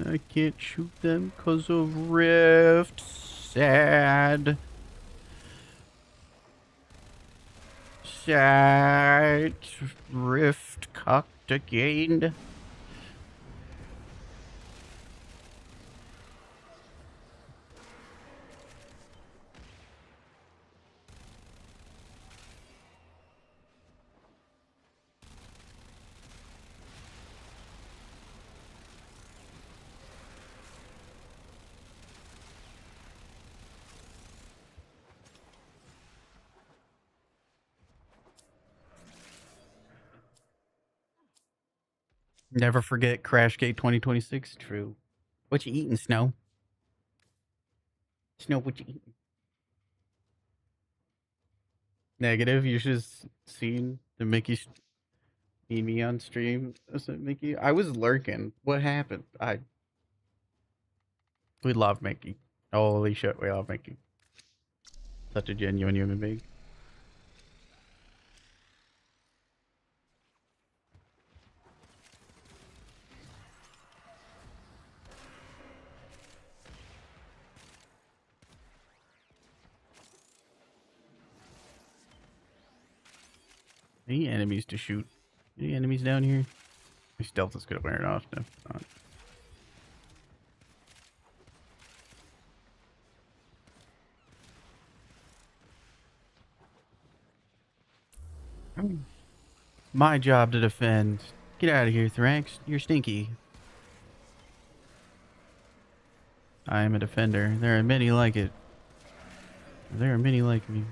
S1: I can't shoot them because of Rift. Sad. Sad. Rift cocked again. Never forget Crashgate 2026. True. What you eating, Snow? Snow, what you eating? Negative. You should have seen the Mickey see me on stream. I said, Mickey, I was lurking. What happened? We love Mickey. Holy shit, we love Mickey. Such a genuine human being. Any enemies to shoot? enemies down here? My stealth is gonna wear it off. No, it's not. My job to defend. Get out of here, Thrax. You're stinky. I am a defender. There are many like it. There are many like me.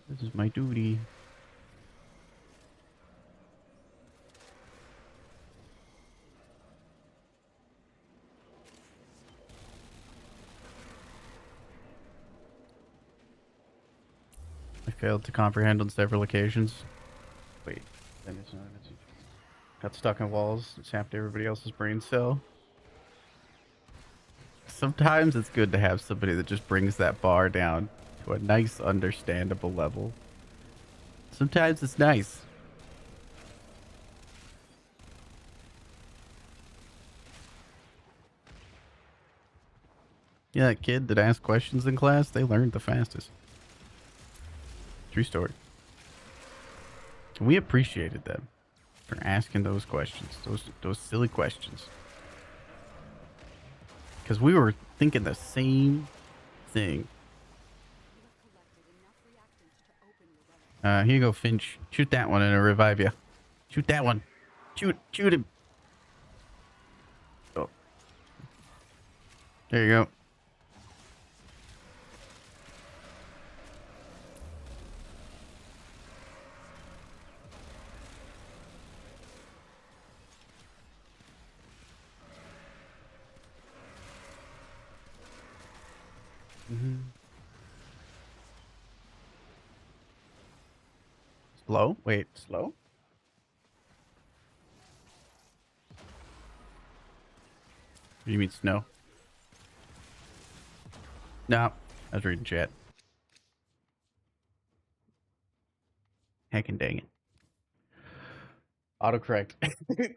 S1: This is my duty. I failed to comprehend on several occasions. Wait, then it's not. It's got stuck in walls. It's half to everybody else's brain cell. Sometimes it's good to have somebody that just brings that bar down to a nice, understandable level. Sometimes it's nice. Yeah, that kid that asked questions in class, they learned the fastest. True story. We appreciated them for asking those questions, those silly questions. Because we were thinking the same thing. Here you go, Finch. Shoot that one and it'll revive you. Shoot that one. Shoot him. Oh. There you go. Slow? Wait, slow? You mean snow? No, I was reading chat. Heckin' dang it. Autocorrect.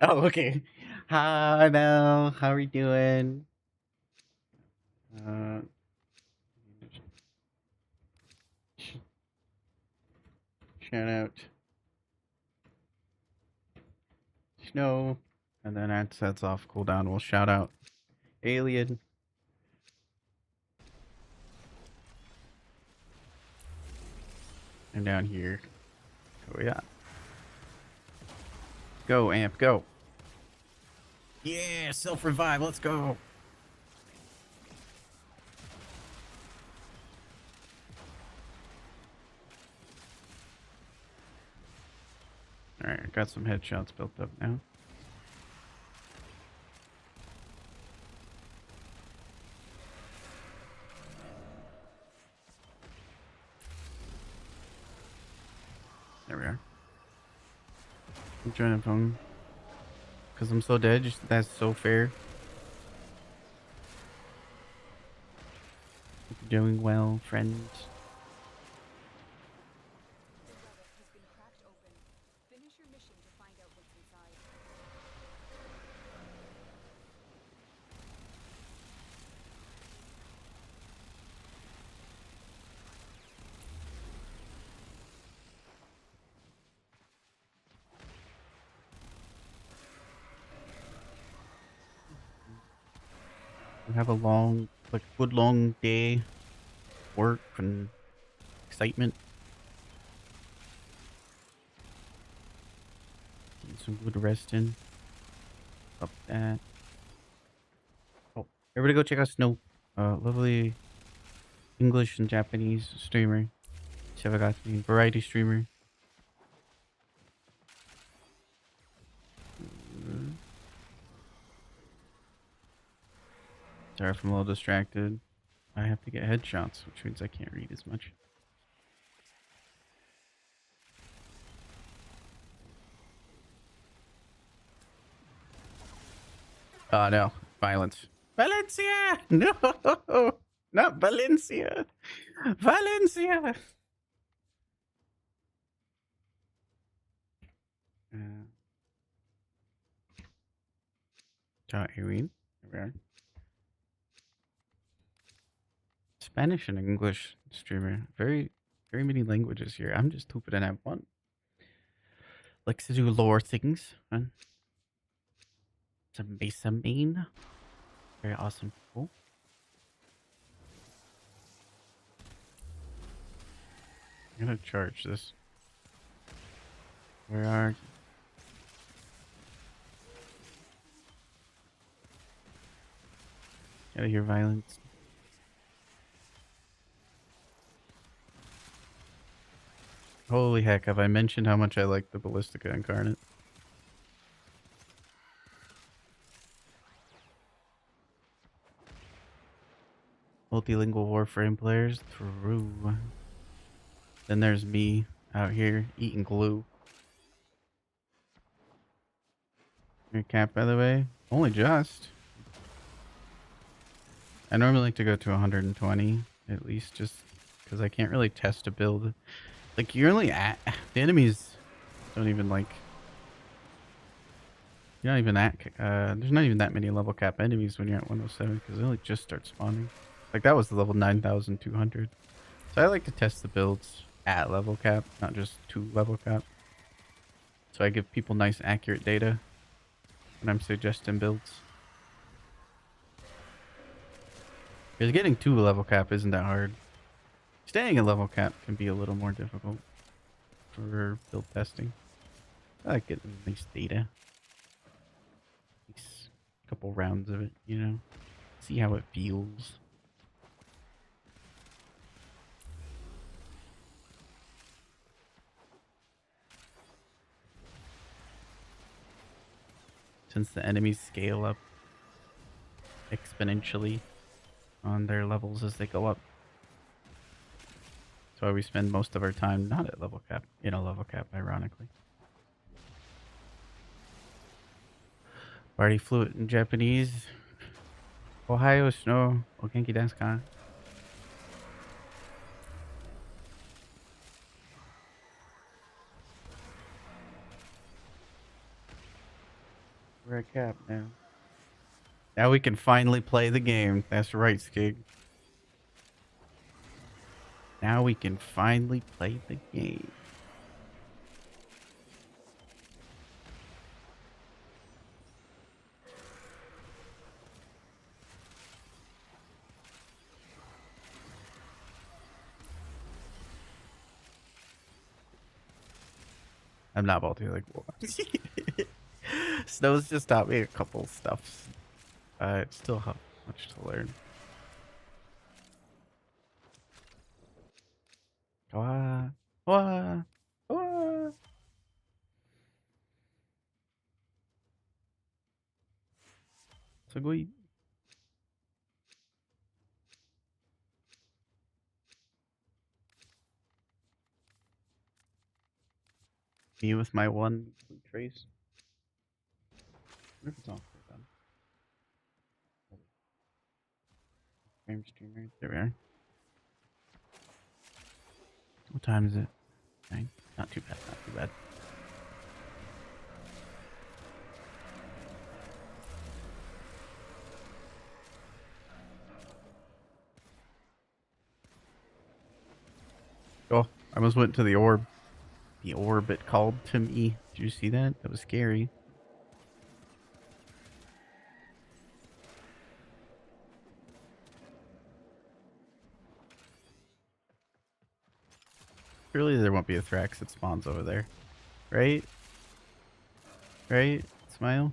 S1: Oh, okay. Hi, Mel. How are you doing? Shout out. Snow. And then that sets off cooldown. We'll shout out Alien. And down here. Oh, yeah. Go, Amp, go. Yeah, self-revive. Let's go. Alright, got some headshots built up now. There we are. I'm trying to phone. Because I'm so dead, just that's so fair. Hope you're doing well, friends. We have a long, like, good long day. Work and excitement. Get some good rest in. Up that. Oh, everybody go check out Snow. Lovely English and Japanese streamer. Shivagati, variety streamer. Sorry if I'm a little distracted. I have to get headshots, which means I can't read as much. Oh no, violence. Valencia! No! Not Valencia! Valencia! Irene. There we are. Spanish and English streamer. Very many languages here. I'm just hoping to have one. likes to do lore things. And it's a Mesa main. Very awesome. Cool. I'm gonna charge this. Where are you? Gotta hear violence. Holy heck, have I mentioned how much I like the Ballistica Incarnate? Multilingual Warframe players through. Then there's me out here eating glue. Your cap, by the way? Only just. I normally like to go to 120 at least, just because I can't really test a build. Like, you're only at. The enemies don't even like. You're not even at. There's not even that many level cap enemies when you're at 107 because they only just start spawning. Like, that was the level 9,200. So I like to test the builds at level cap, not just to level cap. So I give people nice, accurate data when I'm suggesting builds. Because getting to a level cap isn't that hard. Staying at level cap can be a little more difficult for build testing. I like getting nice data. Nice couple rounds of it, you know? See how it feels. Since the enemies scale up exponentially on their levels as they go up. That's why we spend most of our time not at level cap, in a level cap, ironically. Already fluent in Japanese. Ohayo shino o genki desu ka? We're at cap now. Now we can finally play the game. That's right, Skig. Now we can finally play the game. I'm not about to like Snow's just taught me a couple stuffs. I still have much to learn. Wah, wah, wah. So go eat. Me with my one trace. I wonder if it's off for them. Frame streamer. There we are. What time is it? Dang. Not too bad, not too bad. Oh, I almost went to the orb. The orb, it called to me. Did you see that? That was scary. Surely there won't be a Thrax that spawns over there. Right? Right? Smile?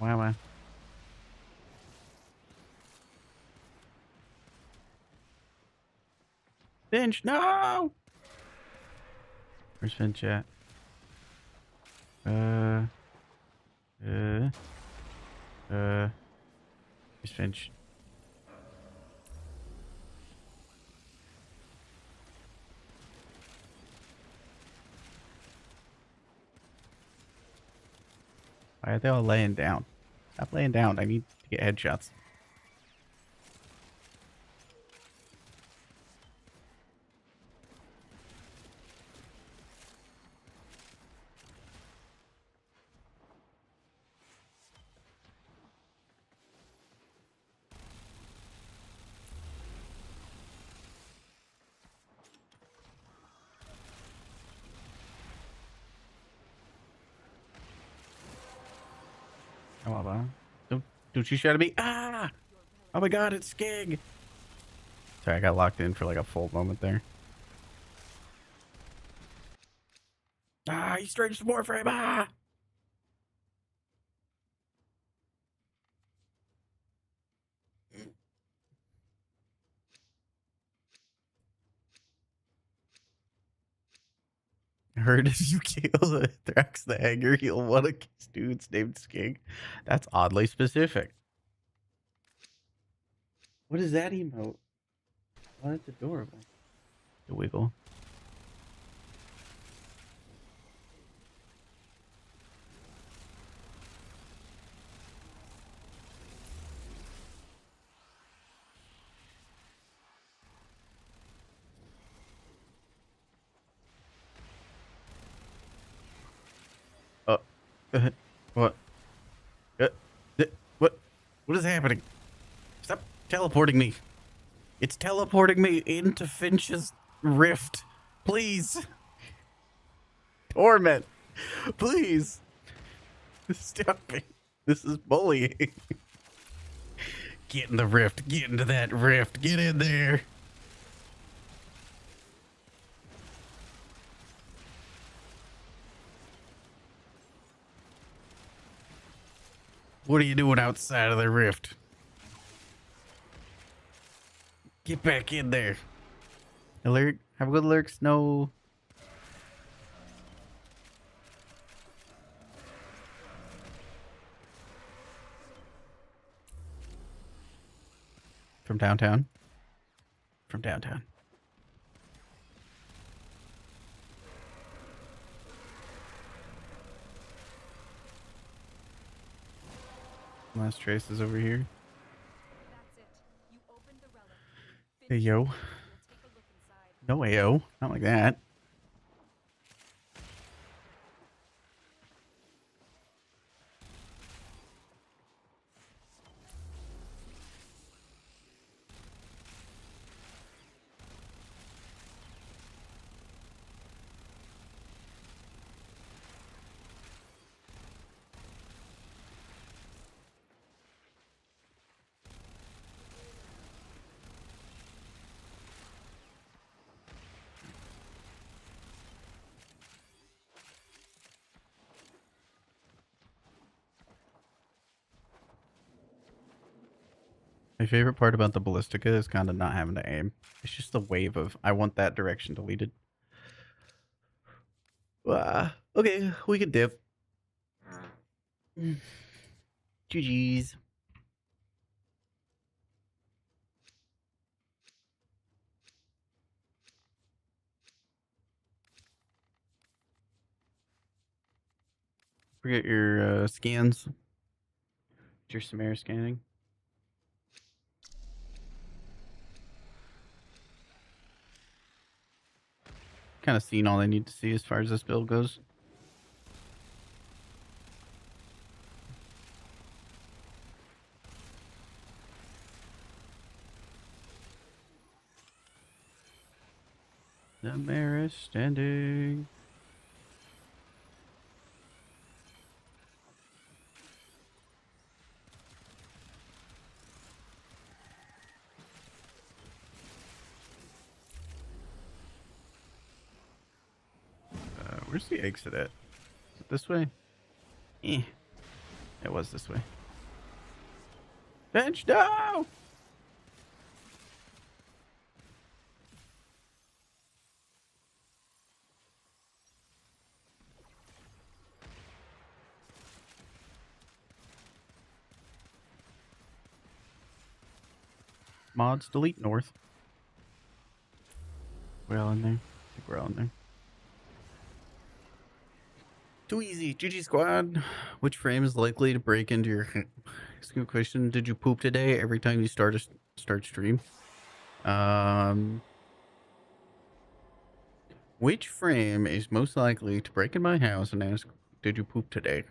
S1: Wow. Finch, no! Where's Finch at? Where's Finch? Why are they all laying down? Stop laying down. I need to get headshots. What? Don't you shout at me. Ah! Oh my god, it's Skig! Sorry, I got locked in for like a full moment there. Ah, he stretched the warframe! Ah! I heard if you kill Thrax the Hanger, he'll want to kiss dudes named Skig. That's oddly specific. What is that emote? Oh, that's adorable. The wiggle. What? What? What is happening? Stop teleporting me. It's teleporting me into Finch's rift. Please. Torment. Please. Stop me. This is bullying. Get in the rift. Get into that rift. Get in there. What are you doing outside of the rift? Get back in there. Alert. Have a good lurks. No. From downtown. From downtown. Last trace is over here.
S4: That's it. You opened the relic.
S1: Hey, yo.
S4: We'll take a look inside.
S1: No AO. Not like that. My favorite part about the Ballistica is kind of not having to aim. It's just the wave of, I want that direction deleted. Okay, we can dip. GG's. Forget your scans. Your Samara scanning. Kind of seen all I need to see as far as this build goes. Samara standing. Where's the exit at? Is it this way? Eh. It was this way. Bench, no! Mods, delete north. We're all in there. I think we're all in there. Too easy. GG squad. Which frame is likely to break into your... Excuse me, question. Did you poop today every time you start stream? Which frame is most likely to break in my house and ask, did you poop today?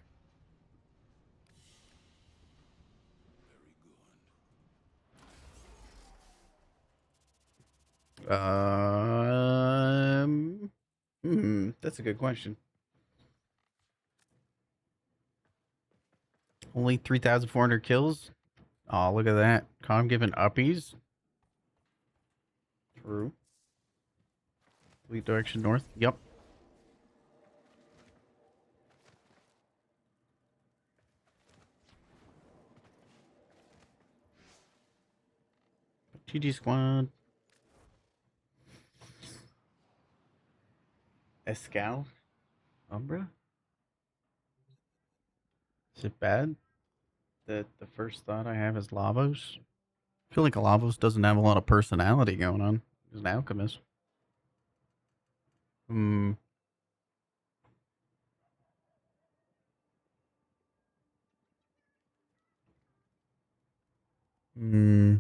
S1: That's a good question. Only Only 3,400 kills. Oh, look at that. Calm giving uppies. True. Lead direction north. Yep. GG squad. Escal. Umbra. Is it bad that the first thought I have is Lavos? I feel like Lavos doesn't have a lot of personality going on. He's an alchemist. Hmm. Hmm.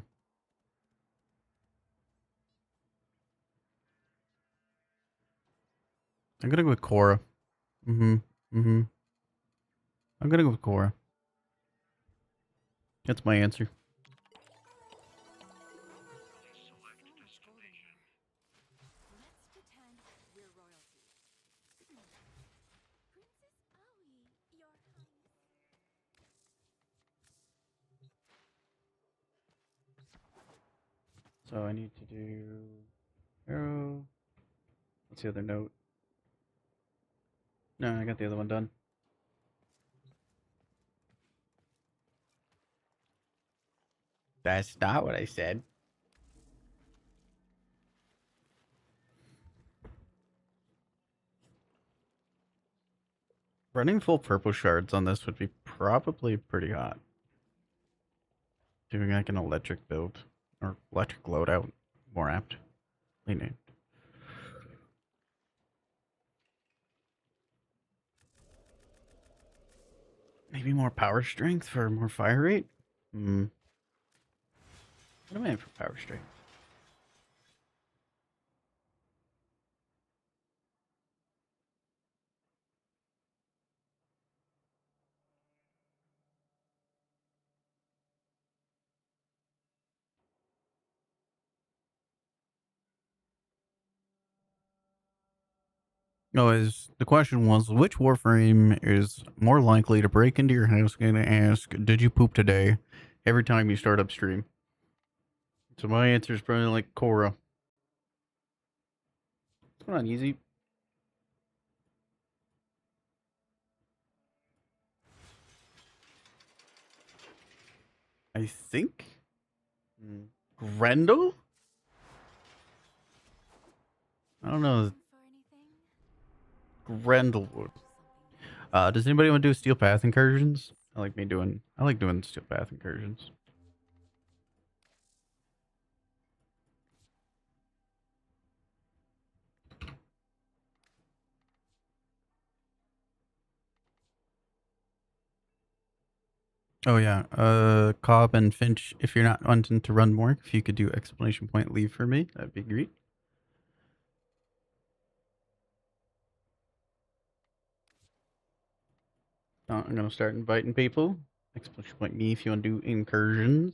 S1: I'm gonna go with Cora. Mm-hmm. Mm-hmm. I'm gonna go with Cora. That's my answer.
S4: Let's pretend we're royalty. Princess Aoi, your highness.
S1: So I need to do arrow. What's the other note? No, I got the other one done. That's not what I said. Running full purple shards on this would be probably pretty hot. Doing like an electric build or electric loadout, more apt. Named. Maybe more power strength for more fire rate. Hmm. What am I in for power strength? No, is the question was which warframe is more likely to break into your house and ask, "Did you poop today?" every time you start upstream. So my answer is probably like Cora. What's going on, easy? I think Grendel. I don't know.
S4: For anything?
S1: Grendelwood. Does anybody want to do steel path incursions? I like doing steel path incursions. Oh yeah. Cobb and Finch, if you're not wanting to run more, if you could do explanation point leave for me, that'd be great. I'm gonna start inviting people. Explanation point me if you want to do incursions.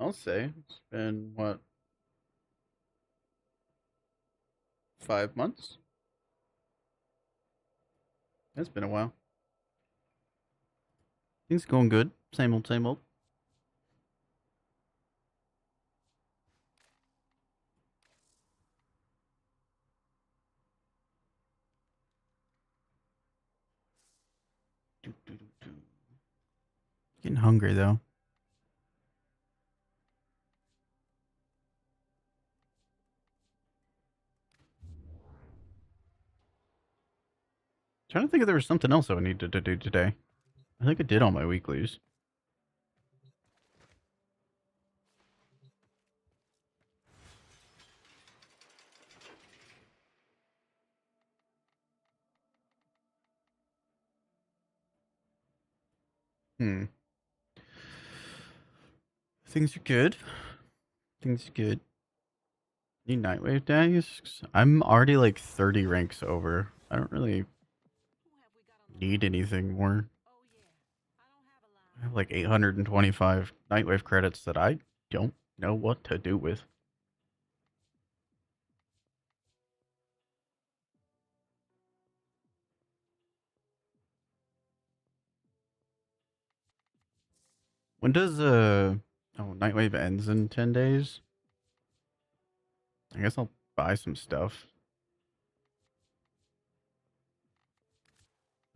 S1: I'll say it's been what, 5 months? It's been a while. Things going good. Same old, same old. Getting hungry though. Trying to think if there was something else I needed to do today. I think I did all my weeklies. Hmm. Things are good. Things are good. Need Nightwave daggers? I'm already like 30 ranks over. I don't really need anything more. I have like 825 Nightwave credits that I don't know what to do with. When does oh, Nightwave ends in 10 days? I guess I'll buy some stuff.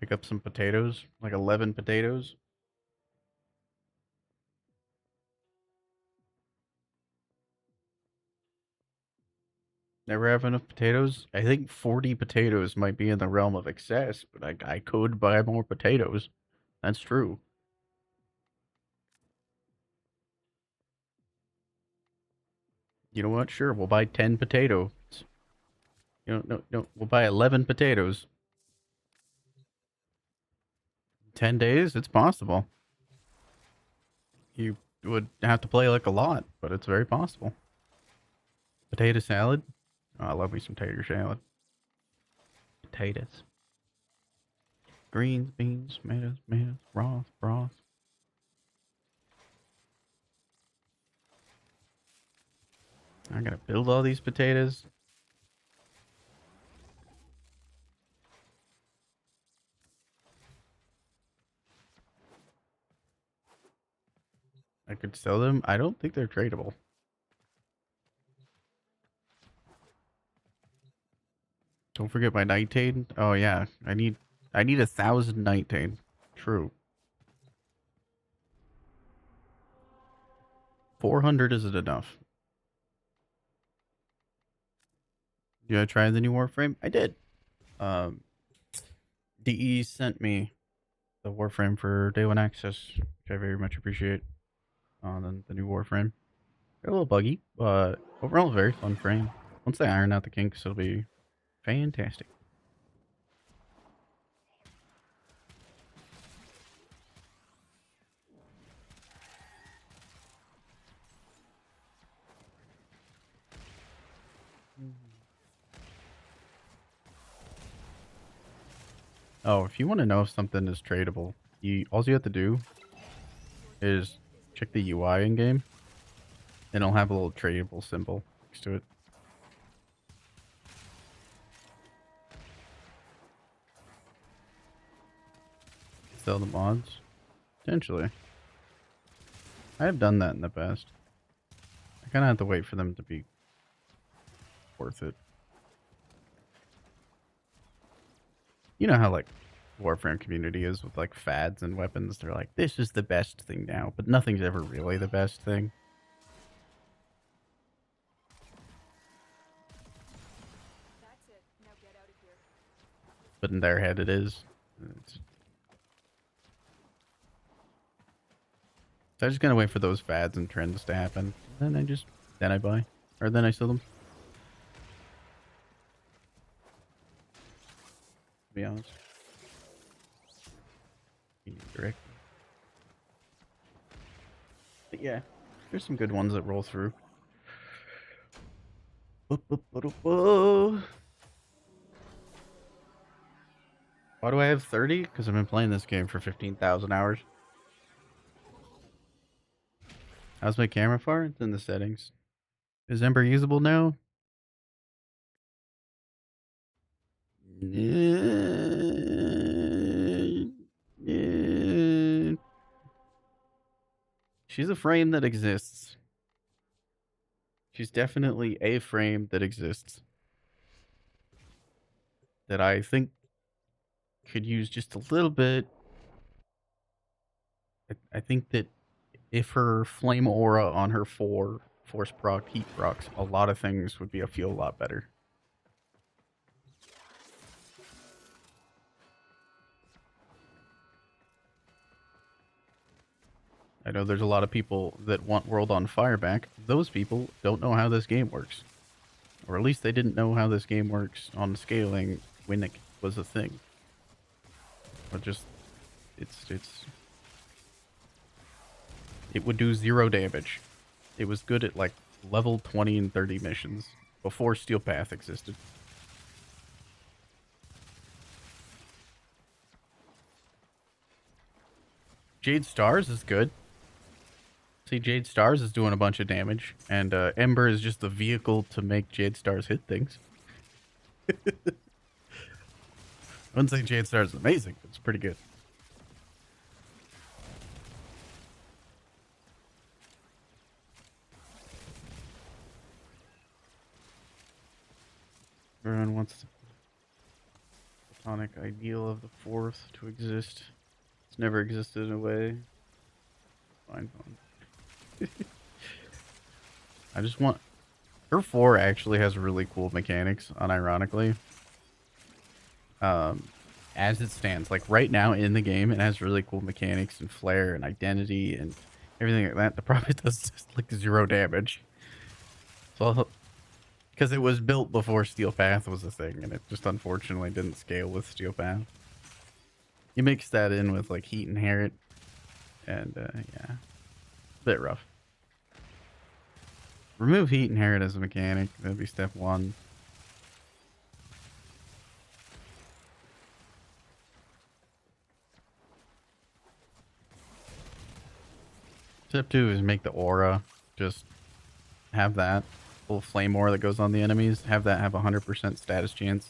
S1: Pick up some potatoes, like 11 potatoes. Never have enough potatoes. I think 40 potatoes might be in the realm of excess, but I could buy more potatoes. That's true. You know what? Sure, we'll buy 10 potatoes. No, we'll buy 11 potatoes. 10 days? It's possible. You would have to play like a lot, but it's very possible. Potato salad? Oh, I love me some tater salad. Potatoes. Greens, beans, tomatoes, broth. I gotta build all these potatoes. I could sell them. I don't think they're tradable. Don't forget my nightade. Oh yeah, I need 1,000 nightade. True. 400 isn't enough. Did I try the new warframe? I did. DE sent me the warframe for day one access, which I very much appreciate. Then the new warframe. They're a little buggy, but overall a very fun frame. Once they iron out the kinks, it'll be fantastic. Oh, if you want to know if something is tradable, all you have to do is check the UI in game, and it'll have a little tradable symbol next to it. Sell the mods? Potentially. I have done that in the past. I kind of have to wait for them to be worth it. You know how, like, Warframe community is with, like, fads and weapons. They're like, this is the best thing now, but nothing's ever really the best thing.
S4: That's it. Now get out of here.
S1: But in their head it is. So I just gotta wait for those fads and trends to happen. Then I buy. Or then I sell them. To be honest. Direct. But yeah, there's some good ones that roll through. Why do I have 30? Because I've been playing this game for 15,000 hours. How's my camera far? It's in the settings. Is Ember usable now? She's a frame that exists. She's definitely a frame that exists. That I think could use just a little bit. I think that if her flame aura on her force proc heat procs, a lot of things would feel a lot better. I know there's a lot of people that want World on Fire back. Those people don't know how this game works. Or at least they didn't know how this game works on scaling when it was a thing. But just, it's it would do 0 damage. It was good at like level 20 and 30 missions before Steel Path existed. Jade Stars is good. See, Jade Stars is doing a bunch of damage, and Ember is just the vehicle to make Jade Stars hit things. I wouldn't say Jade Stars is amazing, but it's pretty good. Everyone wants the platonic ideal of the fourth to exist. It's never existed in a way. Fine. I just want... Her 4 actually has really cool mechanics, unironically. As it stands. Like, right now in the game, it has really cool mechanics and flair and identity and everything like that. The problem is it does just, like, 0 damage. So, because it was built before Steel Path was a thing, and it just unfortunately didn't scale with Steel Path. You mix that in with, like, Heat Inherit, and, yeah. A bit rough. Remove Heat Inherit as a mechanic. That'd be step 1. Step 2 is make the aura. Just have that. Full flame aura that goes on the enemies. Have that have 100% status chance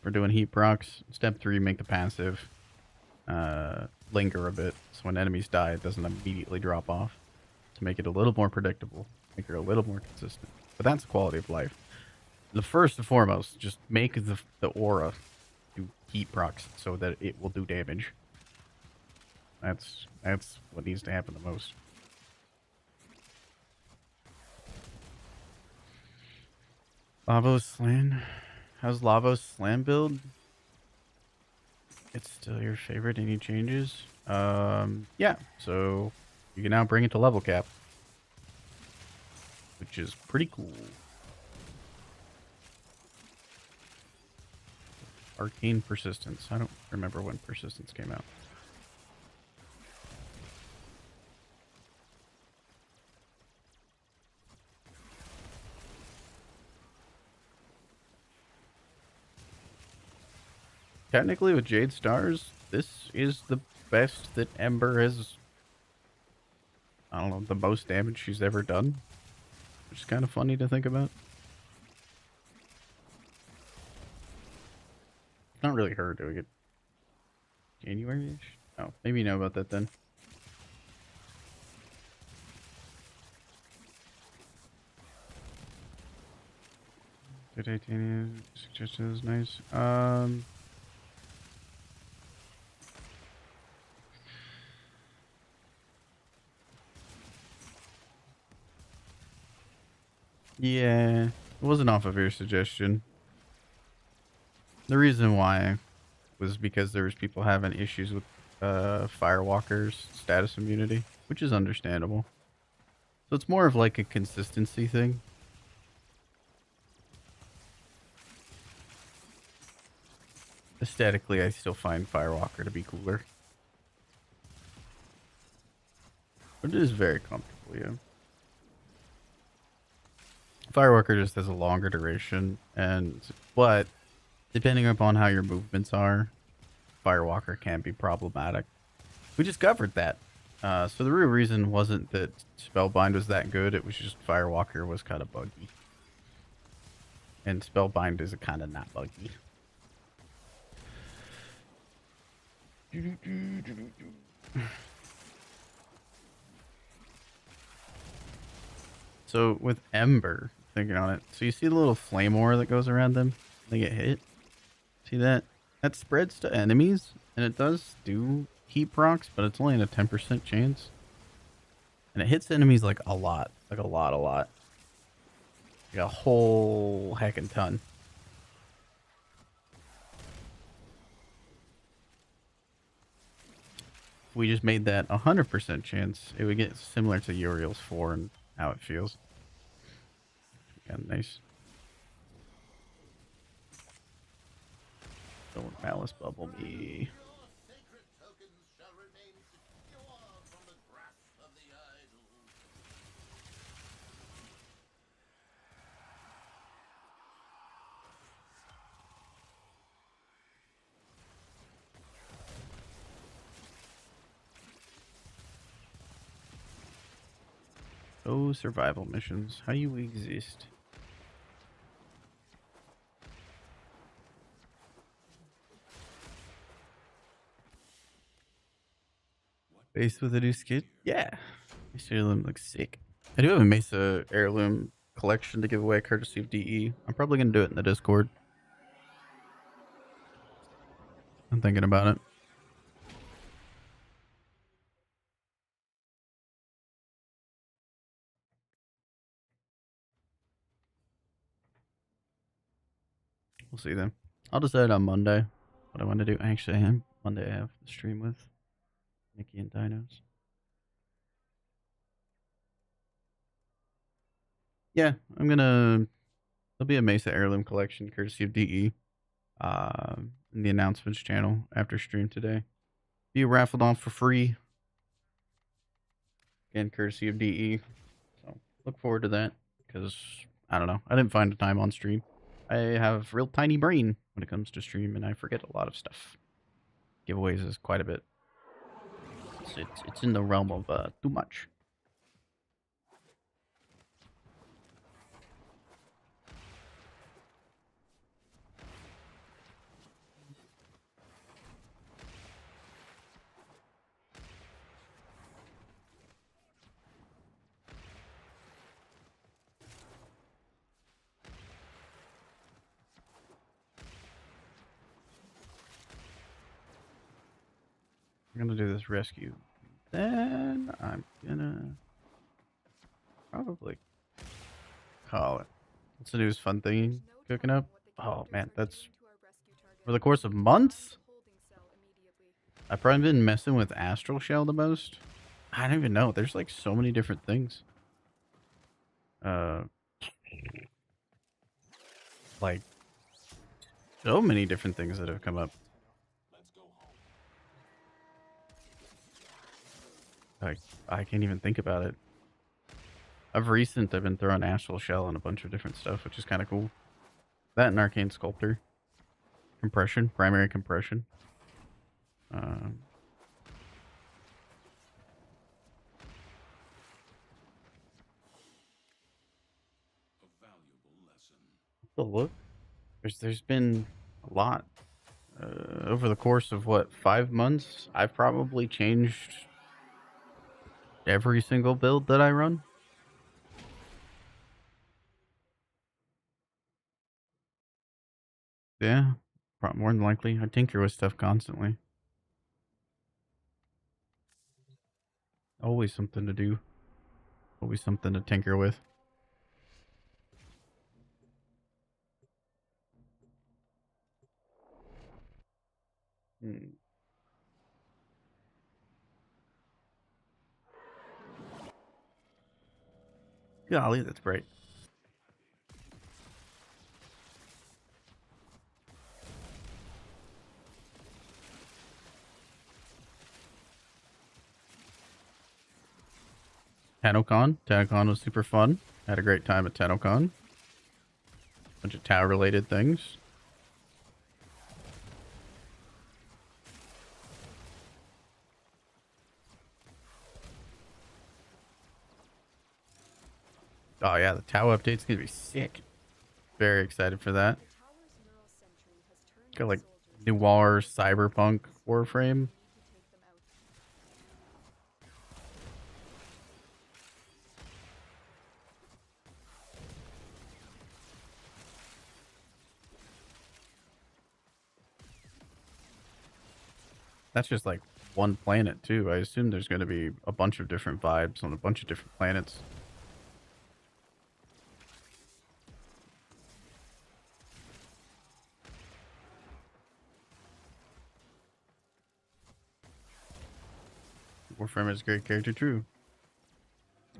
S1: for doing heat procs. Step 3, make the passive linger a bit. So when enemies die, it doesn't immediately drop off. To make it a little more predictable. Make her a little more consistent. But that's quality of life. The first and foremost, just make the aura do heat procs so that it will do damage. That's what needs to happen the most. Lavos Slam. How's Lavos Slam build? It's still your favorite. Any changes? Yeah. So you can now bring it to level cap, which is pretty cool. Arcane Persistence. I don't remember when Persistence came out. Technically, with Jade Stars, this is the best that Ember has... I don't know, the most damage she's ever done. Which is kind of funny to think about. Not really her doing it. January-ish? Oh, maybe you know about that then. Good Titania suggestion is nice. Yeah, it wasn't off of your suggestion. The reason why was because there was people having issues with Firewalker's status immunity, which is understandable. So it's more of like a consistency thing. Aesthetically, I still find Firewalker to be cooler. But it is very comfortable, yeah. Firewalker just has a longer duration, but depending upon how your movements are, Firewalker can be problematic. We just covered that. So the real reason wasn't that Spellbind was that good, it was just Firewalker was kind of buggy. And Spellbind is kind of not buggy. So with Ember, thinking on it, so you see the little flame aura that goes around them? They get hit. See that? That spreads to enemies, and it does do heat procs, but it's only in a 10% chance. And it hits enemies like a lot. Like a lot. Like a whole heckin' ton. If we just made that 100% chance, it would get similar to Uriel's 4 and how it feels. Yeah, nice. Don't malice bubble me. Oh, survival missions. How you exist? Base with a new skin? Yeah. This heirloom looks sick. I do have a Mesa heirloom collection to give away courtesy of DE. I'm probably going to do it in the Discord. I'm thinking about it. We'll see then. I'll decide on Monday what I want to do. Actually, Monday I have the stream with Nikki and Dinos. Yeah, I'm gonna. There'll be a Mesa heirloom collection courtesy of DE in the announcements channel after stream today. Be raffled off for free. Again, courtesy of DE. So look forward to that because I don't know. I didn't find a time on stream. I have real tiny brain when it comes to stream, and I forget a lot of stuff. Giveaways is quite a bit. It's in the realm of too much. I'm gonna do this rescue. Then I'm gonna probably call it. What's the news fun thing cooking up? Oh man, that's for the course of months. I've probably been messing with Astral Shell the most. I don't even know. There's like so many different things. Like so many different things that have come up. Like I can't even think about it. I've been throwing Astral Shell and a bunch of different stuff, which is kind of cool. That and Arcane Sculptor. Compression, primary compression. So look, there's been a lot over the course of what 5 months. I've probably changed every single build that I run. Yeah, more than likely. I tinker with stuff constantly. Always something to do. Always something to tinker with. Golly, that's great. TennoCon. TennoCon was super fun. Had a great time at TennoCon. Bunch of Tau related things. Oh yeah, the Tau update's gonna be sick. Very excited for that. Got like noir cyberpunk warframe. That's just like one planet too. I assume there's going to be a bunch of different vibes on a bunch of different planets. Warframe is a great character, true.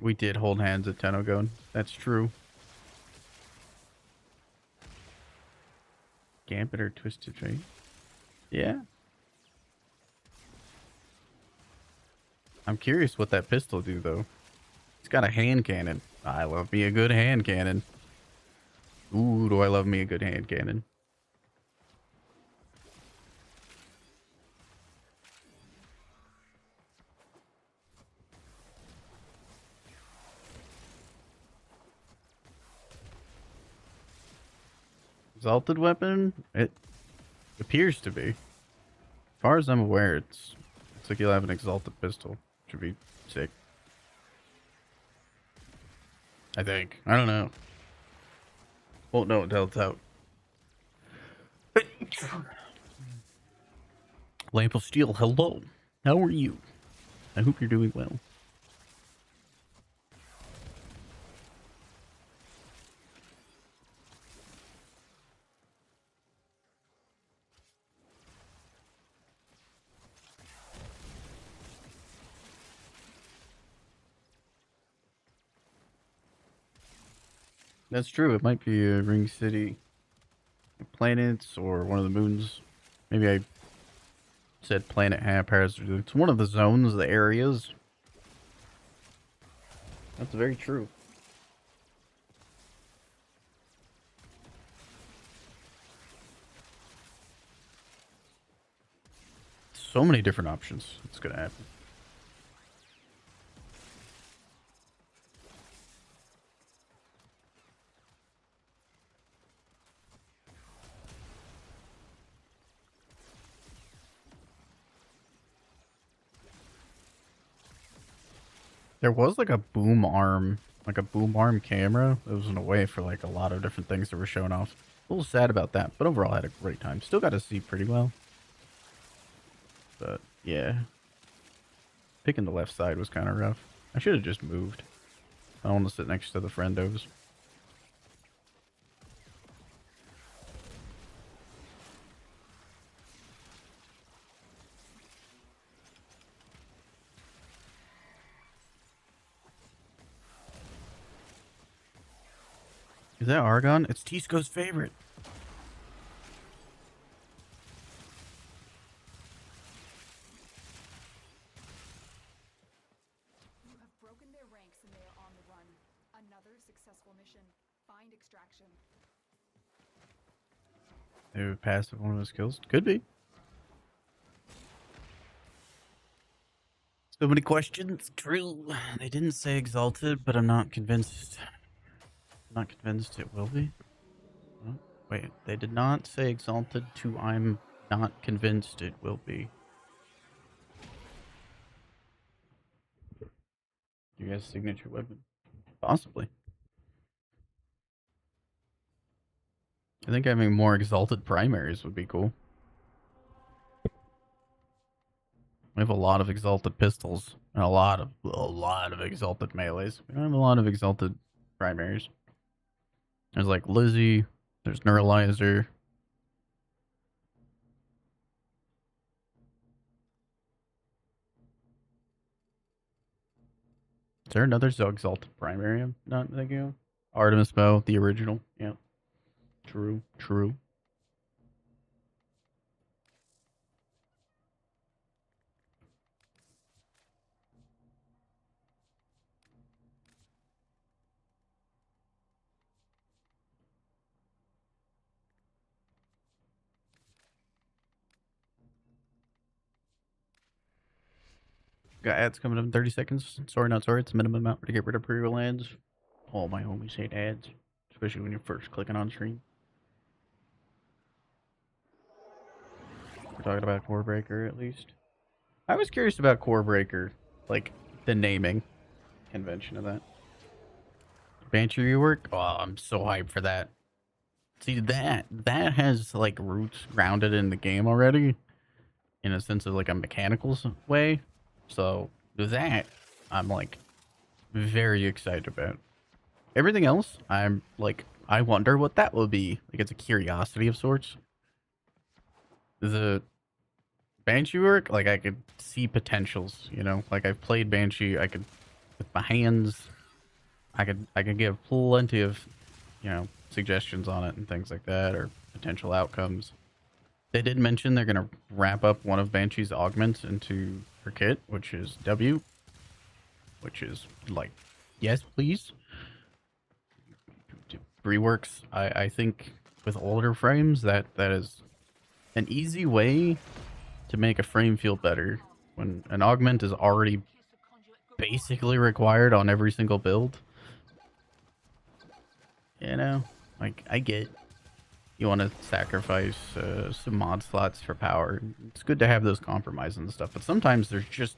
S1: We did hold hands at TennoCon. That's true. Gambit or Twisted Fate? Yeah. I'm curious what that pistol do though. It's got a hand cannon. I love me a good hand cannon. Ooh, do I love me a good hand cannon. Exalted weapon? It appears to be. As far as I'm aware, it's like you'll have an exalted pistol. Which would be sick. I think. I don't know. Won't know until it's out. Lamp of Steel, hello. How are you? I hope you're doing well. That's true. It might be a Ring City planets or one of the moons. Maybe I said planet haphazard. It's one of the zones, the areas. That's very true. So many different options. It's gonna happen. There was like a boom arm camera that was in a way for like a lot of different things that were shown off. A little sad about that, but overall I had a great time. Still got to see pretty well. But yeah. Picking the left side was kind of rough. I should have just moved. I don't want to sit next to the friendos. Is that Argon? It's Tisco's favorite.
S4: You have broken their ranks and they are on the run. Another successful mission. Find extraction.
S1: They would pass one of his kills. Could be. So many questions. True. They didn't say exalted, but I'm not convinced. Not convinced it will be. Oh, wait, they did not say exalted to I'm not convinced it will be. You guys' signature weapon? Possibly. I think having more exalted primaries would be cool. We have a lot of exalted pistols and a lot of exalted melees. We don't have a lot of exalted primaries. There's like Lizzie, there's Neuralizer. Is there another exalted primary I'm not thinking of? Artemis Bow, the original. Yeah. True, true. Got ads coming up in 30 seconds. Sorry, not sorry. It's a minimum amount to get rid of pre-roll ads. All my homies hate ads, especially when you're first clicking on stream. We're talking about Core Breaker at least. I was curious about Core Breaker, like the naming convention of that. Banshee rework? Oh, I'm so hyped for that. See, that has like roots grounded in the game already, in a sense of like a mechanical way. So that I'm like very excited about. Everything else, I'm like, I wonder what that will be. Like, it's a curiosity of sorts. The Banshee work, like, I could see potentials, you know? Like, I've played Banshee, I could, with my hands, I could give plenty of, you know, suggestions on it and things like that, or potential outcomes. They did mention they're going to wrap up one of Banshee's augments into her kit, which is W. Which is, like, yes, please. Reworks, I think, with older frames, that is an easy way to make a frame feel better. When an augment is already basically required on every single build. You know? Like, I get you want to sacrifice some mod slots for power. It's good to have those compromises and stuff, but sometimes there's just,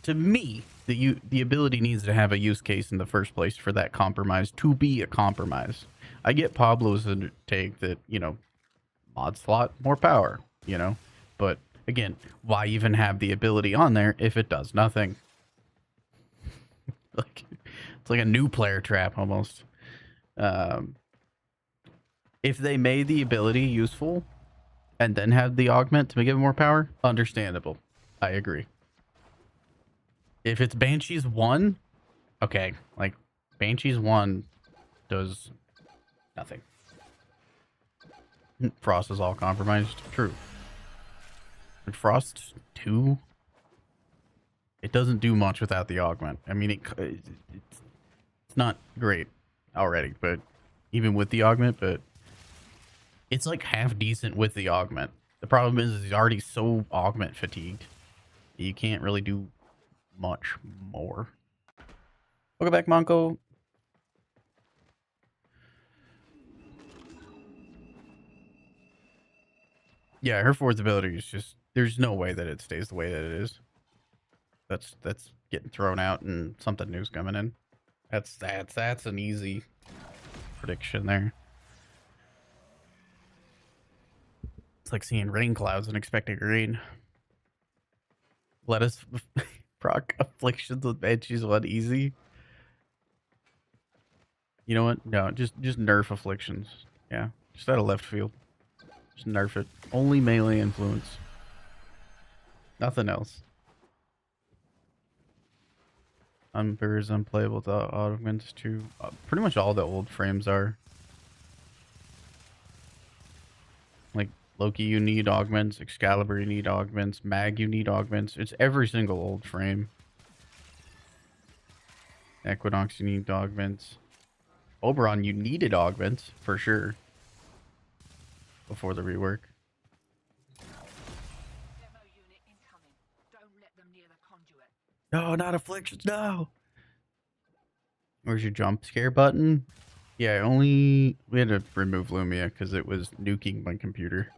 S1: to me, the ability needs to have a use case in the first place for that compromise to be a compromise. I get Pablo's take that, you know, mod slot, more power, you know, but again, why even have the ability on there if it does nothing? Like, it's like a new player trap almost. If they made the ability useful and then had the augment to give it more power, understandable. I agree. If it's Banshee's 1, okay, like Banshee's 1 does nothing. Frost is all compromised. True. And Frost 2, it doesn't do much without the augment. I mean, it's not great already, but even with the augment, but it's like half decent with the augment. The problem is he's already so augment fatigued. You can't really do much more. Welcome back, Monko. Yeah, her fourth ability is just, there's no way that it stays the way that it is. That's getting thrown out and something new's coming in. That's an easy prediction there. It's like seeing rain clouds and expecting rain. Let us proc afflictions with Banshees 1 easy. You know what? No, just nerf afflictions. Yeah, just out of left field. Just nerf it. Only melee influence. Nothing else. Unbear is unplayable without augments too. Pretty much all the old frames are. Like Loki, you need augments. Excalibur, you need augments. Mag, you need augments. It's every single old frame. Equinox, you need augments. Oberon, you needed augments for sure before the rework.
S4: Demo unit incoming. Don't let them near the conduit.
S1: No, not afflictions, no. Where's your jump scare button? Yeah, we had to remove Lumia because it was nuking my computer.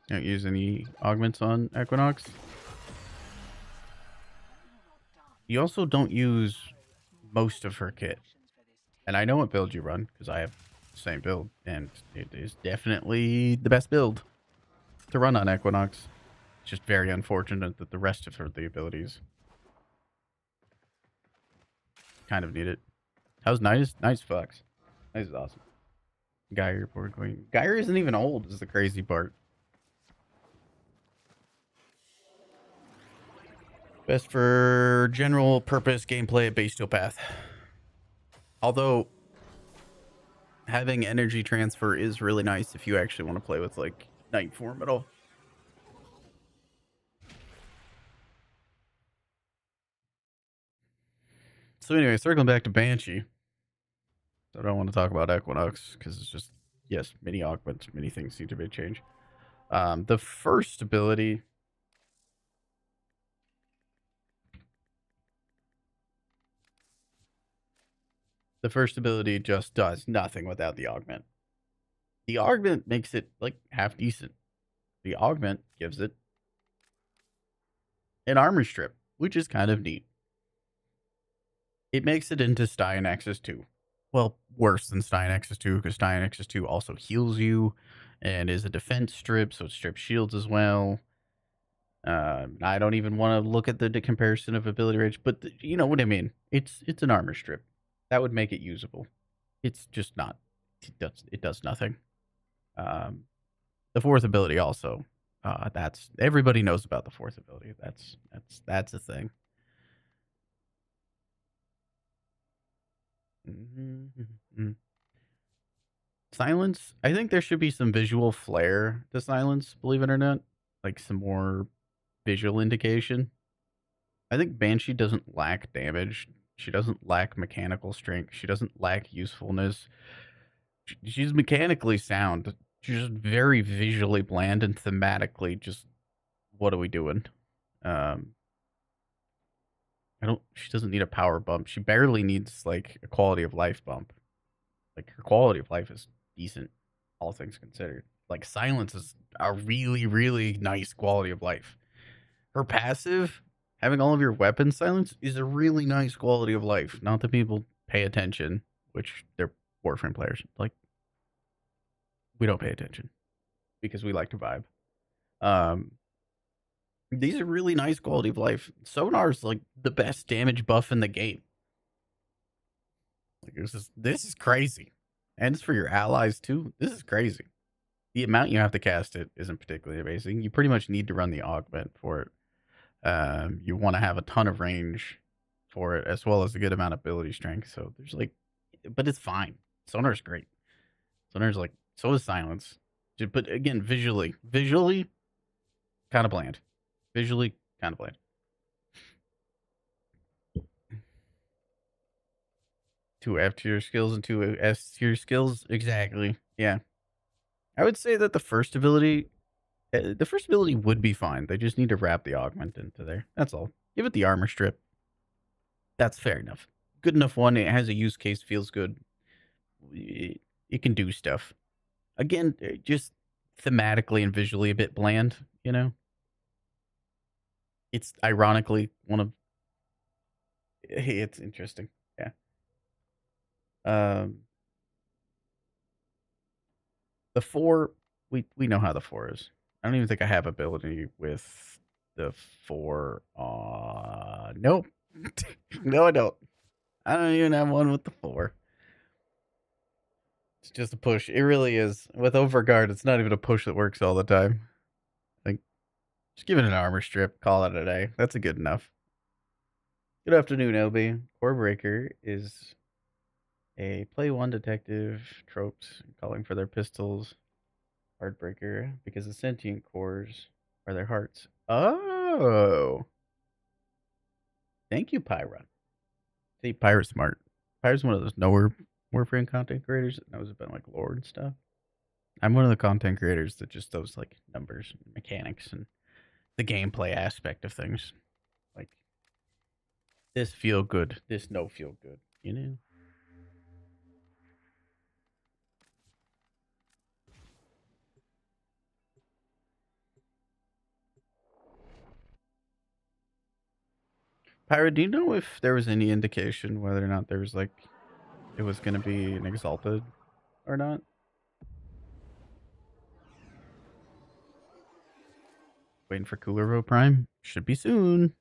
S1: Don't use any augments on Equinox. You also don't use most of her kit. And I know what build you run because I have the same build, and it is definitely the best build to run on Equinox. It's just very unfortunate that the rest of the abilities kind of need it. How's Nice Fox? Nice is awesome. Gyre board queen. Gyre isn't even old, is the crazy part. Best for general purpose gameplay at Bastiopath. Although having energy transfer is really nice if you actually want to play with like Night form at all. So anyway, circling back to Banshee. I don't want to talk about Equinox because it's just, yes, many augments, many things need to be changed. The first ability. The first ability just does nothing without the augment. The augment makes it like half decent. The augment gives it an armor strip, which is kind of neat. It makes it into Stein Nexus 2. Well, worse than Stein Nexus 2 because Stein Nexus 2 also heals you and is a defense strip, so it strips shields as well. I don't even want to look at the comparison of ability range, but you know what I mean. It's an armor strip. That would make it usable. It's just not. It does nothing. The fourth ability also. That's everybody knows about the fourth ability. That's a thing. Silence. I think there should be some visual flair to silence. Believe it or not, like some more visual indication. I think Banshee doesn't lack damage. She doesn't lack mechanical strength. She doesn't lack usefulness. She's mechanically sound. She's just very visually bland and thematically just, what are we doing? She doesn't need a power bump. She barely needs like a quality of life bump. Like her quality of life is decent, all things considered. Like, silence is a really, really nice quality of life. Her passive, having all of your weapons silenced, is a really nice quality of life. Not that people pay attention, which they're Warframe players. Like, we don't pay attention because we like to vibe. These are really nice quality of life. Sonar's like the best damage buff in the game. Like, this is crazy. And it's for your allies too. This is crazy. The amount you have to cast it isn't particularly amazing. You pretty much need to run the augment for it. You want to have a ton of range for it, as well as a good amount of ability strength. So there's like, but it's fine. Sonar's great. Sonar's like, so is silence. But again, visually, kind of bland. Visually, kind of bland. Two F tier skills and two S tier skills, exactly. Yeah, I would say that the first ability would be fine. They just need to wrap the augment into there. That's all. Give it the armor strip. That's fair enough. Good enough one. It has a use case. Feels good. It can do stuff. Again, just thematically and visually a bit bland. You know. It's ironically one of. It's interesting. Yeah. The 4, we know how the 4 is. I don't even think I have ability with the 4. Nope. No, I don't. I don't even have one with the 4. It's just a push. It really is. With Overguard, it's not even a push that works all the time. Like, just give it an armor strip. Call it a day. That's a good enough. Good afternoon, LB. Corebreaker is a play 1 detective tropes calling for their pistols. Heartbreaker, because the sentient cores are their hearts. Oh. Thank you, Pyra. See, Pyra's smart. Pyra's one of those knower Warframe content creators that knows about like lore and stuff. I'm one of the content creators that just does like numbers and mechanics and the gameplay aspect of things. Like, this feel good, this no feel good, you know? Pyra, do you know if there was any indication whether or not there was like it was going to be an exalted or not? Waiting for Cooler Row Prime. Should be soon.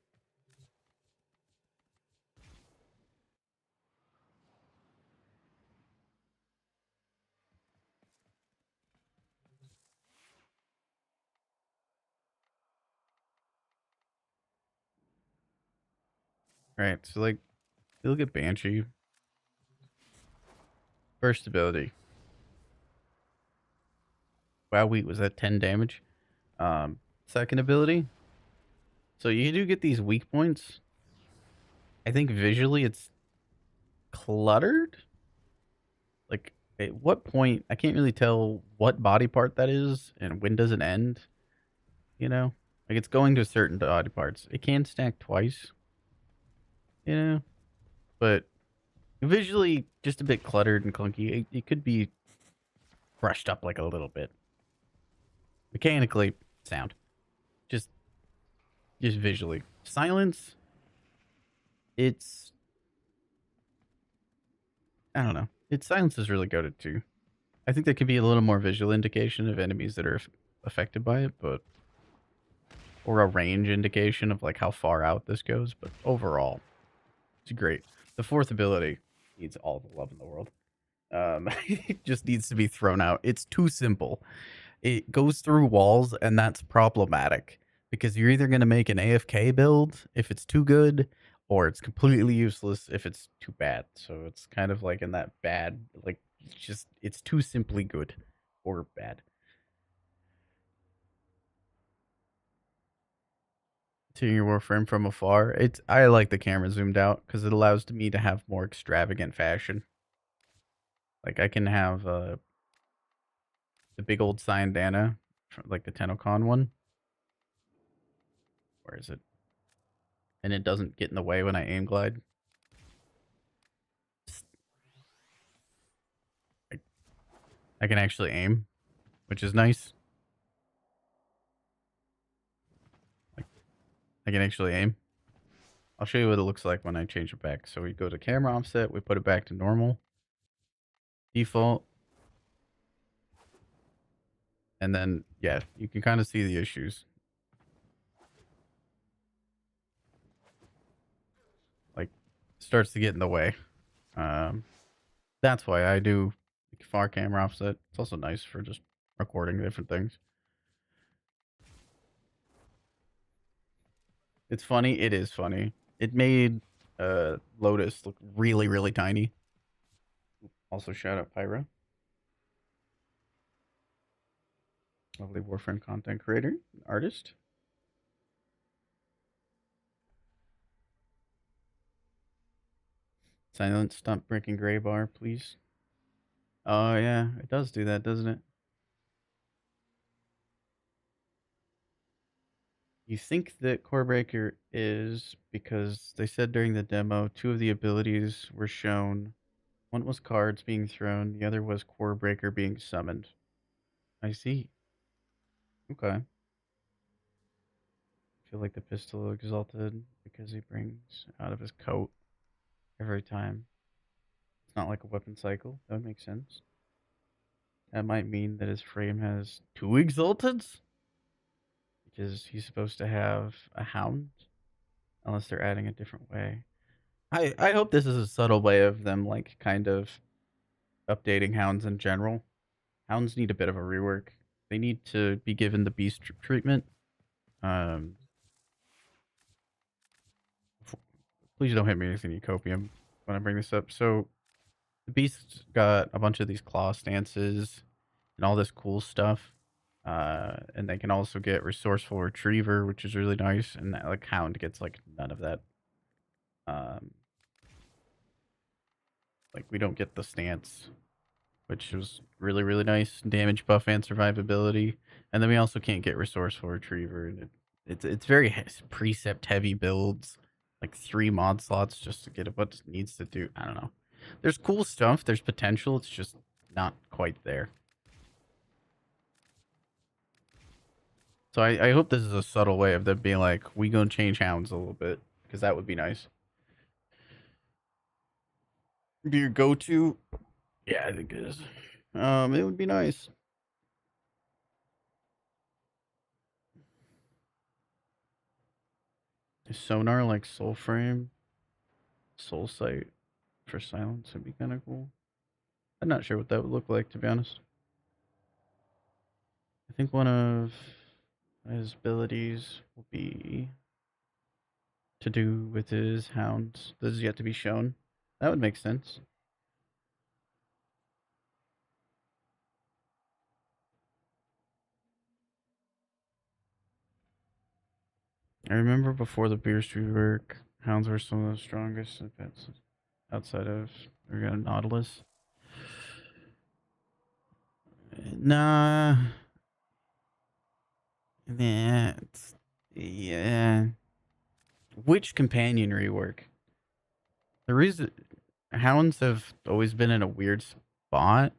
S1: Right, so like, you look at Banshee. First ability. Wow, wait, was that 10 damage? Second ability. So you do get these weak points. I think visually it's cluttered. Like, at what point, I can't really tell what body part that is and when does it end. You know? Like, it's going to certain body parts. It can stack twice. You know? But visually, just a bit cluttered and clunky. It could be brushed up like a little bit. Mechanically, sound. Just visually. Silence, it's... I don't know. Silence is really goated too. I think there could be a little more visual indication of enemies that are affected by it, but... Or a range indication of like how far out this goes, but overall, it's great. The fourth ability needs all the love in the world. It just needs to be thrown out. It's too simple. It goes through walls, and that's problematic because you're either going to make an AFK build if it's too good, or it's completely useless if it's too bad. So it's kind of like in that bad, like, it's too simply good or bad. Seeing your Warframe from afar, I like the camera zoomed out because it allows me to have more extravagant fashion. Like, I can have the big old Syandana, like the Tenocon one. Where is it? And it doesn't get in the way when I aim glide. Like, I can actually aim, which is nice. Like, I can actually aim. I'll show you what it looks like when I change it back. So we go to camera offset, we put it back to normal, default. And then, yeah, you can kind of see the issues. Like, starts to get in the way. That's why I do far camera offset. It's also nice for just recording different things. It's funny. It is funny. It made Lotus look really, really tiny. Also, shout out Pyro. Lovely Warframe content creator, artist. Silence, stop breaking gray bar, please. Oh, yeah, it does do that, doesn't it? You think that Core Breaker is because they said during the demo, 2 of the abilities were shown. One was cards being thrown, the other was Core Breaker being summoned. I see. Okay. I feel like the pistol exalted because he brings out of his coat every time. It's not like a weapon cycle. That would make sense. That might mean that his frame has 2 exalteds? Because he's supposed to have a hound. Unless they're adding a different way. I hope this is a subtle way of them, like, kind of updating hounds in general. Hounds need a bit of a rework. They need to be given the beast treatment. Please don't hit me with any copium when I bring this up. So, the beast's got a bunch of these claw stances and all this cool stuff. And they can also get resourceful retriever, which is really nice. And that, like, hound gets like none of that. Like, we don't get the stance, which was really, really nice. Damage buff and survivability. And then we also can't get resourceful retriever. And it's very precept heavy builds. Like 3 mod slots just to get what it needs to do. I don't know. There's cool stuff. There's potential. It's just not quite there. So I hope this is a subtle way of them being like, we gonna change hounds a little bit. Because that would be nice. Be your go-to? Yeah, I think it is. It would be nice. Is sonar like soul frame? Soul sight for silence would be kind of cool. I'm not sure what that would look like, to be honest. I think one of his abilities will be to do with his hounds. This is yet to be shown. That would make sense. I remember before the Beer's rework, hounds were some of the strongest outside of Nautilus. Nah. Yeah. Which companion rework? The reason hounds have always been in a weird spot.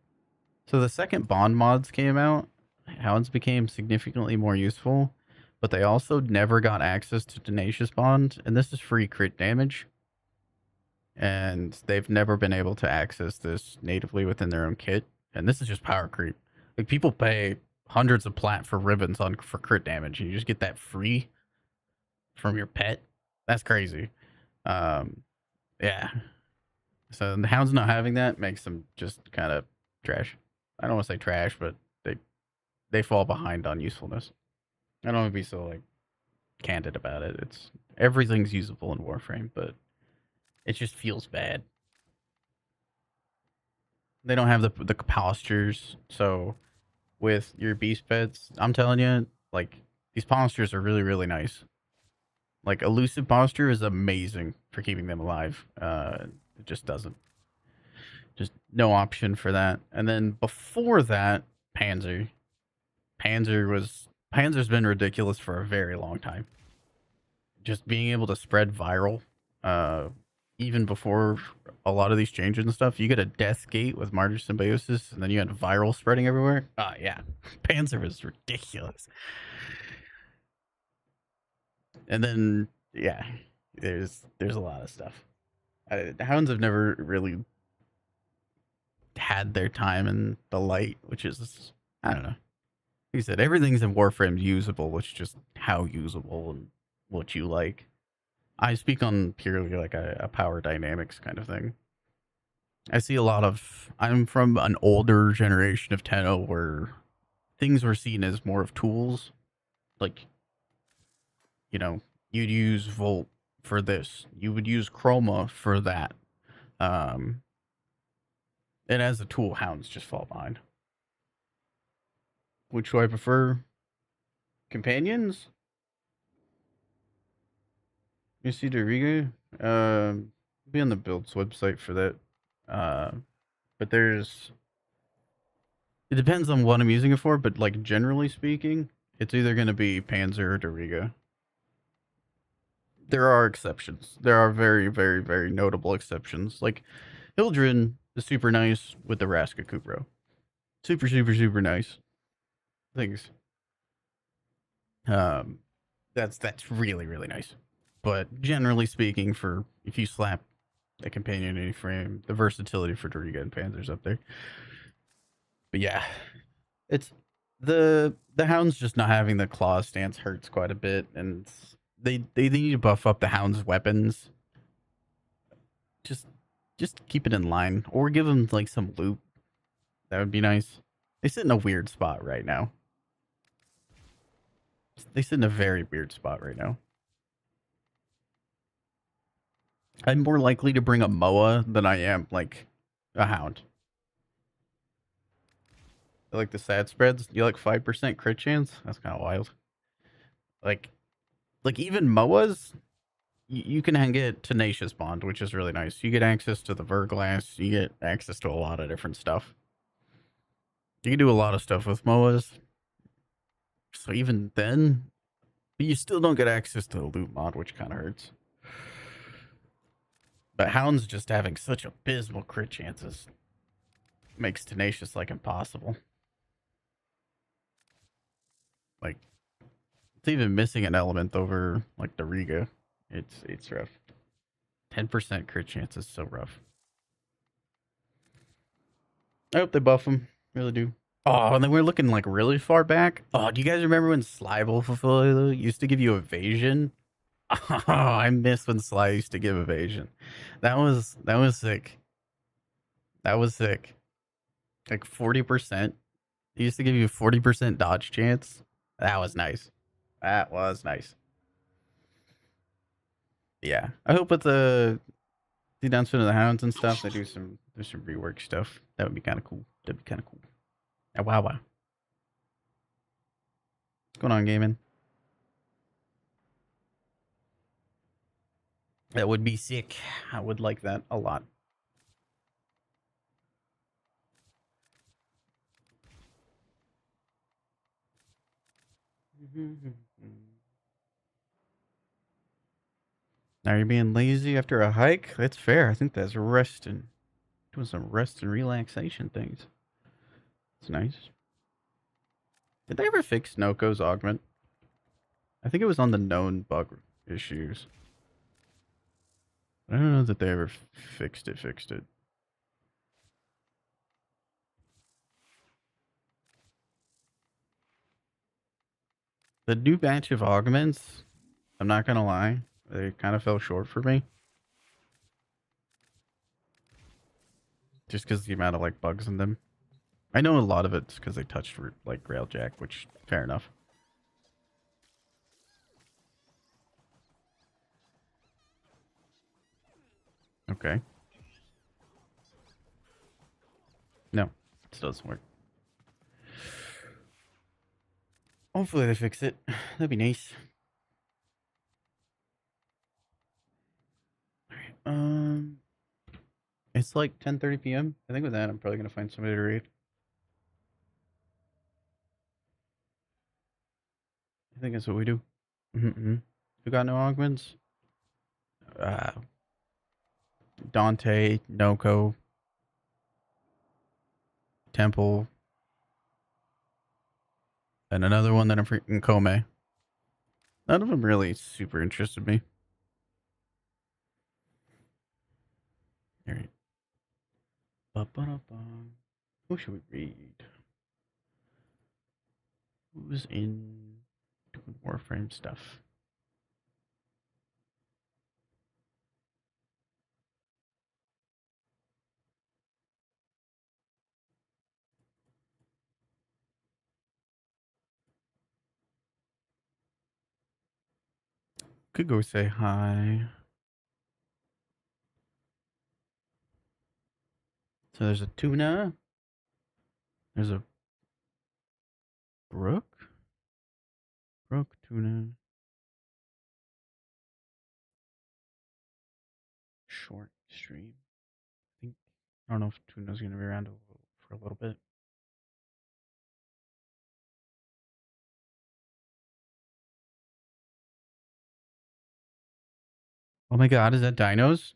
S1: So the second bond mods came out, hounds became significantly more useful, but they also never got access to Tenacious Bond, and this is free crit damage. And they've never been able to access this natively within their own kit. And this is just power creep. Like, people pay hundreds of plat for ribbons for crit damage, and you just get that free from your pet. That's crazy. Yeah. So the hounds not having that makes them just kind of trash. I don't want to say trash, but they fall behind on usefulness. I don't want to be so like candid about it. It's everything's usable in Warframe, but it just feels bad. They don't have the postures, so with your beast pets, I'm telling you, like, these postures are really, really nice. Like, elusive posture is amazing for keeping them alive. It just doesn't. Just no option for that. And then before that, Panzer. Panzer's been ridiculous for a very long time. Just being able to spread viral, even before a lot of these changes and stuff, you get a death gate with martyr symbiosis, and then you had viral spreading everywhere. Oh yeah, Panzer was ridiculous. And then yeah, there's a lot of stuff. Hounds have never really had their time in the light, which is, I don't know. Like you said, everything's in Warframe usable. It's just how usable and what you like. I speak on purely like a power dynamics kind of thing. I see a lot of. I'm from an older generation of Tenno where things were seen as more of tools. Like, you know, you'd use Volt for this, you would use Chroma for that. Um, and as a tool, Hounds just fall behind. Which do I prefer? Companions? You see Doriga? Be on the builds website for that. Uh, but there's. It depends on what I'm using it for, but like generally speaking, it's either going to be Panzer or Doriga. There are exceptions. There are very, very, very notable exceptions. Like Hildren is super nice with the Raska Kupro. Super, super, super nice. Things. That's really, really nice. But generally speaking, for if you slap a companion in any frame, the versatility for Doriga and Panzer's up there. But yeah, it's the Hound's just not having the claw stance hurts quite a bit, and they need to buff up the Hound's weapons. Just keep it in line, or give them like some loot. That would be nice. They sit in a weird spot right now. They sit in a very weird spot right now. I'm more likely to bring a Moa than I am like a Hound. I like the sad spreads. You like 5% crit chance? That's kind of wild. Like even Moas, you can get Tenacious Bond, which is really nice. You get access to the Verglass. You get access to a lot of different stuff. You can do a lot of stuff with Moas. So even then, but you still don't get access to the loot mod, which kind of hurts. But Hound's just having such abysmal crit chances makes Tenacious like impossible. Like it's even missing an element over like the Riga. It's rough. 10% crit chance is so rough. I hope they buff them. Really do. Oh, and then we're looking like really far back. Oh, do you guys remember when Sly Fulfillo used to give you evasion? Oh, I miss when Sly used to give evasion. That was sick. That was sick. Like 40%. He used to give you a 40% dodge chance. That was nice. That was nice. Yeah. I hope with the announcement of the Hounds and stuff, they do some rework stuff. That would be kind of cool. That'd be kind of cool. Wow. What's going on, gaming? That would be sick. I would like that a lot. Now you're being lazy after a hike? That's fair. I think that's resting. Doing some rest and relaxation things. It's nice. Did they ever fix Noko's augment? I think it was on the known bug issues. I don't know that they ever fixed it. The new batch of augments, I'm not gonna lie, they kind of fell short for me. Just because the amount of like bugs in them. I know a lot of it's because they touched like Railjack, which fair enough. Okay. No, it still doesn't work. Hopefully they fix it. That'd be nice. It's like 10:30 p.m. I think with that, I'm probably gonna find somebody to read. I think that's what we do. Mm-hmm. We got no augments. Dante, Noko, Temple, and another one that I'm freaking Kome. None of them really super interested me. All right. Ba-ba-da-ba. Who should we read? Who's in doing Warframe stuff? Could go say hi. So there's a tuna. There's a brook. Brook tuna. Short stream. I don't know if tuna's gonna be around for a little bit. Oh my god, is that dinos?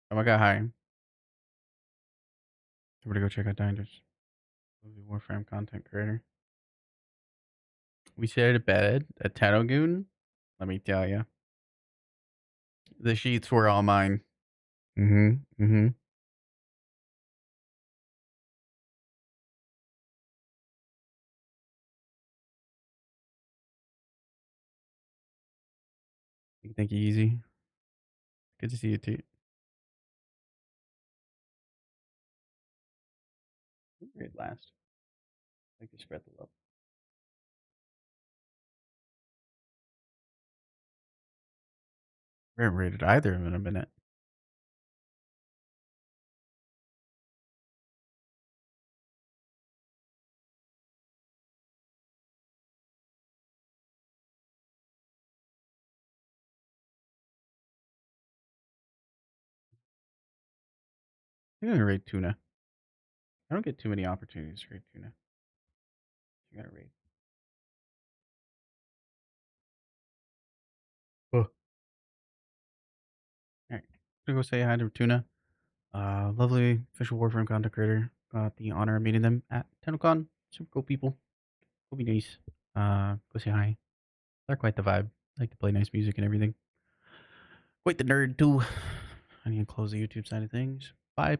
S1: Oh my god, hi. I'm gonna go check out dinos. Warframe content creator. We shared a bed at Tanogoon. Let me tell you. The sheets were all mine. Mm-hmm. Thank you, Easy. Good to see you too. Great last. I can spread the love. We haven't rated either of them in a minute. I'm gonna rate tuna. I don't get too many opportunities to rate tuna. You gotta rate. Oh. Alright. I'm gonna go say hi to tuna. Lovely official Warframe content creator. Got the honor of meeting them at TennoCon. Super cool people. Go be nice. Go say hi. They're quite the vibe. Like to play nice music and everything. Quite the nerd too. I need to close the YouTube side of things. Bye, people.